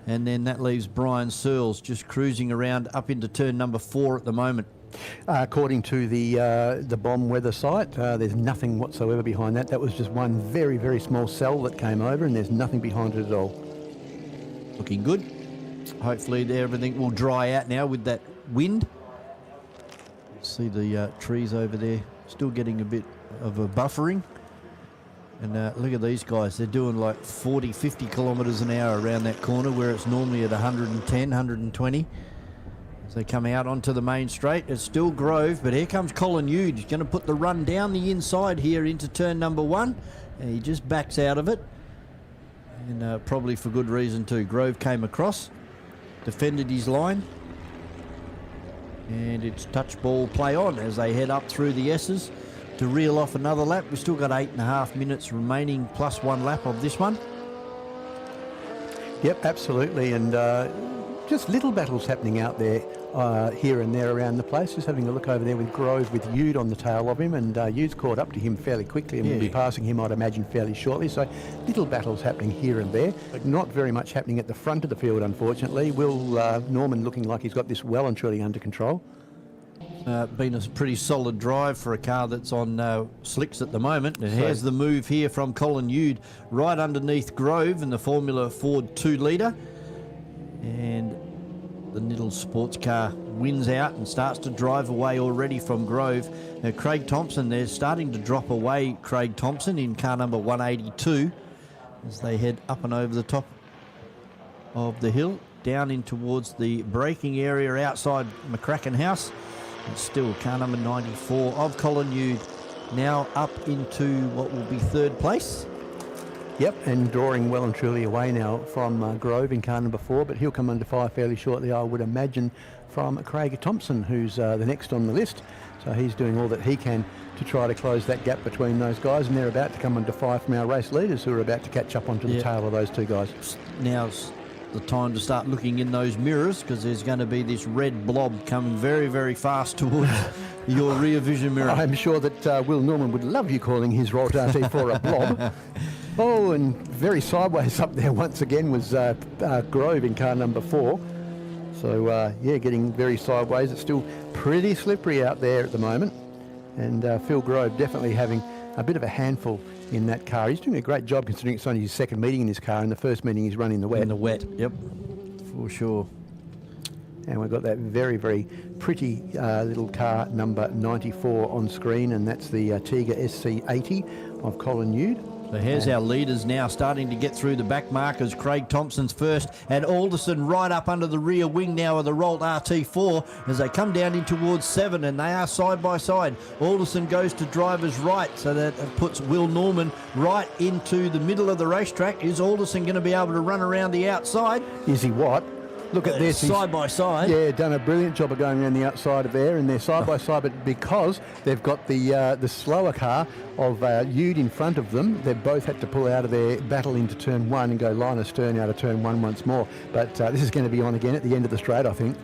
And then that leaves Brian Searles just cruising around up into turn number 4 at the moment. According to the bomb weather site, there's nothing whatsoever behind that. That was just one very, very small cell that came over, and there's nothing behind it at all. Looking good. Hopefully everything will dry out now with that wind. See the trees over there still getting a bit of a buffering. And look at these guys. They're doing like 40, 50 kilometres an hour around that corner where it's normally at 110, 120. As they come out onto the main straight, it's still Grove, but here comes Colin Ude. He's going to put the run down the inside here into turn number 1. And he just backs out of it. And probably for good reason too. Grove came across, defended his line. And it's touch ball play on as they head up through the S's to reel off another lap. We've still got 8.5 minutes remaining plus 1 lap of this one. Yep, absolutely. And just little battles happening out there here and there around the place. Just having a look over there with Grove with Ude on the tail of him, and Ude's caught up to him fairly quickly and will be passing him, I'd imagine, fairly shortly. So little battles happening here and there. Not very much happening at the front of the field, unfortunately. Will Norman looking like he's got this well and truly under control. Been a pretty solid drive for a car that's on slicks at the moment. And here's the move here from Colin Ude right underneath Grove in the Formula Ford 2-litre. And the little sports car wins out and starts to drive away already from Grove. Craig Thompson, they're starting to drop away Craig Thompson in car number 182 as they head up and over the top of the hill, down in towards the braking area outside McCracken House. And still car number 94 of Collinwood now up into what will be third place. Yep, and drawing well and truly away now from Grove in car number 4, but he'll come under fire fairly shortly, I would imagine, from Craig Thompson, who's the next on the list. So he's doing all that he can to try to close that gap between those guys, and they're about to come under fire from our race leaders, who are about to catch up onto the tail of those two guys. Now's the time to start looking in those mirrors, because there's going to be this red blob coming very, very fast towards your rear vision mirror. I'm sure that Will Norman would love you calling his Rolt RT4 a blob. Oh, and very sideways up there once again was Grove in car number 4. So, yeah, getting very sideways. It's still pretty slippery out there at the moment. And Phil Grove definitely having a bit of a handful in that car. He's doing a great job considering it's only his second meeting in this car, and the first meeting he's run in the wet. In the wet, yep, for sure. And we've got that very, very pretty little car number 94 on screen, and that's the Tiga SC80 of Collinwood. So here's our leaders now starting to get through the back markers. Craig Thompson's first, and Alderson right up under the rear wing now of the Rolt RT4 as they come down in towards 7, and they are side by side. Alderson goes to driver's right, so that puts Will Norman right into the middle of the racetrack. Is Alderson going to be able to run around the outside? Is he what? Look at this. Side by side. Yeah, done a brilliant job of going around the outside of there, and they're side by side, but because they've got the slower car of Ude in front of them, they've both had to pull out of their battle into turn 1 and go line astern out of turn 1 once more. But this is going to be on again at the end of the straight, I think.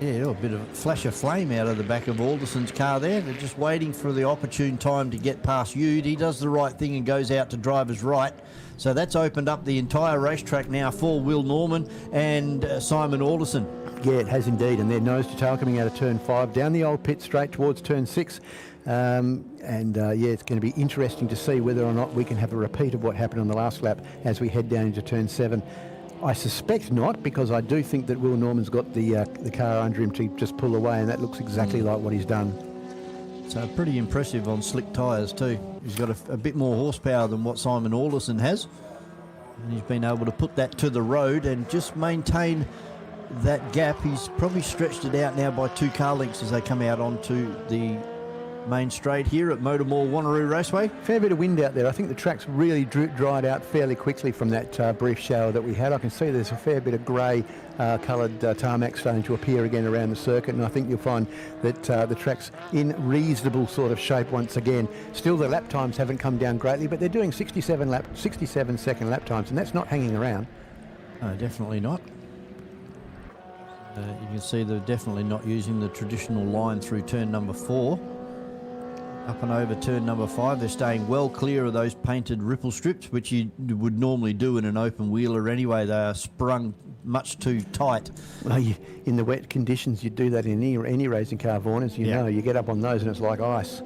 Yeah, a bit of a flash of flame out of the back of Alderson's car there. They're just waiting for the opportune time to get past Ude. He does the right thing and goes out to driver's right. So that's opened up the entire racetrack now for Will Norman and Simon Alderson. Yeah, it has indeed, and they're nose to tail coming out of turn 5, down the old pit straight towards turn 6. Yeah, it's going to be interesting to see whether or not we can have a repeat of what happened on the last lap as we head down into turn 7. I suspect not, because I do think that Will Norman's got the car under him to just pull away, and that looks exactly like what he's done. So pretty impressive on slick tyres too. He's got a bit more horsepower than what Simon Alderson has. And he's been able to put that to the road and just maintain that gap. He's probably stretched it out now by 2 car lengths as they come out onto the main straight here at MotorMall Wanneroo Raceway. Fair bit of wind out there. I think the track's really dried out fairly quickly from that brief shower that we had. I can see there's a fair bit of grey coloured tarmac starting to appear again around the circuit, and I think you'll find that the track's in reasonable sort of shape once again. Still, the lap times haven't come down greatly, but they're doing 67 second lap times, and that's not hanging around. No, definitely not. You can see they're definitely not using the traditional line through turn number 4. Up and over turn number 5, they're staying well clear of those painted ripple strips, which you would normally do in an open wheeler anyway. They are sprung much too tight. Well, in the wet conditions, you'd do that in any racing car, Vaughan, as you know. You get up on those and it's like ice.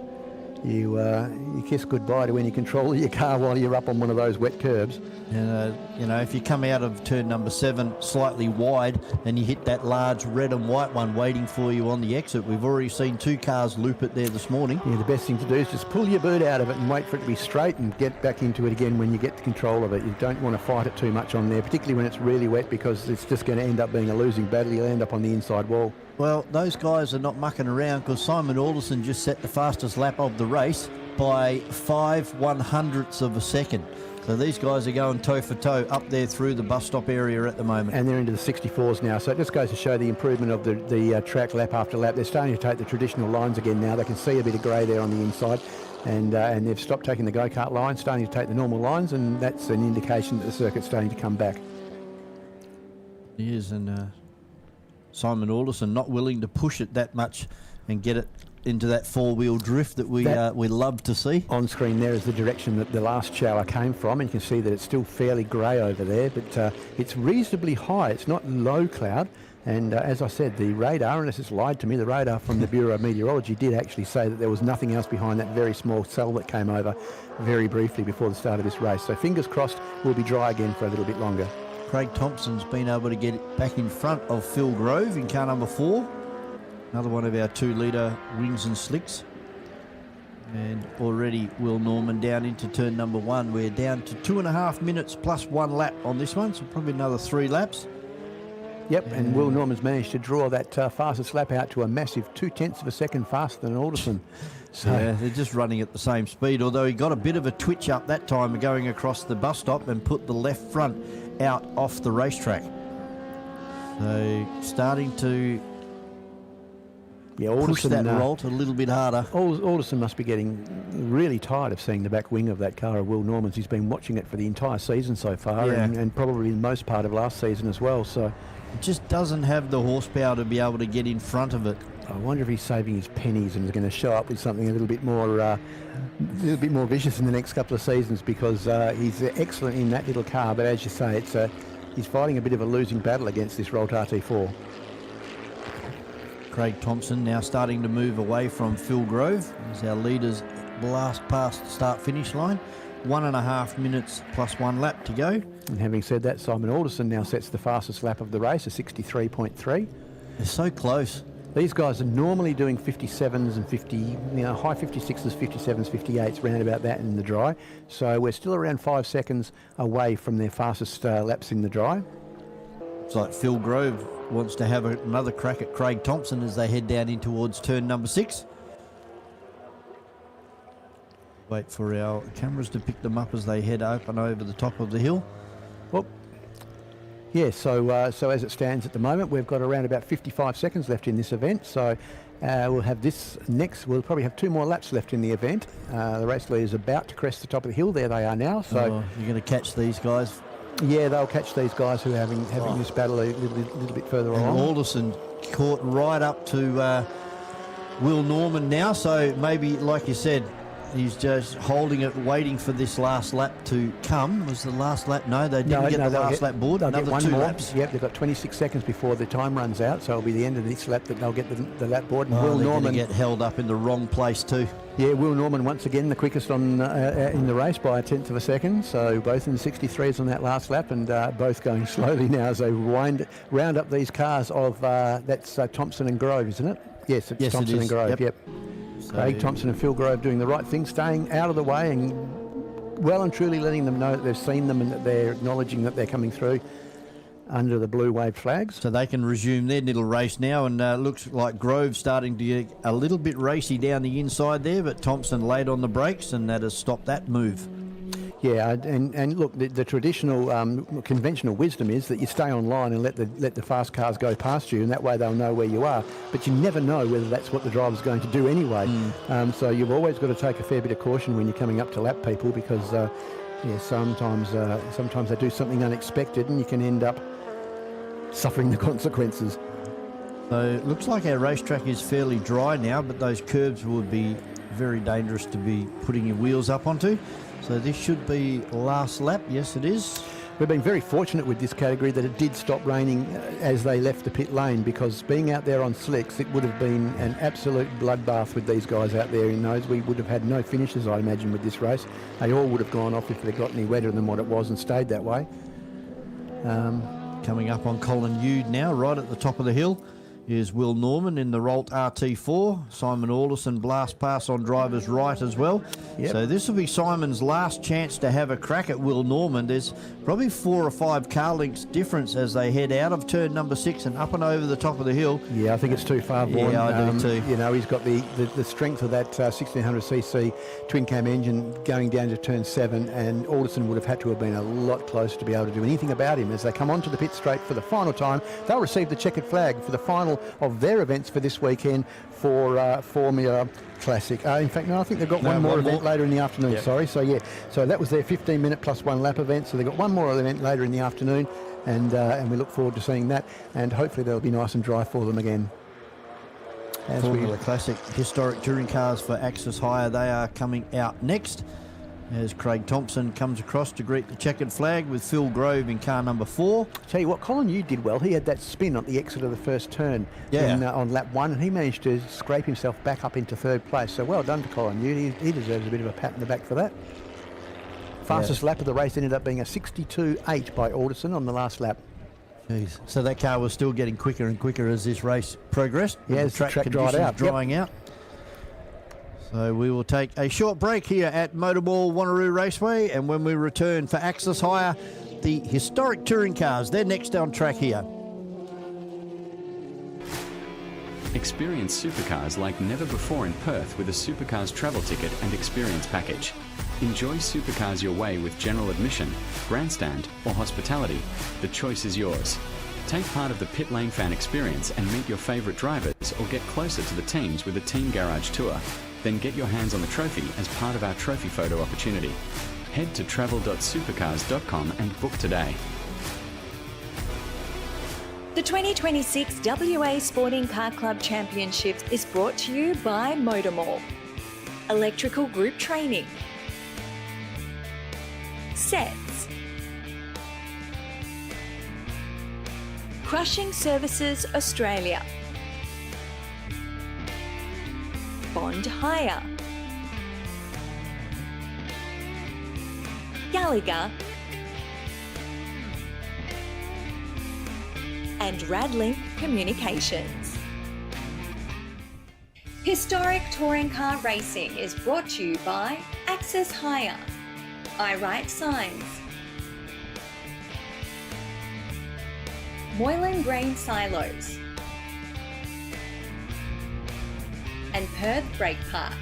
You kiss goodbye to any control of your car while you're up on one of those wet curbs. And, if you come out of turn number 7 slightly wide and you hit that large red and white one waiting for you on the exit, we've already seen 2 cars loop it there this morning. Yeah, the best thing to do is just pull your boot out of it and wait for it to be straight and get back into it again when you get control of it. You don't want to fight it too much on there, particularly when it's really wet, because it's just going to end up being a losing battle. You'll end up on the inside wall. Well, those guys are not mucking around, because Simon Alderson just set the fastest lap of the race by 5/100ths of a second. So these guys are going toe for toe up there through the bus stop area at the moment. And they're into the 64s now, so it just goes to show the improvement of the track lap after lap. They're starting to take the traditional lines again now. They can see a bit of grey there on the inside, and they've stopped taking the go-kart line, starting to take the normal lines, and that's an indication that the circuit's starting to come back. He is, and Simon Alderson not willing to push it that much and get it into that 4-wheel drift that we love to see. On screen there is the direction that the last shower came from, and you can see that it's still fairly grey over there, but it's reasonably high. It's not low cloud, and as I said, the radar, unless it's lied to me, the radar from the Bureau of Meteorology did actually say that there was nothing else behind that very small cell that came over very briefly before the start of this race. So fingers crossed we'll be dry again for a little bit longer. Craig Thompson's been able to get it back in front of Phil Grove in car number 4. Another one of our 2-litre wings and slicks. And already Will Norman down into turn number 1. We're down to 2.5 minutes plus 1 lap on this one, so probably another 3 laps. Yep, and Will Norman's managed to draw that fastest lap out to a massive 0.2 of a second faster than Alderson. So yeah, they're just running at the same speed, although he got a bit of a twitch up that time going across the bus stop and put the left front out off the racetrack. So starting to push that Rolt a little bit harder. Alderson must be getting really tired of seeing the back wing of that car of Will Norman's. He's been watching it for the entire season so far, and probably most part of last season as well. So it just doesn't have the horsepower to be able to get in front of it. I wonder if he's saving his pennies and is going to show up with something a little bit more vicious in the next couple of seasons, because he's excellent in that little car. But as you say, he's fighting a bit of a losing battle against this Rolt RT4. Craig Thompson now starting to move away from Phil Grove as our leaders blast past the start-finish line. 1.5 minutes plus 1 lap to go. And having said that, Simon Alderson now sets the fastest lap of the race, a 63.3. They're so close. These guys are normally doing 57s and 50, high 56s, 57s, 58s, round about that in the dry. So we're still around 5 seconds away from their fastest laps in the dry. It's like Phil Grove wants to have another crack at Craig Thompson as they head down in towards turn number 6. Wait for our cameras to pick them up as they head up and over the top of the hill. Well, yeah, so as it stands at the moment, we've got around about 55 seconds left in this event. So we'll have this next. We'll probably have 2 more laps left in the event. The race leader is about to crest the top of the hill. There they are now. So you're going to catch these guys. Yeah, they'll catch these guys who are having this battle a little bit further and along. Alderson caught right up to Will Norman now. So maybe, like you said, he's just holding it, waiting for this last lap to come. Was the last lap? No, they didn't get the last lap board. Another 2 laps. Yep, they've got 26 seconds before the time runs out, so it'll be the end of this lap that they'll get the lap board. And Will Norman get held up in the wrong place too. Yeah, Will Norman once again the quickest on in the race by 1/10 of a second. So both in the 63s on that last lap, and both going slowly now as they round up these cars of that's Thompson and Grove, isn't it? Yes, it's Thompson and Grove. Yep. Craig Thompson and Phil Grove doing the right thing, staying out of the way and well and truly letting them know that they've seen them and that they're acknowledging that they're coming through under the blue wave flags. So they can resume their little race now, and looks like Grove starting to get a little bit racy down the inside there, but Thompson laid on the brakes and that has stopped that move. Yeah, and look, the traditional, conventional wisdom is that you stay on line and let the fast cars go past you, and that way they'll know where you are. But you never know whether that's what the driver's going to do anyway. So you've always got to take a fair bit of caution when you're coming up to lap people, because sometimes they do something unexpected, and you can end up suffering the consequences. So it looks like our racetrack is fairly dry now, but those curbs would be very dangerous to be putting your wheels up onto. So this should be last lap. Yes, it is. We've been very fortunate with this category that it did stop raining as they left the pit lane, because being out there on slicks, it would have been an absolute bloodbath with these guys out there in those. We would have had no finishes, I imagine, with this race. They all would have gone off if they got any wetter than what it was and stayed that way. Coming up on Colin Ude now, right at the top of the hill, is Will Norman in the Rolt RT4. Simon Alderson blast pass on driver's right as well. Yep. So this will be Simon's last chance to have a crack at Will Norman. There's probably 4 or 5 car lengths difference as they head out of turn number 6 and up and over the top of the hill. Yeah, I think it's too far, Vaughan. Yeah, I do too. You know, he's got the strength of that 1600cc twin cam engine going down to turn 7, and Alderson would have had to have been a lot closer to be able to do anything about him. As they come onto the pit straight for the final time, they'll receive the checkered flag for the final of their events for this weekend for Formula Classic. In fact, no, I think they've got one more event later in the afternoon. Yep. Sorry. So that was their 15-minute plus 1 lap event. So they've got one more event later in the afternoon, and we look forward to seeing that. And hopefully they'll be nice and dry for them again. Formula Classic historic touring cars for Axis Hire. They are coming out next, as Craig Thompson comes across to greet the checkered flag with Phil Grove in car number 4. Tell you what, Colin Ude did well. He had that spin at the exit of the first turn on lap 1, and he managed to scrape himself back up into 3rd place. So well done to Colin Ude. He deserves a bit of a pat in the back for that. Fastest lap of the race ended up being a 62.8 by Alderson on the last lap. Jeez. So that car was still getting quicker and quicker as this race progressed. Yeah, the track dried conditions out. drying out. So we will take a short break here at MotorMall Wanneroo Raceway, and when we return for Access Hire, the historic touring cars, they're next on track here. Experience supercars like never before in Perth with a Supercars travel ticket and experience package. Enjoy supercars your way with general admission, grandstand or hospitality. The choice is yours. Take part of the pit lane fan experience and meet your favourite drivers, or get closer to the teams with a team garage tour. Then get your hands on the trophy as part of our trophy photo opportunity. Head to travel.supercars.com and book today. The 2026 WA Sporting Car Club Championships is brought to you by MotorMall. Electrical Group Training. Sets. Crushing Services Australia. Bond Hire. Gallagher. And Radlink Communications. Historic Touring Car Racing is brought to you by Access Hire, I Write Signs, Moylan Grain Silos, and Perth Brake Parts.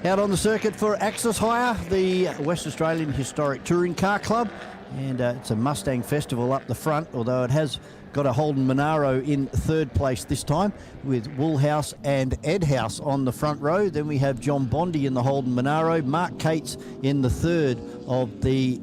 Out on the circuit for Access Hire, the West Australian Historic Touring Car Club, and it's a Mustang festival up the front, although it has got a Holden Monaro in third place this time, with Woolhouse and Ed House on the front row. Then we have John Bondi in the Holden Monaro, Mark Cates in the third of the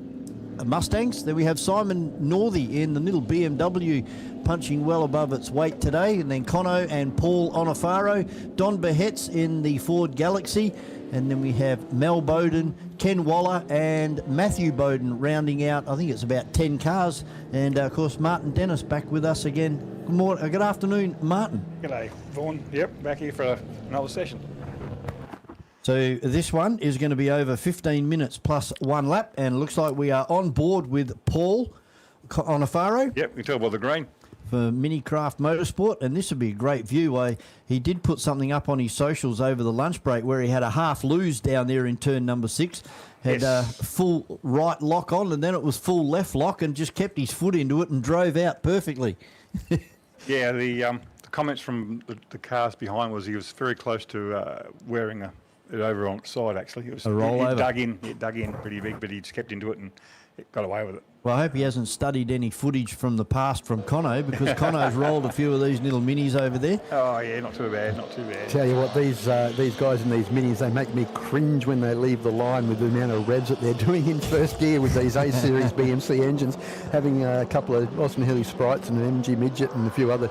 Mustangs. Then we have Simon Northey in the little BMW, punching well above its weight today. And then Conno and Paul Onofaro. Don Behetz in the Ford Galaxy. And then we have Mel Bowden, Ken Waller and Matthew Bowden rounding out, I think it's about 10 cars. And, of course, Martin Dennis back with us again. Good afternoon, Martin. G'day, Vaughan. Yep, back here for another session. So this one is going to be over 15 minutes plus one lap, and it looks like we are on board with Paul Onofaro. Yep, you can tell by the green. For Minicraft Motorsport, and this would be a great view. He did put something up on his socials over the lunch break where he had a half lose down there in turn number 6. Had a full right lock on, and then it was full left lock, and just kept his foot into it and drove out perfectly. Yeah, the comments from the cars behind was he was very close to wearing it over on its side, actually. It was A rollover. He dug in pretty big, but he just kept into it and got away with it. Well, I hope he hasn't studied any footage from the past from Conno, because Conno's rolled a few of these little minis over there. Oh, yeah, not too bad, not too bad. Tell you what, these guys in these minis, they make me cringe when they leave the line with the amount of revs that they're doing in first gear with these A-Series BMC engines, having a couple of Austin Hilly Sprites and an MG Midget and a few other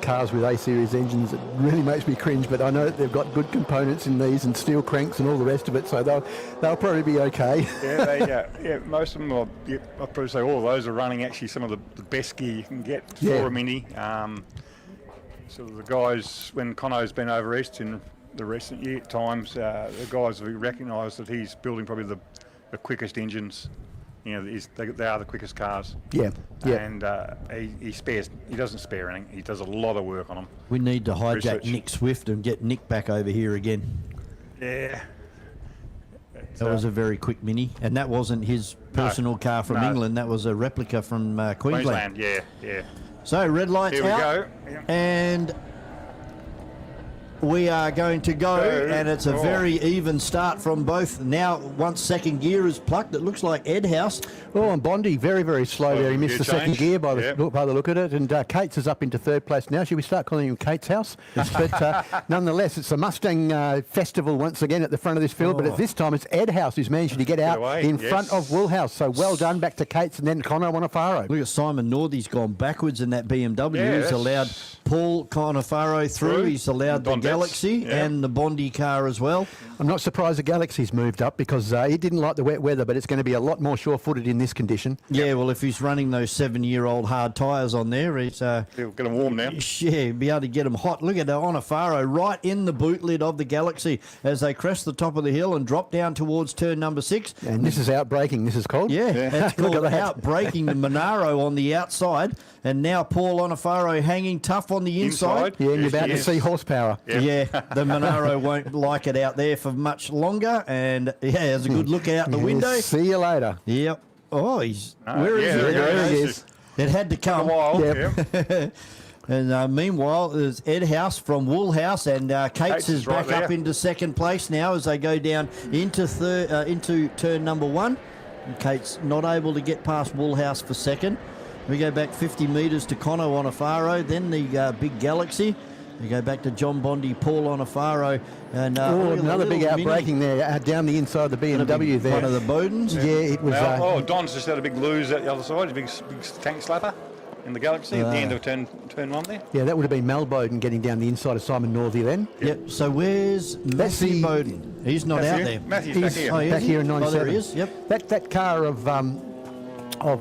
cars with A-Series engines. It really makes me cringe, but I know that they've got good components in these and steel cranks and all the rest of it, so they'll probably be okay. Yeah, most of them are, I'd probably say all of those are running actually some of the best gear you can get for a Mini. So the guys, when Conno's been over east in the recent times, the guys have recognised that he's building probably the quickest engines. You know, they are the quickest cars. Yeah. And he doesn't spare anything. He does a lot of work on them. We need to hijack Research. Nick Swift and get Nick back over here again. Yeah. That was a very quick Mini, and that wasn't his personal car from England. That was a replica from Queensland. Yeah. So red lights Here we out, go. Yeah. and we are going to go, and it's a very even start from both. Now, once second gear is plucked, it looks like Ed House. Oh, and Bondi, very, very slow there. He missed the second gear by the look at it. And Kate's is up into third place now. Should we start calling him Kate's House? But nonetheless, it's a Mustang festival once again at the front of this field. But at this time, it's Ed House who's managed to get out in front of Woolhouse. So well done back to Kate's and then Conno Onofaro. Look at Simon Northey's gone backwards in that BMW. He's allowed Paul Onofaro through. He's allowed the Galaxy and the Bondi car as well. I'm not surprised the Galaxy's moved up because he didn't like the wet weather, but it's going to be a lot more sure-footed in this condition. Yeah, well, if he's running those 7-year-old hard tyres on there, he's he'll get them warm now. Yeah, be able to get them hot. Look at Onofaro right in the boot lid of the Galaxy as they crest the top of the hill and drop down towards turn number 6. And this is outbraking, this is called. Yeah, that's called outbraking the Monaro on the outside. And now Paul Onofaro hanging tough on the inside. Yeah, and you're about to see horsepower. Yeah, the Monaro won't like it out there for much longer. And has a good look out the window. See you later. Yep. Oh, he's where is he? There he is. It had to come. Yep. And meanwhile, there's Ed House from Woolhouse, and Kate's is back up into second place now as they go down into turn number 1. And Kate's not able to get past Woolhouse for second. We go back 50 metres to Conno Onofaro, then the big Galaxy. We go back to John Bondi, Paul Onofaro, and another big outbraking there down the inside of the BMW there. One of the Bowdens. Yeah, it was. Don's just had a big lose at the other side, a big tank slapper in the Galaxy at the end of turn 1 there. Yeah, that would have been Mel Bowden getting down the inside of Simon Northey then. Yep. So where's Matthew Bowden? He's not out there. Matthew's back here. Back here in 97. Oh, there he is. Yep. That car of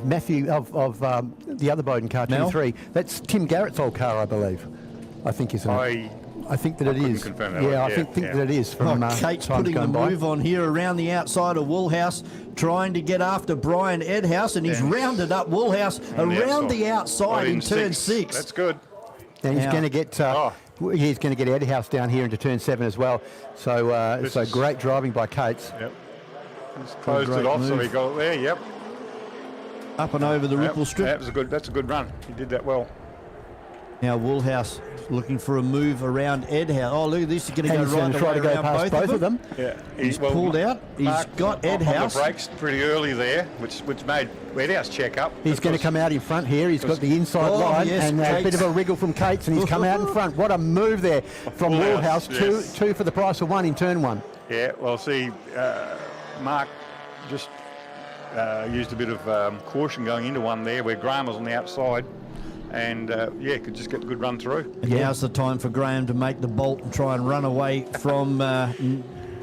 Matthew of the other Bowden car, 23. That's Tim Garrett's old car, I believe. I think isn't it? I think that it is. Confirm that I think that it is. From Kate's putting the move on here around the outside of Woolhouse, trying to get after Brian Edhouse, and he's rounded up Woolhouse around the outside in turn 6. That's good. And he's going to get. He's going to get Edhouse down here into turn 7 as well. So great driving by Kate's. Yep. He's closed it off, so he got it there. Yep. Up and over the ripple strip. That's a good run. He did that well. Now Woolhouse looking for a move around Edhouse. Oh, look at this. He's going to go right try to go around past both of them. Yeah. He's pulled out. He's got Edhouse. On the brakes pretty early there, which made Edhouse check up. He's going to come out in front here. He's got the inside line and a bit of a wriggle from Kate's, and he's come out in front. What a move there from Woolhouse. Two for the price of 1 in turn 1. Yeah, well, see, Mark just used a bit of caution going into one there where Graham was on the outside, and could just get a good run through. And now's the time for Graham to make the bolt and try and run away from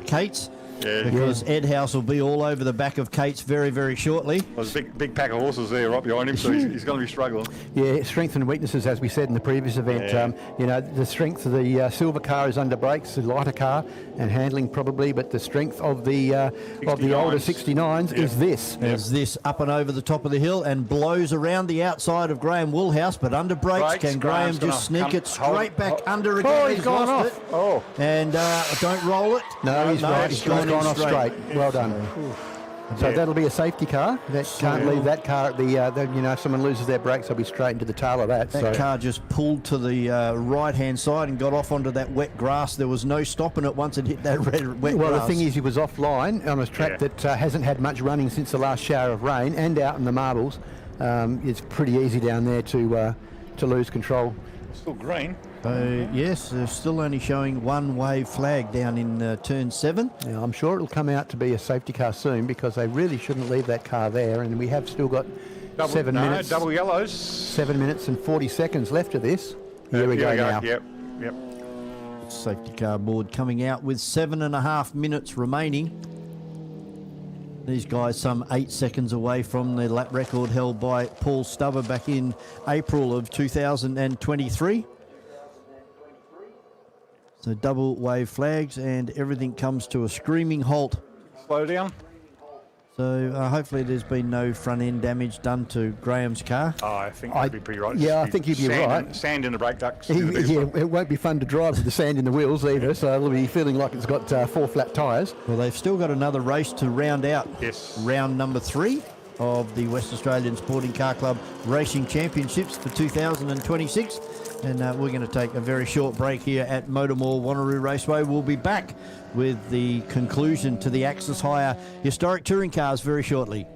Kate's. Yeah. Because Ed House will be all over the back of Kate's very, very shortly. There's a big pack of horses there right behind him, so he's going to be struggling. Yeah, strengths and weaknesses, as we said in the previous event. Yeah. The strength of the silver car is under brakes, the lighter car, and handling probably, but the strength of the older 69s is this. Is this up and over the top of the hill and blows around the outside of Graham Woolhouse, but under brakes, can Graham just sneak it straight back under again? Oh, he's gone lost off. it. Oh. And don't roll it. No, he's right. He's gone off straight. Well done. So that'll be a safety car. That can't leave that car at the, if someone loses their brakes, they'll be straight into the tail of that. That car just pulled to the right-hand side and got off onto that wet grass. There was no stopping it once it hit that wet grass. Well, the thing is, he was offline on a track that hasn't had much running since the last shower of rain, and out in the marbles. It's pretty easy down there to lose control. Still green. Yes, they're still only showing one wave flag down in turn 7. Yeah, I'm sure it'll come out to be a safety car soon, because they really shouldn't leave that car there, and we have still got 7 minutes. Double yellows. 7 minutes and 40 seconds left of this. Here we go now. Yep. Safety car board coming out with 7.5 minutes remaining. These guys some 8 seconds away from the lap record held by Paul Stubber back in April of 2023. So double wave flags and everything comes to a screaming halt. Slow down. So hopefully there's been no front end damage done to Graham's car. Oh, I think you'd be pretty right. Yeah, I think you'd be right. Sand in the brake ducts. It won't be fun to drive with the sand in the wheels either, so it'll be feeling like it's got 4 flat tyres. Well, they've still got another race to round out. Yes. Round number 3 of the West Australian Sporting Car Club Racing Championships for 2026. And we're going to take a very short break here at MotorMall Wanneroo Raceway. We'll be back with the conclusion to the Axis Hire Historic Touring Cars very shortly.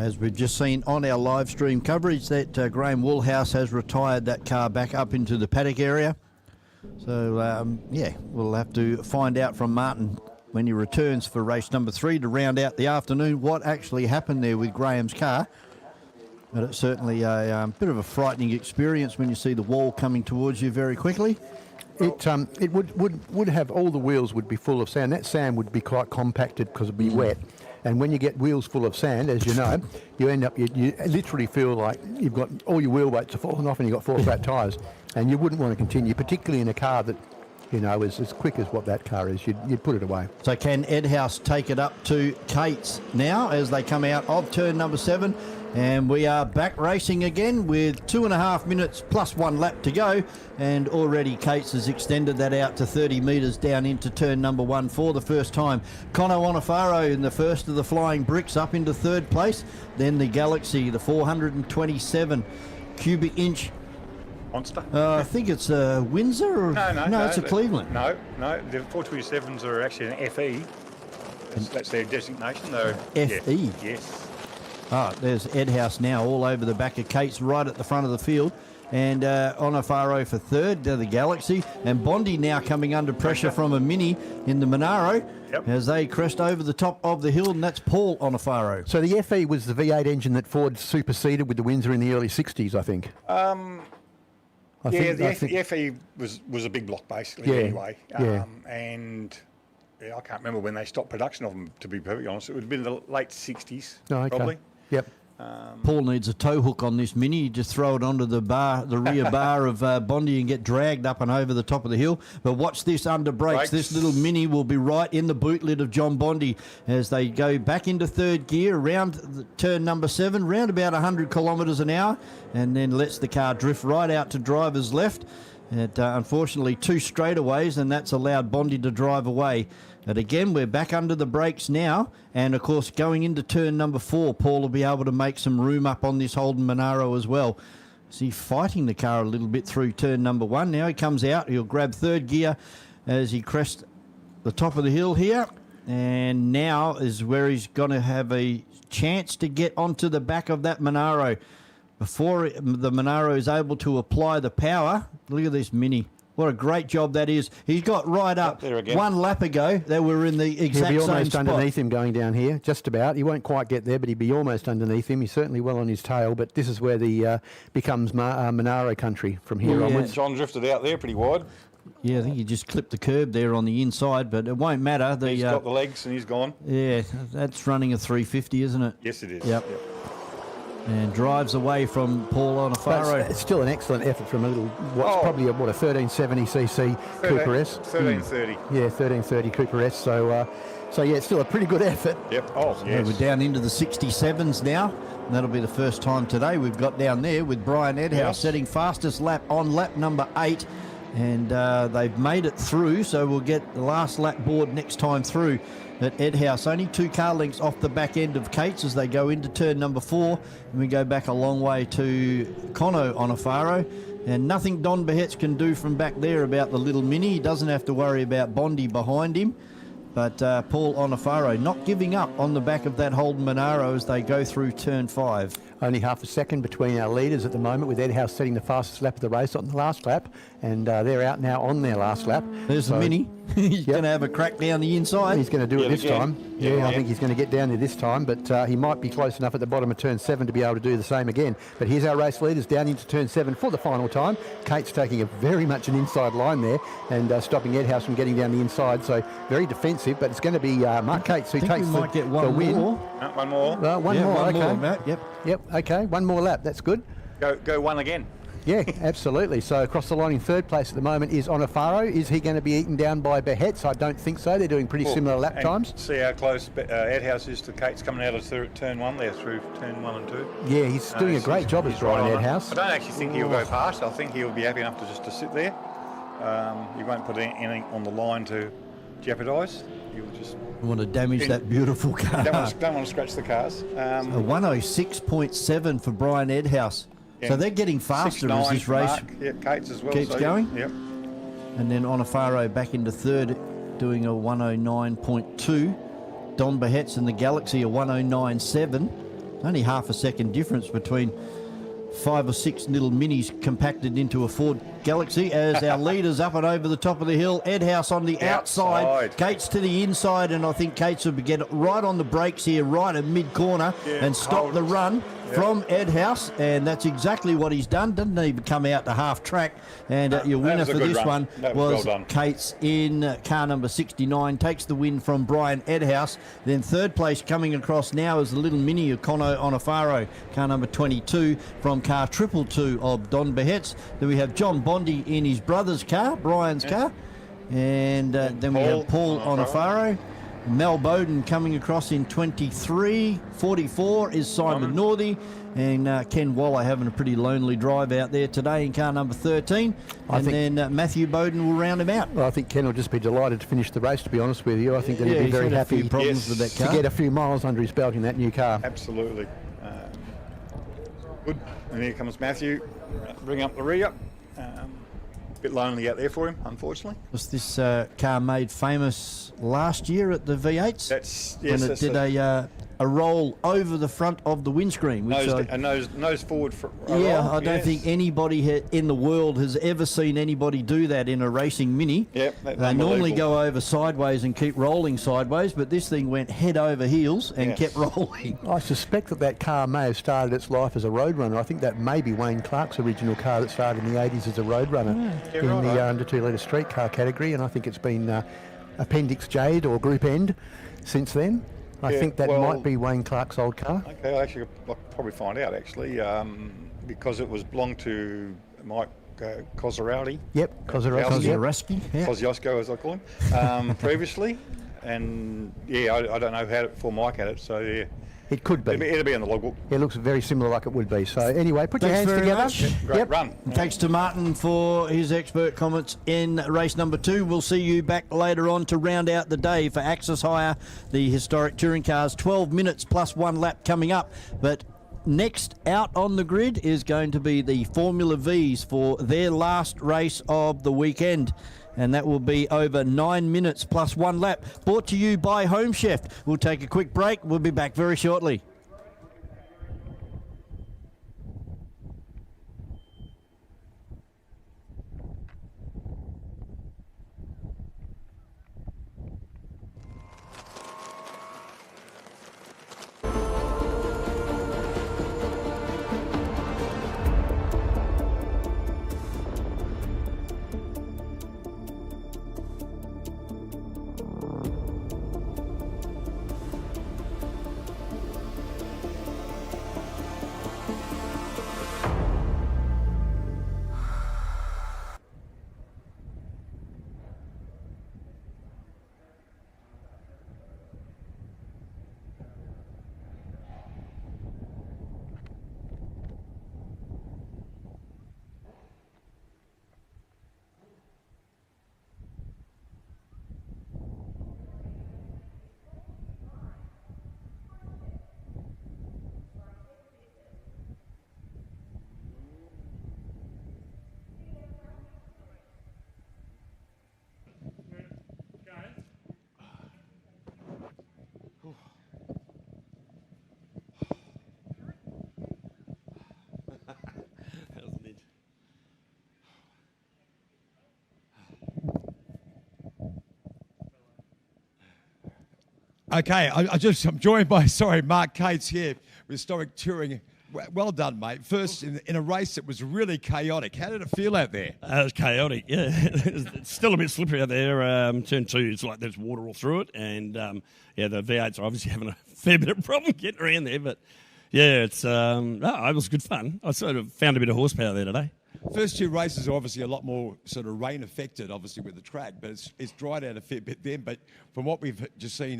as we've just seen on our live stream coverage, that Graham Woolhouse has retired that car back up into the paddock area. So, we'll have to find out from Martin when he returns for race number 3 to round out the afternoon what actually happened there with Graham's car. But it's certainly a bit of a frightening experience when you see the wall coming towards you very quickly. It would have, all the wheels would be full of sand. That sand would be quite compacted because it'd be wet. And when you get wheels full of sand, as you know, you end up, you literally feel like you've got all your wheel weights are falling off and you've got 4 flat tyres. And you wouldn't want to continue, particularly in a car that, you know, is as quick as what that car is. You'd put it away. So can Ed House take it up to Kate's now as they come out of turn number 7? And we are back racing again with 2.5 minutes plus 1 lap to go. And already Kate's has extended that out to 30 metres down into turn number 1 for the first time. Conor Onofaro in the first of the flying bricks up into 3rd place. Then the Galaxy, the 427 cubic inch. Monster? I think it's a Windsor? Or? No, it's a Cleveland. No, the 427s are actually an FE. That's their designation. They're FE? Yes. There's Ed House now all over the back of Kate's right at the front of the field. And Onofaro for 3rd, the Galaxy. And Bondi now coming under pressure from a Mini in the Monaro as they crest over the top of the hill, and that's Paul Onofaro. So the FE was the V8 engine that Ford superseded with the Windsor in the early 60s, I think. The FE was a big block basically anyway. And I can't remember when they stopped production of them, to be perfectly honest. It would have been the late 60s, probably. Yep. Paul needs a tow hook on this Mini. You just throw it onto the rear bar of Bondi and get dragged up and over the top of the hill. But watch this under brakes. This little Mini will be right in the boot lid of John Bondi as they go back into 3rd gear around turn number 7, round about 100 kilometres an hour, and then lets the car drift right out to driver's left. Unfortunately, 2 straightaways, and that's allowed Bondi to drive away. But again, we're back under the brakes now. And, of course, going into turn number 4, Paul will be able to make some room up on this Holden Monaro as well. Is he fighting the car a little bit through turn number 1? Now he comes out. He'll grab 3rd gear as he crests the top of the hill here. And now is where he's going to have a chance to get onto the back of that Monaro. Before the Monaro is able to apply the power, look at this Mini. What a great job that is. He's got right up there again. 1 lap ago. They were in the exact same spot. He'll be almost underneath him going down here, just about. He won't quite get there, but he'll be almost underneath him. He's certainly well on his tail, but this is where the becomes Monaro country from here onwards. John drifted out there pretty wide. Yeah, I think he just clipped the curb there on the inside, but it won't matter. He's got the legs and he's gone. Yeah, that's running a 350, isn't it? Yes, it is. Yep. And drives away from Paul Onofaro. It's still an excellent effort from a little, probably a 1370cc Cooper S. 1330. Yeah, 1330 Cooper S. So it's still a pretty good effort. Yep. We're down into the 67s now. And that'll be the first time today we've got down there with Brian Edhouse setting fastest lap on lap number 8. And they've made it through, so we'll get the last lap board next time through at Edhouse. Only 2 car lengths off the back end of Kate's as they go into turn number 4. And we go back a long way to Conor Onofaro. And nothing Don Behetz can do from back there about the little Mini. He doesn't have to worry about Bondi behind him. But Paul Onofaro not giving up on the back of that Holden Monaro as they go through turn 5. Only half a second between our leaders at the moment, with Ed House setting the fastest lap of the race on the last lap, and they're out now on their last lap. There's the Mini. He's going to have a crack down the inside. He's going to do it this time. I think he's going to get down there this time, but he might be close enough at the bottom of turn 7 to be able to do the same again. But here's our race leaders down into turn 7 for the final time. Kate's taking a very much an inside line there and stopping Ed House from getting down the inside, so very defensive, but it's going to be Mark Cates who takes the win. One more. One more, Matt. Yep, okay, one more lap, that's good. Go one again. Yeah, absolutely. So across the line in 3rd place at the moment is Onofaro. Is he going to be eaten down by Behetz? I don't think so. They're doing pretty similar lap times. See how close Ed House is to Kate's coming out of turn 1 there through turn 1 and 2. Yeah, he's doing a great job as driving Ed House. I don't actually think he'll go past. I think he'll be happy enough to sit there. He won't put anything on the line to jeopardise. He'll just want to damage that beautiful car. Don't want to scratch the cars. A 106.7 for Brian Edhouse. Yeah. So they're getting faster as this race Kate's as well, keeps going. Yep. And then Onofaro back into 3rd, doing a 109.2. Don Behetz and the Galaxy a 109.7. only half a second difference between 5 or 6 little minis compacted into a Ford Galaxy as our leader's up and over the top of the hill. Ed House on the outside. Kate's to the inside, and I think Kate's will get it right on the brakes here, right at mid-corner, and stop the run from Ed House, and that's exactly what he's done. Doesn't even come out to half track, and your winner for this one was Kate's in car number 69, takes the win from Brian Edhouse. Then third place coming across now is the little mini of Cono Onofaro, car number 22 from car 222 of Don Behetz. Then we have John Bondi in his brother's car, Brian's car, and then we have Paul Onofaro. Mel Bowden coming across in 23. 44 is Simon Northey. And Ken Waller having a pretty lonely drive out there today in car number 13. And then Matthew Bowden will round him out. Well, I think Ken will just be delighted to finish the race, to be honest with you. I think that he'll be very happy with that car. To get a few miles under his belt in that new car. Absolutely. Good. And here comes Matthew. Bring up the rear. Bit lonely out there for him, unfortunately. Was this car made famous last year at the V8s? When it did a roll over the front of the windscreen. Nose forward. I don't think anybody in the world has ever seen anybody do that in a racing Mini. Yep, they normally go over sideways and keep rolling sideways, but this thing went head over heels and kept rolling. I suspect that car may have started its life as a roadrunner. I think that may be Wayne Clark's original car that started in the 80s as a roadrunner in the under 2 litre street car category, and I think it's been Appendix Jade or Group End since then. I think that might be Wayne Clark's old car. Okay, I'll probably find out actually, because it was belonged to Mike Kozarowski. Yep, Kozarowski. Kosciuszko, as I call him, previously. And I don't know how before Mike had it, so It could be. It'll be in the logbook. It looks very similar like it would be. So anyway, put your hands together. Much. Great run. Thanks to Martin for his expert comments in race number 2. We'll see you back later on to round out the day for Axis Hire, the historic touring cars. 12 minutes plus 1 lap coming up. But next out on the grid is going to be the Formula Vs for their last race of the weekend. And that will be over 9 minutes plus 1 lap. Brought to you by Home Chef. We'll take a quick break. We'll be back very shortly. Okay, I'm joined by, Mark Cates here with Historic Touring. Well done, mate. First in a race that was really chaotic. How did it feel out there? It was chaotic, yeah. It's still a bit slippery out there. Turn 2, it's like there's water all through it. And, the V8s are obviously having a fair bit of problem getting around there. But, yeah, it was good fun. I sort of found a bit of horsepower there today. First 2 races are obviously a lot more sort of rain affected, obviously, with the track. But it's dried out a fair bit then. But from what we've just seen...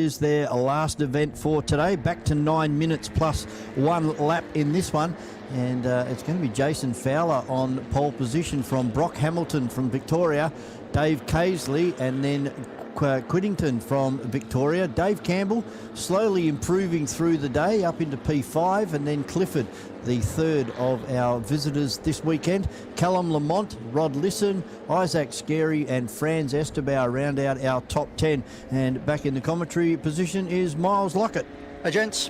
is their last event for today. Back to 9 minutes plus 1 lap in this one. And it's going to be Jason Fowler on pole position from Brock Hamilton from Victoria, Dave Casely, and then Quiddington from Victoria. Dave Campbell slowly improving through the day up into P5, and then Clifford, the third of our visitors this weekend. Callum Lamont, Rod Lisson, Isaac Scary and Franz Esterbauer round out our top 10. And back in the commentary position is Miles Lockett. Hey, gents.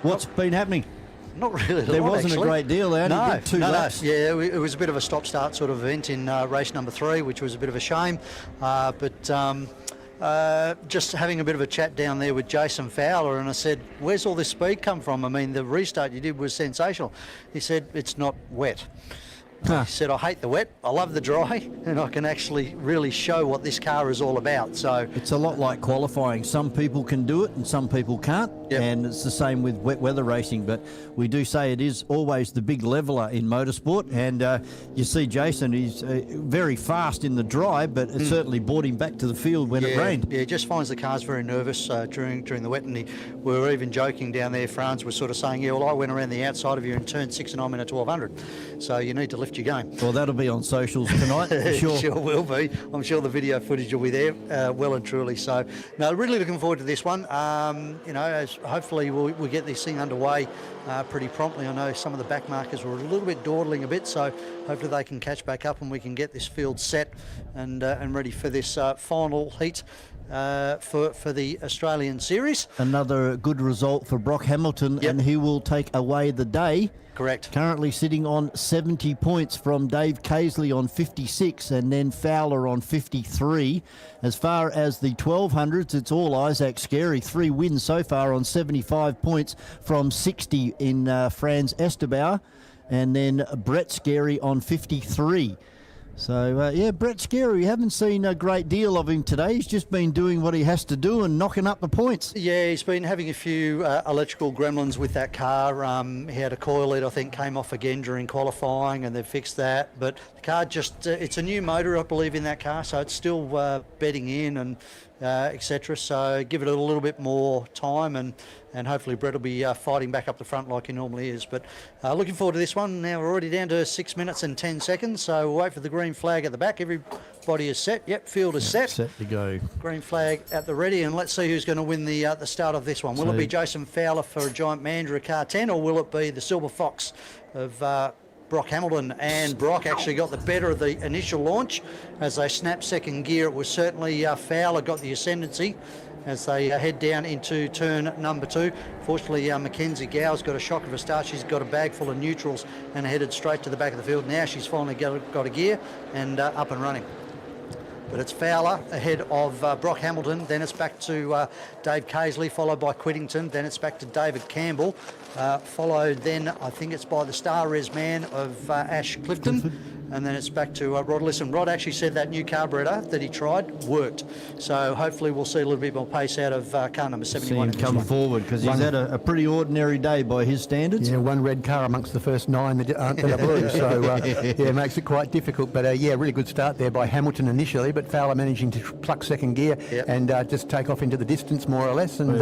What's been happening? Not really. There wasn't actually. A great deal. They only did two laps. Yeah, it was a bit of a stop-start sort of event in race number 3, which was a bit of a shame. Just having a bit of a chat down there with Jason Fowler, and I said, where's all this speed come from? I mean, the restart you did was sensational. He said, it's not wet. He said, I hate the wet, I love the dry, and I can actually really show what this car is all about. So it's a lot like qualifying. Some people can do it and some people can't. Yep. And it's the same with wet weather racing. But we do say it is always the big leveller in motorsport. And you see Jason, he's very fast in the dry, but it certainly brought him back to the field when it rained. Yeah, he just finds the cars very nervous during the wet. And we were even joking down there, Franz was sort of saying, yeah, well, I went around the outside of you and turned 6 and I'm in a 1200. So you need to lift your game. Well, that'll be on socials tonight, I'm sure. Sure will be. I'm sure the video footage will be there, well and truly. So, no, really looking forward to this one. Hopefully we'll get this thing underway pretty promptly. I know some of the back markers were a little bit dawdling a bit, so hopefully they can catch back up and we can get this field set and ready for this final heat. For the Australian Series. Another good result for Brock Hamilton, and he will take away the day. Correct. Currently sitting on 70 points from Dave Casely on 56 and then Fowler on 53. As far as the 1200s, it's all Isaac Scary. 3 wins so far on 75 points from 60 in Franz Esterbauer, and then Brett Scary on 53. So, Brett Scary, we haven't seen a great deal of him today. He's just been doing what he has to do and knocking up the points. Yeah, he's been having a few electrical gremlins with that car. He had a coil lead, I think, came off again during qualifying, and they've fixed that. But the car just, it's a new motor, I believe, in that car, so it's still bedding in and etc. So give it a little bit more time, and hopefully Brett will be fighting back up the front like he normally is. But looking forward to this one. Now we're already down to 6 minutes and 10 seconds, so we'll wait for the green flag at the back. Everybody is set. Yep, field is set. Set to go. Green flag at the ready, and let's see who's going to win the start of this one. Will it be Jason Fowler for a Giant Mandurah car 10, or will it be the Silver Fox of Brock Hamilton? And Brock actually got the better of the initial launch as they snapped second gear. It was certainly Fowler got the ascendancy as they head down into turn number 2. Fortunately, Mackenzie Gow's got a shock of a start. She's got a bag full of neutrals and headed straight to the back of the field. Now she's finally got a gear and up and running. But it's Fowler ahead of Brock Hamilton. Then it's back to Dave Casely, followed by Quiddington. Then it's back to David Campbell, followed then, I think it's by the Star Res man of Ash Clifton. And then it's back to Rod Lisson. Rod actually said that new carburetor that he tried worked. So hopefully we'll see a little bit more pace out of car number 71. See him come forward, because he's had a pretty ordinary day by his standards. Yeah, one red car amongst the first 9 that aren't that are blue. So, it makes it quite difficult. But, really good start there by Hamilton initially, but Fowler managing to pluck second gear and just take off into the distance more or less. And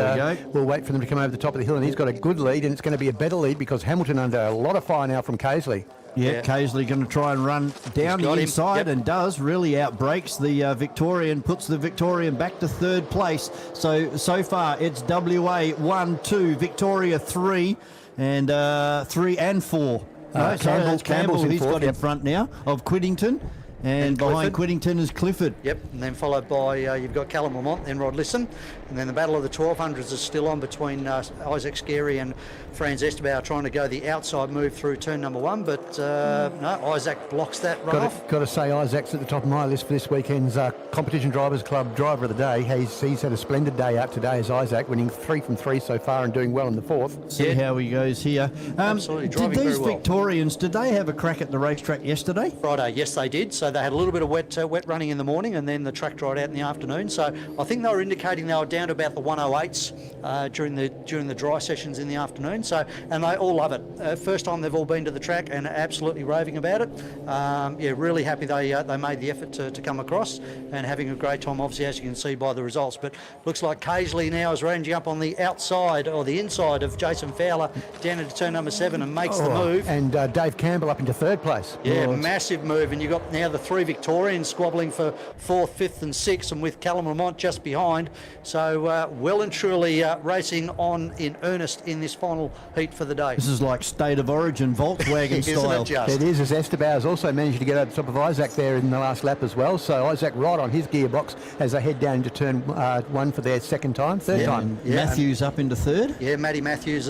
we'll wait for them to come over the top of the hill. And he's got a good lead, and it's going to be a better lead because Hamilton under a lot of fire now from Casely. Yeah, Casely going to try and run down the inside and does, really outbreaks the Victorian, puts the Victorian back to 3rd place. So far it's WA 1, 2, Victoria 3, and 3 and 4. Campbell, he's got in front now of Quiddington. And behind Quiddington is Clifford. Yep, and then followed by, you've got Callum Lamont, then Rod Lisson. And then the battle of the 1200s is still on between Isaac Scary and Franz Esterbauer trying to go the outside move through turn number 1. But no, Isaac blocks that run off. Got to say, Isaac's at the top of my list for this weekend's Competition Drivers Club Driver of the Day. He's had a splendid day out today as Isaac, winning 3 from 3 so far and doing well in the 4th. See how he goes here. Absolutely, driving did these very well. Victorians, did they have a crack at the racetrack yesterday? Friday, yes they did. So So they had a little bit of wet running in the morning, and then the track dried out in the afternoon. So I think they were indicating they were down to about the 108s during the dry sessions in the afternoon. So, and they all love it. First time they've all been to the track and are absolutely raving about it. Yeah, really happy they made the effort to come across and having a great time, obviously, as you can see by the results. But looks like Paisley now is ranging up on the outside or the inside of Jason Fowler down into turn number 7 and makes the move. And Dave Campbell up into third place. Yeah, massive move. And you've got now the 3 Victorians squabbling for 4th, 5th and 6th, and with Callum Lamont just behind. So well and truly racing on in earnest in this final heat for the day. This is like State of Origin Volkswagen style. It is, as Esteban also managed to get over the top of Isaac there in the last lap as well. So Isaac right on his gearbox as they head down into turn 1 for their third time. Matthews up into third. Yeah, Maddie Matthews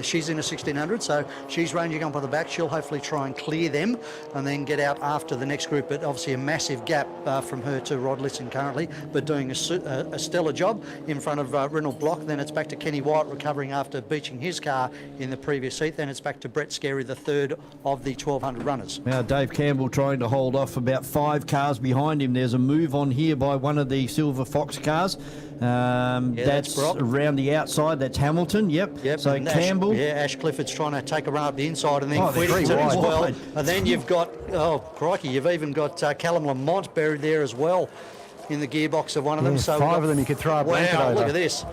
she's in a 1600, so she's ranging up on the back. She'll hopefully try and clear them and then get out after the next group. But obviously a massive gap from her to Rod Lisson currently, but doing a stellar job in front of Reynold Block. Then it's back to Kenny White recovering after beaching his car in the previous heat. Then it's back to Brett Scarey, the third of the 1200 runners. Now Dave Campbell trying to hold off about 5 cars behind him. There's a move on here by one of the Silver Fox cars. That's around the outside. That's Hamilton. Yep. So and Campbell. Ash Clifford's trying to take a run up the inside, and then Whittington as well. And then you've got, crikey, you've even got Callum Lamont buried there as well in the gearbox of one of them. So 5 of them you could throw a blanket over. Look at this.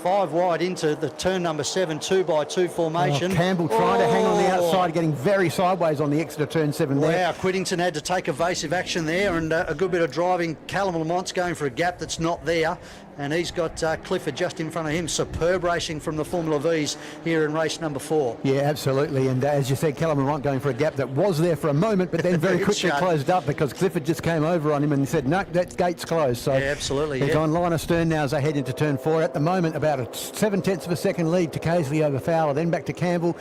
5 wide into the turn number 7, 2x2 formation. Campbell trying to hang on the outside, getting very sideways on the exit of turn 7 there. Wow, Whittington had to take evasive action there, and a good bit of driving. Callum Lamont's going for a gap that's not there, and he's got Clifford just in front of him. Superb racing from the Formula Vs here in race number 4. Yeah, absolutely. And as you said, Callum Lamont going for a gap that was there for a moment, but then very quickly closed up because Clifford just came over on him and said, no, that gate's closed. So yeah, absolutely. He's on line astern now as they head into turn 4. At the moment, about a 7/10 of a second lead to Casely over Fowler, then back to Campbell.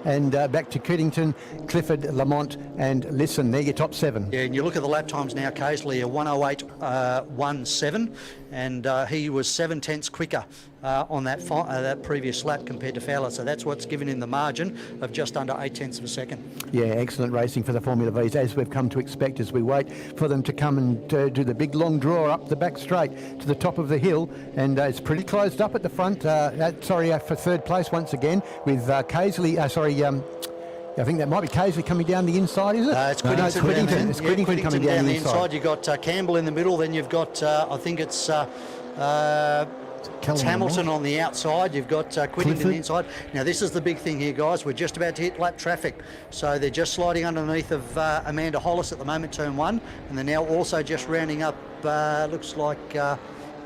And back to Whittington, Clifford, Lamont and Lisson. They're your top 7. Yeah, and you look at the lap times now, Casely, a 108.17, and he was 7/10 quicker on that previous lap compared to Fowler. So that's what's given him the margin of just under 8/10 of a second. Yeah, excellent racing for the Formula Vs, as we've come to expect as we wait for them to come and do the big long draw up the back straight to the top of the hill. And it's pretty closed up at the front. For third place once again with Casely. I think that might be Casely coming down the inside, is it? It's Whittington. It's Whittington coming down the inside. You've got Campbell in the middle, then you've got, I think it's Hamilton on the outside. You've got Whittington on the inside. Now, this is the big thing here, guys. We're just about to hit lap traffic. So they're just sliding underneath of Amanda Hollis at the moment, turn 1. And they're now also just rounding up, looks like...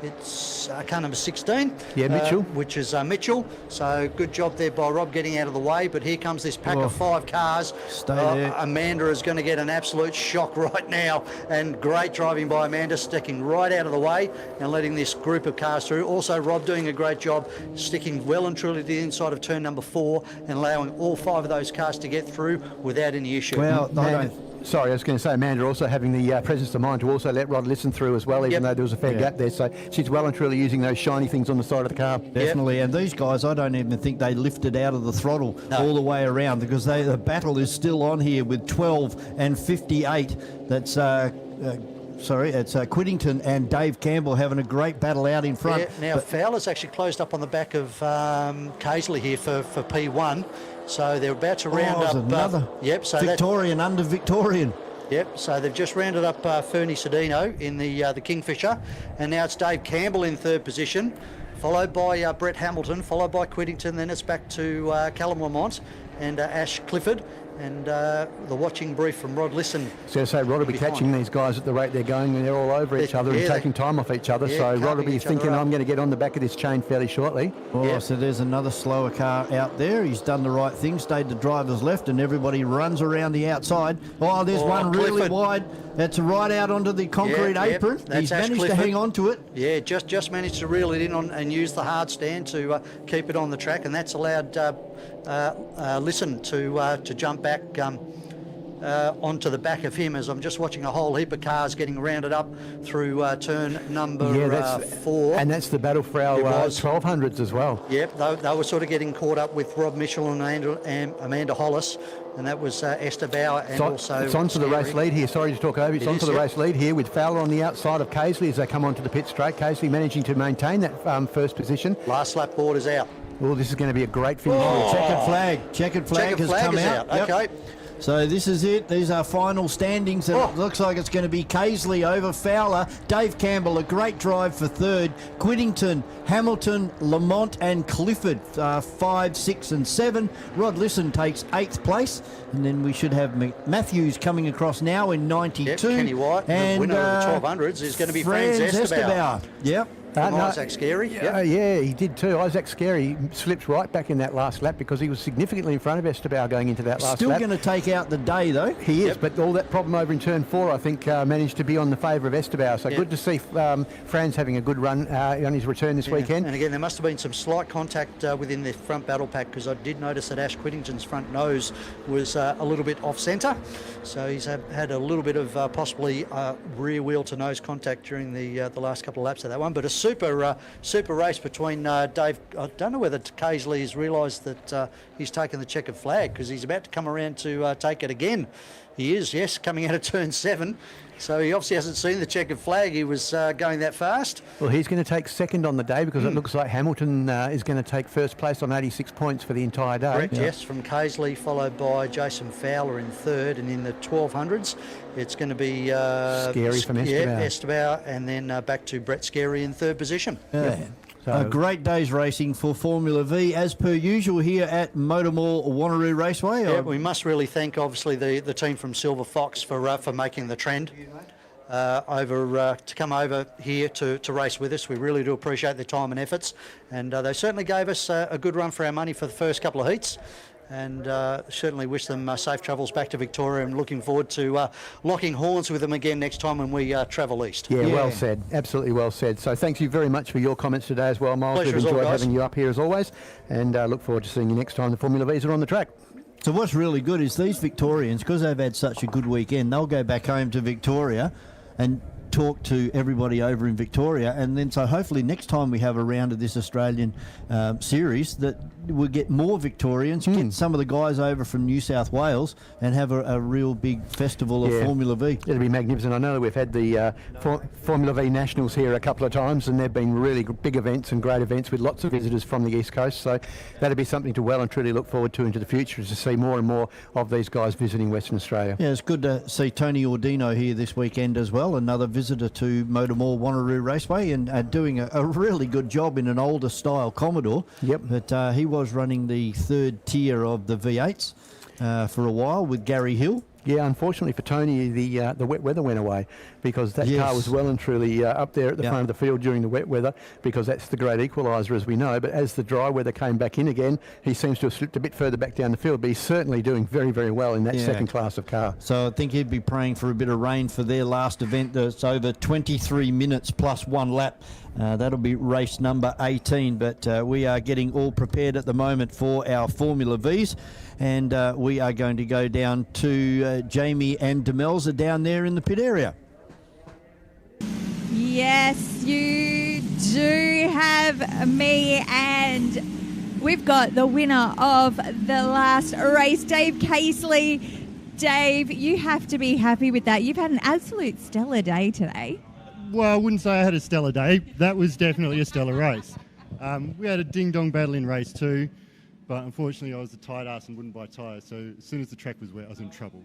it's car number 16. Yeah, Mitchell. Which is Mitchell. So good job there by Rob getting out of the way. But here comes this pack of 5 cars. Stay there. Amanda is going to get an absolute shock right now. And great driving by Amanda, sticking right out of the way and letting this group of cars through. Also, Rob doing a great job, sticking well and truly to the inside of turn number 4 and allowing all 5 of those cars to get through without any issue. Well, sorry, I was going to say Amanda also having the presence of mind to also let Rod Lisson through as well, even though there was a fair gap there. So she's well and truly using those shiny things on the side of the car. Definitely. And these guys, I don't even think they lifted out of the throttle all the way around, because the battle is still on here with 12 and 58. That's it's Whittington and Dave Campbell having a great battle out in front. Yeah, now Fowler's actually closed up on the back of Casely here for P1. So they're about to round up another Victorian under Victorian. Yep, so they've just rounded up Fernie Cedino in the Kingfisher, and now it's Dave Campbell in third position, followed by Brett Hamilton, followed by Whittington, then it's back to Callum Lamont and Ash Clifford, and the watching brief from Rod Lisson. So Rod will be catching these guys at the rate they're going, and they're all over each other and taking time off each other. So Rod will be thinking, I'm going to get on the back of this chain fairly shortly. So there's another slower car out there. He's done the right thing, stayed to driver's left, and everybody runs around the outside. There's one really wide. That's right out onto the concrete apron. He's managed to hang on to it. Yeah, just managed to reel it in and use the hard stand to keep it on the track, and that's allowed Lisson to jump back onto the back of him as I'm just watching a whole heap of cars getting rounded up through turn number 4. And that's the battle for our 1200s as well. Yep, they were sort of getting caught up with Rob Mitchell and Amanda Hollis, and that was Esther Bauer and also... It's onto the race lead here. Sorry to talk over. It's onto the race lead here with Fowler on the outside of Casely as they come onto the pit straight. Casely managing to maintain that first position. Last lap board is out. Well, this is going to be a great finish. Checkered flag has come out. Okay. So this is it. These are final standings. And it looks like it's going to be Casely over Fowler. Dave Campbell, a great drive for third. Quittington, Hamilton, Lamont and Clifford, 5, 6 and 7. Rod Lisson takes 8th place. And then we should have Matthews coming across now in 92. Yep, Kenny White, and the winner of the 1200s, is going to be Franz Esterbauer. Yep. Isaac Scary. Yeah, he did too. Isaac Scary slipped right back in that last lap because he was significantly in front of Esterbauer going into that last lap. Still going to take out the day though. He is, but all that problem over in turn 4, I think, managed to be on the favour of Esterbauer. So good to see Franz having a good run on his return this weekend. And again, there must have been some slight contact within the front battle pack, because I did notice that Ash Quittington's front nose was a little bit off centre. So he's had a little bit of possibly rear wheel to nose contact during the last couple of laps of that one. But a super race between Dave. I don't know whether Casely has realised that he's taken the checkered flag, because he's about to come around to take it again. He is, yes, coming out of turn 7. So he obviously hasn't seen the checkered flag. He was going that fast. Well, he's going to take second on the day, because it looks like Hamilton is going to take first place on 86 points for the entire day. Correct, yes, from Casely, followed by Jason Fowler in third, and in the 1200s it's going to be Scary from Esterbauer. Yeah, Esterbauer, and then back to Brett Scary in third position. So a great day's racing for Formula V, as per usual here at MotorMall Wanneroo Raceway. Yeah, we must really thank, obviously, the team from Silver Fox for making the trend to come over here to race with us. We really do appreciate their time and efforts, and they certainly gave us a good run for our money for the first couple of heats. And certainly wish them safe travels back to Victoria, and looking forward to locking horns with them again next time when we travel east. Yeah, well said. Absolutely well said. So thanks you very much for your comments today as well, Miles. Pleasure. We've enjoyed having you up here as always, and look forward to seeing you next time the Formula Vs are on the track. So what's really good is these Victorians, because they've had such a good weekend, they'll go back home to Victoria and talk to everybody over in Victoria, and then so hopefully next time we have a round of this Australian series, that we'll get more Victorians, get some of the guys over from New South Wales, and have a real big festival of Formula V. It'll be magnificent. I know we've had the Formula V Nationals here a couple of times, and they've been really big events and great events with lots of visitors from the East Coast, so that'll be something to well and truly look forward to into the future, is to see more and more of these guys visiting Western Australia. Yeah, it's good to see Tony Ordino here this weekend as well, another visitor to MotorMall Wanneroo Raceway, and doing a really good job in an older style Commodore. Yep. But he was running the third tier of the V8s for a while with Gary Hill. Yeah, unfortunately for Tony, the wet weather went away, because that car was well and truly up there at the front of the field during the wet weather, because that's the great equaliser, as we know. But as the dry weather came back in again, he seems to have slipped a bit further back down the field, but he's certainly doing very, very well in that second class of car. So I think he'd be praying for a bit of rain for their last event. That's over 23 minutes plus 1 lap. That'll be race number 18, but we are getting all prepared at the moment for our Formula Vs, and we are going to go down to Jamie and Demelza down there in the pit area. Yes, you do have me, and we've got the winner of the last race, Dave Casely. Dave, you have to be happy with that. You've had an absolute stellar day today. Well, I wouldn't say I had a stellar day. That was definitely a stellar race. We had a ding-dong battle in race 2, but unfortunately I was a tight ass and wouldn't buy tyres, so as soon as the track was wet I was in trouble.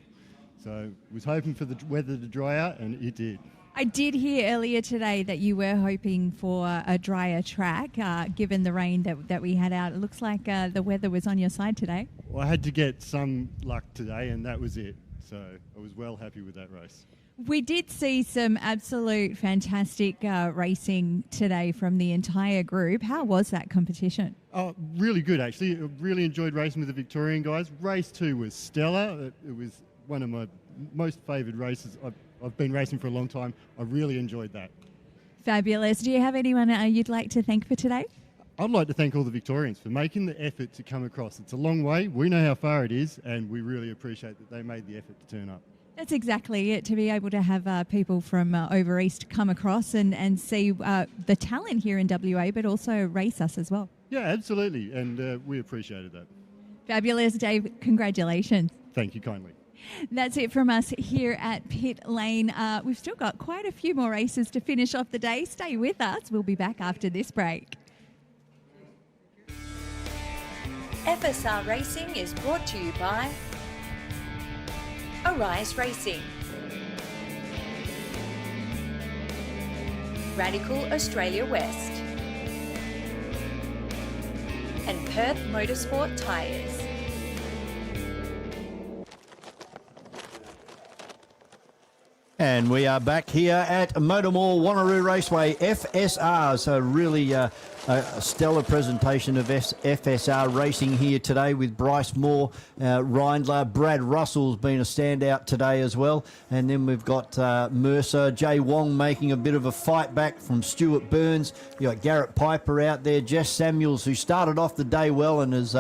So I was hoping for the weather to dry out, and it did. I did hear earlier today that you were hoping for a drier track, given the rain that we had out. It looks like the weather was on your side today. Well, I had to get some luck today, and that was it. So I was well happy with that race. We did see some absolute fantastic racing today from the entire group. How was that competition? Oh, really good, actually. I really enjoyed racing with the Victorian guys. Race 2 was stellar. It was one of my most favoured races. I've been racing for a long time. I really enjoyed that. Fabulous. Do you have anyone you'd like to thank for today? I'd like to thank all the Victorians for making the effort to come across. It's a long way. We know how far it is, and we really appreciate that they made the effort to turn up. That's exactly it, to be able to have people from over east come across and see the talent here in WA, but also race us as well. Yeah, absolutely, and we appreciated that. Fabulous, Dave. Congratulations. Thank you kindly. That's it from us here at Pit Lane. We've still got quite a few more races to finish off the day. Stay with us. We'll be back after this break. FSR Racing is brought to you by Arise Racing, Radical Australia West, and Perth Motorsport Tyres. And we are back here at MotorMall Wanneroo Raceway. FSR, so really a stellar presentation of FSR racing here today with Bryce Moore, Reindler, Brad Russell's been a standout today as well. And then we've got Mercer, Jay Wong making a bit of a fight back from Stuart Burns. You got Garrett Piper out there, Jess Samuels, who started off the day well and has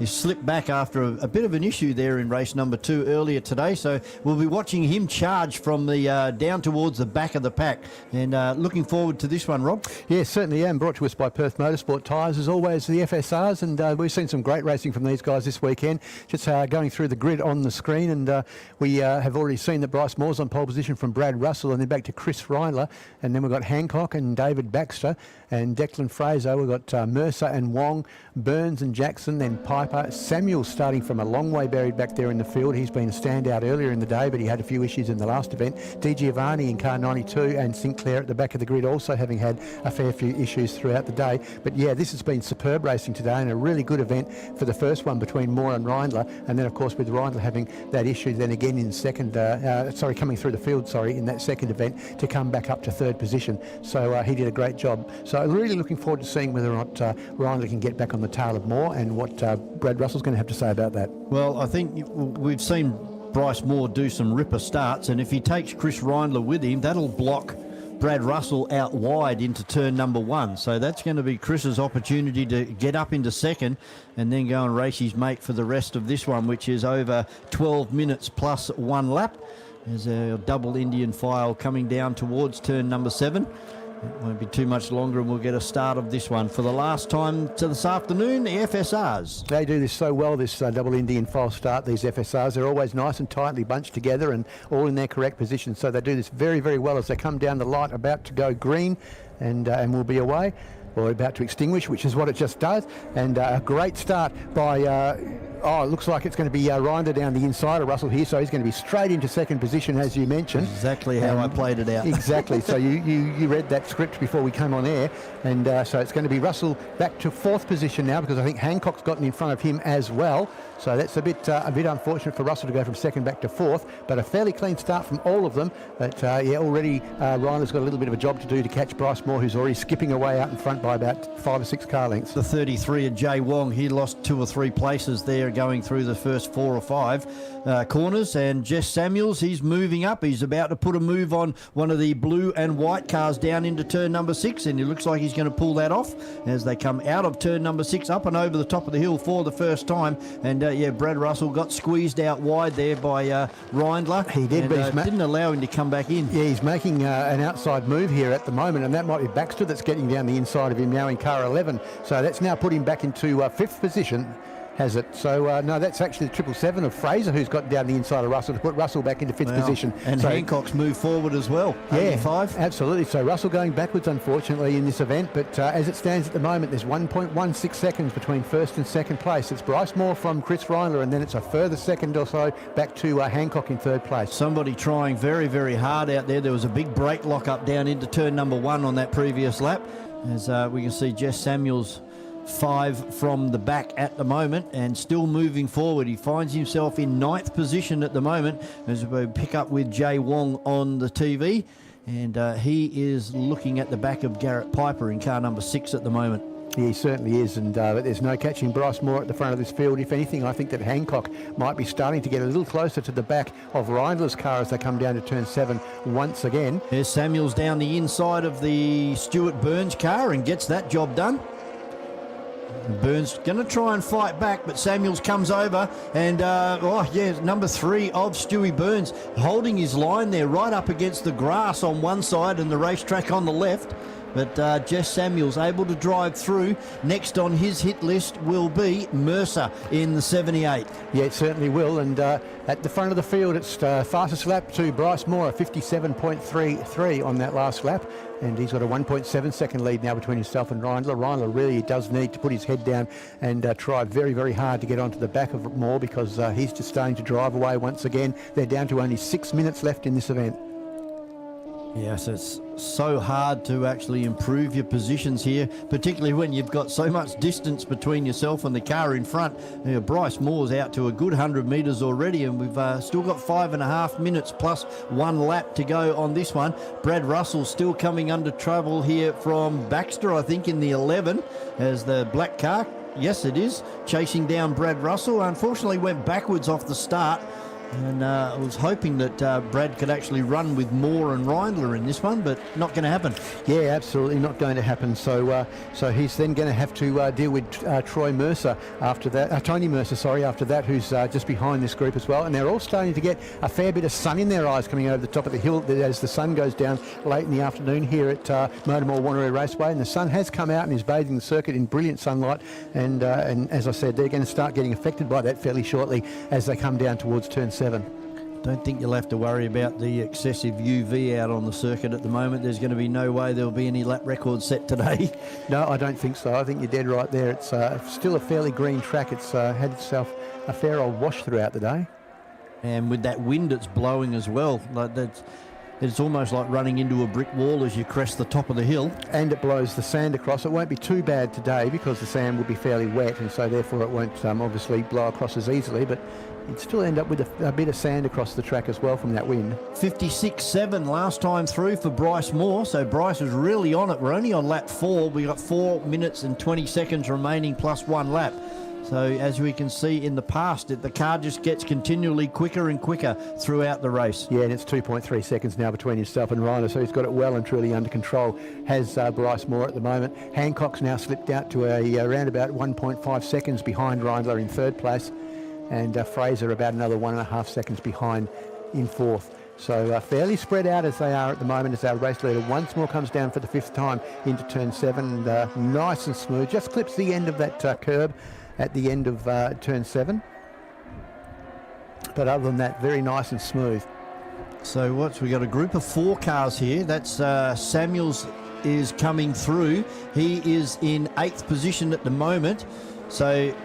slipped back after a bit of an issue there in race number 2 earlier today. So we'll be watching him charge from the down towards the back of the pack. And looking forward to this one, Rob. Yeah, certainly am. Brought to us by Perth Motorsport Tyres, as always, the FSRs, and we've seen some great racing from these guys this weekend. Just going through the grid on the screen, and we have already seen that Bryce Moore's on pole position from Brad Russell, and then back to Chris Reindler, and then we've got Hancock and David Baxter and Declan Fraser. We've got Mercer and Wong, Burns and Jackson, then Piper. Samuel starting from a long way buried back there in the field. He's been a standout earlier in the day, but he had a few issues in the last event. Di Giovanni in car 92 and Sinclair at the back of the grid also having had a fair few issues throughout the day. But yeah, this has been superb racing today and a really good event for the first one between Moore and Reindler, and then of course with Reindler having that issue then again in second, coming through the field, in that second event to come back up to third position. So he did a great job. So really looking forward to seeing whether or not Reindler can get back on the tail of Moore and what Brad Russell's going to have to say about that. Well, I think we've seen Bryce Moore do some ripper starts, and if he takes Chris Reindler with him, that'll block Brad Russell out wide into turn number 1. So that's going to be Chris's opportunity to get up into second and then go and race his mate for the rest of this one, which is over 12 minutes plus 1 lap. There's a double Indian file coming down towards turn number 7. It won't be too much longer and we'll get a start of this one. For the last time to this afternoon, the FSRs. They do this so well, this double Indian file start, these FSRs. They're always nice and tightly bunched together and all in their correct position. So they do this very, very well as they come down the light, about to go green and we'll be away. Or about to extinguish, which is what it just does. And a great start by, it looks like it's going to be Reindler down the inside of Russell here, so he's going to be straight into second position, as you mentioned. Exactly how I played it out. Exactly. So you read that script before we came on air, and so it's going to be Russell back to fourth position now, because I think Hancock's gotten in front of him as well. So that's a bit unfortunate for Russell to go from second back to fourth, but a fairly clean start from all of them. But already Reindler's got a little bit of a job to do to catch Bryce Moore, who's already skipping away out in front by about 5 or 6 car lengths. The 33 of Jay Wong, he lost 2 or 3 places there going through the first 4 or 5 corners. And Jess Samuels, he's moving up. He's about to put a move on one of the blue and white cars down into turn number 6, and it looks like he's going to pull that off as they come out of turn number 6 up and over the top of the hill for the first time. And Brad Russell got squeezed out wide there by Reindler. He did, but he didn't allow him to come back in. Yeah, he's making an outside move here at the moment, and that might be Baxter that's getting down the inside of him now in car 11. So that's now put him back into 5th position, has it? So, no, that's actually the 777 of Fraser who's got down the inside of Russell to put Russell back into 5th position. And so, Hancock's moved forward as well. Yeah, 85. Absolutely. So Russell going backwards, unfortunately, in this event. But as it stands at the moment, there's 1.16 seconds between first and second place. It's Bryce Moore from Chris Reindler, and then it's a further second or so back to Hancock in third place. Somebody trying very, very hard out there. There was a big brake lock-up down into turn number 1 on that previous lap. As we can see Jess Samuels 5 from the back at the moment and still moving forward. He finds himself in 9th position at the moment as we pick up with Jay Wong on the TV, and he is looking at the back of Garrett Piper in car number 6 at the moment. Yeah, he certainly is, and there's no catching Bryce Moore at the front of this field. If anything, I think that Hancock might be starting to get a little closer to the back of Reindler's car as they come down to turn 7 once again. There's Samuels down the inside of the Stuart Burns car and gets that job done. Burns going to try and fight back, but Samuels comes over and, number 3 of Stewie Burns holding his line there right up against the grass on one side and the racetrack on the left. But Jess Samuels able to drive through. Next on his hit list will be Mercer in the 78. Yeah, it certainly will. And at the front of the field, it's fastest lap to Bryce Moore, 57.33 on that last lap. And he's got a 1.7 second lead now between himself and Reindler. Reindler really does need to put his head down and try very, very hard to get onto the back of Moore, because he's just starting to drive away once again. They're down to only 6 minutes left in this event. Yes, it's so hard to actually improve your positions here, particularly when you've got so much distance between yourself and the car in front. Bryce Moore's out to a good 100 metres already, and we've still got 5.5 minutes plus 1 lap to go on this one. Brad Russell still coming under trouble here from Baxter, I think, in the 11, as the black car, yes it is, chasing down Brad Russell. Unfortunately went backwards off the start. And I was hoping that Brad could actually run with Moore and Reindler in this one, but not going to happen. Yeah, absolutely not going to happen. So he's then going to have to deal with Troy Mercer after that, Tony Mercer, sorry, after that, who's just behind this group as well. And they're all starting to get a fair bit of sun in their eyes coming over the top of the hill as the sun goes down late in the afternoon here at MotorMall Wanneroo Raceway. And the sun has come out and is bathing the circuit in brilliant sunlight. And as I said, they're going to start getting affected by that fairly shortly as they come down towards turn 7. Don't think you'll have to worry about the excessive UV out on the circuit at the moment. There's going to be no way there'll be any lap records set today. No, I don't think so. I think you're dead right there. It's still a fairly green track. It's had itself a fair old wash throughout the day. And with that wind that's blowing as well, it's almost like running into a brick wall as you crest the top of the hill. And it blows the sand across. It won't be too bad today because the sand will be fairly wet, and so therefore it won't obviously blow across as easily, but you'd still end up with a bit of sand across the track as well from that wind. 56.7 last time through for Bryce Moore, so Bryce is really on it. We're only on lap 4. We've got 4 minutes and 20 seconds remaining plus 1 lap. So as we can see in the past, the car just gets continually quicker and quicker throughout the race. Yeah, and it's 2.3 seconds now between himself and Reiner, so he's got it well and truly under control, has Bryce Moore at the moment. Hancock's now slipped out to around about 1.5 seconds behind Reindler in 3rd place, and Fraser about another 1.5 seconds behind in 4th. So fairly spread out as they are at the moment as our race leader once more comes down for the 5th time into turn 7. And, nice and smooth, just clips the end of that curb at the end of turn 7. But other than that, very nice and smooth. So we got a group of 4 cars here. That's Samuels is coming through. He is in 8th position at the moment. So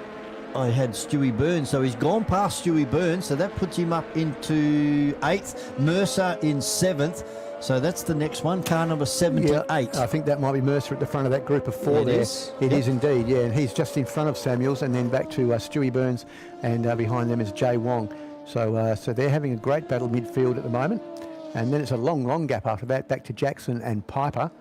I had Stewie Burns, so he's gone past Stewie Burns, so that puts him up into 8th. Mercer in 7th. So that's the next one, car number 78. Yeah, I think that might be Mercer at the front of that group of 4 there. It is indeed, yeah, and he's just in front of Samuels, and then back to Stewie Burns, and behind them is Jay Wong. So they're having a great battle midfield at the moment, and then it's a long gap after that, back to Jackson and Piper,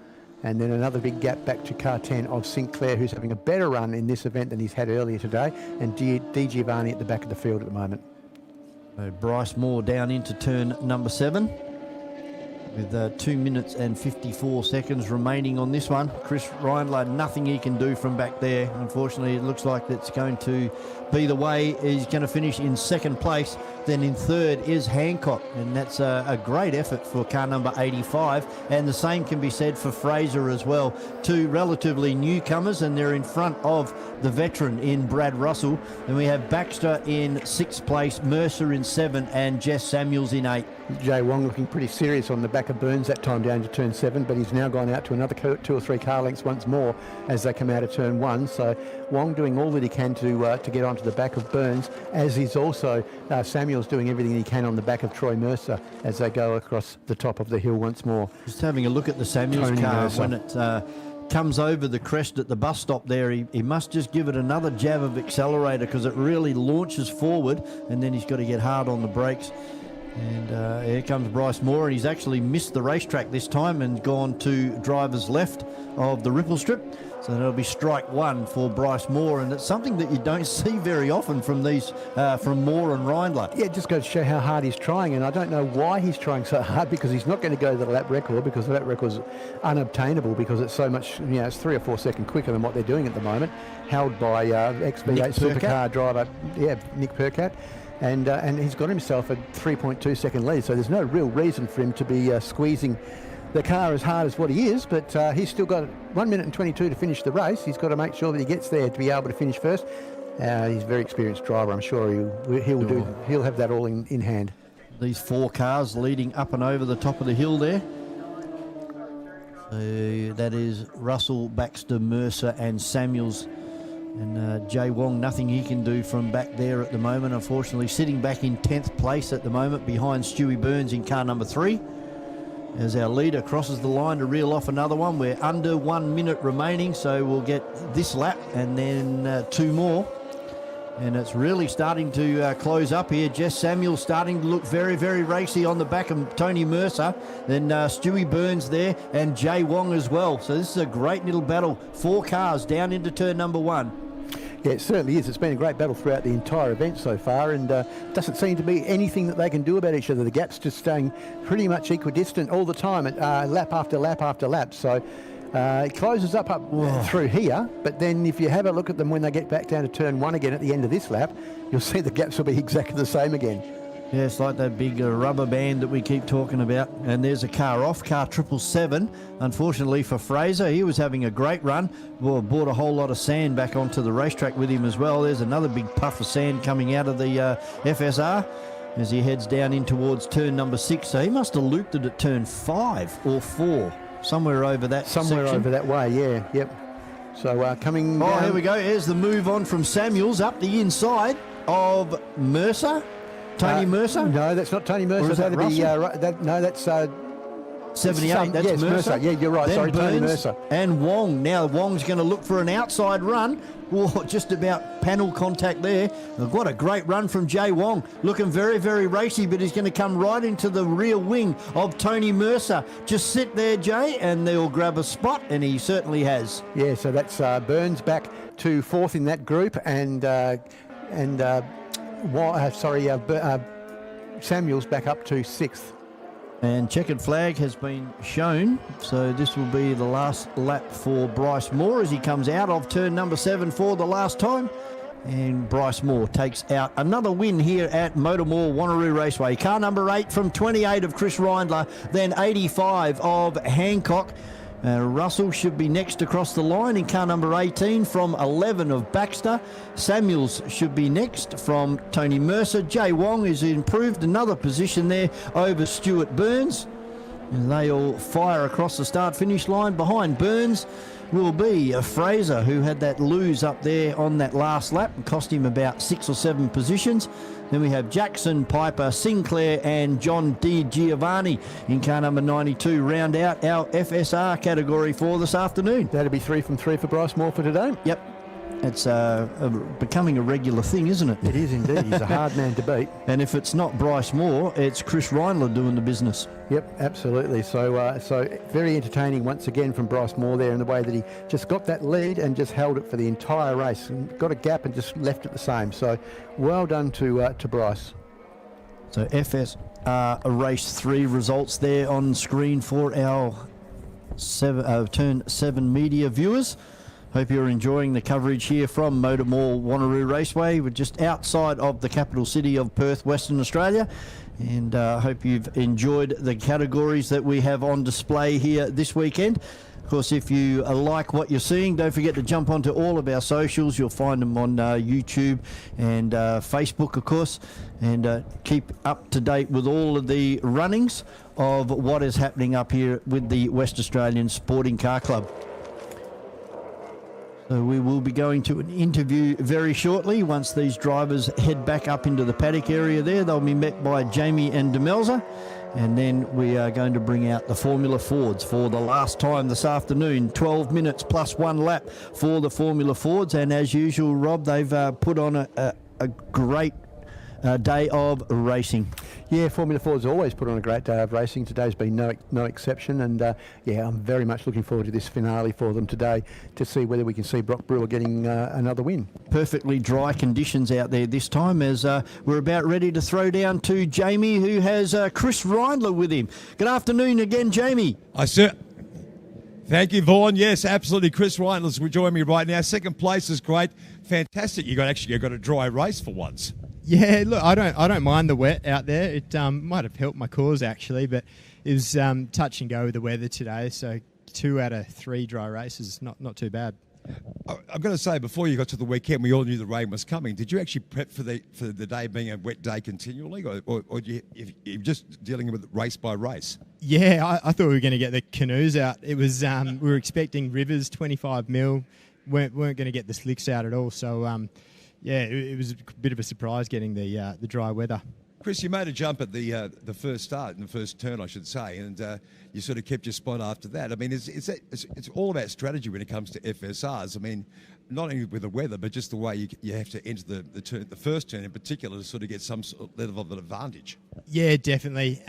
and then another big gap back to car 10 of Sinclair, who's having a better run in this event than he's had earlier today, and Di Giovanni at the back of the field at the moment. So Bryce Moore down into turn number 7. With 2 minutes and 54 seconds remaining on this one. Chris Reindler, nothing he can do from back there. Unfortunately, it looks like that's going to be the way. He's going to finish in 2nd place. Then in 3rd is Hancock, and that's a great effort for car number 85. And the same can be said for Fraser as well. 2 relatively newcomers, and they're in front of the veteran in Brad Russell. And we have Baxter in 6th place, Mercer in 7, and Jess Samuels in 8. Jay Wong looking pretty serious on the back of Burns that time down to turn 7, but he's now gone out to another 2 or 3 car lengths once more as they come out of turn 1. So Wong doing all that he can to get onto the back of Burns, as is also Samuels doing everything he can on the back of Troy Mercer as they go across the top of the hill once more. Just having a look at the Samuels Tony car Mercer. when it comes over the crest at the bus stop there, he must just give it another jab of accelerator because it really launches forward, and then he's got to get hard on the brakes. And here comes Bryce Moore, and he's actually missed the racetrack this time and gone to driver's left of the ripple strip. So that'll be strike one for Bryce Moore, and it's something that you don't see very often from these from Moore and Reindler. Yeah, it just goes to show how hard he's trying, and I don't know why he's trying so hard, because he's not going to go to the lap record, because the lap record's unobtainable, because it's so much, it's 3 or 4 seconds quicker than what they're doing at the moment, held by XV8 supercar driver, Nick Percat. And he's got himself a 3.2 second lead, so there's no real reason for him to be squeezing the car as hard as what he is, but he's still got 1 minute and 22 to finish the race. He's got to make sure that he gets there to be able to finish first. He's a very experienced driver. I'm sure he'll have that all in hand. These 4 cars leading up and over the top of the hill there. So that is Russell, Baxter, Mercer and Samuels. And Jay Wong, nothing he can do from back there at the moment, unfortunately. Sitting back in 10th place at the moment behind Stewie Burns in car number 3. As our leader crosses the line to reel off another one. We're under 1 minute remaining, so we'll get this lap and then 2 more. And it's really starting to close up here. Jess Samuel starting to look very, very racy on the back of Tony Mercer. Then Stewie Burns there and Jay Wong as well. So this is a great little battle. 4 cars down into turn number 1. Yeah, it certainly is. It's been a great battle throughout the entire event so far, and doesn't seem to be anything that they can do about each other. The gap's just staying pretty much equidistant all the time, at lap after lap after lap. So it closes up through here, but then if you have a look at them when they get back down to turn 1 again at the end of this lap, you'll see the gaps will be exactly the same again. Yeah, it's like that big rubber band that we keep talking about. And there's a car off, car 777. Unfortunately for Fraser, he was having a great run. Well, brought a whole lot of sand back onto the racetrack with him as well. There's another big puff of sand coming out of the FSR as he heads down in towards turn number 6. So he must have looped it at turn 5 or 4, somewhere over that section. Over that way, yeah, yep. So coming down. Here we go. Here's the move on from Samuels up the inside of Mercer. Tony Mercer? No, that's not Tony Mercer. Or is that that's 78. That's yes, Mercer. Yeah, you're right. Then Sorry, Tony Burns Mercer. And Wong. Now Wong's going to look for an outside run. Oh, just about panel contact there. What a great run from Jay Wong. Looking very, very racy, but he's going to come right into the rear wing of Tony Mercer. Just sit there, Jay, and they'll grab a spot, and he certainly has. Yeah, so that's Burns back to 4th in that group, and Samuel's back up to 6th. And checkered flag has been shown, so this will be the last lap for Bryce Moore as he comes out of turn number 7 for the last time. And Bryce Moore takes out another win here at MotorMall Wanneroo Raceway. Car number 8 from 28 of Chris Reindler, then 85 of Hancock. Russell should be next across the line in car number 18 from 11 of Baxter. Samuels should be next from Tony Mercer. Jay Wong has improved another position there over Stuart Burns. And they all fire across the start-finish line. Behind Burns will be Fraser, who had that lose up there on that last lap and cost him about 6 or 7 positions. Then we have Jackson, Piper, Sinclair and John D. Giovanni in car number 92 round out our FSR category for this afternoon. That'll be 3 from 3 for Bryce Moore for today. Yep. It's becoming a regular thing, isn't it? It is indeed. He's a hard man to beat. And if it's not Bryce Moore, it's Chris Reindler doing the business. Yep, absolutely. So very entertaining once again from Bryce Moore there in the way that he just got that lead and just held it for the entire race and got a gap and just left it the same. So well done to Bryce. So FSR race 3 results there on screen for our turn 7 media viewers. Hope you're enjoying the coverage here from MotorMall Wanneroo Raceway. We're just outside of the capital city of Perth, Western Australia. And hope you've enjoyed the categories that we have on display here this weekend. Of course, if you like what you're seeing, don't forget to jump onto all of our socials. You'll find them on YouTube and Facebook, of course. And keep up to date with all of the runnings of what is happening up here with the West Australian Sporting Car Club. So we will be going to an interview very shortly. Once these drivers head back up into the paddock area there, they'll be met by Jamie and Demelza. And then we are going to bring out the Formula Fords for the last time this afternoon. 12 minutes plus 1 lap for the Formula Fords. And as usual, Rob, they've put on a great day of racing. Yeah, Formula 4's always put on a great day of racing. Today's been no exception, and I'm very much looking forward to this finale for them today to see whether we can see Brock Brewer getting another win. Perfectly dry conditions out there this time, as we're about ready to throw down to Jamie, who has Chris Reindler with him. Good afternoon again, Jamie. Thank you, Vaughan. Yes, absolutely. Chris Reindler's will join me right now. Second place is great. Fantastic. You got a dry race for once. Yeah, look, I don't mind the wet out there. It might have helped my cause actually, but it was touch and go with the weather today. So 2 out of 3 dry races, not too bad. I've got to say, before you got to the weekend, we all knew the rain was coming. Did you actually prep for the day being a wet day continually, or you're just dealing with it race by race? Yeah, I thought we were going to get the canoes out. It was we were expecting rivers 25 mil, weren't going to get the slicks out at all. So it was a bit of a surprise getting the dry weather. Chris, you made a jump at the first start, in the first turn, I should say, and you sort of kept your spot after that. I mean, it's all about strategy when it comes to FSRs. I mean, not only with the weather, but just the way you have to enter the first turn in particular to sort of get some sort of level of an advantage. Yeah, definitely.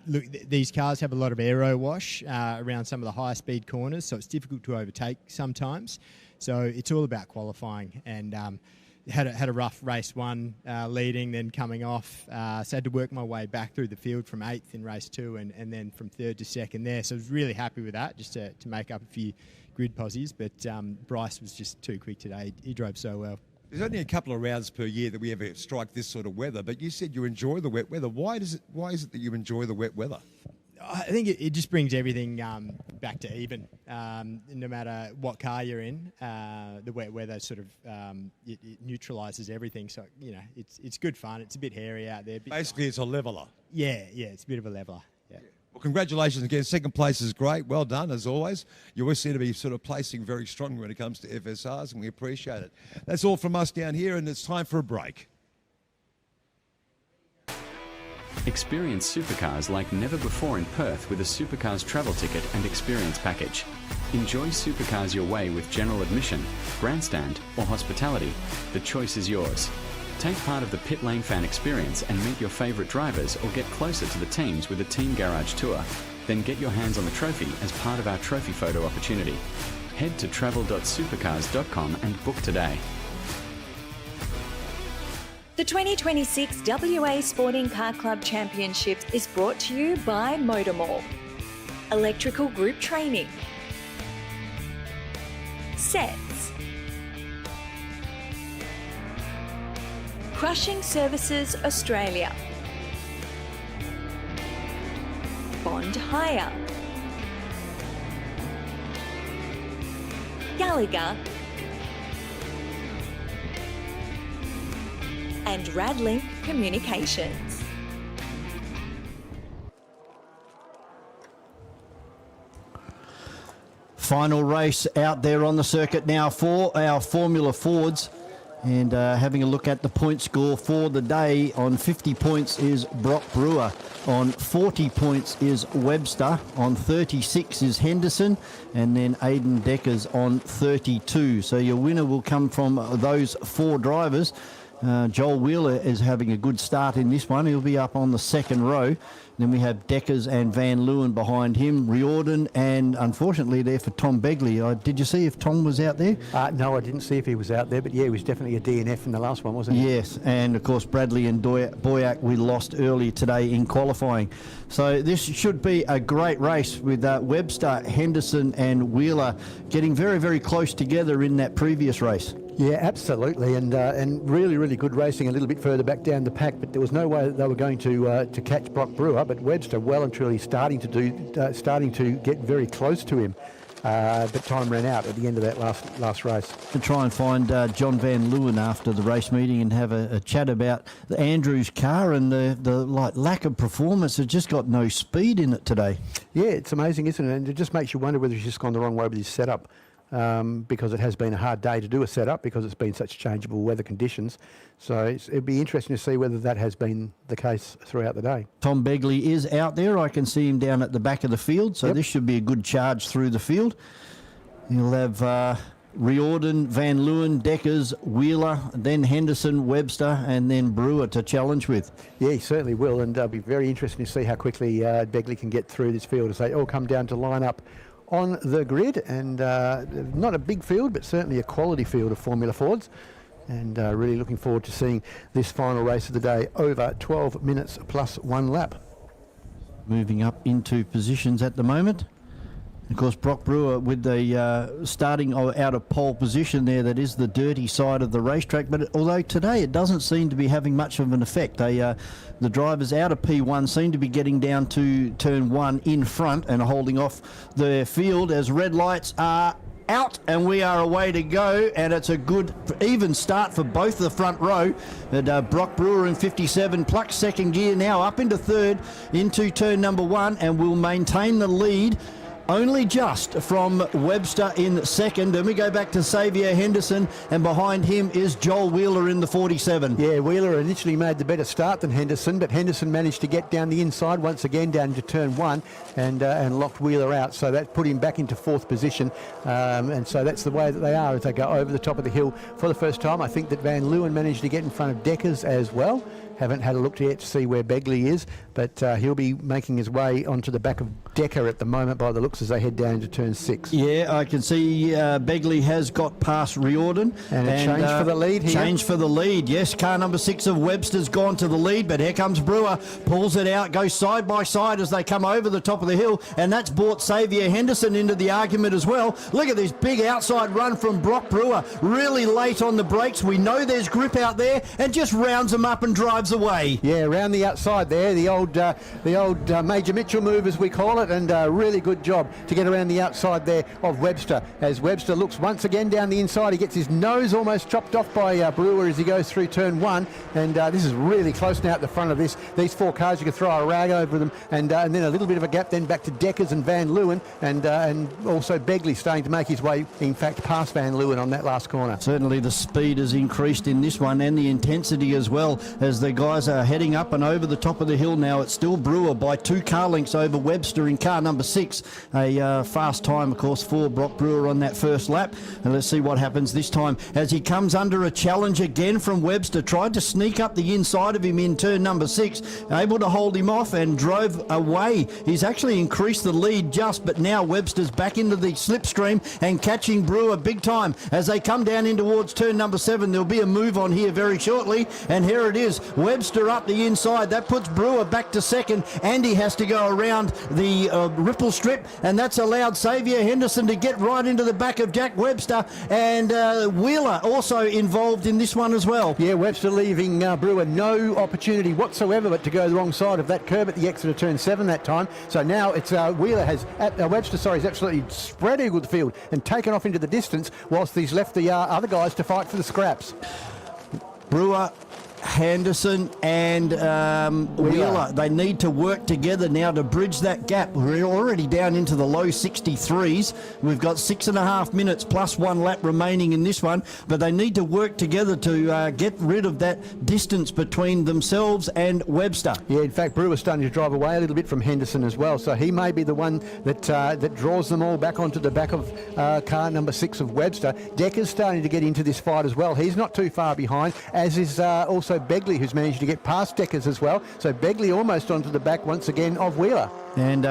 Look, these cars have a lot of aero wash around some of the higher speed corners, so it's difficult to overtake sometimes. So it's all about qualifying, and had a rough race 1 leading, then coming off. So I had to work my way back through the field from 8th in race 2 and then from 3rd to 2nd there. So I was really happy with that, just to make up a few grid posies. But Bryce was just too quick today. He drove so well. There's only a couple of rounds per year that we ever strike this sort of weather, but you said you enjoy the wet weather. Why is it that you enjoy the wet weather? I think it just brings everything back to even. No matter what car you're in, the wet weather sort of it neutralises everything. So it's good fun. It's a bit hairy out there. Basically, it's a leveller. Yeah, it's a bit of a leveller. Yeah. Well, congratulations again. Second place is great. Well done, as always. You always seem to be sort of placing very strongly when it comes to FSRs, and we appreciate it. That's all from us down here, and it's time for a break. Experience supercars like never before in Perth with a Supercars travel ticket and experience package. Enjoy supercars your way with general admission, grandstand or hospitality. The choice is yours. Take part of the pit lane fan experience and meet your favourite drivers, or get closer to the teams with a team garage tour. Then get your hands on the trophy as part of our trophy photo opportunity. Head to travel.supercars.com and book today. The 2026 WA Sporting Car Club Championships is brought to you by MotorMall, Electrical Group Training, Sets, Crushing Services Australia, Bond Hire, Gallagher, and Radlink Communications. Final race out there on the circuit now for our Formula Fords. And having a look at the point score for the day, on 50 points is Brock Brewer. On 40 points is Webster. On 36 is Henderson. And then Aidan Deckers on 32. So your winner will come from those 4 drivers. Joel Wheeler is having a good start in this one. He'll be up on the 2nd row. Then we have Deckers and Van Leeuwen behind him, Riordan, and unfortunately there for Tom Begley. Did you see if Tom was out there? No, I didn't see if he was out there, but yeah, he was definitely a DNF in the last one, wasn't he? Yes, and of course Bradley and Boyack we lost earlier today in qualifying. So this should be a great race with Webster, Henderson and Wheeler getting very, very close together in that previous race. Yeah, absolutely, and really, really good racing a little bit further back down the pack, but there was no way that they were going to catch Brock Brewer, but Webster well and truly starting to get very close to him, but time ran out at the end of that last race. To try and find John Van Leeuwen after the race meeting and have a chat about the Andrews car and the lack of performance. It's just got no speed in it today. Yeah, it's amazing, isn't it? And it just makes you wonder whether he's just gone the wrong way with his setup. Because it has been a hard day to do a setup because it's been such changeable weather conditions. So it'd be interesting to see whether that has been the case throughout the day. Tom Begley is out there. I can see him down at the back of the field. So This should be a good charge through the field. He'll have Riordan, Van Leeuwen, Deckers, Wheeler, then Henderson, Webster, and then Brewer to challenge with. Yeah, he certainly will, and it'll be very interesting to see how quickly Begley can get through this field as they all come down to line up on the grid. And not a big field, but certainly a quality field of Formula Fords. And really looking forward to seeing this final race of the day over 12 minutes plus 1 lap. Moving up into positions at the moment. Of course, Brock Brewer with the starting out of pole position there. That is the dirty side of the racetrack. But although today it doesn't seem to be having much of an effect. The drivers out of P1 seem to be getting down to turn 1 in front and holding off the field as red lights are out, and we are away to go, and it's a good even start for both the front row. And Brock Brewer in 57 plucks second gear now up into third into turn number 1 and will maintain the lead only just from Webster in second. Then we go back to Xavier Henderson, and behind him is Joel Wheeler in the 47. Yeah, Wheeler initially made the better start than Henderson, but Henderson managed to get down the inside once again down to turn 1 and locked Wheeler out. So that put him back into 4th position. And so that's the way that they are as they go over the top of the hill for the first time. I think that Van Leeuwen managed to get in front of Deckers as well. Haven't had a look yet to see where Begley is, but he'll be making his way onto the back of Decker at the moment by the looks as they head down into turn 6. Yeah, I can see Begley has got past Riordan. And a change for the lead here. Change for the lead, yes. Car number 6 of Webster's gone to the lead, but here comes Brewer, pulls it out, goes side by side as they come over the top of the hill, and that's brought Xavier Henderson into the argument as well. Look at this big outside run from Brock Brewer, really late on the brakes. We know there's grip out there, and just rounds them up and drives away. Yeah, around the outside there, the old Major Mitchell move as we call it, and really good job to get around the outside there of Webster. As Webster looks once again down the inside, he gets his nose almost chopped off by Brewer as he goes through turn 1, and this is really close now at the front of these 4 cars. You could throw a rag over them, and then a little bit of a gap then back to Deckers and Van Leeuwen, and also Begley starting to make his way, in fact, past Van Leeuwen on that last corner. Certainly the speed has increased in this one, and the intensity as well, as the guys are heading up and over the top of the hill now. It's still Brewer by 2 car lengths over Webster in car number 6. A fast time, of course, for Brock Brewer on that first lap. And let's see what happens this time as he comes under a challenge again from Webster. Tried to sneak up the inside of him in turn number 6, able to hold him off and drove away. He's actually increased the lead just, but now Webster's back into the slipstream and catching Brewer big time as they come down in towards turn number 7. There'll be a move on here very shortly, and here it is. Webster up the inside. That puts Brewer back to second, and he has to go around the ripple strip, and that's allowed Xavier Henderson to get right into the back of Jack Webster, and Wheeler also involved in this one as well. Yeah, Webster leaving Brewer no opportunity whatsoever but to go the wrong side of that curb at the exit of turn 7 that time. So now it's Wheeler has Webster has absolutely spread eagled the field and taken off into the distance whilst he's left the other guys to fight for the scraps. Brewer, Henderson and Wheeler, they need to work together now to bridge that gap. We're already down into the low 63s. We've got 6.5 minutes plus 1 lap remaining in this one, but they need to work together to get rid of that distance between themselves and Webster. Yeah, in fact, Brewer's starting to drive away a little bit from Henderson as well, so he may be the one that draws them all back onto the back of car number 6 of Webster. Decker's starting to get into this fight as well. He's not too far behind, as is also Begley, who's managed to get past Deckers as well. So Begley almost onto the back once again of Wheeler. And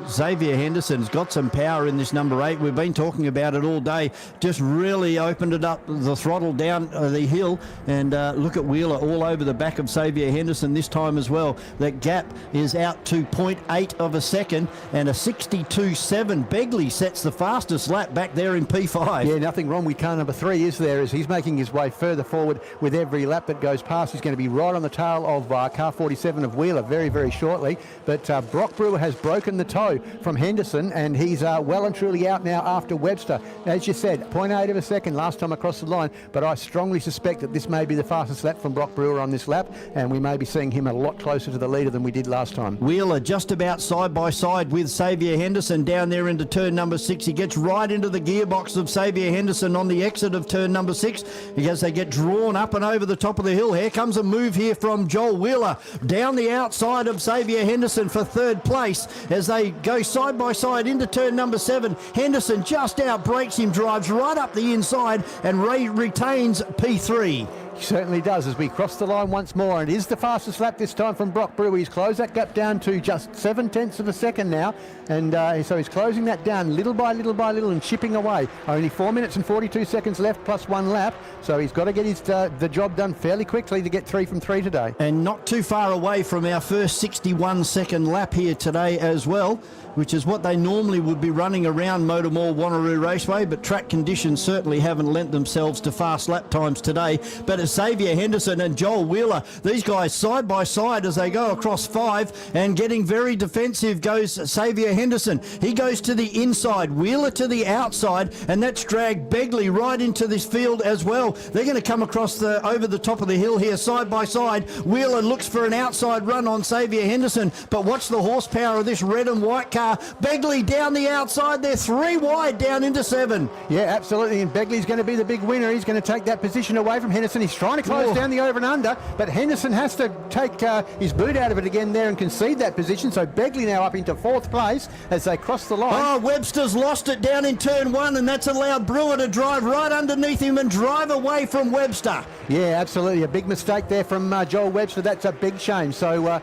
Xavier Henderson's got some power in this number 8. We've been talking about it all day. Just really opened it up, the throttle down the hill. And look at Wheeler all over the back of Xavier Henderson this time as well. That gap is out to 0.8 of a second and a 62.7. Begley sets the fastest lap back there in P5. Yeah, nothing wrong with car number 3, is there? As he's making his way further forward with every lap that goes past. He's going to be right on the tail of car 47 of Wheeler very, very shortly. But Brock Brewer has broken the toe from Henderson, and he's well and truly out now after Webster. As you said, 0.8 of a second last time across the line, but I strongly suspect that this may be the fastest lap from Brock Brewer on this lap, and we may be seeing him a lot closer to the leader than we did last time. Wheeler just about side by side with Xavier Henderson down there into turn number 6. He gets right into the gearbox of Xavier Henderson on the exit of turn number 6 because they get drawn up and over the top of the hill. Here comes a move here from Joel Wheeler down the outside of Xavier Henderson for third place. race as they go side by side into turn number 7. Henderson just outbreaks him, drives right up the inside and retains P3. He certainly does as we cross the line once more, and it is the fastest lap this time from Brock Brewer. He's closed that gap down to just 0.7 of a second now, and so he's closing that down little by little by little and chipping away. Only 4 minutes and 42 seconds left plus 1 lap, so he's got to get his the job done fairly quickly to get 3 from 3 today. And not too far away from our first 61-second lap here today as well, which is what they normally would be running around MotorMall Wanneroo Raceway, but track conditions certainly haven't lent themselves to fast lap times today. But it's Xavier Henderson and Joel Wheeler, these guys side by side as they go across 5, and getting very defensive goes Xavier Henderson. He goes to the inside, Wheeler to the outside, and that's dragged Begley right into this field as well. They're going to come across over the top of the hill here side by side. Wheeler looks for an outside run on Xavier Henderson, but watch the horsepower of this red and white car. Begley down the outside, they're 3 wide down into 7. Yeah, absolutely, and Begley's going to be the big winner. He's going to take that position away from Henderson. He's trying to close down the over and under, but Henderson has to take his boot out of it again there and concede that position, so Begley now up into 4th place as they cross the line. Oh, Webster's lost it down in turn 1, and that's allowed Brewer to drive right underneath him and drive away from Webster. Yeah, absolutely, a big mistake there from Joel Webster. That's a big shame. So a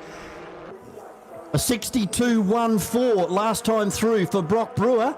62.14 last time through for Brock Brewer.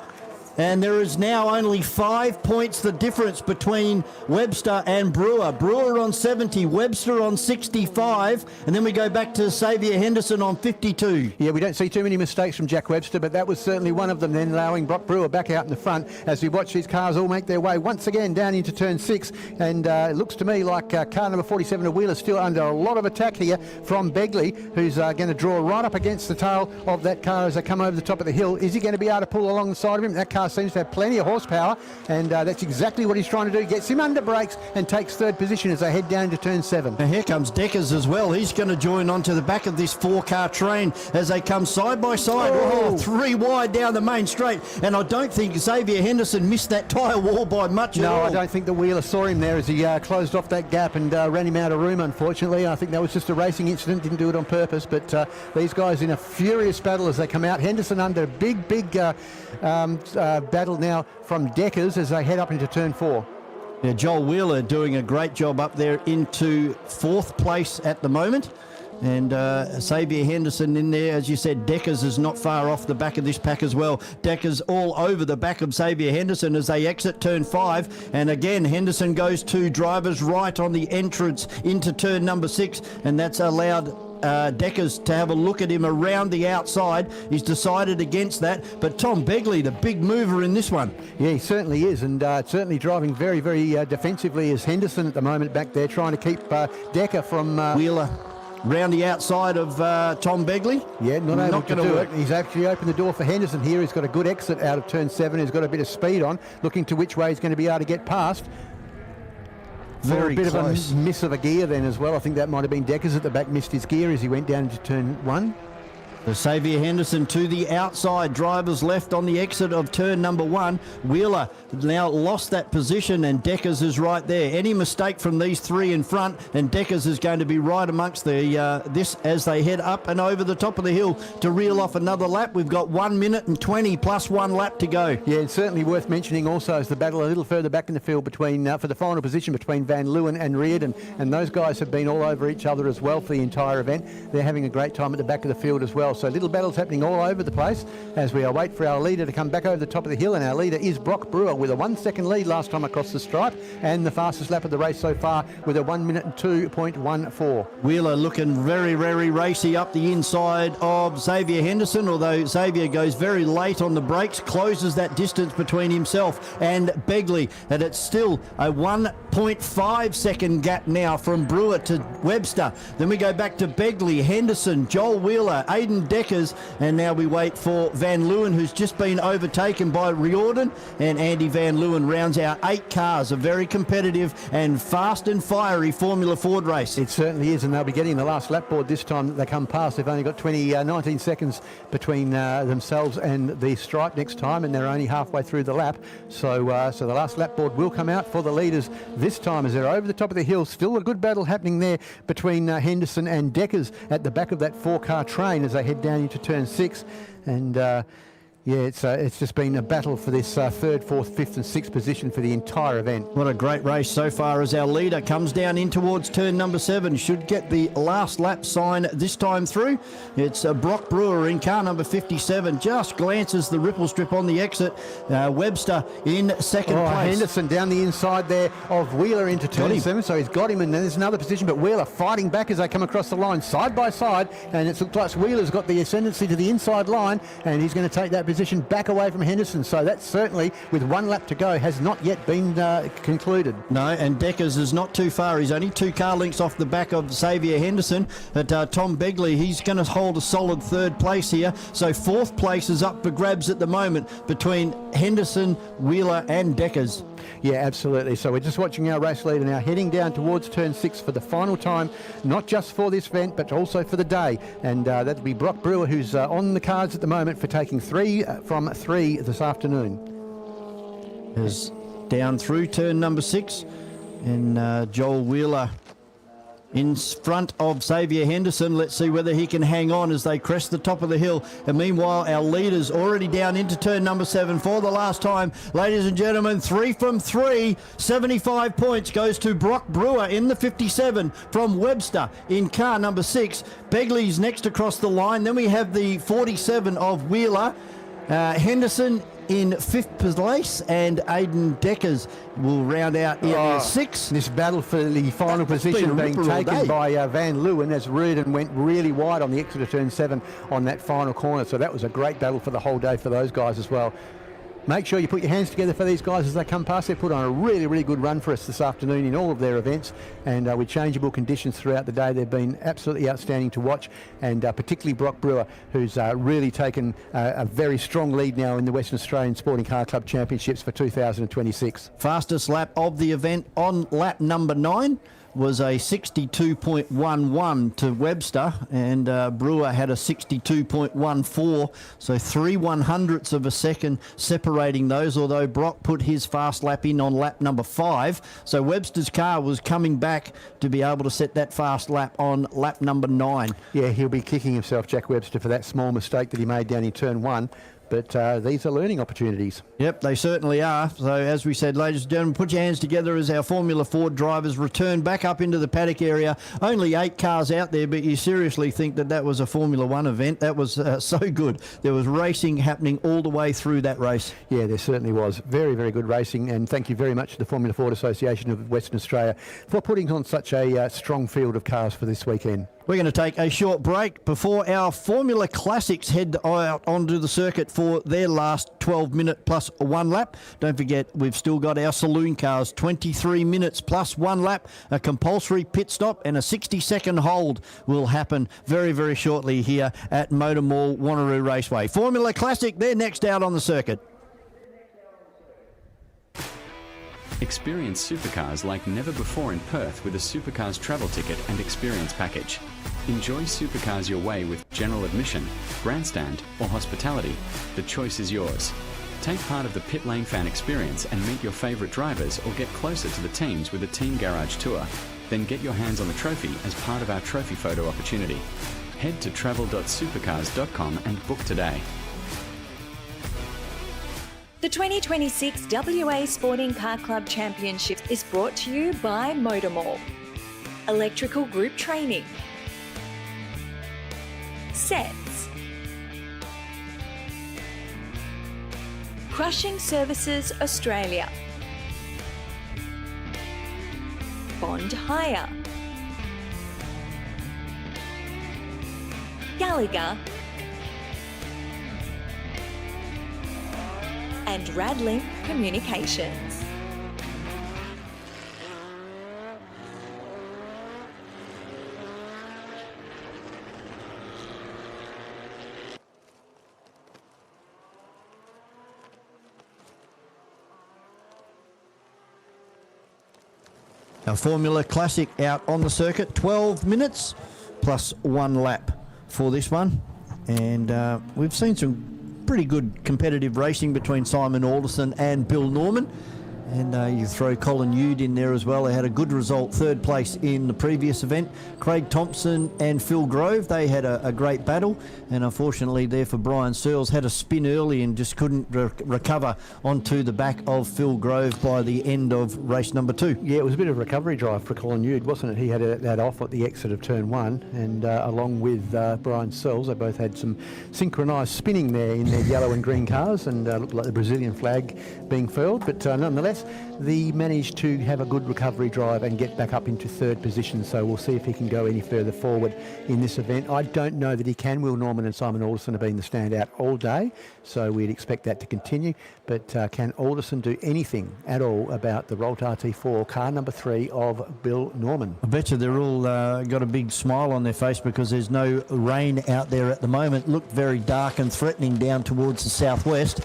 And there is now only 5 points the difference between Webster and Brewer. Brewer on 70, Webster on 65, and then we go back to Xavier Henderson on 52. Yeah, we don't see too many mistakes from Jack Webster, but that was certainly one of them, then allowing Brock Brewer back out in the front as we watch these cars all make their way once again down into turn 6. And it looks to me like car number 47 of Wheeler still under a lot of attack here from Begley, who's going to draw right up against the tail of that car as they come over the top of the hill. Is he going to be able to pull along the side of him? That car seems to have plenty of horsepower, and that's exactly what he's trying to do. Gets him under brakes and takes 3rd position as they head down to turn 7. Now here comes Deckers as well. He's going to join onto the back of this 4-car train as they come side by side. Oh, 3 wide down the main straight, and I don't think Xavier Henderson missed that tyre wall by much at all. No, I don't think the Wheeler saw him there as he closed off that gap and ran him out of room, unfortunately. I think that was just a racing incident, didn't do it on purpose, but these guys in a furious battle as they come out. Henderson under big battle now from Deckers as they head up into turn 4. Yeah, Joel Wheeler doing a great job up there into 4th place at the moment. And Xavier Henderson in there, as you said. Deckers is not far off the back of this pack as well. Deckers all over the back of Xavier Henderson as they exit turn 5. And again, Henderson goes to drivers right on the entrance into turn number 6, and that's allowed Deckers to have a look at him around the outside. He's decided against that, but Tom Begley, the big mover in this one. Yeah, he certainly is, and certainly driving very, very defensively as Henderson at the moment back there, trying to keep Decker from... Wheeler round the outside of Tom Begley. Yeah, not able to do it. He's actually opened the door for Henderson here. He's got a good exit out of turn 7. He's got a bit of speed on, looking to which way he's going to be able to get past. Very a bit close. of a miss of a gear then as well. I think that might have been Deckers at the back, missed his gear as he went down into turn 1. So Xavier Henderson to the outside, drivers left on the exit of turn number 1. Wheeler now lost that position, and Deckers is right there. Any mistake from these 3 in front, and Deckers is going to be right amongst this as they head up and over the top of the hill to reel off another lap. We've got 1 minute and 20 plus 1 lap to go. Yeah, it's certainly worth mentioning also is the battle a little further back in the field between for the final position between Van Leeuwen and Reardon, and those guys have been all over each other as well for the entire event. They're having a great time at the back of the field as well. So little battles happening all over the place as we await for our leader to come back over the top of the hill, and our leader is Brock Brewer with a 1 second lead last time across the stripe, and the fastest lap of the race so far with a 1 minute and 2.14. Wheeler looking very, very racy up the inside of Xavier Henderson, although Xavier goes very late on the brakes, closes that distance between himself and Begley, and it's still a 1.5 second gap now from Brewer to Webster. Then we go back to Begley, Henderson, Joel Wheeler, Aidan Deckers, and now we wait for Van Leeuwen, who's just been overtaken by Riordan, and Andy Van Leeuwen rounds out 8 cars. A very competitive and fast and fiery Formula Ford race. It certainly is, and they'll be getting the last lap board this time that they come past. They've only got 19 seconds between themselves and the stripe next time, and they're only halfway through the lap. So the last lap board will come out for the leaders this time as they're over the top of the hill. Still a good battle happening there between Henderson and Deckers at the back of that 4-car train as they head head down into turn 6, and yeah, it's just been a battle for this 3rd, 4th, 5th and 6th position for the entire event. What a great race so far as our leader comes down in towards turn number 7. Should get the last lap sign this time through. It's Brock Brewer in car number 57. Just glances the ripple strip on the exit. Webster in second place. Henderson down the inside there of Wheeler into turn 7, so he's got him, and then there's another position, but Wheeler fighting back as they come across the line side by side, and it looks like Wheeler's got the ascendancy to the inside line, and he's going to take that position back away from Henderson. So that certainly, with 1 lap to go, has not yet been concluded. No, and Deckers is not too far. He's only 2 car lengths off the back of Xavier Henderson. But Tom Begley, he's going to hold a solid 3rd place here. So 4th place is up for grabs at the moment between Henderson, Wheeler and Deckers. Yeah, absolutely. So we're just watching our race leader now heading down towards turn 6 for the final time, not just for this event, but also for the day. And that'll be Brock Brewer, who's on the cards at the moment for taking 3 from 3 this afternoon. Is down through turn number 6, and Joel Wheeler in front of Xavier Henderson. Let's see whether he can hang on as they crest the top of the hill. And meanwhile, our leader's already down into turn number 7 for the last time. Ladies and gentlemen, 3 from 3, 75 points goes to Brock Brewer in the 57 from Webster in car number 6. Begley's next across the line. Then we have the 47 of Wheeler. Henderson in 5th place, and Aidan Deckers will round out in 6th. This battle for the final position being taken by Van Leeuwen as Reardon went really wide on the exit of turn 7 on that final corner. So that was a great battle for the whole day for those guys as well. Make sure you put your hands together for these guys as they come past. They put on a really, really good run for us this afternoon in all of their events, and with changeable conditions throughout the day, they've been absolutely outstanding to watch, and particularly Brock Brewer, who's really taken a very strong lead now in the Western Australian Sporting Car Club Championships for 2026. Fastest lap of the event on lap number 9 was a 62.11 to Webster, and Brewer had a 62.14, so 3/100ths of a second separating those, although Brock put his fast lap in on lap number 5. So Webster's car was coming back to be able to set that fast lap on lap number 9. Yeah, he'll be kicking himself, Jack Webster, for that small mistake that he made down in turn 1. But these are learning opportunities. Yep, they certainly are. So as we said, ladies and gentlemen, put your hands together as our Formula Ford drivers return back up into the paddock area. Only 8 cars out there, but you seriously think that that was a Formula 1 event? That was so good. There was racing happening all the way through that race. Yeah, there certainly was. Very, very good racing, and thank you very much to the Formula Ford Association of Western Australia for putting on such a strong field of cars for this weekend. We're going to take a short break before our Formula Classics head out onto the circuit for their last 12-minute plus 1 lap. Don't forget, we've still got our Saloon Cars, 23 minutes plus 1 lap, a compulsory pit stop, and a 60-second hold will happen very, very shortly here at MotorMall Wanneroo Raceway. Formula Classic, they're next out on the circuit. Experience supercars like never before in Perth with a Supercars travel ticket and experience package. Enjoy supercars your way with general admission, grandstand or hospitality. The choice is yours. Take part of the pit lane fan experience and meet your favourite drivers, or get closer to the teams with a team garage tour. Then get your hands on the trophy as part of our trophy photo opportunity. Head to travel.supercars.com and book today. The 2026 WA Sporting Car Club Championship is brought to you by MotorMall, Electrical Group Training, Sets, Crushing Services Australia, Bond Hire, Gallagher, and Radlink Communications. Our Formula Classic out on the circuit, 12 minutes plus 1 lap for this one. And we've seen some pretty good competitive racing between Simon Alderson and Bill Norman. And you throw Colin Yude in there as well. They had a good result, third place in the previous event. Craig Thompson and Phil Grove, they had a great battle. And unfortunately there for Brian Searles, had a spin early and just couldn't recover onto the back of Phil Grove by the end of race number 2. Yeah, it was a bit of a recovery drive for Colin Yude, wasn't it? He had that off at the exit of turn 1, and along with Brian Searles, they both had some synchronised spinning there in their yellow and green cars, and looked like the Brazilian flag being furled. But nonetheless, they managed to have a good recovery drive and get back up into third position, so we'll see if he can go any further forward in this event. I don't know that he can. Will Norman and Simon Alderson have been the standout all day, so we'd expect that to continue. But can Alderson do anything at all about the Rolt RT4, car number 3 of Bill Norman? I bet you they're all got a big smile on their face because there's no rain out there at the moment. Looked very dark and threatening down towards the southwest.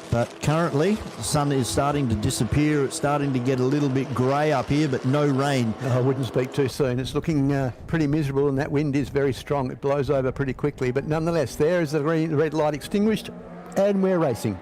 But currently, the sun is starting to disappear. It's starting to get a little bit grey up here, but no rain. I wouldn't speak too soon. It's looking pretty miserable, and that wind is very strong. It blows over pretty quickly. But nonetheless, there is the red light extinguished, and we're racing.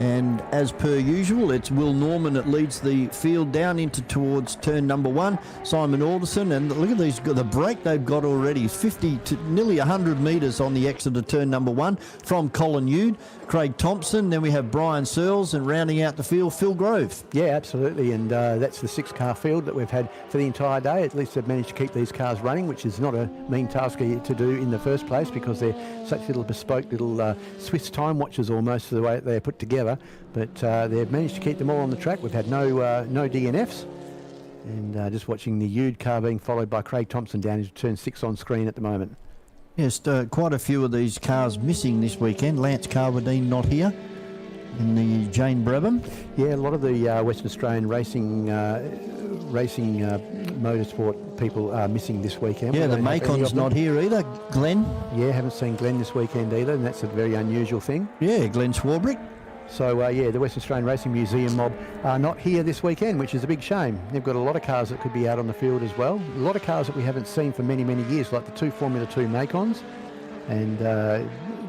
And as per usual, it's Will Norman that leads the field down into towards turn number 1. Simon Alderson, and look at these, the break they've got already, 50 to nearly 100 metres on the exit of turn number 1 from Colin Yude, Craig Thompson, then we have Brian Searles, and rounding out the field, Phil Grove. Yeah, absolutely, and that's the 6-car field that we've had for the entire day. At least they've managed to keep these cars running, which is not a mean task to do in the first place, because they're such little bespoke little Swiss time watches almost, the way they're put together. But they've managed to keep them all on the track. We've had no DNFs, and just watching the Yude car being followed by Craig Thompson down into turn 6 on screen at the moment. Yes, quite a few of these cars missing this weekend. Lance Carwadine not here, and the Jane Brabham. Yeah, a lot of the Western Australian racing motorsport people are missing this weekend. Yeah, the Macon's not here either. Glenn. Yeah, haven't seen Glenn this weekend either, and that's a very unusual thing. Yeah, Glenn Swarbrick. So, yeah, the Western Australian Racing Museum mob are not here this weekend, which is a big shame. They've got a lot of cars that could be out on the field as well. A lot of cars that we haven't seen for many, many years, like the 2 Formula 2 Macons, and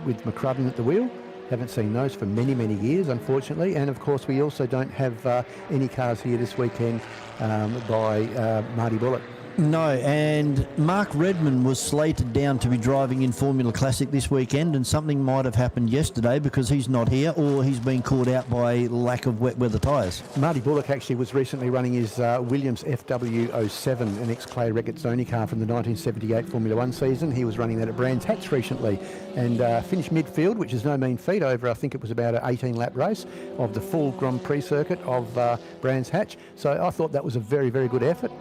with McCrudden at the wheel. Haven't seen those for many, many years, unfortunately. And, of course, we also don't have any cars here this weekend by Marty Bullock. No, and Mark Redmond was slated down to be driving in Formula Classic this weekend, and something might have happened yesterday because he's not here, or he's been caught out by lack of wet weather tyres. Marty Bullock actually was recently running his Williams FW07, an ex-Clay Regazzoni car from the 1978 Formula 1 season. He was running that at Brands Hatch recently, and finished midfield, which is no mean feat over, I think it was about an 18-lap race of the full Grand Prix circuit of Brands Hatch. So I thought that was a very, very good effort.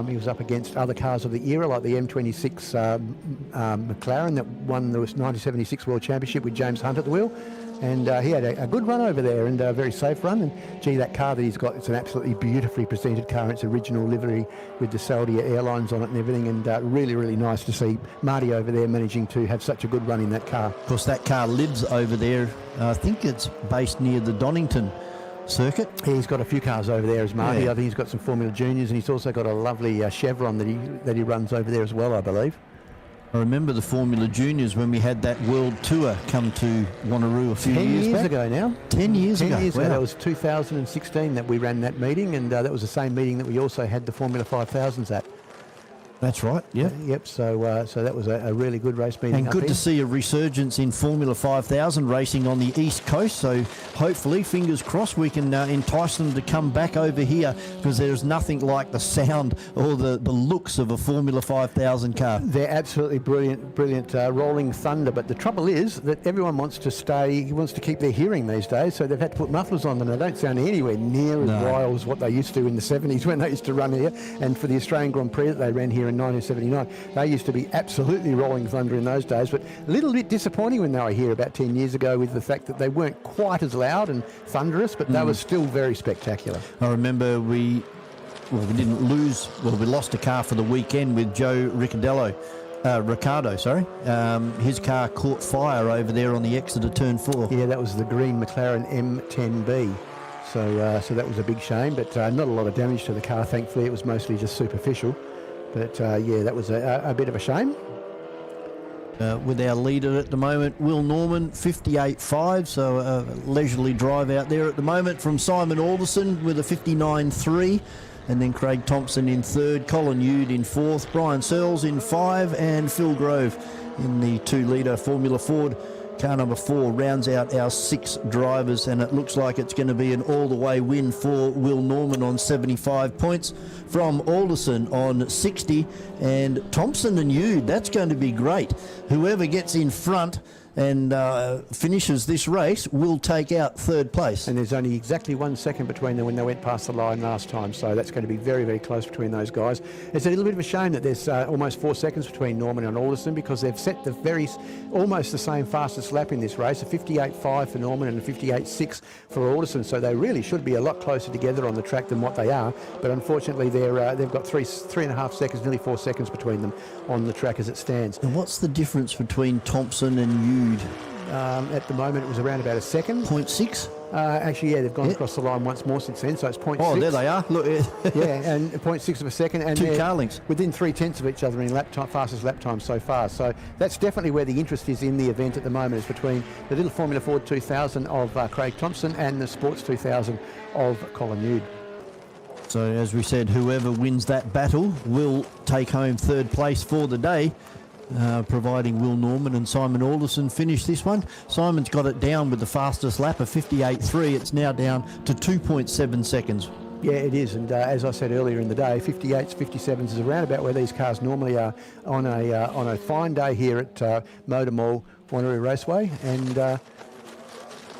He was up against other cars of the era, like the M26 McLaren that won the 1976 World Championship with James Hunt at the wheel. And he had a good run over there, and a very safe run. And gee, that car that he's got, it's an absolutely beautifully presented car. It's original livery with the Saudia Airlines on it and everything, and really, really nice to see Marty over there managing to have such a good run in that car. Of course, that car lives over there. I think it's based near the Donington circuit. He's got a few cars over there as Marty. Yeah. I think he's got some Formula Juniors, and he's also got a lovely Chevron that he runs over there as well, I believe. I remember the Formula Juniors when we had that World Tour come to Wanneroo a few years back. 10 years ago now. 10 years ago. 10 years ago. Wow. That was 2016 that we ran that meeting, and that was the same meeting that we also had the Formula 5000s at. That's right, yeah. Yep, so that was a really good race meeting. And good to see a resurgence in Formula 5000 racing on the East Coast, so hopefully, fingers crossed, we can entice them to come back over here, because there's nothing like the sound or the looks of a Formula 5000 car. They're absolutely brilliant rolling thunder, but the trouble is that everyone wants to keep their hearing these days, so they've had to put mufflers on them. They don't sound anywhere near as wild as what they used to in the 70s when they used to run here, and for the Australian Grand Prix that they ran here in 1979, they used to be absolutely rolling thunder in those days, but a little bit disappointing when they were here about 10 years ago with the fact that they weren't quite as loud and thunderous, but they were still very spectacular. I remember we lost a car for the weekend with Joe Ricardo. His car caught fire over there on the exit of turn 4. Yeah, that was the green McLaren M10B. So that was a big shame, but not a lot of damage to the car, thankfully. It was mostly just superficial. But yeah, that was a bit of a shame. With our leader at the moment, Will Norman, 58.5, so a leisurely drive out there at the moment from Simon Alderson with a 59.3, and then Craig Thompson in third, Colin Yude in fourth, Brian Searles in 5, and Phil Grove in the 2-litre Formula Ford. Car number 4 rounds out our 6 drivers, and it looks like it's going to be an all-the-way win for Will Norman on 75 points, from Alderson on 60, and Thompson and Yude. That's going to be great. Whoever gets in front and finishes this race will take out third place. And there's only exactly 1 second between them when they went past the line last time, so that's going to be very, very close between those guys. It's a little bit of a shame that there's almost 4 seconds between Norman and Alderson, because they've set almost the same fastest lap in this race, a 58.5 for Norman and a 58.6 for Alderson, so they really should be a lot closer together on the track than what they are, but unfortunately they've got 3.5 seconds, nearly 4 seconds between them on the track as it stands. And what's the difference between Thompson and Yude? At the moment it was around about a second. 0.6? Actually, yeah, they've gone across the line once more since then, so it's 0.6. Oh, there they are. Look, yeah, and 0.6 of a second. And 2 car lengths. Within 3/10 of each other in fastest lap time so far. So that's definitely where the interest is in the event at the moment, is between the little Formula Ford 2000 of Craig Thompson and the Sports 2000 of Colin Yude. So as we said, whoever wins that battle will take home third place for the day. Providing Will Norman and Simon Alderson finish this one. Simon's got it down with the fastest lap of 58.3. It's now down to 2.7 seconds. Yeah, it is, and as I said earlier in the day, 58s, 57s is around about where these cars normally are on a fine day here at MotorMall, Wanneroo Raceway,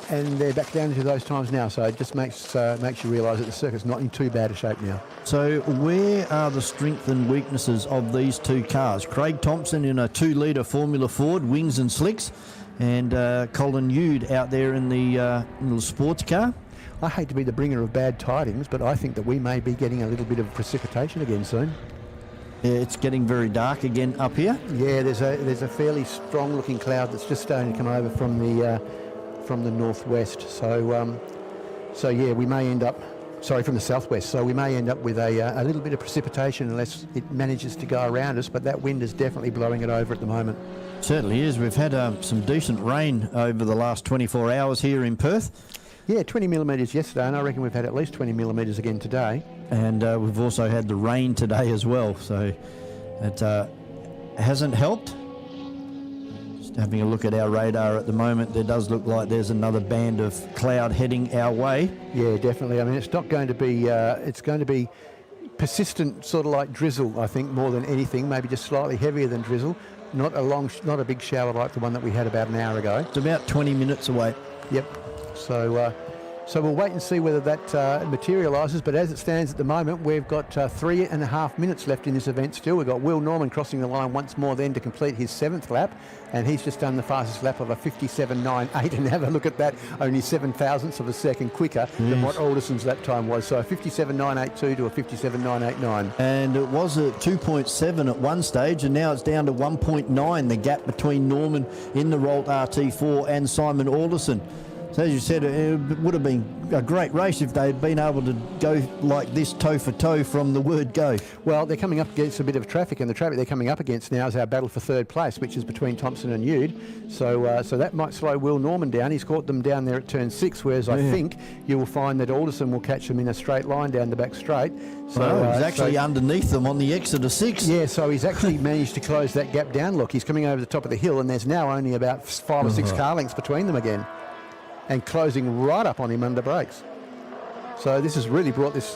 and they're back down into those times now, so it just makes you realise that the circuit's not in too bad a shape now. So where are the strengths and weaknesses of these 2 cars? Craig Thompson in a 2-litre Formula Ford, wings and slicks, and Colin Yude out there in the little sports car. I hate to be the bringer of bad tidings, but I think that we may be getting a little bit of precipitation again soon. Yeah, it's getting very dark again up here. Yeah, there's a fairly strong-looking cloud that's just starting to come over from the northwest. So yeah, we may end up. Sorry, from the southwest. So we may end up with a little bit of precipitation unless it manages to go around us. But that wind is definitely blowing it over at the moment. Certainly is. We've had some decent rain over the last 24 hours here in Perth. Yeah, 20 millimetres yesterday, and I reckon we've had at least 20 millimetres again today. And we've also had the rain today as well. So it hasn't helped. Having a look at our radar at the moment, there does look like there's another band of cloud heading our way. Yeah, definitely. I mean, it's not going to be, it's going to be persistent, sort of like drizzle, I think, more than anything, maybe just slightly heavier than drizzle. Not a big shower like the one that we had about an hour ago. It's about 20 minutes away. Yep. So we'll wait and see whether that materialises, but as it stands at the moment, we've got 3.5 minutes left in this event still. We've got Will Norman crossing the line once more then to complete his 7th lap, and he's just done the fastest lap of a 57.98, and have a look at that, only 7 thousandths of a second quicker than what Alderson's lap time was. So a 57.982 to a 57.989. And it was at 2.7 at one stage, and now it's down to 1.9, the gap between Norman in the Rolt RT4 and Simon Alderson. So as you said, it would have been a great race if they'd been able to go like this toe for toe from the word go. Well, they're coming up against a bit of traffic, and the traffic they're coming up against now is our battle for third place, which is between Thompson and Yude. So that might slow Will Norman down. He's caught them down there at turn 6, whereas I think you will find that Alderson will catch them in a straight line down the back straight. So he's actually underneath them on the exit of 6. Yeah, so he's actually managed to close that gap down. Look, he's coming over the top of the hill, and there's now only about 5 or 6 car lengths between them again, and closing right up on him under brakes. So this has really brought this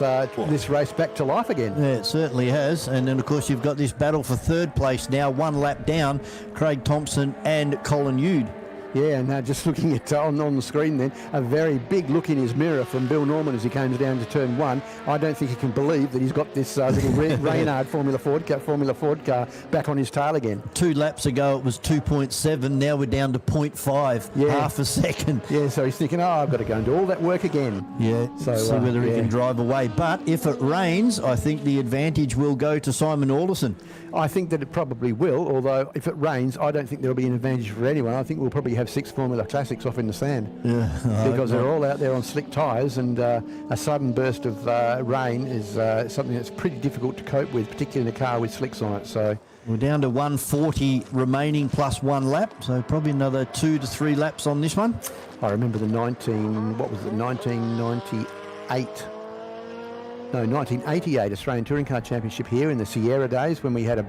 race back to life again. Yeah, it certainly has. And then, of course, you've got this battle for third place now, 1 lap down, Craig Thompson and Colin Yude. Yeah, and just looking at on the screen then, a very big look in his mirror from Bill Norman as he comes down to turn 1. I don't think he can believe that he's got this little Reynard Formula Ford car back on his tail again. 2 laps ago it was 2.7, now we're down to 0.5, half a second. Yeah, so he's thinking, I've got to go and do all that work again. Yeah, so see whether he can drive away. But if it rains, I think the advantage will go to Simon Alderson. I think that it probably will, although if it rains, I don't think there'll be an advantage for anyone. I think we'll probably have 6 Formula Classics off in the sand. Yeah, because they're all out there on slick tyres, and a sudden burst of rain is something that's pretty difficult to cope with, particularly in a car with slicks on it. So we're down to 140 remaining plus 1 lap, so probably another 2 to 3 laps on this one. I remember the 1988 Australian Touring Car Championship here in the Sierra days, when we had a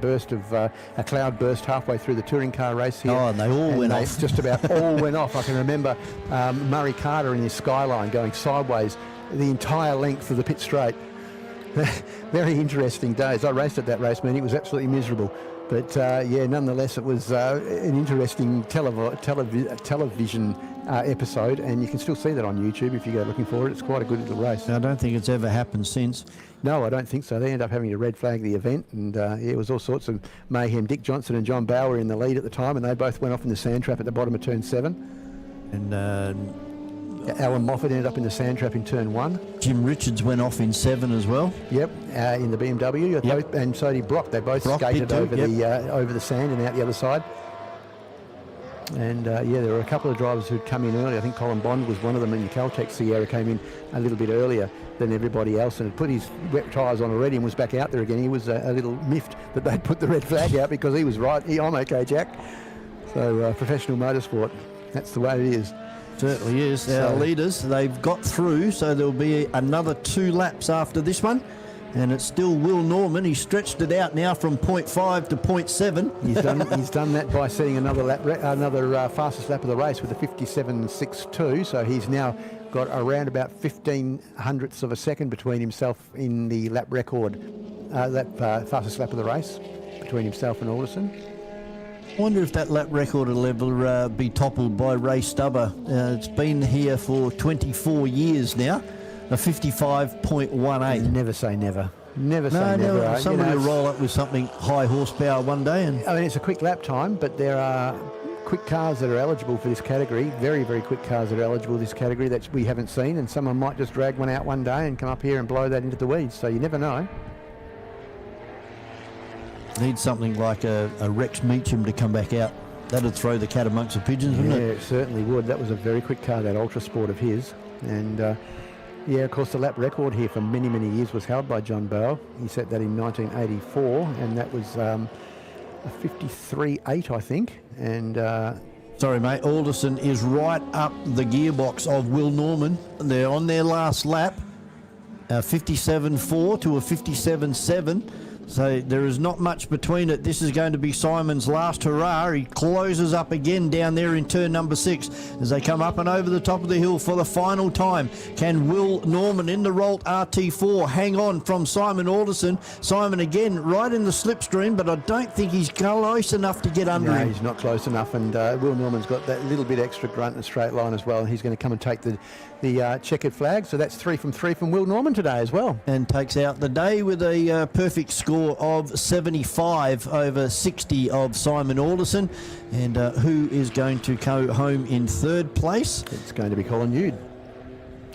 cloud burst halfway through the touring car race here. Oh, and they all went off. Just about all went off. I can remember Murray Carter in his Skyline going sideways the entire length of the pit straight. Very interesting days. I raced at that race, man. It was absolutely miserable. But nonetheless, it was an interesting television episode, and you can still see that on YouTube if you go looking for it. It's quite a good little race. I don't think it's ever happened since. No, I don't think so. They ended up having to red flag the event, and it was all sorts of mayhem. Dick Johnson and John Bauer were in the lead at the time, and they both went off in the sand trap at the bottom of turn 7. And Alan Moffat ended up in the sand trap in turn 1. Jim Richards went off in 7 as well. Yep, in the BMW. Yep. And so did Brock. They both skated over the sand and out the other side. And there were a couple of drivers who'd come in early. I think Colin Bond was one of them, and Caltech Sierra came in a little bit earlier than everybody else and had put his wet tyres on already and was back out there again. He was a little miffed that they'd put the red flag out, because he was right. I'm okay, Jack. So professional motorsport, that's the way it is. Certainly is. Our leaders, they've got through, so there'll be another 2 laps after this one. And it's still Will Norman. He's stretched it out now from 0.5 to 0.7. He's done that by setting another fastest lap of the race with a 57.62. So he's now got around about 15 hundredths of a second between himself in the lap record, fastest lap of the race between himself and Alderson. I wonder if that lap record will ever be toppled by Ray Stubber. It's been here for 24 years now. A 55.18. Never say never. Never say never. Somebody will roll up with something high horsepower one day. And I mean, it's a quick lap time, but there are quick cars that are eligible for this category. Very, very quick cars that are eligible for this category that we haven't seen, and someone might just drag one out one day and come up here and blow that into the weeds. So you never know. Need something like a Rex Meacham to come back out. That'd throw the cat amongst the pigeons, wouldn't it? Yeah, it certainly would. That was a very quick car, that Ultra Sport of his. And of course, the lap record here for many, many years was held by John Bell. He set that in 1984, and that was a 53.8, I think. And sorry, mate, Alderson is right up the gearbox of Will Norman. They're on their last lap, a 57.4 to a 57.7. So there is not much between it. This is going to be Simon's last hurrah. He closes up again down there in turn number 6 as they come up and over the top of the hill for the final time. Can Will Norman in the Rolt RT4 hang on from Simon Alderson? Simon again right in the slipstream, but I don't think he's close enough to get under him. No, he's not close enough, and Will Norman's got that little bit extra grunt and straight line as well, and he's going to come and take the checkered flag. So that's 3 from 3 from Will Norman today as well. And takes out the day with a perfect score of 75 over 60 of Simon Alderson. And who is going to go home in 3rd place? It's going to be Colin Yude.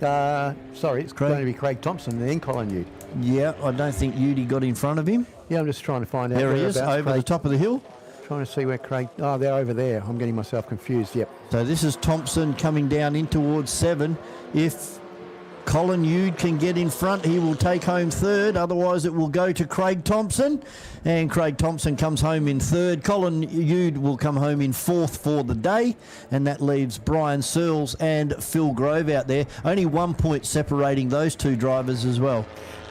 It's going to be Craig Thompson and then Colin Yude. Yeah, I don't think Yude got in front of him. Yeah, I'm just trying to find out. There he is, over the top of the hill. Trying to see where Craig... Oh, they're over there. I'm getting myself confused, yep. So this is Thompson coming down in towards 7. If Colin Yude can get in front, he will take home 3rd. Otherwise, it will go to Craig Thompson. And Craig Thompson comes home in 3rd. Colin Yude will come home in 4th for the day. And that leaves Brian Searles and Phil Grove out there. Only 1 point separating those 2 drivers as well.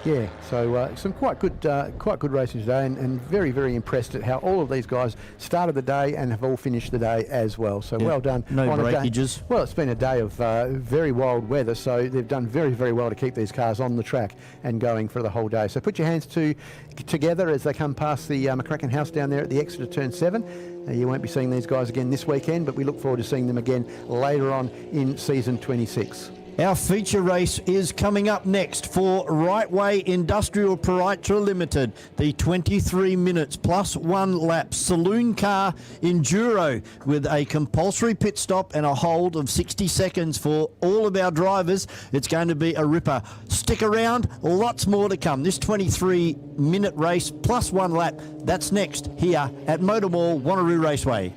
Yeah, so some quite good racing today, and very, very impressed at how all of these guys started the day and have all finished the day as well. So well done. No breakages. Well, it's been a day of very wild weather, so they've done very, very well to keep these cars on the track and going for the whole day. So put your hands together as they come past the McCracken House down there at the exit of Turn 7. You won't be seeing these guys again this weekend, but we look forward to seeing them again later on in season 26. Our feature race is coming up next for Raceway Industrial Proprietary Limited, the 23 minutes plus 1 lap Saloon Car Enduro with a compulsory pit stop and a hold of 60 seconds for all of our drivers. It's going to be a ripper. Stick around, lots more to come. This 23-minute race plus 1 lap, that's next here at MotorMall, Wanneroo Raceway.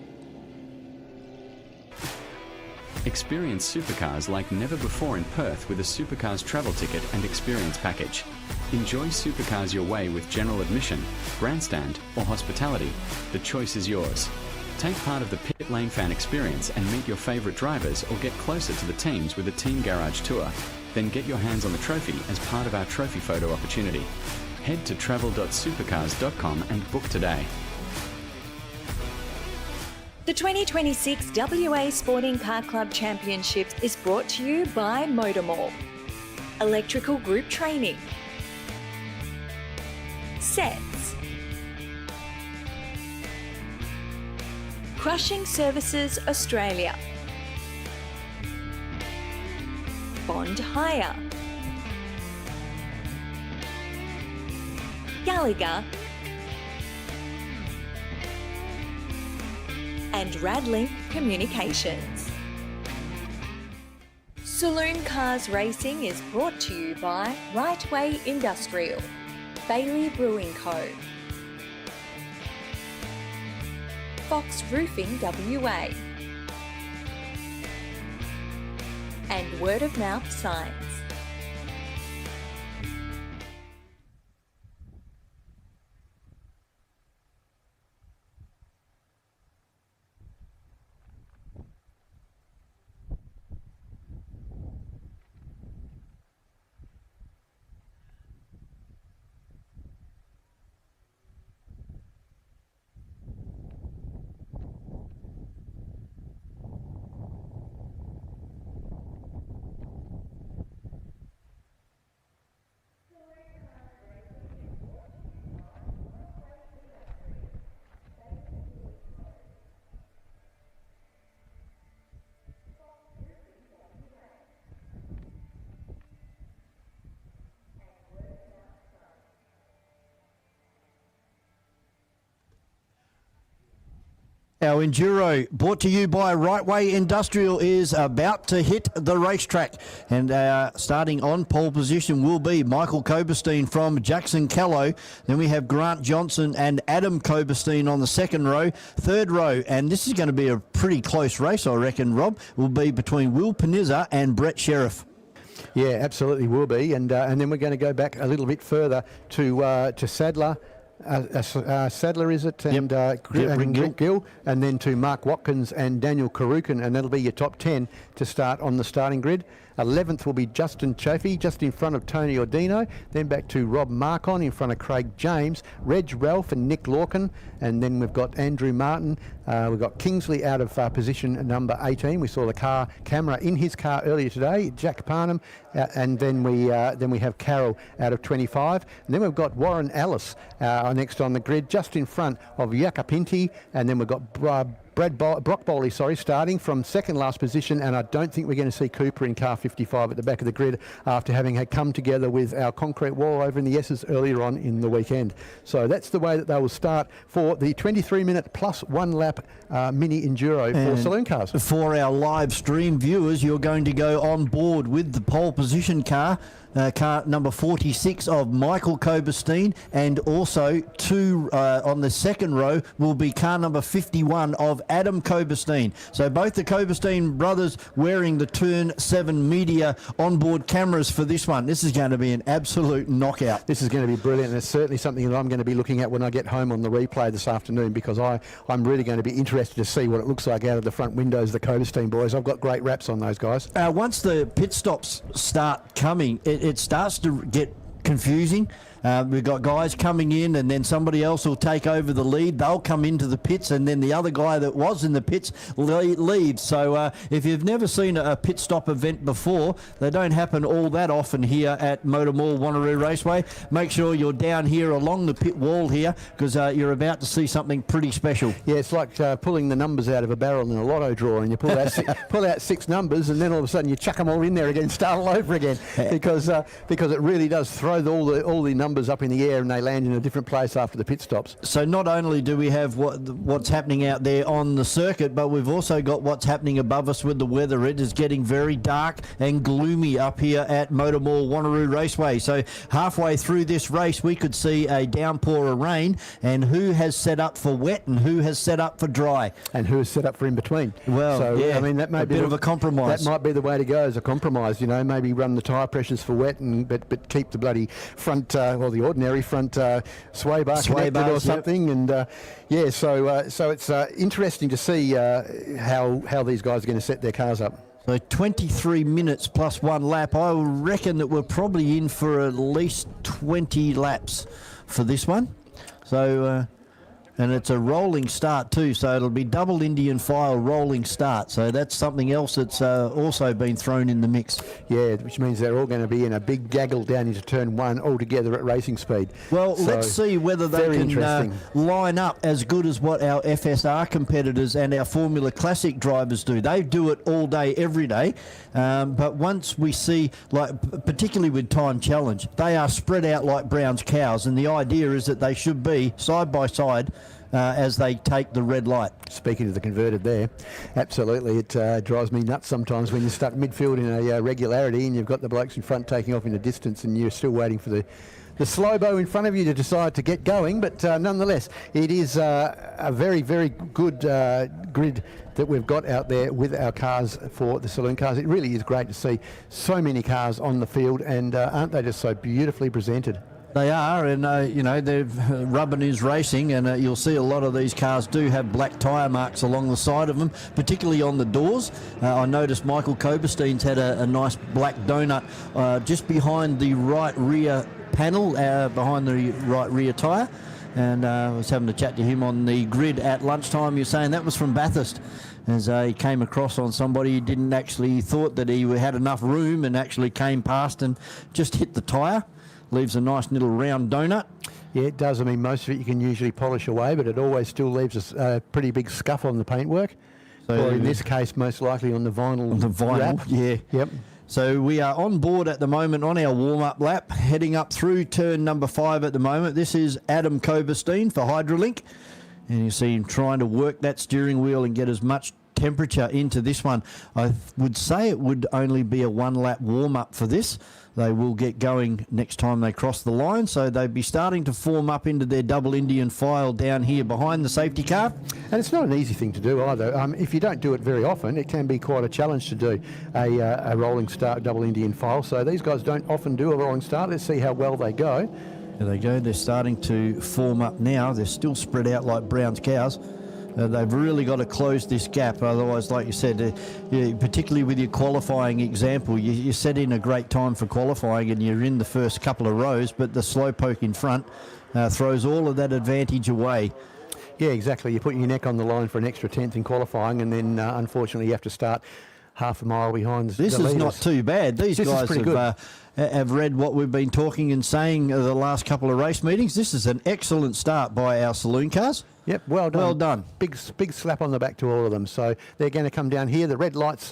Experience supercars like never before in Perth with a Supercars travel ticket and experience package. Enjoy supercars your way with general admission, grandstand or hospitality. The choice is yours. Take part of the pit lane fan experience and meet your favourite drivers or get closer to the teams with a team garage tour. Then get your hands on the trophy as part of our trophy photo opportunity. Head to travel.supercars.com and book today. The 2026 WA Sporting Car Club Championships is brought to you by MotorMall. Electrical Group Training. Sets. Crushing Services Australia. Bond Hire. Gallagher. And Radlink Communications. Saloon Cars Racing is brought to you by Raceway Industrial, Bailey Brewing Co, Fox Roofing WA, and Word of Mouth Signs. Our Enduro, brought to you by Raceway Industrial, is about to hit the racetrack. And starting on pole position will be Michael Koberstein from Jackson Callow. Then we have Grant Johnson and Adam Koberstein on the second row. Third row, and this is going to be a pretty close race, I reckon, Rob, will be between Will Panizza and Brett Sheriff. Yeah, absolutely will be. And then we're going to go back a little bit further to Sadler. Sadler, is it? And, Rick Gill, and then to Mark Watkins and Daniel Karukin, and that'll be your top 10 to start on the starting grid. 11th will be Justin Chaffee, just in front of Tony Ordino. Then back to Rob Marcon in front of Craig James, Reg Ralph and Nick Lorcan. And then we've got Andrew Martin. We've got Kingsley out of position number 18. We saw the camera in his car earlier today, Jack Parnham. And then we have Carroll out of 25. And then we've got Warren Ellis next on the grid, just in front of Jakapinti. And then we've got Brock Bowley, starting from second last position, and I don't think we're going to see Cooper in car 55 at the back of the grid after having had come together with our concrete wall over in the S's earlier on in the weekend. So that's the way that they will start for the 23-minute plus 1 lap mini enduro for Saloon Cars. For our live stream viewers, you're going to go on board with the pole position car number 46 of Michael Koberstein, and also on the second row will be car number 51 of Adam Koberstein. So both the Koberstein brothers wearing the Turn 7 Media onboard cameras for this one. This is going to be an absolute knockout. This is going to be brilliant, and it's certainly something that I'm going to be looking at when I get home on the replay this afternoon, because I'm really going to be interested to see what it looks like out of the front windows of the Koberstein boys. I've got great raps on those guys. Once the pit stops start coming, it starts to get confusing. We've got guys coming in, and then somebody else will take over the lead. They'll come into the pits, and then the other guy that was in the pits leaves. So if you've never seen a pit stop event before, they don't happen all that often here at MotorMall Wanneroo Raceway. Make sure you're down here along the pit wall here, because you're about to see something pretty special. Yeah, it's like pulling the numbers out of a barrel in a lotto draw, and you pull out 6 numbers, and then all of a sudden you chuck them all in there again, start all over again, because it really does throw all the numbers numbers up in the air and they land in a different place after the pit stops. So not only do we have what's happening out there on the circuit, but we've also got what's happening above us with the weather. It is getting very dark and gloomy up here at MotorMall Wanneroo Raceway. So halfway through this race, we could see a downpour of rain, and who has set up for wet and who has set up for dry. And who has set up for in between. Well, so, yeah, I mean, that may a be bit of a compromise. That might be the way to go as a compromise, you know, maybe run the tyre pressures for wet, but keep the bloody front, the ordinary front sway bar connected bars, or something. And so it's interesting to see how these guys are going to set their cars up. So 23 minutes plus one lap. I reckon that we're probably in for at least 20 laps for this one. So, and it's a rolling start too, so it'll be double Indian file rolling start. So that's something else that's also been thrown in the mix. Yeah, which means they're all going to be in a big gaggle down into turn one all together at racing speed. Well, so, let's see whether they can line up as good as what our FSR competitors and our Formula Classic drivers do. They do it all day, every day. But once we see, like particularly with Time Challenge, they are spread out like Brown's cows, and the idea is that they should be side by side as they take the red light. Speaking of the converted there, absolutely, it drives me nuts sometimes when you're stuck midfield in a regularity and you've got the blokes in front taking off in the distance and you're still waiting for the slow-bo in front of you to decide to get going. But nonetheless, it is a very, very good grid that we've got out there with our cars for the Saloon Cars. It really is great to see so many cars on the field, and aren't they just so beautifully presented? They are, and they're rubbing is racing, and you'll see a lot of these cars do have black tyre marks along the side of them, particularly on the doors. I noticed Michael Koberstein's had a nice black donut just behind the right rear panel, behind the right rear tyre. And I was having a chat to him on the grid at lunchtime. He was saying that was from Bathurst, as he came across on somebody who didn't actually thought that he had enough room and actually came past and just hit the tyre. Leaves a nice little round donut. Yeah, it does. I mean, most of it you can usually polish away, but it always still leaves a pretty big scuff on the paintwork. So, or in this case, most likely on the vinyl. On the vinyl, wrap. yeah. Yep. So we are on board at the moment on our warm-up lap, heading up through turn number 5 at the moment. This is Adam Koberstein for Hydrolink. And you see him trying to work that steering wheel and get as much temperature into this one. I would say it would only be a one-lap warm-up for this. They will get going next time they cross the line, so they'll be starting to form up into their double Indian file down here behind the safety car. And it's not an easy thing to do either. If you don't do it very often, it can be quite a challenge to do a rolling start double Indian file. So these guys don't often do a rolling start. Let's see how well they go. There they go. They're starting to form up now. They're still spread out like Brown's cows. They've really got to close this gap, otherwise, like you said, particularly with your qualifying example, you set in a great time for qualifying and you're in the first couple of rows, but the slow poke in front throws all of that advantage away. Yeah, exactly. You're putting your neck on the line for an extra 10th in qualifying, and then unfortunately you have to start half a mile behind the leaders. This is not too bad. These guys have read what we've been talking and saying the last couple of race meetings. This is an excellent start by our Saloon Cars. Yep, well done. Well done. Big slap on the back to all of them. So they're going to come down here. The red light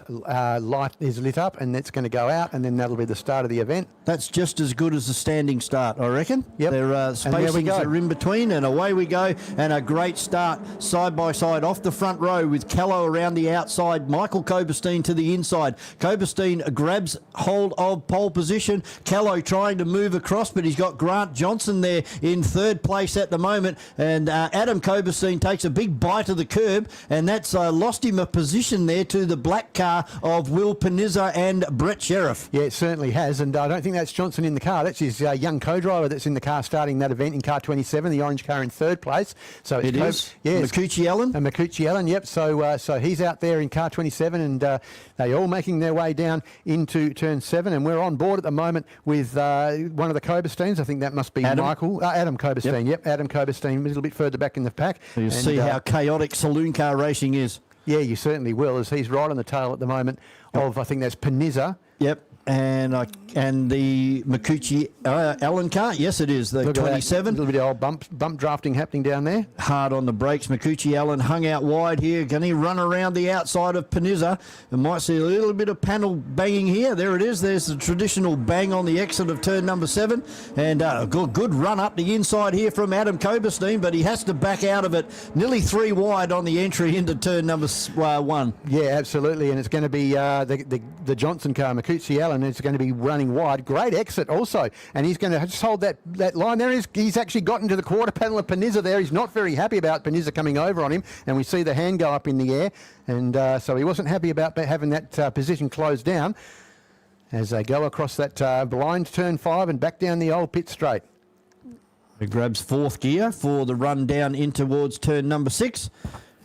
is lit up, and it's going to go out, and then that'll be the start of the event. That's just as good as the standing start, I reckon. Yep. Their spacings are in between, and away we go. And a great start side by side off the front row with Callow around the outside, Michael Koberstein to the inside. Koberstein grabs hold of pole position. Callow trying to move across, but he's got Grant Johnson there in third place at the moment, and Adam Koberstein takes a big bite of the curb, and that's lost him a position there to the black car of Will Panizza and Brett Sheriff. Yeah, it certainly has, and I don't think that's Johnson in the car. That's his young co-driver that's in the car starting that event in car 27, the orange car in third place. So it is. Yeah, Makuchi Allen. And Makuchi Allen, yep. So he's out there in car 27, and they're all making their way down into turn 7, and we're on board at the moment with one of the Kobersteins. I think that must be Adam Koberstein. Yep, Adam Koberstein, a little bit further back in the pack. So you'll see how chaotic saloon car racing is. Yeah, you certainly will, as he's right on the tail at the moment of, I think that's Panizza. Yep, and I and the Makuchi Allen car. Yes, it is, the Look at that. 27. A little bit of old bump drafting happening down there. Hard on the brakes. Makuchi Allen hung out wide here. Can he run around the outside of Panizza? And might see a little bit of panel banging here. There it is. There's the traditional bang on the exit of turn number 7. And a good run up the inside here from Adam Koberstein, but he has to back out of it. Nearly 3 wide on the entry into turn number 1. Yeah, absolutely. And it's going to be the Johnson car, Makuchi Allen, is going to be running wide. Great exit also. And he's going to just hold that line there. He's actually gotten to the quarter panel of Panizza there. He's not very happy about Panizza coming over on him. And we see the hand go up in the air. And so he wasn't happy about having that position closed down as they go across that blind turn 5 and back down the old pit straight. He grabs 4th gear for the run down in towards turn number 6.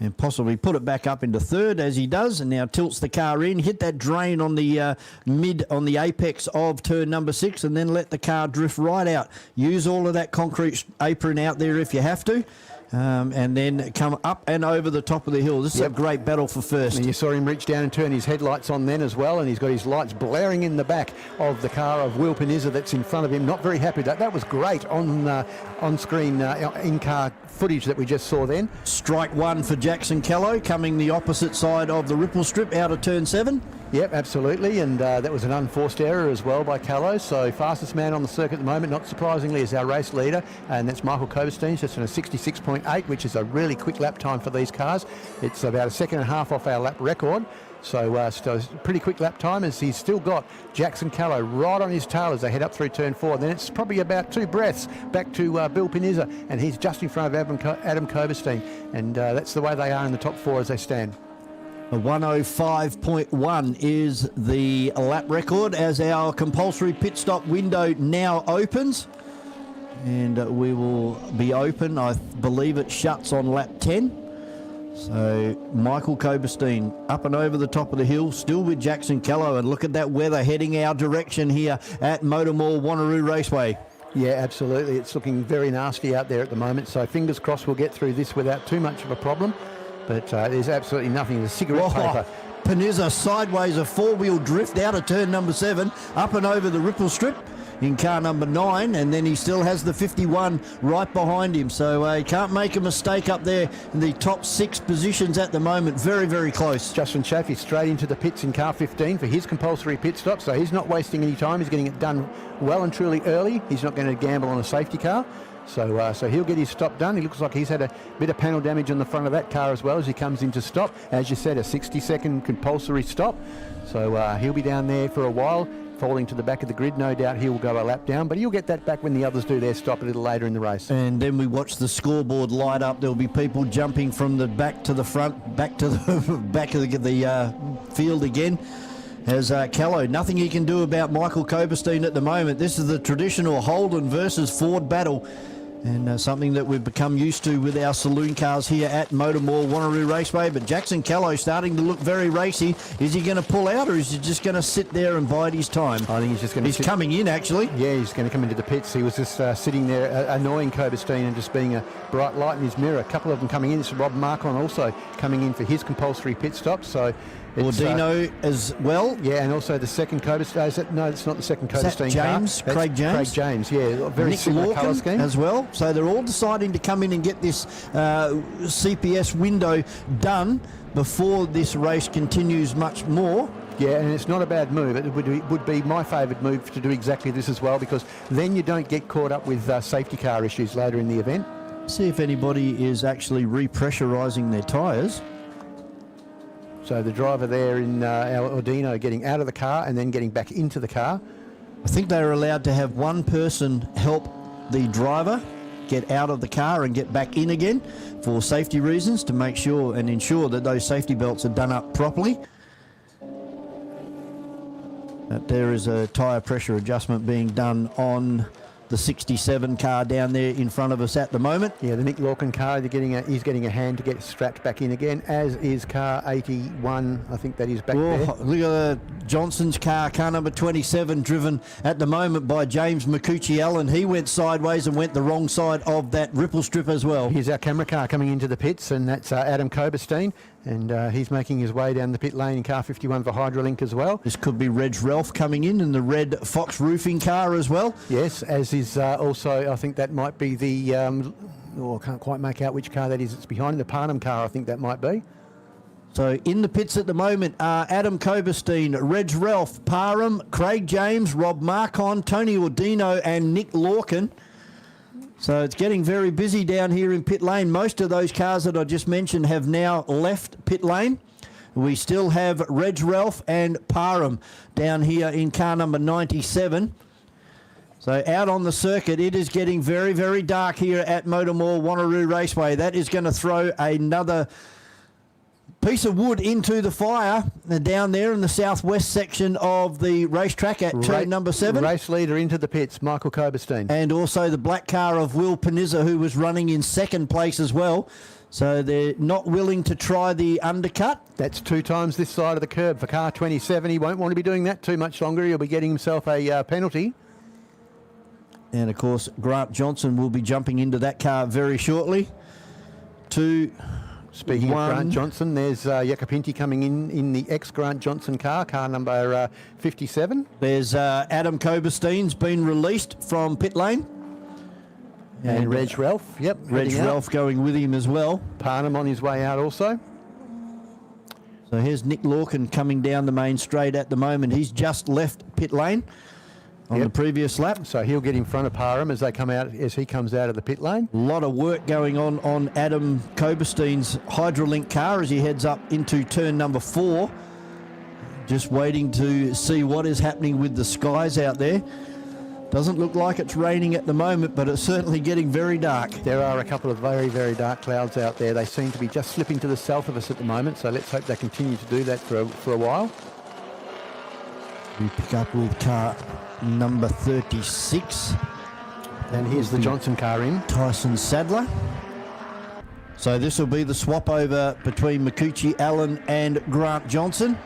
And possibly put it back up into 3rd as he does, and now tilts the car in, hit that drain on the on the apex of turn number 6, and then let the car drift right out. Use all of that concrete apron out there if you have to. And then come up and over the top of the hill. This is a great battle for first. And you saw him reach down and turn his headlights on then as well, and he's got his lights blaring in the back of the car of Will Panizza that's in front of him. Not very happy with that. That was great on-screen in-car footage that we just saw then. Strike 1 for Jackson Callow, coming the opposite side of the ripple strip out of turn 7. Yep, absolutely, and that was an unforced error as well by Callow. So fastest man on the circuit at the moment, not surprisingly, is our race leader, and that's Michael Koberstein, just in a 66.8, which is a really quick lap time for these cars. It's about 1.5 seconds off our lap record. So still a pretty quick lap time, as he's still got Jackson Callow right on his tail as they head up through turn 4. Then it's probably about 2 breaths back to Bill Panizza, and he's just in front of Adam Koberstein, and that's the way they are in the top 4 as they stand. A 105.1 is the lap record as our compulsory pit stop window now opens. And we will be open. I believe it shuts on lap 10. So Michael Koberstein up and over the top of the hill, still with Jackson Callow. And look at that weather heading our direction here at MotorMall Wanneroo Raceway. Yeah, absolutely. It's looking very nasty out there at the moment. So fingers crossed we'll get through this without too much of a problem. But there's absolutely nothing. There's cigarette paper. Panizza sideways, a 4-wheel drift out of turn number 7, up and over the ripple strip in car number 9, and then he still has the 51 right behind him. So he can't make a mistake up there in the top 6 positions at the moment. Very, very close. Justin Chaffee straight into the pits in car 15 for his compulsory pit stop. So he's not wasting any time. He's getting it done well and truly early. He's not going to gamble on a safety car. So he'll get his stop done. He looks like he's had a bit of panel damage on the front of that car as well as he comes into stop. As you said, a 60-second compulsory stop. So he'll be down there for a while, falling to the back of the grid. No doubt he'll go a lap down, but he'll get that back when the others do their stop a little later in the race. And then we watch the scoreboard light up. There'll be people jumping from the back to the front, back to the back of the field again. As Callow, nothing he can do about Michael Koberstein at the moment. This is the traditional Holden versus Ford battle, and something that we've become used to with our saloon cars here at MotorMall Wanneroo Raceway. But Jackson Callow starting to look very racy. Is he going to pull out, or is he just going to sit there and bide his time? I think he's just going to He's coming in, actually. Yeah, he's going to come into the pits. He was just sitting there annoying Koberstein and just being a bright light in his mirror. A couple of them coming in. It's Rob Marcon also coming in for his compulsory pit stop. So Ordino as well. Yeah, and also the second Koberstein. No, it's not the second Koberstein James, car. Craig James. Craig James, yeah. Very Nick similar colour Lorcan scheme. as well. So they're all deciding to come in and get this CPS window done before this race continues much more. Yeah, and it's not a bad move. It would be my favoured move to do exactly this as well, because then you don't get caught up with safety car issues later in the event. See if anybody is actually repressurising their tyres. So the driver there in our Ordino getting out of the car and then getting back into the car. I think they're allowed to have one person help the driver get out of the car and get back in again for safety reasons, to make sure and ensure that those safety belts are done up properly. There is a tyre pressure adjustment being done on the 67 car down there in front of us at the moment. Yeah, the Nick Lorcan car, he's getting a hand to get strapped back in again, as is car 81, I think that is back there. Look at Johnson's car number 27, driven at the moment by James Makuchi Allen. He went sideways and went the wrong side of that ripple strip as well. Here's our camera car coming into the pits, and that's Adam Koberstein. And he's making his way down the pit lane in car 51 for Hydrolink as well. This could be Reg Ralph coming in the red Fox roofing car as well. Yes, as is also, I think that might be the, I can't quite make out which car that is. It's behind the Parnham car, I think that might be. So in the pits at the moment are Adam Coberstein, Reg Ralph, Parham, Craig James, Rob Marcon, Tony Ordino and Nick Lorcan. So it's getting very busy down here in pit lane. Most of those cars that I just mentioned have now left pit lane. We still have Reg Ralph and Parham down here in car number 97. So out on the circuit, it is getting very, very dark here at MotorMall Wanneroo Raceway. That is going to throw another piece of wood into the fire down there in the southwest section of the racetrack at turn number 7. Race leader into the pits, Michael Coberstein. And also the black car of Will Panizza, who was running in second place as well. So they're not willing to try the undercut. That's 2 times this side of the curb for car 27. He won't want to be doing that too much longer. He'll be getting himself a penalty. And of course, Grant Johnson will be jumping into that car very shortly. Speaking of Grant Johnson, there's Jacopinti coming in the ex-Grant Johnson car number 57. There's Adam Coberstein's been released from pit lane. And Reg Ralph, yep. Reg Ralph going with him as well. Parnham on his way out also. So here's Nick Lorcan coming down the main straight at the moment. He's just left pit lane on the previous lap. So he'll get in front of Parham as he comes out of the pit lane. A lot of work going on Adam Coberstein's Hydrolink car as he heads up into turn number 4. Just waiting to see what is happening with the skies out there. Doesn't look like it's raining at the moment, but it's certainly getting very dark. There are a couple of very, very dark clouds out there. They seem to be just slipping to the south of us at the moment, so let's hope they continue to do that for a while. We pick up with car number 36. And here's the Johnson car in. Tyson Sadler. So this will be the swap over between Makuchi Allen and Grant Johnson.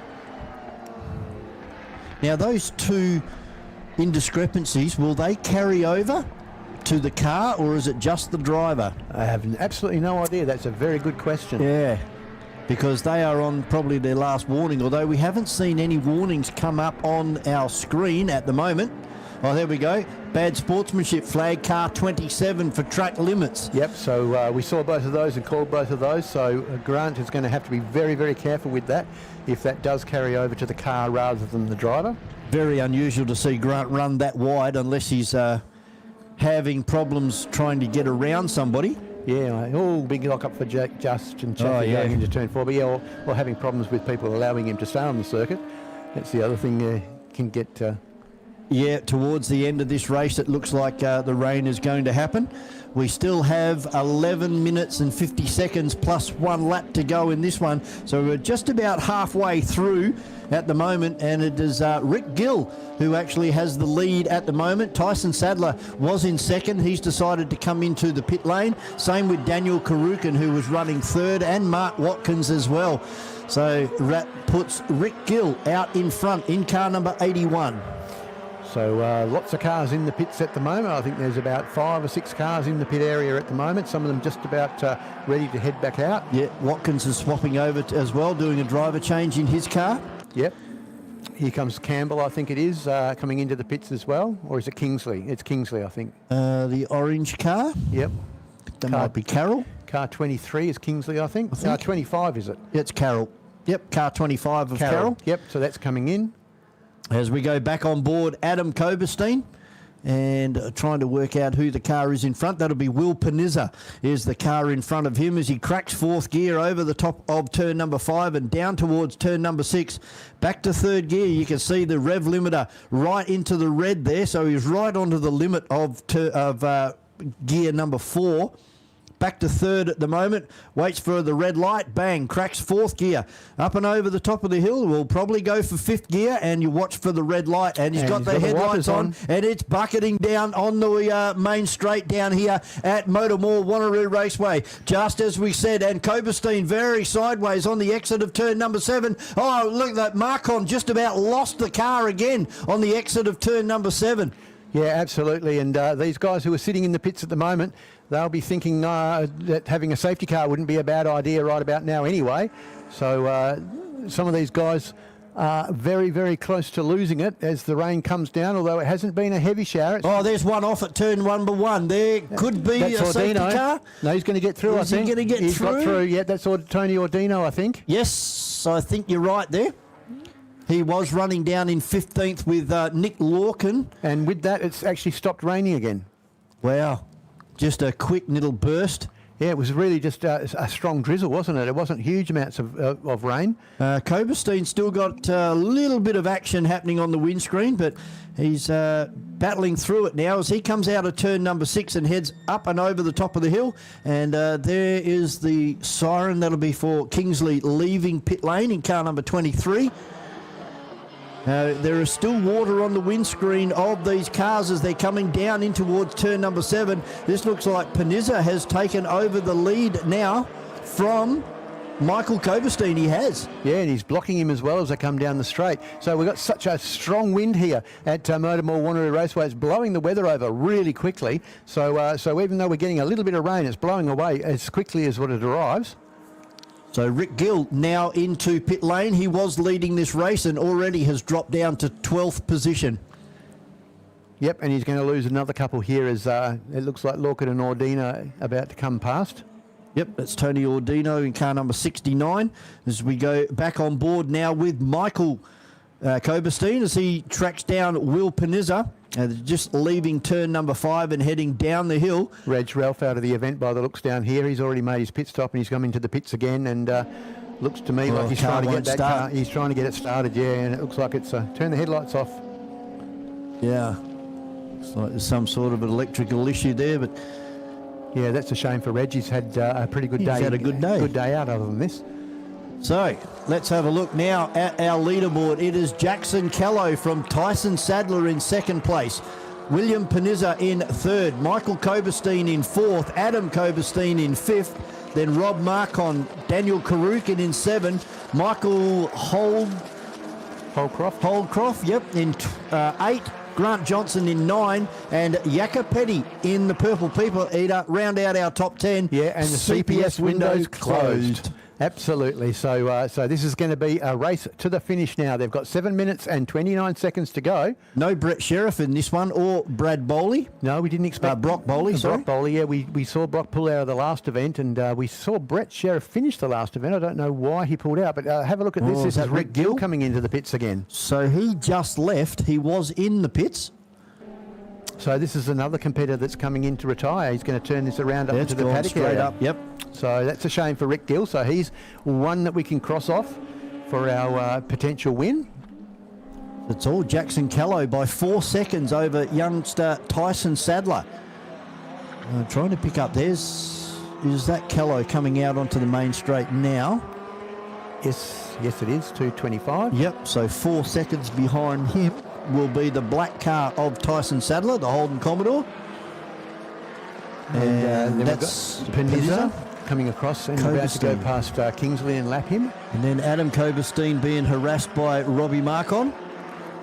Now those two indiscrepancies, will they carry over to the car or is it just the driver? I have absolutely no idea. That's a very good question. Yeah, because they are on probably their last warning, although we haven't seen any warnings come up on our screen at the moment. Oh, there we go. Bad sportsmanship flag, car 27 for track limits. Yep, so we saw both of those and called both of those, so Grant is going to have to be very, very careful with that if that does carry over to the car rather than the driver. Very unusual to see Grant run that wide unless he's having problems trying to get around somebody. Yeah, big lock up for Justin Chaffee going into turn 4, but yeah, or having problems with people allowing him to stay on the circuit. That's the other thing can get... Yeah, towards the end of this race, it looks like the rain is going to happen. We still have 11 minutes and 50 seconds plus 1 lap to go in this one. So we're just about halfway through at the moment, and it is Rick Gill who actually has the lead at the moment. Tyson Sadler was in second. He's decided to come into the pit lane. Same with Daniel Karukin, who was running third, and Mark Watkins as well. So that puts Rick Gill out in front in car number 81. So lots of cars in the pits at the moment. I think there's about 5 or 6 cars in the pit area at the moment. Some of them just about ready to head back out. Yeah, Watkins is swapping over as well, doing a driver change in his car. Yep. Here comes Campbell, I think it is, coming into the pits as well. Or is it Kingsley? It's Kingsley, I think. The orange car? Yep. That might be Carroll. Car 23 is Kingsley, I think. Car 25, is it? It's Carroll. Yep, car 25 of Carroll. Yep, so that's coming in. As we go back on board, Adam Coberstein, and trying to work out who the car is in front. That'll be Will Panizza is the car in front of him as he cracks 4th gear over the top of turn number 5 and down towards turn number 6. Back to 3rd gear, you can see the rev limiter right into the red there, so he's right onto the limit of gear number 4. Back to 3rd at the moment, waits for the red light, bang, cracks 4th gear. Up and over the top of the hill, we'll probably go for 5th gear, and you watch for the red light, and he's got the headlights on, and it's bucketing down on the main straight down here at MotorMall Wanneroo Raceway. Just as we said, and Coberstein very sideways on the exit of turn number 7. Oh, look, that Marcon just about lost the car again on the exit of turn number 7. Yeah, absolutely. And these guys who are sitting in the pits at the moment, they'll be thinking that having a safety car wouldn't be a bad idea right about now anyway. So some of these guys are very, very close to losing it as the rain comes down, although it hasn't been a heavy shower. Oh, there's one off at turn number 1. There could be a safety car. No, he's going to get through, I think. Is he going to get He's through? got through, yeah. That's Tony Ordino, I think. Yes, I think you're right there. He was running down in 15th with Nick Lorcan. And with that, it's actually stopped raining again. Wow. Just a quick little burst. Yeah, it was really just a strong drizzle, wasn't it? It wasn't huge amounts of rain. Koberstein still got a little bit of action happening on the windscreen, but he's battling through it now as he comes out of turn number 6 and heads up and over the top of the hill. And there is the siren. That'll be for Kingsley leaving pit lane in car number 23. There is still water on the windscreen of these cars as they're coming down in towards turn number 7. This looks like Panizza has taken over the lead now from Michael Koberstein. He has. Yeah, and he's blocking him as well as they come down the straight. So we've got such a strong wind here at MotorMall Wanneroo Raceway. It's blowing the weather over really quickly. So even though we're getting a little bit of rain, it's blowing away as quickly as what it arrives. So Rick Gill now into pit lane. He was leading this race and already has dropped down to 12th position. Yep, and he's going to lose another couple here as it looks like Lorcan and Ordino about to come past. Yep, that's Tony Ordino in car number 69. As we go back on board now with Michael Koberstein as he tracks down Will Panizza. Just leaving turn number 5 and heading down the hill. Reg Ralph out of the event by the looks down here. He's already made his pit stop and he's come into the pits again and looks to me like he's trying to get that car. He's trying to get it started, yeah, and it looks like it's turn the headlights off. Yeah, looks like there's some sort of an electrical issue there, but yeah, that's a shame for Reg. He's had a pretty good day. He's had a good day. Good day out other than this. So let's have a look now at our leaderboard. It is Jackson Callow from Tyson Sadler in 2nd place. William Panizza in 3rd. Michael Koberstein in 4th. Adam Koberstein in 5th. Then Rob Marcon, Daniel Karukin in 7. Michael Holdcroft, yep, in 8. Grant Johnson in 9, and Yaka Petty in the Purple People Eater round out our top 10. Yeah, and the CPS windows closed. Absolutely. So this is going to be a race to the finish now. They've got 7 minutes and 29 seconds to go. No Brett Sheriff in this one, or Brad Bowley. No, we didn't expect Brock Bowley. Sorry, Brock Bowley. Yeah, we saw Brock pull out of the last event, and we saw Brett Sheriff finish the last event. I don't know why he pulled out, but have a look at this. This is Rick Gill coming into the pits again. So he just left. He was in the pits. So this is another competitor that's coming in to retire. He's going to turn this around up into the paddock straight area. Up. Yep. So that's a shame for Rick Gill. So he's one that we can cross off for our potential win. It's all Jackson Callow by 4 seconds over youngster Tyson Sadler. Trying to pick up. Is that Callow coming out onto the main straight now? Yes, it is. 2:25. Yep. So 4 seconds behind him will be the black car of Tyson Sadler, the Holden Commodore. And that's Panizza coming across and about to go past Kingsley and lap him. And then Adam Koberstein being harassed by Robbie Marcon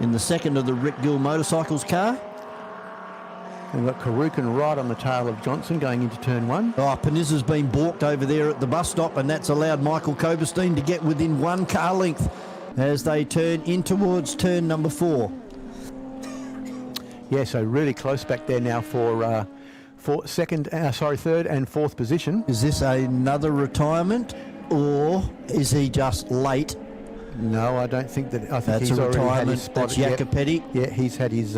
in the second of the Rick Gill Motorcycles car. We've got Karukin right on the tail of Johnson going into turn 1. Oh, Panizza's been balked over there at the bus stop, and that's allowed Michael Koberstein to get within 1 car length as they turn in towards turn number 4. Yeah, so really close back there now for third and fourth position. Is this another retirement, or is he just late? No, I don't think that. I think that's he's a already retirement. had his spot. That's Yaka Petty. Yeah, he's had his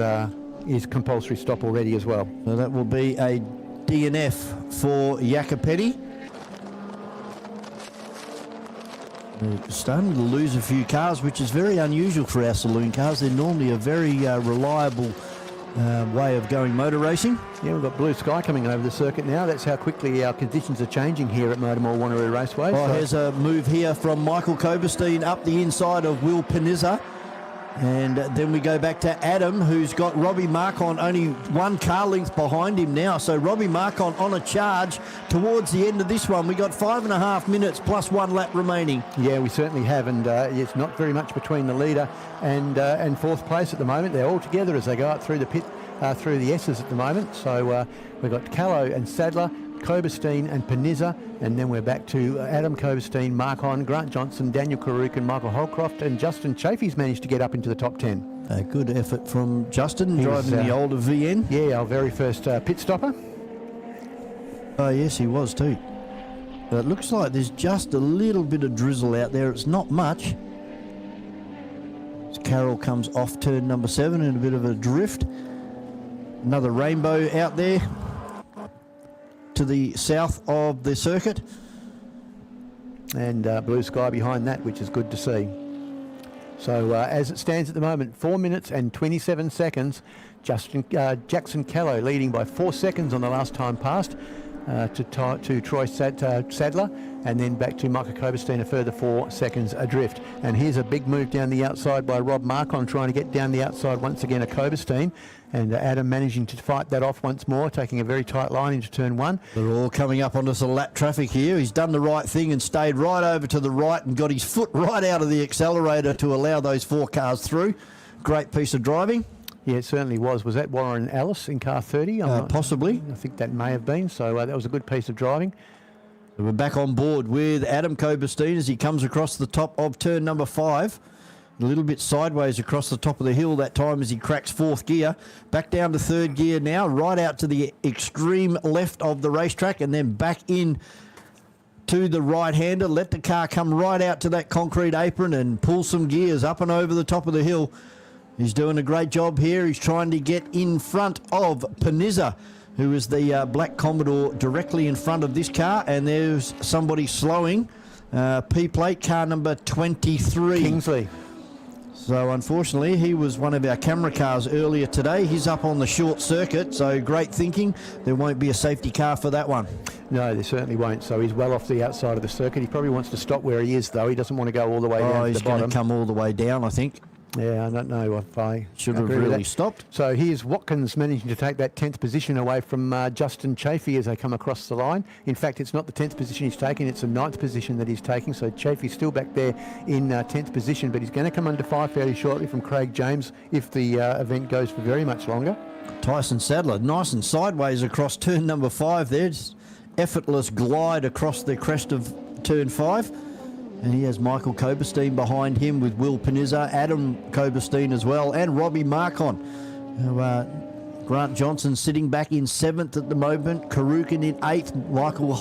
compulsory stop already as well. So that will be a DNF for Yaka Petty. We're starting to lose a few cars, which is very unusual for our saloon cars. They're normally a very reliable way of going motor racing. Yeah, we've got blue sky coming over the circuit now. That's how quickly our conditions are changing here at MotorMall Wanneroo Raceway. Oh, here's a move here from Michael Koberstein up the inside of Will Panizza. And then we go back to Adam, who's got Robbie Marcon only 1 car length behind him now. So Robbie Marcon on a charge towards the end of this one. We got 5.5 minutes plus 1 lap remaining. Yeah, we certainly have, and it's not very much between the leader and fourth place at the moment. They're all together as they go up through the through the S's at the moment. So we've got Callow and Sadler, Koberstein and Panizza, and then we're back to Adam Koberstein, Mark Hon, Grant Johnson, Daniel Karuk and Michael Holcroft, and Justin Chafee's managed to get up into the top 10. A good effort from Justin, driving the older VN. Yeah, our very first pit stopper. Oh yes, he was too. But it looks like there's just a little bit of drizzle out there. It's not much. As Carroll comes off turn number 7 in a bit of a drift. Another rainbow out there to the south of the circuit. And blue sky behind that, which is good to see. So as it stands at the moment, 4 minutes and 27 seconds. Jackson Callow leading by 4 seconds on the last time passed to Troy Sadler, and then back to Michael Koberstein a further 4 seconds adrift. And here's a big move down the outside by Rob Marcon, trying to get down the outside once again of Koberstein, and Adam managing to fight that off once more, taking a very tight line into turn 1. They're all coming up onto some lap traffic here. He's done the right thing and stayed right over to the right and got his foot right out of the accelerator to allow those 4 cars through. Great piece of driving. Yeah, it certainly was. Was that Warren Ellis in car 30? Possibly. I think that may have been. So that was a good piece of driving. We're back on board with Adam Koberstein as he comes across the top of turn number 5. A little bit sideways across the top of the hill that time as he cracks 4th gear. Back down to 3rd gear now, right out to the extreme left of the racetrack, and then back in to the right-hander. Let the car come right out to that concrete apron and pull some gears up and over the top of the hill. He's doing a great job here. He's trying to get in front of Panizza, who is the black Commodore directly in front of this car. And there's somebody slowing. P-plate, car number 23. Kingsley. So unfortunately, he was one of our camera cars earlier today. He's up on the short circuit, so great thinking. There won't be a safety car for that one. No, there certainly won't. So he's well off the outside of the circuit. He probably wants to stop where he is, though. He doesn't want to go all the way down to the bottom. He's going to come all the way down, I think. Yeah, I don't know if I should have really stopped. So here's Watkins managing to take that 10th position away from Justin Chafee as they come across the line. In fact, it's not the 10th position he's taking, it's the 9th position that he's taking. So Chafee's still back there in 10th position, but he's going to come under fire fairly shortly from Craig James if the event goes for very much longer. Tyson Sadler, nice and sideways across turn number 5 there. Just effortless glide across the crest of turn 5. And he has Michael Koberstein behind him with Will Panizza, Adam Koberstein as well, and Robbie Marcon. Grant Johnson sitting back in 7th at the moment, Karukin in 8th, Michael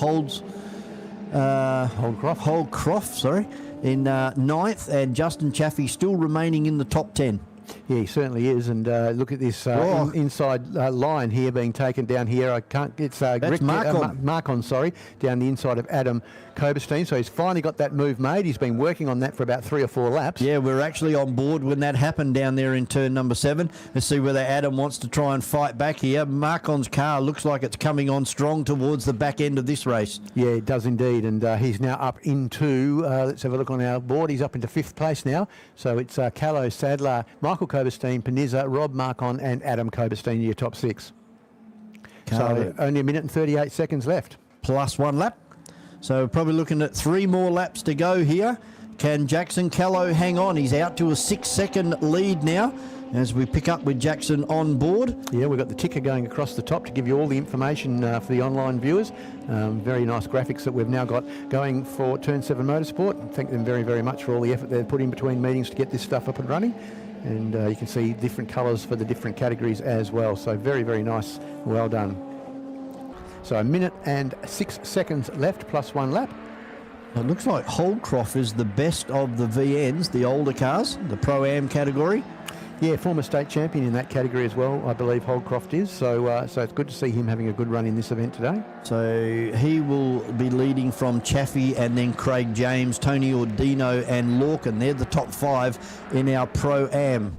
Holdcroft, in 9th, and Justin Chafee still remaining in the top 10. Yeah, he certainly is, and look at this inside line here being taken down here. It's Marcon, down the inside of Adam Koberstein. So he's finally got that move made. He's been working on that for about 3 or 4 laps. Yeah, we're actually on board when that happened down there in turn number 7. Let's see whether Adam wants to try and fight back here. Marcon's car looks like it's coming on strong towards the back end of this race. Yeah, it does indeed, and he's now up into, let's have a look on our board, he's up into 5th place now. So it's Callow, Sadler, Michael Koberstein, Panizza, Rob Marcon and Adam Koberstein, your top 6. So only 1 minute and 38 seconds left. Plus 1 lap. So we're probably looking at 3 more laps to go here. Can Jackson Callow hang on? He's out to a 6-second lead now as we pick up with Jackson on board. Yeah, we've got the ticker going across the top to give you all the information for the online viewers. Very nice graphics that we've now got going for Turn 7 Motorsport. Thank them very, very much for all the effort they've put in between meetings to get this stuff up and running. And you can see different colours for the different categories as well. So very, very nice. Well done. So 1 minute and 6 seconds left, plus 1 lap. It looks like Holdcroft is the best of the VNs, the older cars, the Pro-Am category. Yeah, former state champion in that category as well, I believe Holdcroft is. So it's good to see him having a good run in this event today. So he will be leading from Chafee and then Craig James, Tony Ordino and Lorcan. They're the top 5 in our Pro-Am.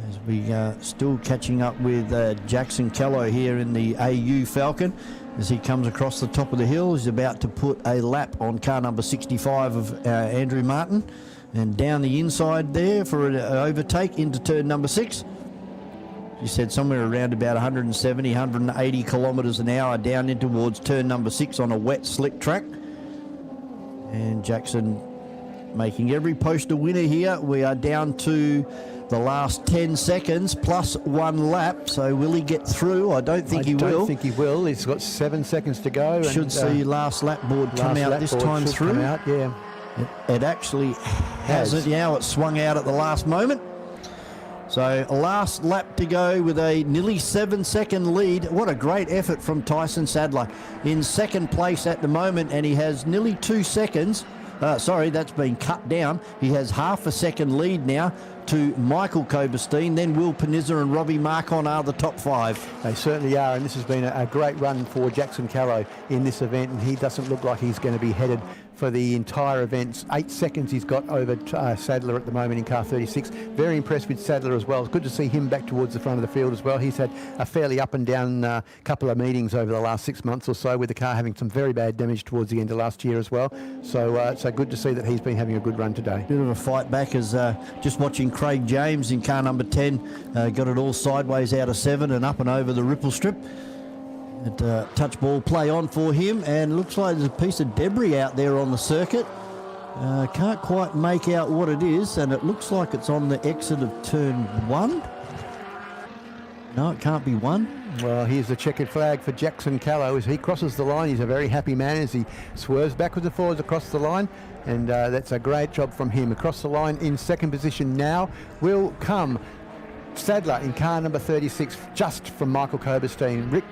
As we still catching up with Jackson Callow here in the AU Falcon. As he comes across the top of the hill, he's about to put a lap on car number 65 of Andrew Martin. And down the inside there for an overtake into turn number 6. He said somewhere around about 170, 180 kilometres an hour down in towards turn number 6 on a wet, slick track. And Jackson making every post a winner here. We are down to the last 10 seconds plus 1 lap. So will he get through? I don't think he will. I don't think he will. He's got 7 seconds to go. Should see last lap board come out this time through. Come out, yeah. It actually hasn't. Yeah, it swung out at the last moment. So last lap to go with a nearly 7-second lead. What a great effort from Tyson Sadler. In second place at the moment, and he has nearly 2 seconds. Sorry, that's been cut down. He has half a second lead now to Michael Koberstein. Then Will Panizza and Robbie Marcon are the top 5. They certainly are, and this has been a great run for Jackson Callow in this event, and he doesn't look like he's going to be headed for the entire event. 8 seconds he's got over Sadler at the moment in car 36. Very impressed with Sadler as well. It's good to see him back towards the front of the field as well. He's had a fairly up and down couple of meetings over the last 6 months or so, with the car having some very bad damage towards the end of last year as well. So good to see that he's been having a good run today. Bit of a fight back as just watching Craig James in car number 10 got it all sideways out of 7 and up and over the ripple strip. Touch ball play on for him, and looks like there's a piece of debris out there on the circuit. Can't quite make out what it is, and it looks like it's on the exit of turn 1. No, it can't be 1. Well, here's the checkered flag for Jackson Callow as he crosses the line. He's a very happy man as he swerves backwards and forwards across the line, and that's a great job from him. Across the line in second position now will come Sadler in car number 36, just from Michael Koberstein.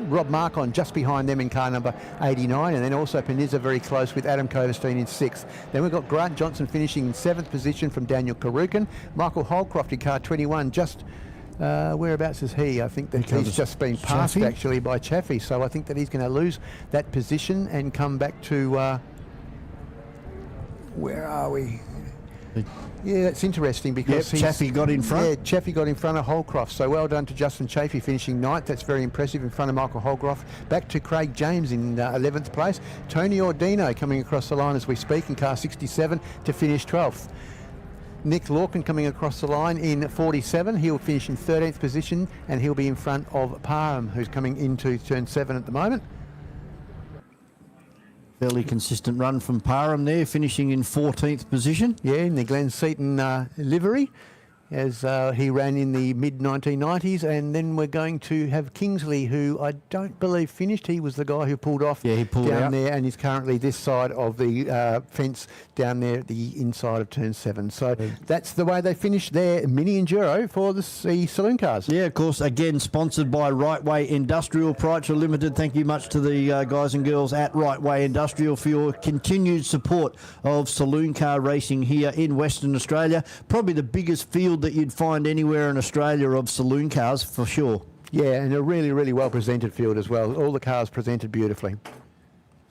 Rob Marcon just behind them in car number 89, and then also Panizza very close with Adam Koberstein in 6th. Then we've got Grant Johnson finishing in 7th position from Daniel Karukin. Michael Holcroft in car 21, just whereabouts is he? I think that he's just been passed Chaffee? Actually by Chaffee, so I think that he's going to lose that position and come back to where are we? Yeah, it's interesting because Chaffee got in front. Yeah, Chaffee got in front of Holcroft. So well done to Justin Chaffee finishing 9th. That's very impressive in front of Michael Holcroft. Back to Craig James in 11th place. Tony Ordino coming across the line as we speak in car 67 to finish 12th. Nick Lorcan coming across the line in 47. He'll finish in 13th position, and he'll be in front of Parham, who's coming into turn 7 at the moment. Fairly consistent run from Parham there, finishing in 14th position. Yeah, in the Glen Seaton livery, as he ran in the mid-1990s. And then we're going to have Kingsley, who I don't believe finished. He was the guy who pulled off he pulled down out there, and he's currently this side of the fence down there at the inside of turn 7. So that's the way they finished their mini enduro for the Saloon Cars. Yeah, of course, again sponsored by Rightway Industrial Proprietary Limited. Thank you much to the guys and girls at Rightway Industrial for your continued support of saloon car racing here in Western Australia. Probably the biggest field that you'd find anywhere in Australia of saloon cars for sure. Yeah, and a really, really well presented field as well. All the cars presented beautifully.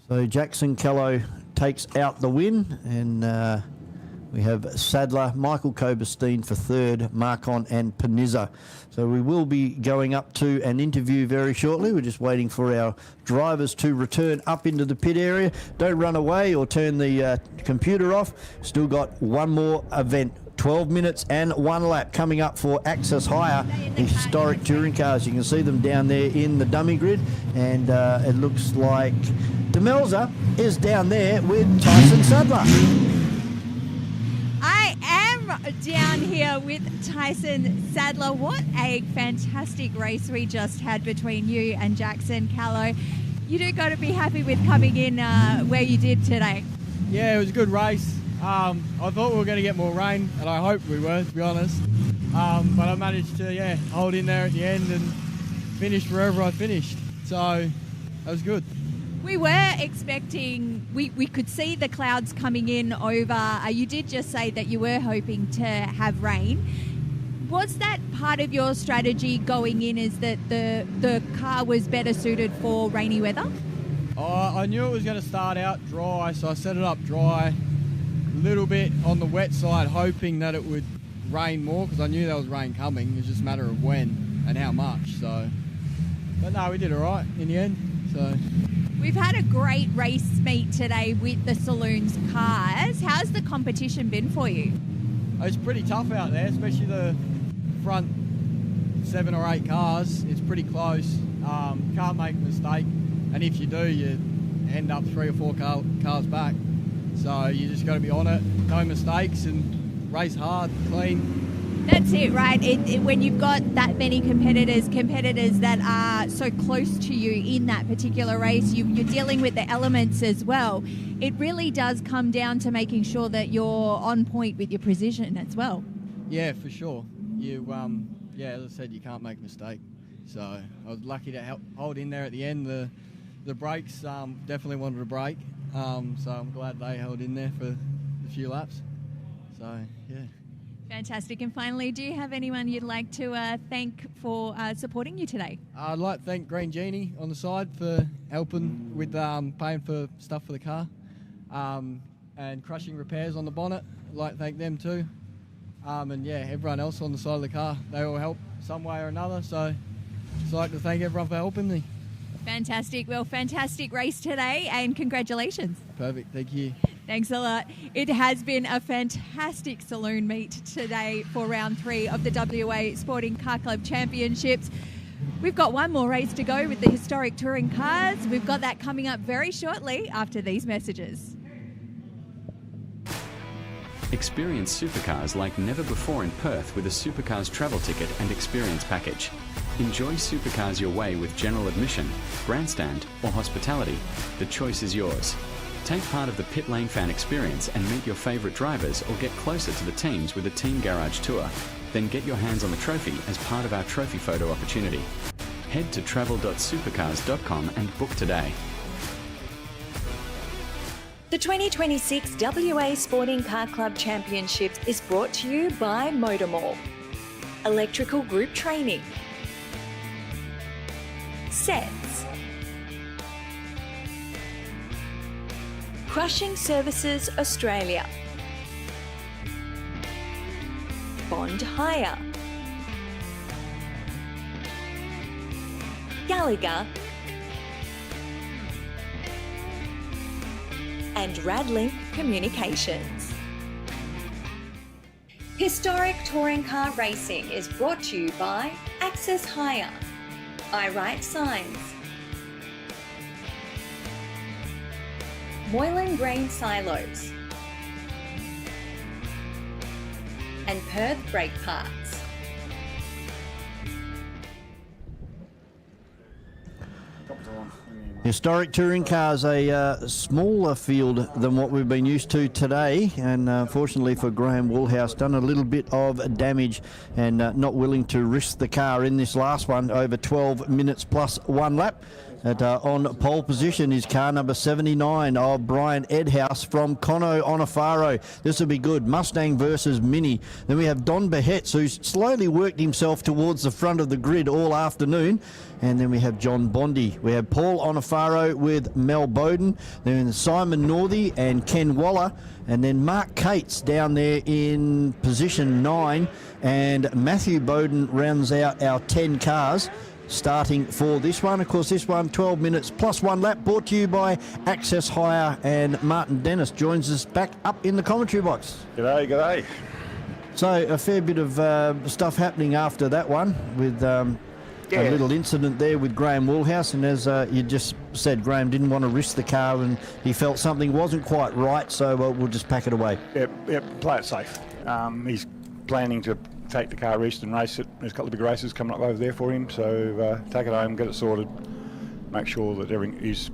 So Jackson Callow takes out the win, and we have Sadler, Michael Koberstein for 3rd, Marcon and Panizza. So we will be going up to an interview very shortly. We're just waiting for our drivers to return up into the pit area. Don't run away or turn the computer off. Still got one more event. 12 minutes and 1 lap coming up for Access Hire, the historic touring cars. You can see them down there in the dummy grid, and it looks like Demelza is down there with Tyson Sadler. I am down here with Tyson Sadler. What a fantastic race we just had between you and Jackson Callow. You do got to be happy with coming in where you did today. Yeah, it was a good race. I thought we were going to get more rain, and I hoped we were, to be honest. But I managed to, hold in there at the end and finish wherever I finished. So that was good. We were expecting, we could see the clouds coming in over. You did just say that you were hoping to have rain. Was that part of your strategy going in, is that the car was better suited for rainy weather? I knew it was going to start out dry, so I set it up dry. A little bit on the wet side, hoping that it would rain more, because I knew there was rain coming. It was just a matter of when and how much. So, but no, we did all right in the end. So we've had a great race meet today with the Saloon's cars. How's the competition been for you? It's pretty tough out there, especially the front 7 or 8 cars. It's pretty close. Can't make a mistake, and if you do, you end up 3 or 4 cars back. So you just got to be on it, no mistakes, and race hard, clean, That's it, right? When you've got that many competitors that are so close to you in that particular race, you're dealing with the elements as well. It really does come down to making sure that you're on point with your precision as well. Yeah, for sure. You, as I said, you can't make a mistake. So I was lucky to hold in there at the end. The brakes definitely wanted to brake, so I'm glad they held in there for a few laps. So, yeah. Fantastic. And finally, do you have anyone you'd like to thank for supporting you today? I'd like to thank Green Genie on the side for helping with paying for stuff for the car, and Crushing Repairs on the bonnet. I'd like to thank them too. And yeah, everyone else on the side of the car, they all help some way or another. So just like to thank everyone for helping me. Fantastic. Well, fantastic race today, and congratulations. Perfect. Thank you. Thanks a lot. It has been a fantastic saloon meet today for round 3 of the WA Sporting Car Club Championships. We've got one more race to go with the historic touring cars. We've got that coming up very shortly after these messages. Experience supercars like never before in Perth with a Supercars travel ticket and experience package. Enjoy supercars your way with general admission, grandstand or hospitality. The choice is yours. Take part of the pit lane fan experience and meet your favourite drivers or get closer to the teams with a team garage tour. Then get your hands on the trophy as part of our trophy photo opportunity. Head to travel.supercars.com and book today. The 2026 WA Sporting Car Club Championships is brought to you by MotorMall, Electrical Group Training, Sets, Crushing Services Australia, Bond Hire, Gallagher, and Radlink Communications. Historic touring car racing is brought to you by Access Hire, I Write Signs, Moylan Grain Silos, and Perth Brake Parts. Historic touring cars, a smaller field than what we've been used to today, and fortunately for Graham Woolhouse, done a little bit of damage and not willing to risk the car in this last one. Over 12 minutes plus 1 lap. On pole position is car number 79 of Brian Edhouse from Conno Onofaro. This will be good. Mustang versus Mini. Then we have Don Behetz, who's slowly worked himself towards the front of the grid all afternoon. And then we have John Bondi. We have Paul Onofaro with Mel Bowden. Then Simon Northey and Ken Waller. And then Mark Cates down there in position 9. And Matthew Bowden rounds out our 10 cars. Starting for this one. Of course, this one, 12 minutes plus 1 lap, brought to you by Access Hire, and Martin Dennis joins us back up in the commentary box. G'day, g'day. So, a fair bit of stuff happening after that one with a little incident there with Graham Woolhouse, and as you just said, Graham didn't want to risk the car and he felt something wasn't quite right, so we'll just pack it away. Yep, play it safe. He's planning to take the car east and race it. There's a couple of big races coming up over there for him, so take it home, get it sorted, make sure that everything is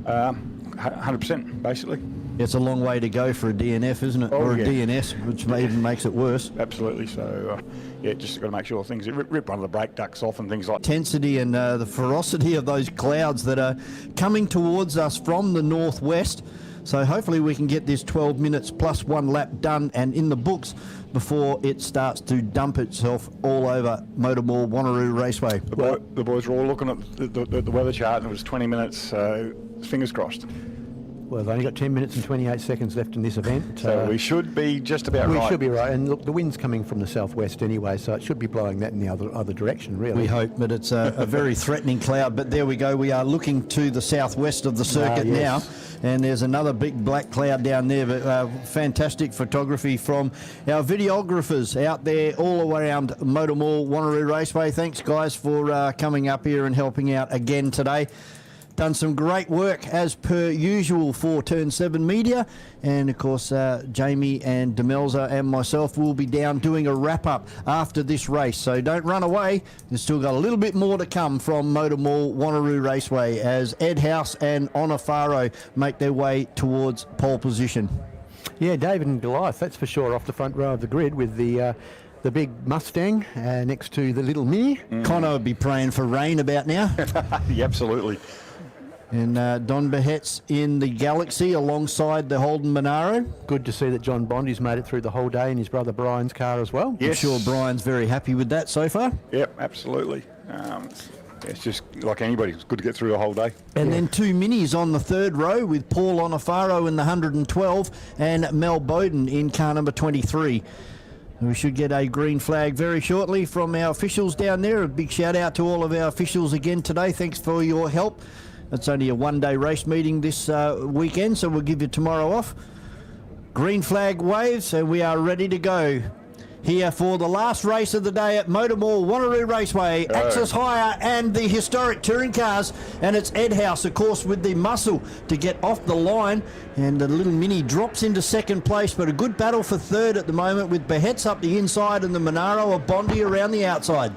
100% basically. It's a long way to go for a DNF, isn't it? Or a DNS, which even makes it worse. Absolutely. So, just got to make sure things rip one of the brake ducts off and things like that. Intensity and the ferocity of those clouds that are coming towards us from the northwest. So hopefully we can get this 12 minutes plus 1 lap done and in the books before it starts to dump itself all over MotorMall Wanneroo Raceway. The boys were all looking at the weather chart, and it was 20 minutes, so fingers crossed. Well, they've only got 10 minutes and 28 seconds left in this event. So we should be just about right. We should be right. And look, the wind's coming from the southwest anyway, so it should be blowing that in the other direction, really. We hope, but it's a very threatening cloud. But there we go. We are looking to the southwest of the circuit now. And there's another big black cloud down there. But fantastic photography from our videographers out there all around MotorMall Wanneroo Raceway. Thanks, guys, for coming up here and helping out again today. done some great work as per usual for Turn 7 Media. And of course, Jamie and Demelza and myself will be down doing a wrap-up after this race. So don't run away. We've still got a little bit more to come from MotorMall Wanneroo Raceway as Ed House and Onofaro make their way towards pole position. Yeah, David and Goliath, that's for sure, off the front row of the grid with the big Mustang next to the little Mini. Connor would be praying for rain about now. Yeah, absolutely. And Don Behet's in the Galaxy alongside the Holden Monaro. Good to see that John Bondi's made it through the whole day in his brother Brian's car as well. Yes. I'm sure Brian's very happy with that so far. Yep, absolutely. It's just like anybody, it's good to get through the whole day. And then two minis on the third row with Paul Onofaro in the 112 and Mel Bowden in car number 23. We should get a green flag very shortly from our officials down there. A big shout out to all of our officials again today. Thanks for your help. It's only a one-day race meeting this weekend, so we'll give you tomorrow off. Green flag waves, and we are ready to go. Here for the last race of the day at MotorMall Wanneroo Raceway, Access Hire and the historic touring cars, and it's Ed House, of course, with the muscle to get off the line, and the little Mini drops into second place, but a good battle for third at the moment with Behet's up the inside and the Monaro or Bondi around the outside.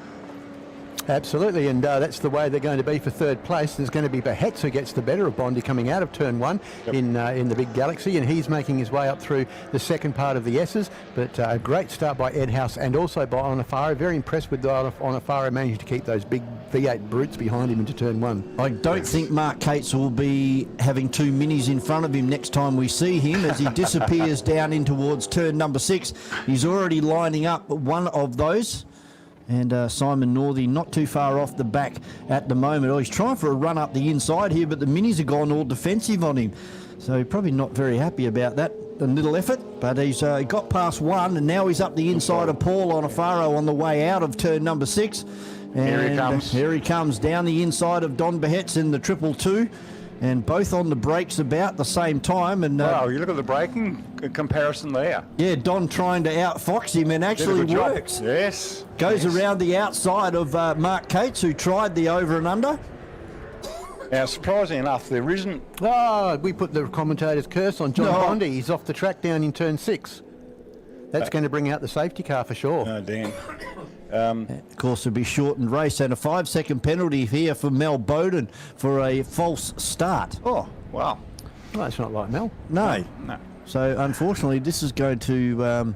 Absolutely, and that's the way they're going to be for third place. There's going to be Behet's who gets the better of Bondi coming out of turn 1 in the big Galaxy, and he's making his way up through the second part of the S's. But a great start by Ed House and also by Onofaro. Very impressed with Onofaro managing to keep those big V8 brutes behind him into turn 1. I don't think Mark Cates will be having two minis in front of him next time we see him as he disappears down in towards turn number 6. He's already lining up one of those. And Simon Northey not too far off the back at the moment. Oh, he's trying for a run up the inside here, but the minis have gone all defensive on him. So probably not very happy about that, a little effort. But he's got past one, and now he's up the inside of Paul Onofaro on the way out of turn number 6. And here he comes. Here he comes down the inside of Don Behet's in the 222. And both on the brakes about the same time. And wow, you look at the braking comparison there. Yeah, Don trying to outfox him and actually works. Job. Yes. Goes around the outside of Mark Cates, who tried the over and under. Now, surprisingly enough, there isn't... Oh, we put the commentator's curse on John Bondi. He's off the track down in turn 6. That's going to bring out the safety car for sure. Oh, damn. Of course, it'll be shortened race and a 5-second penalty here for Mel Bowden for a false start. Oh, wow. Well, that's not like Mel. No. So, unfortunately, this is going to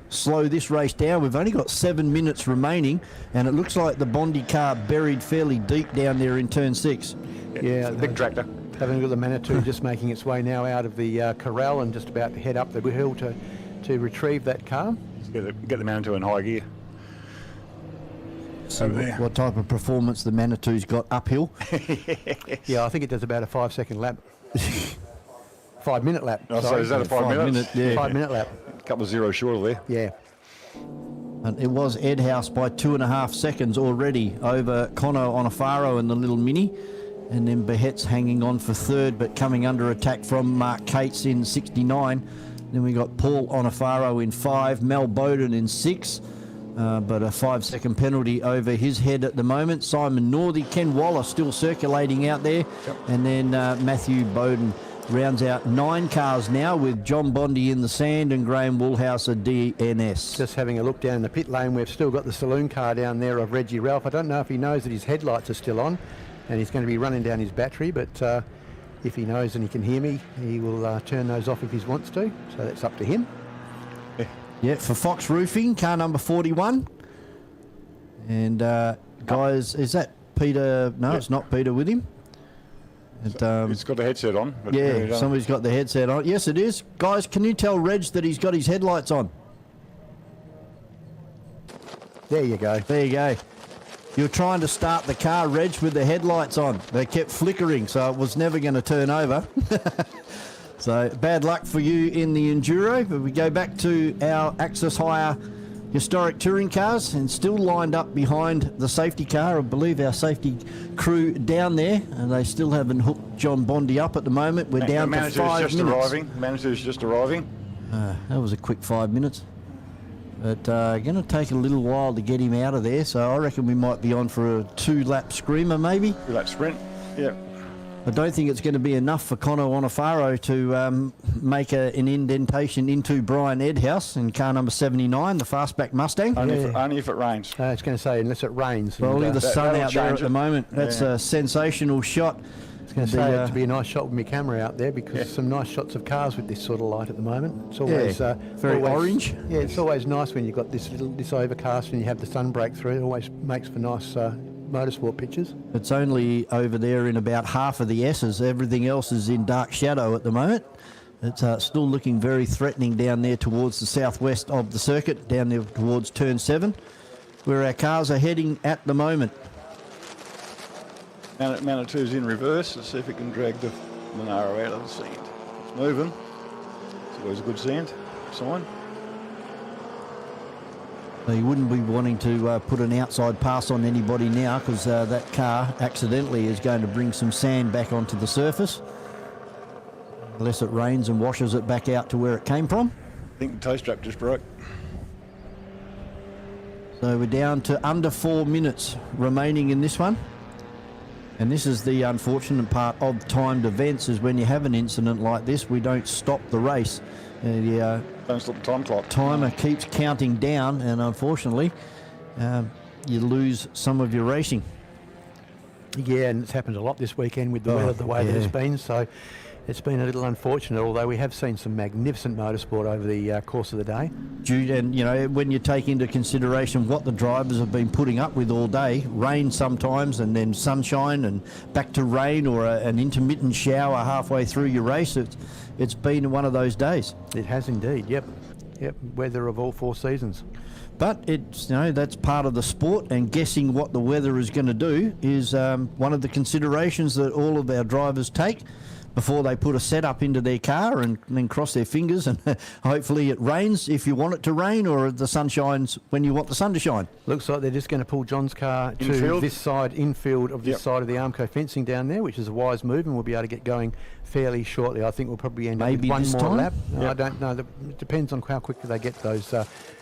slow this race down. We've only got 7 minutes remaining, and it looks like the Bondi car buried fairly deep down there in turn 6. Yeah, big tractor. Having got the Manitou just making its way now out of the corral and just about to head up the hill to retrieve that car. Get the Manitou in high gear. So what type of performance the Manitou's got uphill? Yeah, I think it does about a 5-second lap. 5-minute lap. Oh, so is that a 5 minutes? 5-minute lap. A couple of zeros short of there. Yeah. And it was Ed House by 2.5 seconds already over Connor Onofaro in the little Mini. And then Behet's hanging on for third, but coming under attack from Mark Cates in 69. Then we got Paul Onofaro in 5, Mel Bowden in 6. But a 5-second penalty over his head at the moment. Simon Northey, Ken Waller still circulating out there. Yep. And then Matthew Bowden rounds out 9 cars now with John Bondi in the sand and Graham Woolhouser DNS. Just having a look down the pit lane, we've still got the saloon car down there of Reggie Ralph. I don't know if he knows that his headlights are still on and he's going to be running down his battery, but if he knows and he can hear me, he will turn those off if he wants to. So that's up to him. Yeah, for Fox Roofing, car number 41. And guys, is that Peter? No, it's not Peter with him. It's got the headset on. But yeah, somebody's got the headset on. Yes, it is. Guys, can you tell Reg that he's got his headlights on? There you go. There you go. You're trying to start the car, Reg, with the headlights on. They kept flickering, so it was never going to turn over. So bad luck for you in the Enduro, but we go back to our Access Hire historic touring cars and still lined up behind the safety car. I believe our safety crew down there, and they still haven't hooked John Bondi up at the moment. We're down to 5 minutes. Manager's just arriving. That was a quick 5 minutes. But going to take a little while to get him out of there, so I reckon we might be on for a 2-lap screamer maybe. 2-lap sprint, yeah. I don't think it's going to be enough for Conor Wanneroo to make an indentation into Brian Edhouse in car number 79, the fastback Mustang. Only if it rains. I was going to say, unless it rains. Well, look at the sun that'll out there at change the it. moment. That's a sensational shot. I was going to say, it'd be a nice shot with my camera out there, because there's some nice shots of cars with this sort of light at the moment. It's always very orange. Yeah, it's always nice when you've got this overcast and you have the sun break through. It always makes for nice motorsport pictures. It's only over there in about half of the S's. Everything else is in dark shadow at the moment. It's still looking very threatening down there towards the southwest of the circuit, down there towards turn 7, where our cars are heading at the moment. Manitou's in reverse. Let's see if it can drag the Monaro out of the sand. It's moving. It's always a good sign. You wouldn't be wanting to put an outside pass on anybody now, because that car accidentally is going to bring some sand back onto the surface, unless it rains and washes it back out to where it came from. I think the toe strap just broke. So we're down to under 4 minutes remaining in this one. And this is the unfortunate part of timed events, is when you have an incident like this, we don't stop the race. Don't stop the time clock. Timer keeps counting down, and unfortunately, you lose some of your racing. Yeah, and it's happened a lot this weekend with the weather the way that it's been, so it's been a little unfortunate, although we have seen some magnificent motorsport over the course of the day. And, you know, when you take into consideration what the drivers have been putting up with all day, rain sometimes and then sunshine and back to rain, or an intermittent shower halfway through your race, it's been one of those days. It has indeed, yep. Weather of all 4 seasons. But it's, you know, that's part of the sport, and guessing what the weather is going to do is one of the considerations that all of our drivers take before they put a setup into their car, and then cross their fingers and hopefully it rains if you want it to rain, or the sun shines when you want the sun to shine. Looks like they're just going to pull John's car to this side, infield of this side of the Armco fencing down there, which is a wise move, and we'll be able to get going fairly shortly. I think we'll probably end up with one more lap. I don't know. It depends on how quickly they get those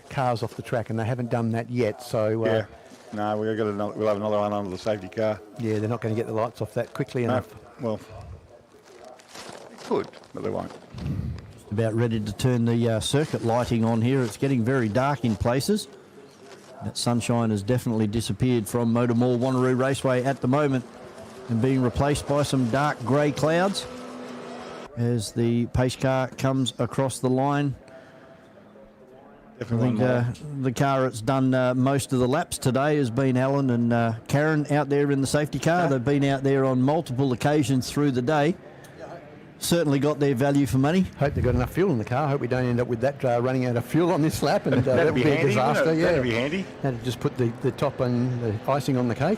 cars off the track, and they haven't done that yet. So no, we'll have another one under the safety car. Yeah, they're not going to get the lights off that quickly enough. Well, could, but they won't. Just about ready to turn the circuit lighting on here. It's getting very dark in places. That sunshine has definitely disappeared from MotorMall Wanneroo Raceway at the moment, and being replaced by some dark grey clouds as the pace car comes across the line. I think the car that's done most of the laps today has been Alan and Karen out there in the safety car. They've been out there on multiple occasions through the day. Certainly got their value for money. Hope they've got enough fuel in the car. Hope we don't end up with that running out of fuel on this lap, and that'd that'll be be a handy, disaster. wouldn't it? That'd be handy. That'd just put the top and the icing on the cake.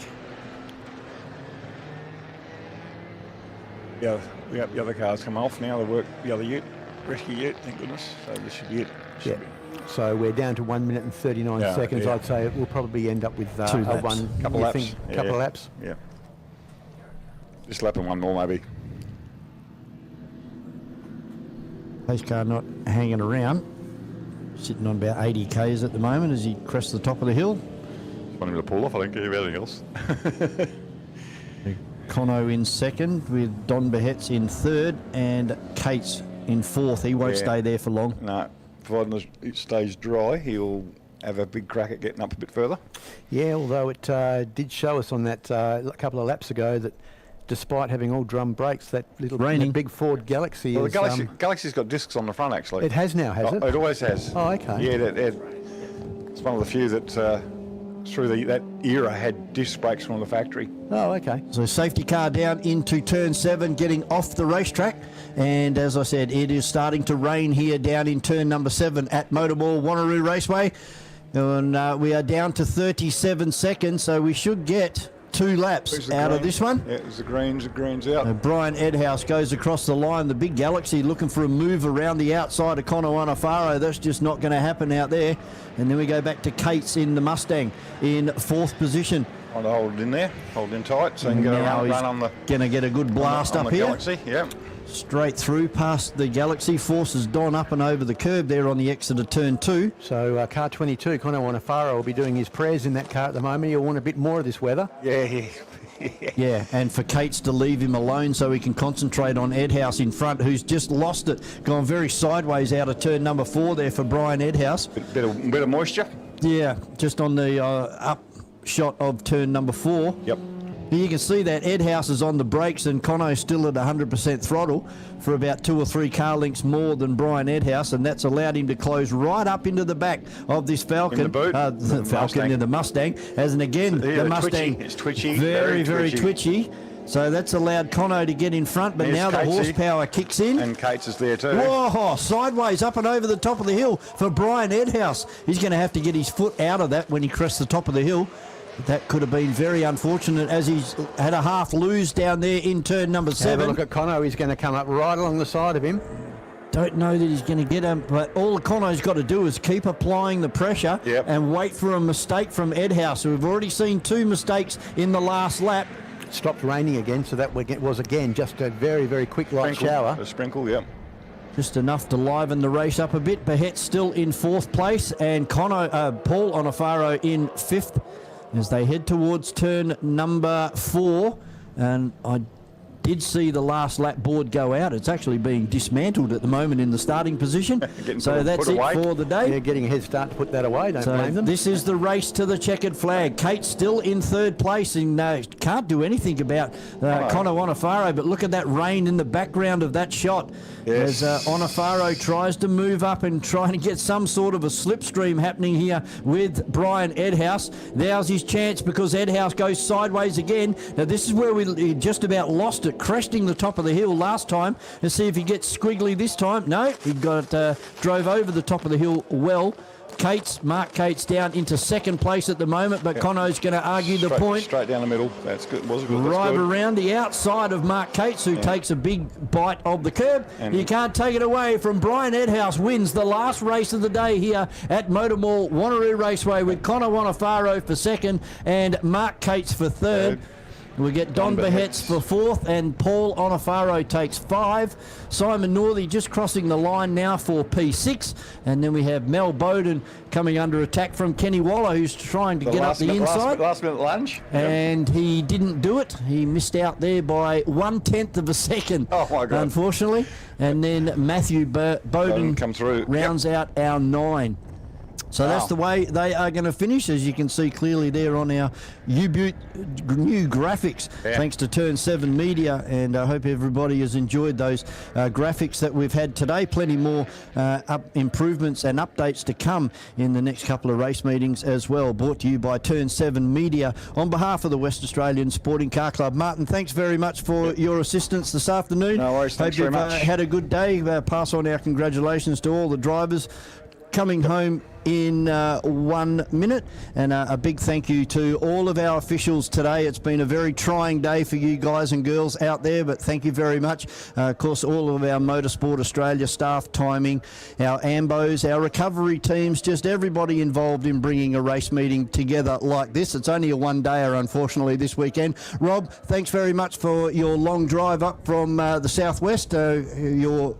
Yeah, we got the other cars come off now. They work the other ute, rescue ute. Thank goodness. So this should be it. So we're down to 1 minute and 39 seconds. I'd say we'll probably end up with couple laps. Couple of laps. Yeah. Just lap and one more maybe. Pace car not hanging around, sitting on about 80 k's at the moment as he crests the top of the hill. Want him to pull off, I think, everything else. Cono in second, with Don Behetz in third and Cates in fourth. He won't stay there for long. No, provided it stays dry, he'll have a big crack at getting up a bit further. Yeah, although it did show us on that a couple of laps ago that despite having all drum brakes, that big Ford Galaxy Well, is... the Galaxy's got discs on the front, actually. It has now, has it? It always has. Oh, okay. Yeah, it's one of the few that through that era had disc brakes from the factory. Oh, okay. So safety car down into turn 7, getting off the racetrack. And as I said, it is starting to rain here down in turn number 7 at MotorMall Wanneroo Raceway. And we are down to 37 seconds, so we should get 2 laps out of this one. Yeah, there's the greens out. Brian Edhouse goes across the line. The big Galaxy looking for a move around the outside of Conor Wanneroo. That's just not going to happen out there. And then we go back to Cates in the Mustang in 4th position. Trying to hold it in there, hold it in tight, so you can get a run on the... Going to get a good blast on up the here. Galaxy, yeah. Straight through past the Galaxy, forces Don up and over the curb there on the exit of turn 2. So car 22, Conor Wanneroo will be doing his prayers in that car at the moment. He'll want a bit more of this weather. Yeah, Yeah, and for Cates to leave him alone so he can concentrate on Edhouse in front, who's just lost it, gone very sideways out of turn number 4 there for Brian Edhouse. Bit of moisture. Yeah, just on the up shot of turn number 4. Yep. You can see that Edhouse is on the brakes and Conno's still at 100% throttle for about 2 or 3 car lengths more than Brian Edhouse, and that's allowed him to close right up into the back of this Falcon. In the boot. The Falcon in the Mustang. As and again, the Mustang, it's twitchy. Very twitchy. So that's allowed Conno to get in front, but There's now Catesy. The horsepower kicks in. And Cates is there too. Whoa, sideways up and over the top of the hill for Brian Edhouse. He's going to have to get his foot out of that when he crests the top of the hill. That could have been very unfortunate as he's had a half lose down there in turn number 7. Have a look at Conno. He's going to come up right along the side of him. Don't know that he's going to get him, but all Conno's got to do is keep applying the pressure and wait for a mistake from Edhouse. We've already seen 2 mistakes in the last lap. Stopped raining again, so that was again just a very quick light shower. A sprinkle, yep. Just enough to liven the race up a bit. Bahet's still in 4th place, and Paul Onofaro in 5th as they head towards turn number 4. And I did see the last lap board go out. It's actually being dismantled at the moment in the starting position. So that's it for the day. They're getting a head start to put that away, don't blame them. This is the race to the checkered flag. Kate still in 3rd place and can't do anything about Conor Onofaro, but look at that rain in the background of that shot. Yes. As Onofaro tries to move up and trying to get some sort of a slipstream happening here with Brian Edhouse. Now's his chance because Edhouse goes sideways again. Now this is where we just about lost it, cresting the top of the hill last time. Let's see if he gets squiggly this time. No, he drove over the top of the hill well. Mark Cates down into 2nd place at the moment, but Conno's going to argue the point. Straight down the middle. That's good. Was good. Right around the outside of Mark Cates, who takes a big bite of the curb. And you can't take it away from Brian Edhouse, wins the last race of the day here at MotorMall Wanneroo Raceway with Conor Onofaro for 2nd and Mark Cates for 3rd. We get Don Bahetz for 4th and Paul Onofaro takes 5. Simon Northey just crossing the line now for P6. And then we have Mel Bowden coming under attack from Kenny Waller, who's trying to get up the inside. Last minute lunge. And he didn't do it. He missed out there by 1/10 of a second. Oh my God. Unfortunately. And then Matthew Bowden come through. Rounds out our 9. So that's the way they are going to finish, as you can see clearly there on our U-Butte new graphics, thanks to Turn 7 Media, and I hope everybody has enjoyed those graphics that we've had today. Plenty more improvements and updates to come in the next couple of race meetings as well, brought to you by Turn 7 Media on behalf of the West Australian Sporting Car Club. Martin, thanks very much for your assistance this afternoon. No worries, thanks very much. Had a good day. Pass on our congratulations to all the drivers coming home in 1 minute, and a big thank you to all of our officials today. It's been a very trying day for you guys and girls out there, but thank you very much. Of course, all of our Motorsport Australia staff, timing, our AMBOs, our recovery teams, just everybody involved in bringing a race meeting together like this. It's only a one-dayer, unfortunately, this weekend. Rob, thanks very much for your long drive up from the southwest. Your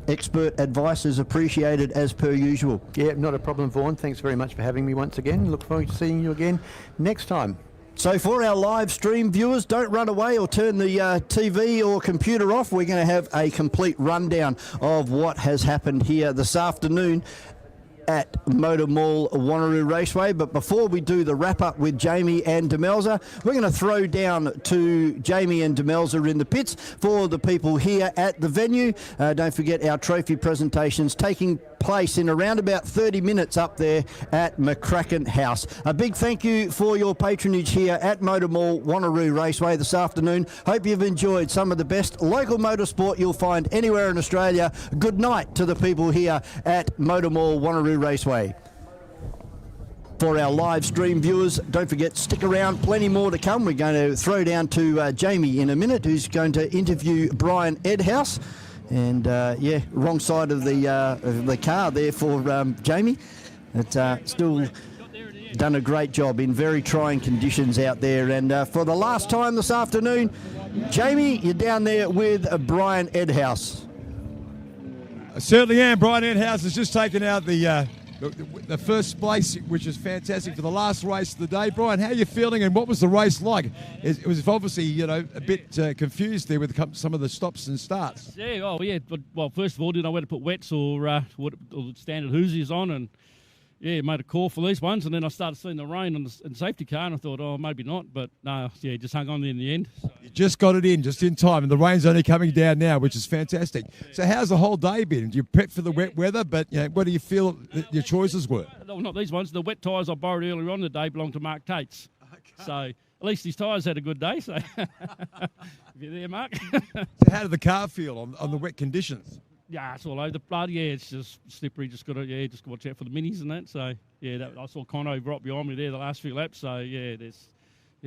expert advice is appreciated as per usual. Yeah, not a problem, Vaughan. Thanks very much for having me once again. Look forward to seeing you again next time. So for our live stream viewers, don't run away or turn the TV or computer off. We're going to have a complete rundown of what has happened here this afternoon at MotorMall Wanneroo Raceway. But before we do the wrap-up with Jamie and Demelza, we're going to throw down to Jamie and Demelza in the pits for the people here at the venue. Don't forget our trophy presentations taking place in around about 30 minutes up there at McCracken House. A big thank you for your patronage here at MotorMall Wanneroo Raceway this afternoon. Hope you've enjoyed some of the best local motorsport you'll find anywhere in Australia. Good night to the people here at MotorMall Wanneroo Raceway. For our live stream viewers, don't forget, stick around, plenty more to come. We're going to throw down to Jamie in a minute, who's going to interview Brian Edhouse. And yeah, wrong side of the car there for Jamie. It's still done a great job in very trying conditions out there. And for the last time this afternoon, Jamie, you're down there with Brian Edhouse. I certainly am. Brian Edhouse has just taken out the Look, the first place, which is fantastic for the last race of the day. Brian, how are you feeling and what was the race like? It was obviously, you know, a bit confused there with some of the stops and starts. Yeah, oh yeah. But, well, first of all, didn't know whether to put wets or standard Hoosies on, and yeah, made a call for these ones, and then I started seeing the rain on the safety car, and I thought, oh, maybe not, but no, yeah, just hung on in the end. So. You just got it in, just in time, and the rain's only coming down now, which is fantastic. So how's the whole day been? Do you prep for the wet weather, but you know, what do you feel that your choices were? No, not these ones. The wet tyres I borrowed earlier on in the day belonged to Mark Tate's. Okay. So at least his tyres had a good day, so if you're there, Mark. So how did the car feel on the wet conditions? Yeah, it's all over the blood. Yeah, it's just slippery. Just got to watch out for the minis and that. So yeah, I saw Conno right behind me there the last few laps. So yeah, there's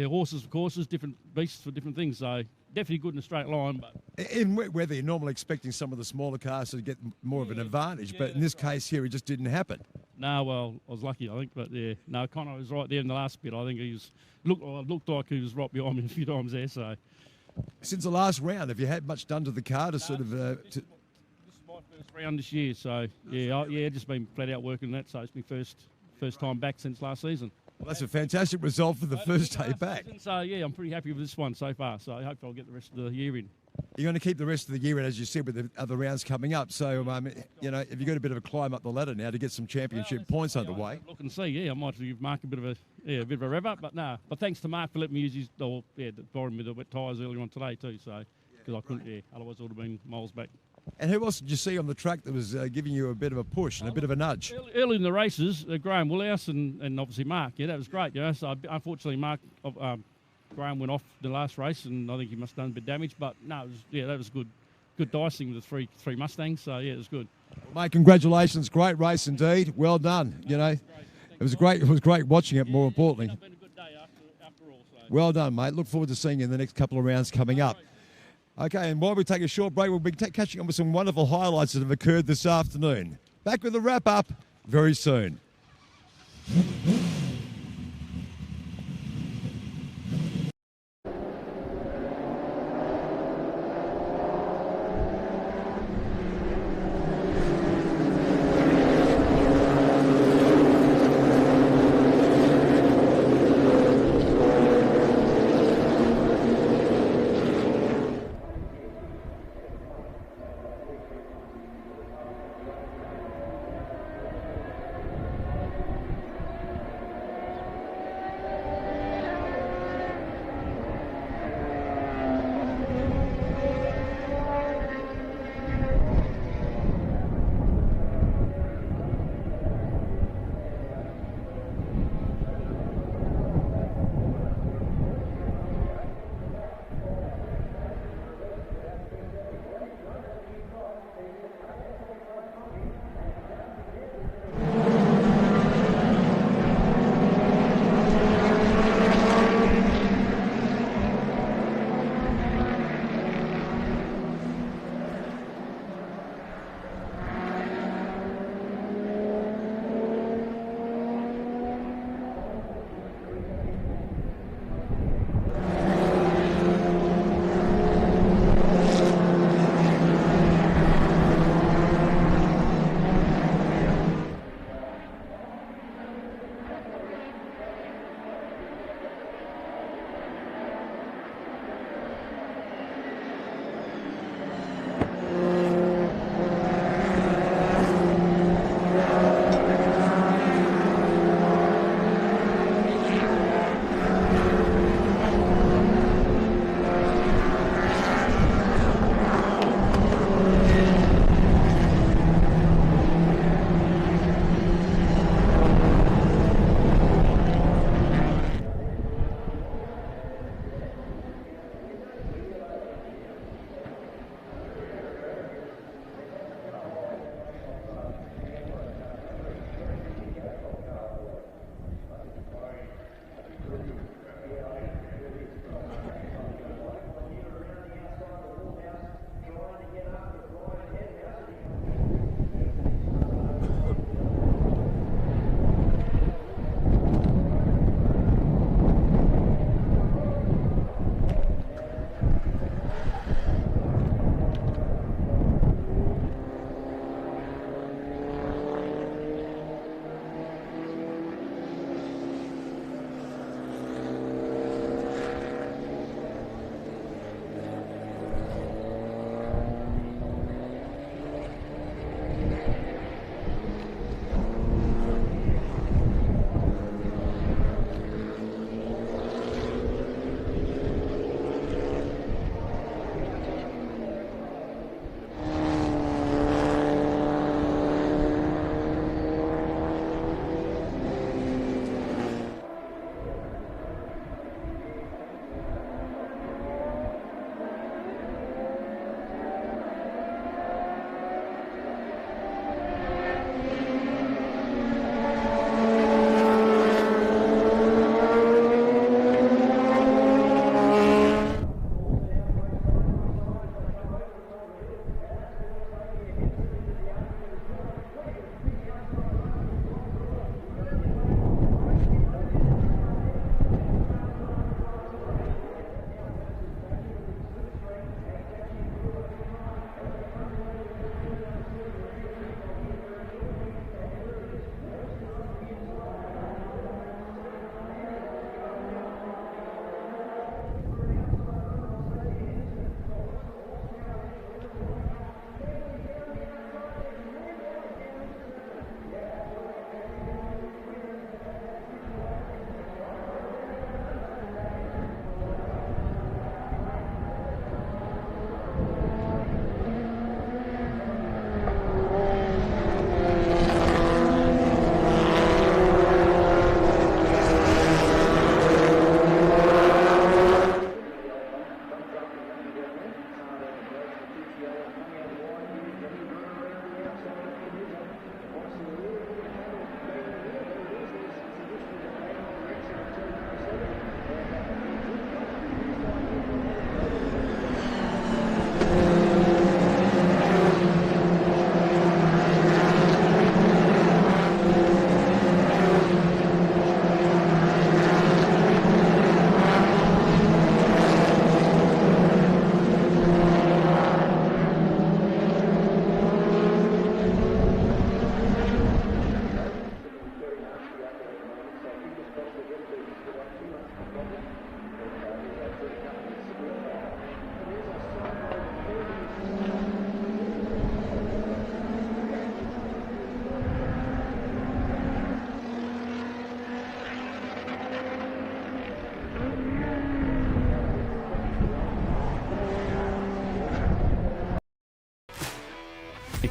horses for courses, different beasts for different things. So definitely good in a straight line. But in wet weather, you're normally expecting some of the smaller cars to get more of an advantage, but in this case here, it just didn't happen. No, well, I was lucky, I think, but yeah, no, Conno was right there in the last bit. I think he looked like he was right behind me a few times there. So since the last round, have you had much done to the car to sort of? First round this year, so yeah, just been flat out working that. So it's my first time back since last season. Well, that's a fantastic result for the first day back. So yeah, I'm pretty happy with this one so far. So I hope I'll get the rest of the year in. You're going to keep the rest of the year in, as you said, with the other rounds coming up. So you know, have you got a bit of a climb up the ladder now to get some championship points underway? Look and see. Yeah, I might give Mark a bit of a rev up, but no. But thanks to Mark for letting me use his borrowing me the wet tyres earlier on today too. So because I couldn't, otherwise it would have been miles back. And who else did you see on the track that was giving you a bit of a push and a bit of a nudge? Early in the races, Graham Woolhouse and obviously Mark. Yeah, that was great. Yeah, so unfortunately Graham went off the last race, and I think he must have done a bit of damage. But no, that was good dicing with the three Mustangs. So yeah, it was good. Mate, congratulations! Great race indeed. Well done. You know, it was great watching it. More importantly, it's been a good day after all. So. Well done, mate. Look forward to seeing you in the next couple of rounds coming up. Okay, and while we take a short break, we'll be catching up with some wonderful highlights that have occurred this afternoon. Back with a wrap-up very soon.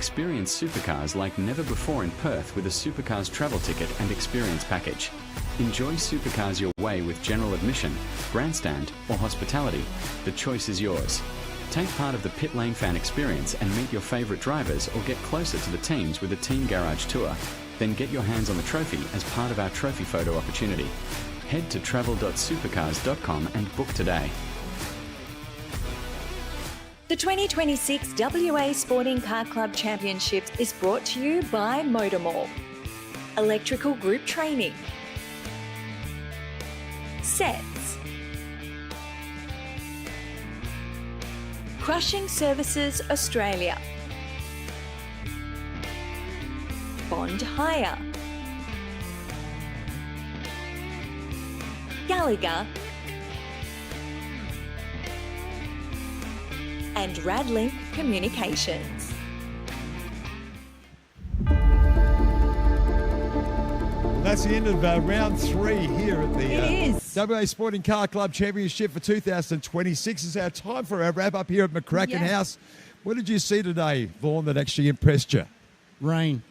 Experience supercars like never before in Perth with a Supercars travel ticket and experience package. Enjoy supercars your way with general admission, grandstand or hospitality. The choice is yours. Take part of the pit lane fan experience and meet your favourite drivers or get closer to the teams with a team garage tour. Then get your hands on the trophy as part of our trophy photo opportunity. Head to travel.supercars.com and book today. The 2026 WA Sporting Car Club Championships is brought to you by MotorMall. Electrical Group Training. Sets. Crushing Services Australia. Bond Hire. Gallagher. And Radlink Communications. That's the end of round 3 here at It the WA Sporting Car Club Championship for 2026. It's our time for our wrap-up here at McCracken House. What did you see today, Vaughan, that actually impressed you? Rain.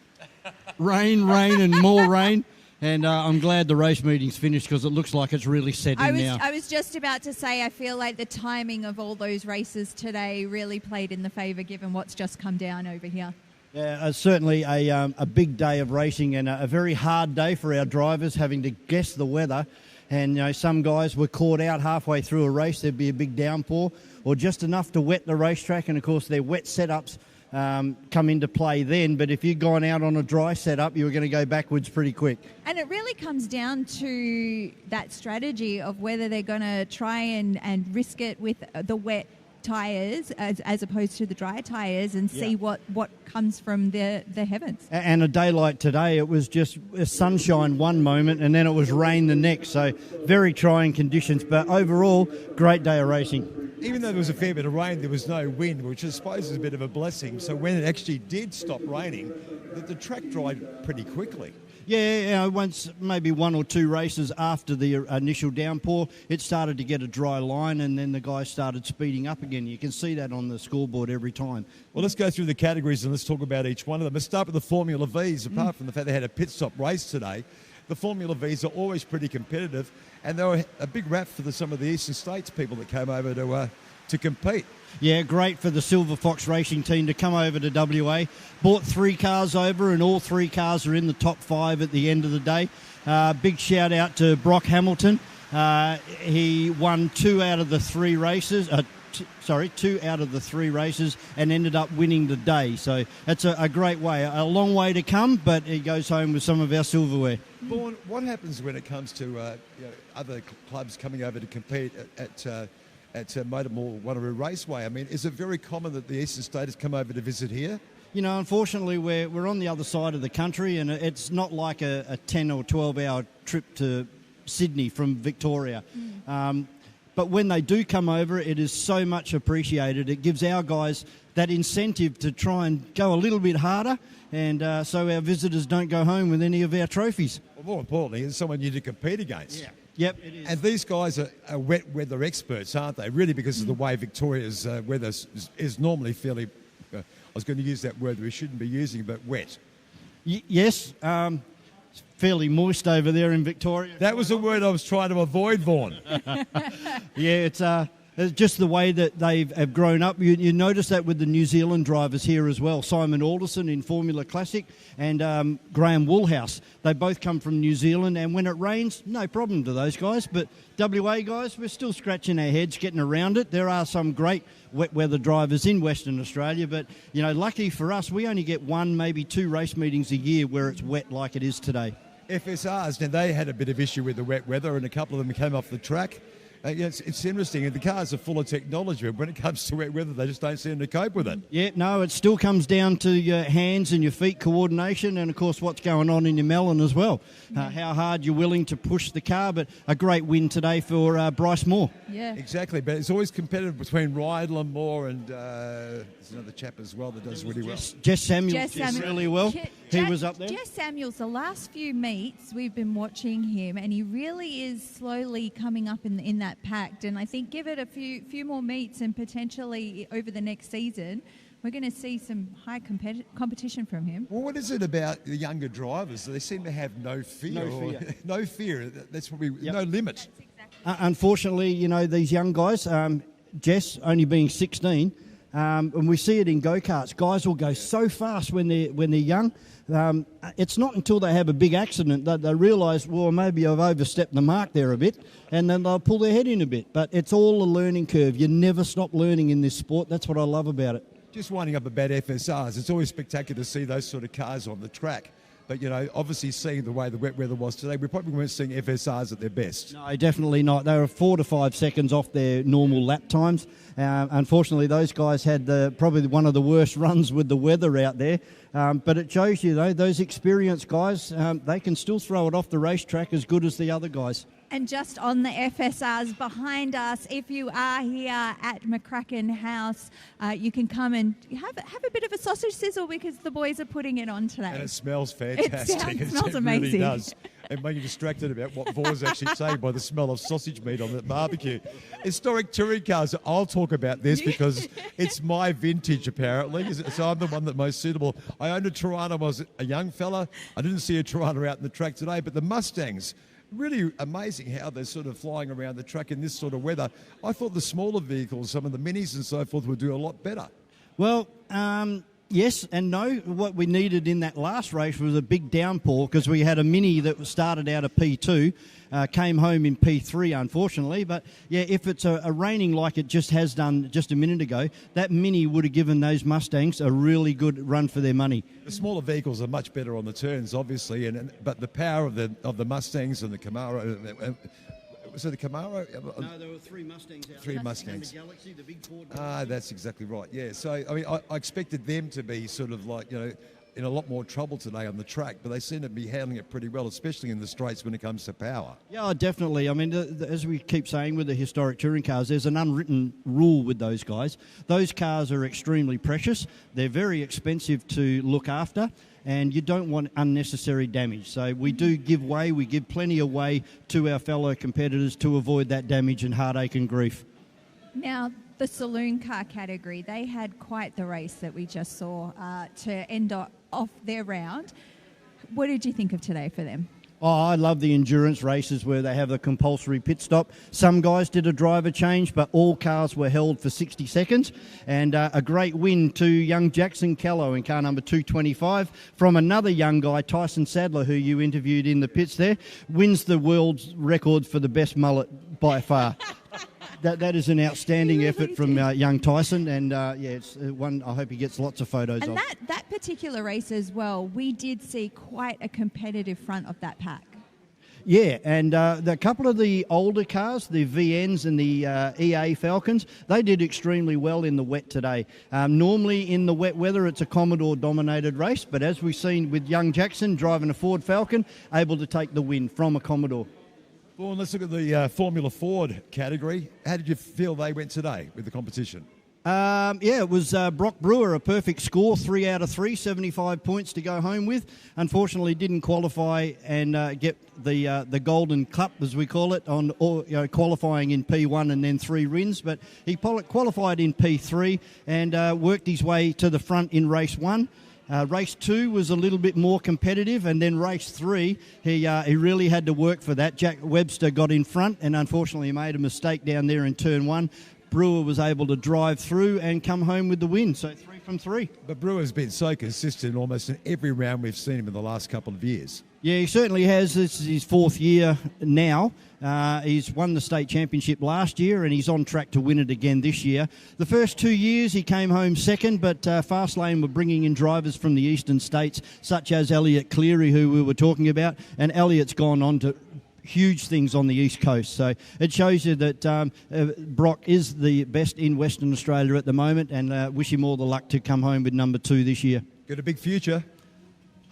Rain, and more rain. And I'm glad the race meeting's finished because it looks like it's really setting now. I was just about to say, I feel like the timing of all those races today really played in the favour given what's just come down over here. Yeah, certainly a big day of racing and a very hard day for our drivers having to guess the weather. And you know, some guys were caught out halfway through a race. There'd be a big downpour or just enough to wet the racetrack. And, of course, their wet setups come into play then. But if you'd gone out on a dry setup, you were going to go backwards pretty quick. And it really comes down to that strategy of whether they're going to try and risk it with the wet tyres as opposed to the dry tyres and see what comes from the heavens. And a day like today, it was just sunshine one moment and then it was rain the next. So very trying conditions. But overall, great day of racing. Even though there was a fair bit of rain, there was no wind, which I suppose is a bit of a blessing. So when it actually did stop raining, the track dried pretty quickly. Yeah, once maybe 1 or 2 races after the initial downpour, it started to get a dry line and then the guys started speeding up again. You can see that on the scoreboard every time. Well, let's go through the categories and let's talk about each one of them. Let's start with the Formula Vs. Apart from the fact they had a pit stop race today, the Formula Vs are always pretty competitive, and they were a big rap for some of the Eastern States people that came over to compete. Yeah, great for the Silver Fox Racing team to come over to WA. Bought 3 cars over, and all 3 cars are in the top 5 at the end of the day. Big shout out to Brock Hamilton. He won 2 out of the 3 races. 2 out of the 3 races and ended up winning the day. So that's a great way. A long way to come, but he goes home with some of our silverware. Vaughan, what happens when it comes to other clubs coming over to compete at MotorMall Wanneroo Raceway? I mean, is it very common that the Eastern Staters come over to visit here? You know, unfortunately, we're on the other side of the country, and it's not like a 10 or 12-hour trip to Sydney from Victoria. But when they do come over, it is so much appreciated. It gives our guys that incentive to try and go a little bit harder, and so our visitors don't go home with any of our trophies. Well, more importantly, it's someone you to compete against. Yeah. Yep, it is. And these guys are wet weather experts, aren't they? Really, because of the way Victoria's weather is normally fairly, I was going to use that word that we shouldn't be using, but wet. Yes, it's fairly moist over there in Victoria. That was the word I was trying to avoid, Vaughan. Yeah, it's just the way that have grown up. You notice that with the New Zealand drivers here as well. Simon Alderson in Formula Classic and Graham Woolhouse. They both come from New Zealand, and when it rains, no problem to those guys. But WA guys, we're still scratching our heads getting around it. There are some great wet weather drivers in Western Australia, but, you know, lucky for us, we only get 1, maybe 2 race meetings a year where it's wet like it is today. FSRs, now they had a bit of issue with the wet weather, and a couple of them came off the track. It's interesting, and the cars are full of technology, but when it comes to wet weather, they just don't seem to cope with it. Yeah, no, it still comes down to your hands and your feet coordination, and of course what's going on in your melon as well. How hard you're willing to push the car, but a great win today for Bryce Moore. Yeah, exactly, but it's always competitive between Rydland, Moore, and there's another chap as well that does really well. Jess Samuels really well. He was up there. Jess Samuels, the last few meets we've been watching him, and he really is slowly coming up in that pact. And I think give it a few more meets, and potentially over the next season, We're going to see some high competition from him. Well, what is it about the younger drivers? They seem to have no fear. No fear. No fear. That's probably no limit. Unfortunately, you know, these young guys, Jess only being 16, and we see it in go-karts. Guys will go so fast when they're young. It's not until they have a big accident that they realise, well, maybe I've overstepped the mark there a bit, and then they'll pull their head in a bit. But it's all a learning curve. You never stop learning in this sport. That's what I love about it. Just winding up about FSRs, it's always spectacular to see those sort of cars on the track. But, you know, obviously seeing the way the wet weather was today, we probably weren't seeing FSRs at their best. No, definitely not. They were 4 to 5 seconds off their normal lap times. Unfortunately, those guys had probably one of the worst runs with the weather out there. But it shows you, though, those experienced guys, they can still throw it off the racetrack as good as the other guys. And just on the FSRs behind us, if you are here at McCracken House, you can come and have a bit of a sausage sizzle because the boys are putting it on today. And it smells fantastic. It smells amazing. Really does. And make you distracted about what Vaughan's actually saying by the smell of sausage meat on that barbecue. Historic touring cars. I'll talk about this because it's my vintage, apparently. So I'm the one that's most suitable. I owned a Toronto when I was a young fella. I didn't see a Toronto out in the track today, but the Mustangs, really amazing how they're sort of flying around the track in this sort of weather. I thought the smaller vehicles, some of the minis and so forth, would do a lot better. Well, yes and no. What we needed in that last race was a big downpour because we had a mini that started out of P2, came home in P3, unfortunately. But, yeah, if it's a raining like it just has done just a minute ago, that mini would have given those Mustangs a really good run for their money. The smaller vehicles are much better on the turns, obviously, but the power of the Mustangs and the Camaro... Was it the Camaro? No, there were 3 Mustangs out there. Three Mustangs. And the Galaxy, the big Ford. That's exactly right, yeah. So, I mean, I expected them to be sort of like, you know, in a lot more trouble today on the track, but they seem to be handling it pretty well, especially in the straights when it comes to power. Yeah, definitely. I mean, as we keep saying with the historic touring cars, there's an unwritten rule with those guys. Those cars are extremely precious. They're very expensive to look after, and you don't want unnecessary damage. So we do give way. We give plenty of way to our fellow competitors to avoid that damage and heartache and grief. Now, the saloon car category, they had quite the race that we just saw to end off their round. What did you think of today for them? Oh, I love the endurance races where they have a compulsory pit stop. Some guys did a driver change, but all cars were held for 60 seconds. And a great win to young Jackson Callow in car number 225 from another young guy, Tyson Sadler, who you interviewed in the pits there, wins the world's record for the best mullet by far. That is an outstanding effort from young Tyson, and it's one I hope he gets lots of photos and of. And that particular race as well, we did see quite a competitive front of that pack. Yeah, and a couple of the older cars, the VNs and the EA Falcons, they did extremely well in the wet today. Normally in the wet weather it's a Commodore-dominated race, but as we've seen with young Jackson driving a Ford Falcon, able to take the win from a Commodore. Well, let's look at the Formula Ford category. How did you feel they went today with the competition? It was Brock Brewer, a perfect score, 3 out of 3, 75 points to go home with. Unfortunately, didn't qualify and get the Golden Cup, as we call it, on qualifying in P1 and then 3 wins. But he qualified in P3 and worked his way to the front in race 1. Race 2 was a little bit more competitive, and then race 3, he really had to work for that. Jack Webster got in front and unfortunately made a mistake down there in turn 1. Brewer was able to drive through and come home with the win, so 3 from 3. But Brewer's been so consistent almost in every round we've seen him in the last couple of years. Yeah, he certainly has. This is his 4th year now. He's won the state championship last year and he's on track to win it again this year. The first 2 years he came home second, but Fastlane were bringing in drivers from the eastern states, such as Elliot Cleary, who we were talking about, and Elliot's gone on to huge things on the East Coast. So it shows you that Brock is the best in Western Australia at the moment, and wish him all the luck to come home with number 2 this year. Got a big future.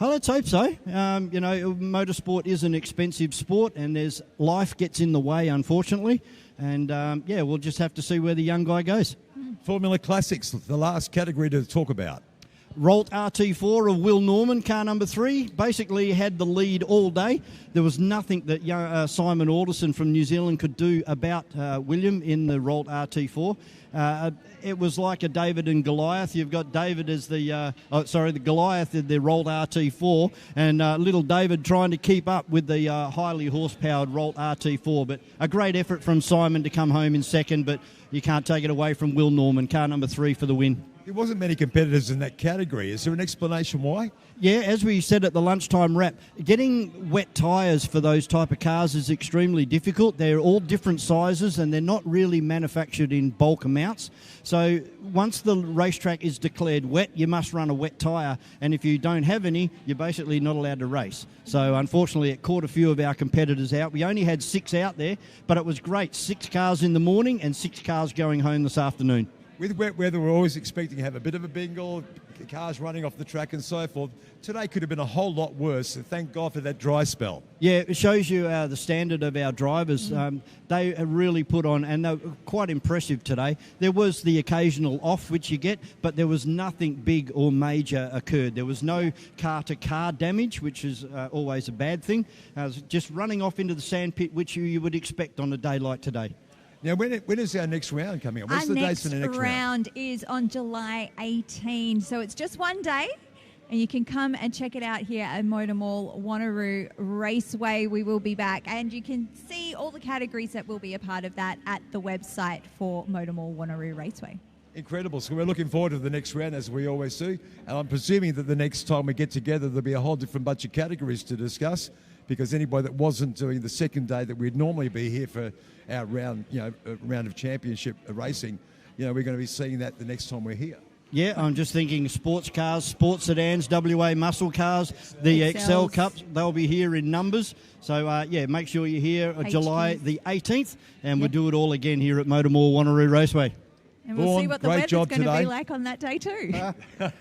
Oh, let's hope so. Motorsport is an expensive sport, and life gets in the way, unfortunately. And, we'll just have to see where the young guy goes. Formula Classics, the last category to talk about. Rolt RT4 of Will Norman, car number 3, basically had the lead all day. There was nothing that Simon Alderson from New Zealand could do about William in the Rolt RT4. It was like a David and Goliath. You've got David as the Goliath in the Rolt RT4, and little David trying to keep up with the highly horse-powered Rolt RT4. But a great effort from Simon to come home in second, but you can't take it away from Will Norman, car number 3 for the win. There wasn't many competitors in that category. Is there an explanation why? Yeah, as we said at the lunchtime wrap, getting wet tyres for those type of cars is extremely difficult. They're all different sizes and they're not really manufactured in bulk amounts. So once the racetrack is declared wet, you must run a wet tyre, and if you don't have any, you're basically not allowed to race. So unfortunately it caught a few of our competitors out. We only had 6 out there, but it was great. 6 cars in the morning and 6 cars going home this afternoon. With wet weather, we're always expecting to have a bit of a bingle, cars running off the track and so forth. Today could have been a whole lot worse, so thank God for that dry spell. Yeah, it shows you the standard of our drivers. They have really put on, and they were quite impressive today. There was the occasional off, which you get, but there was nothing big or major occurred. There was no car-to-car damage, which is always a bad thing. Just running off into the sandpit, which you would expect on a day like today. Now, when is our next round coming up? What's the dates for the next round? Is on July 18. So it's just one day, and you can come and check it out here at MotorMall Wanneroo Raceway. We will be back, and you can see all the categories that will be a part of that at the website for MotorMall Wanneroo Raceway. Incredible. So we're looking forward to the next round, as we always do. And I'm presuming that the next time we get together, there'll be a whole different bunch of categories to discuss, because anybody that wasn't doing the second day that we'd normally be here for our round, round of championship racing, we're going to be seeing that the next time we're here. Yeah, I'm just thinking sports cars, sports sedans, WA muscle cars, the XL Cups, they'll be here in numbers. So, make sure you're here July the 18th, and we'll do it all again here at MotorMall Wanneroo Raceway. And we'll see what the weather's going to be like on that day too. I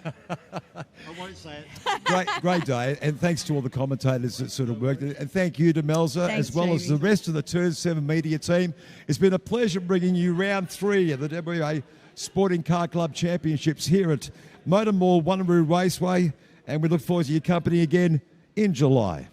won't say it. Great day, and thanks to all the commentators that sort of worked. And thank you to Melza, as well as the rest of the Turn 7 media team. It's been a pleasure bringing you round 3 of the WA Sporting Car Club Championships here at MotorMall Wanneroo Raceway, and we look forward to your company again in July.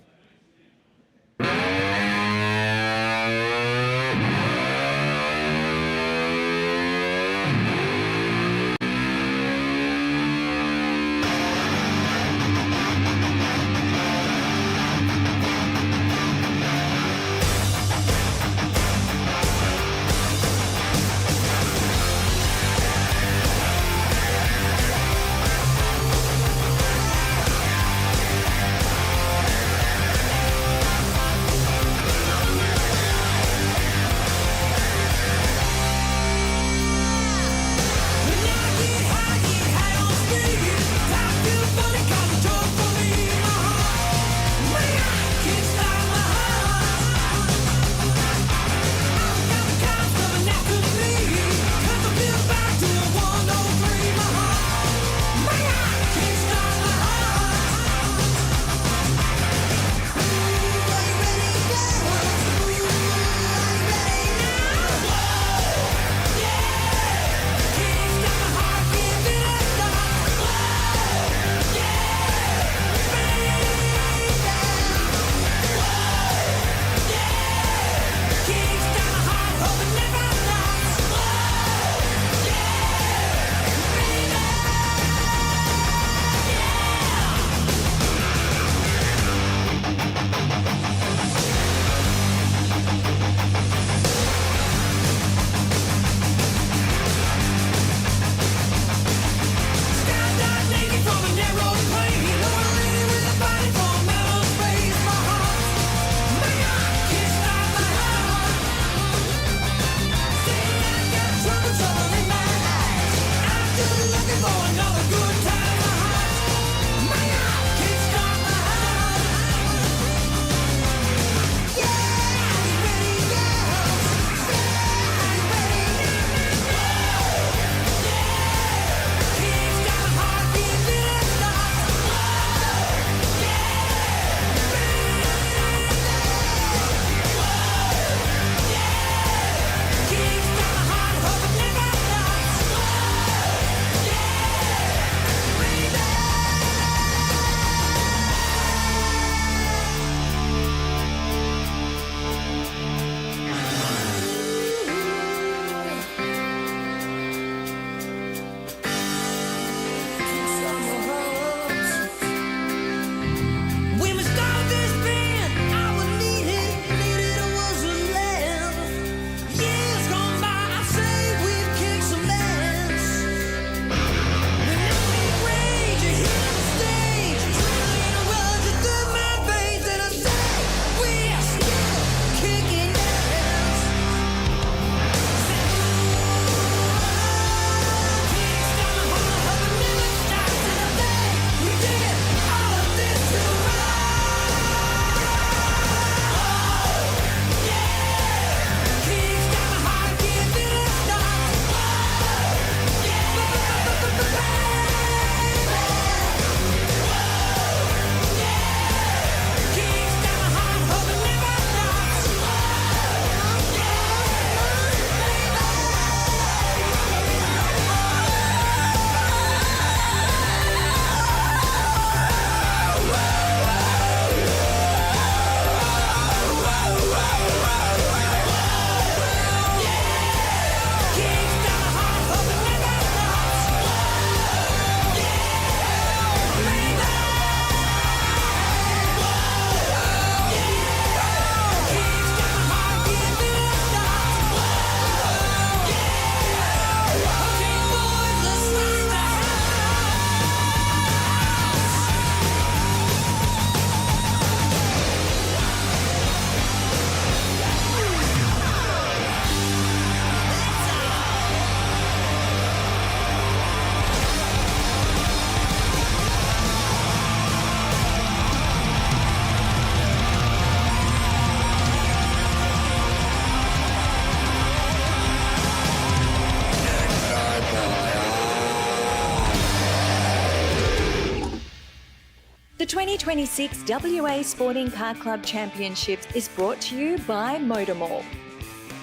The 2026 WA Sporting Car Club Championships is brought to you by MotorMall,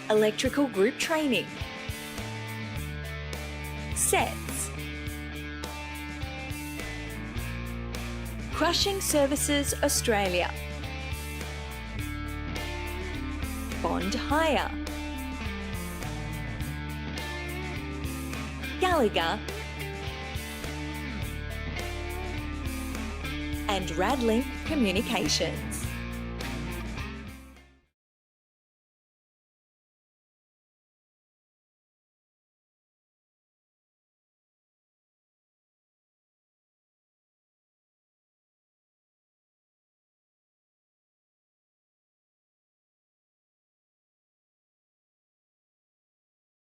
Electrical Group Training, Sets, Crushing Services Australia, Bond Hire, Gallagher, and Radlink Communications.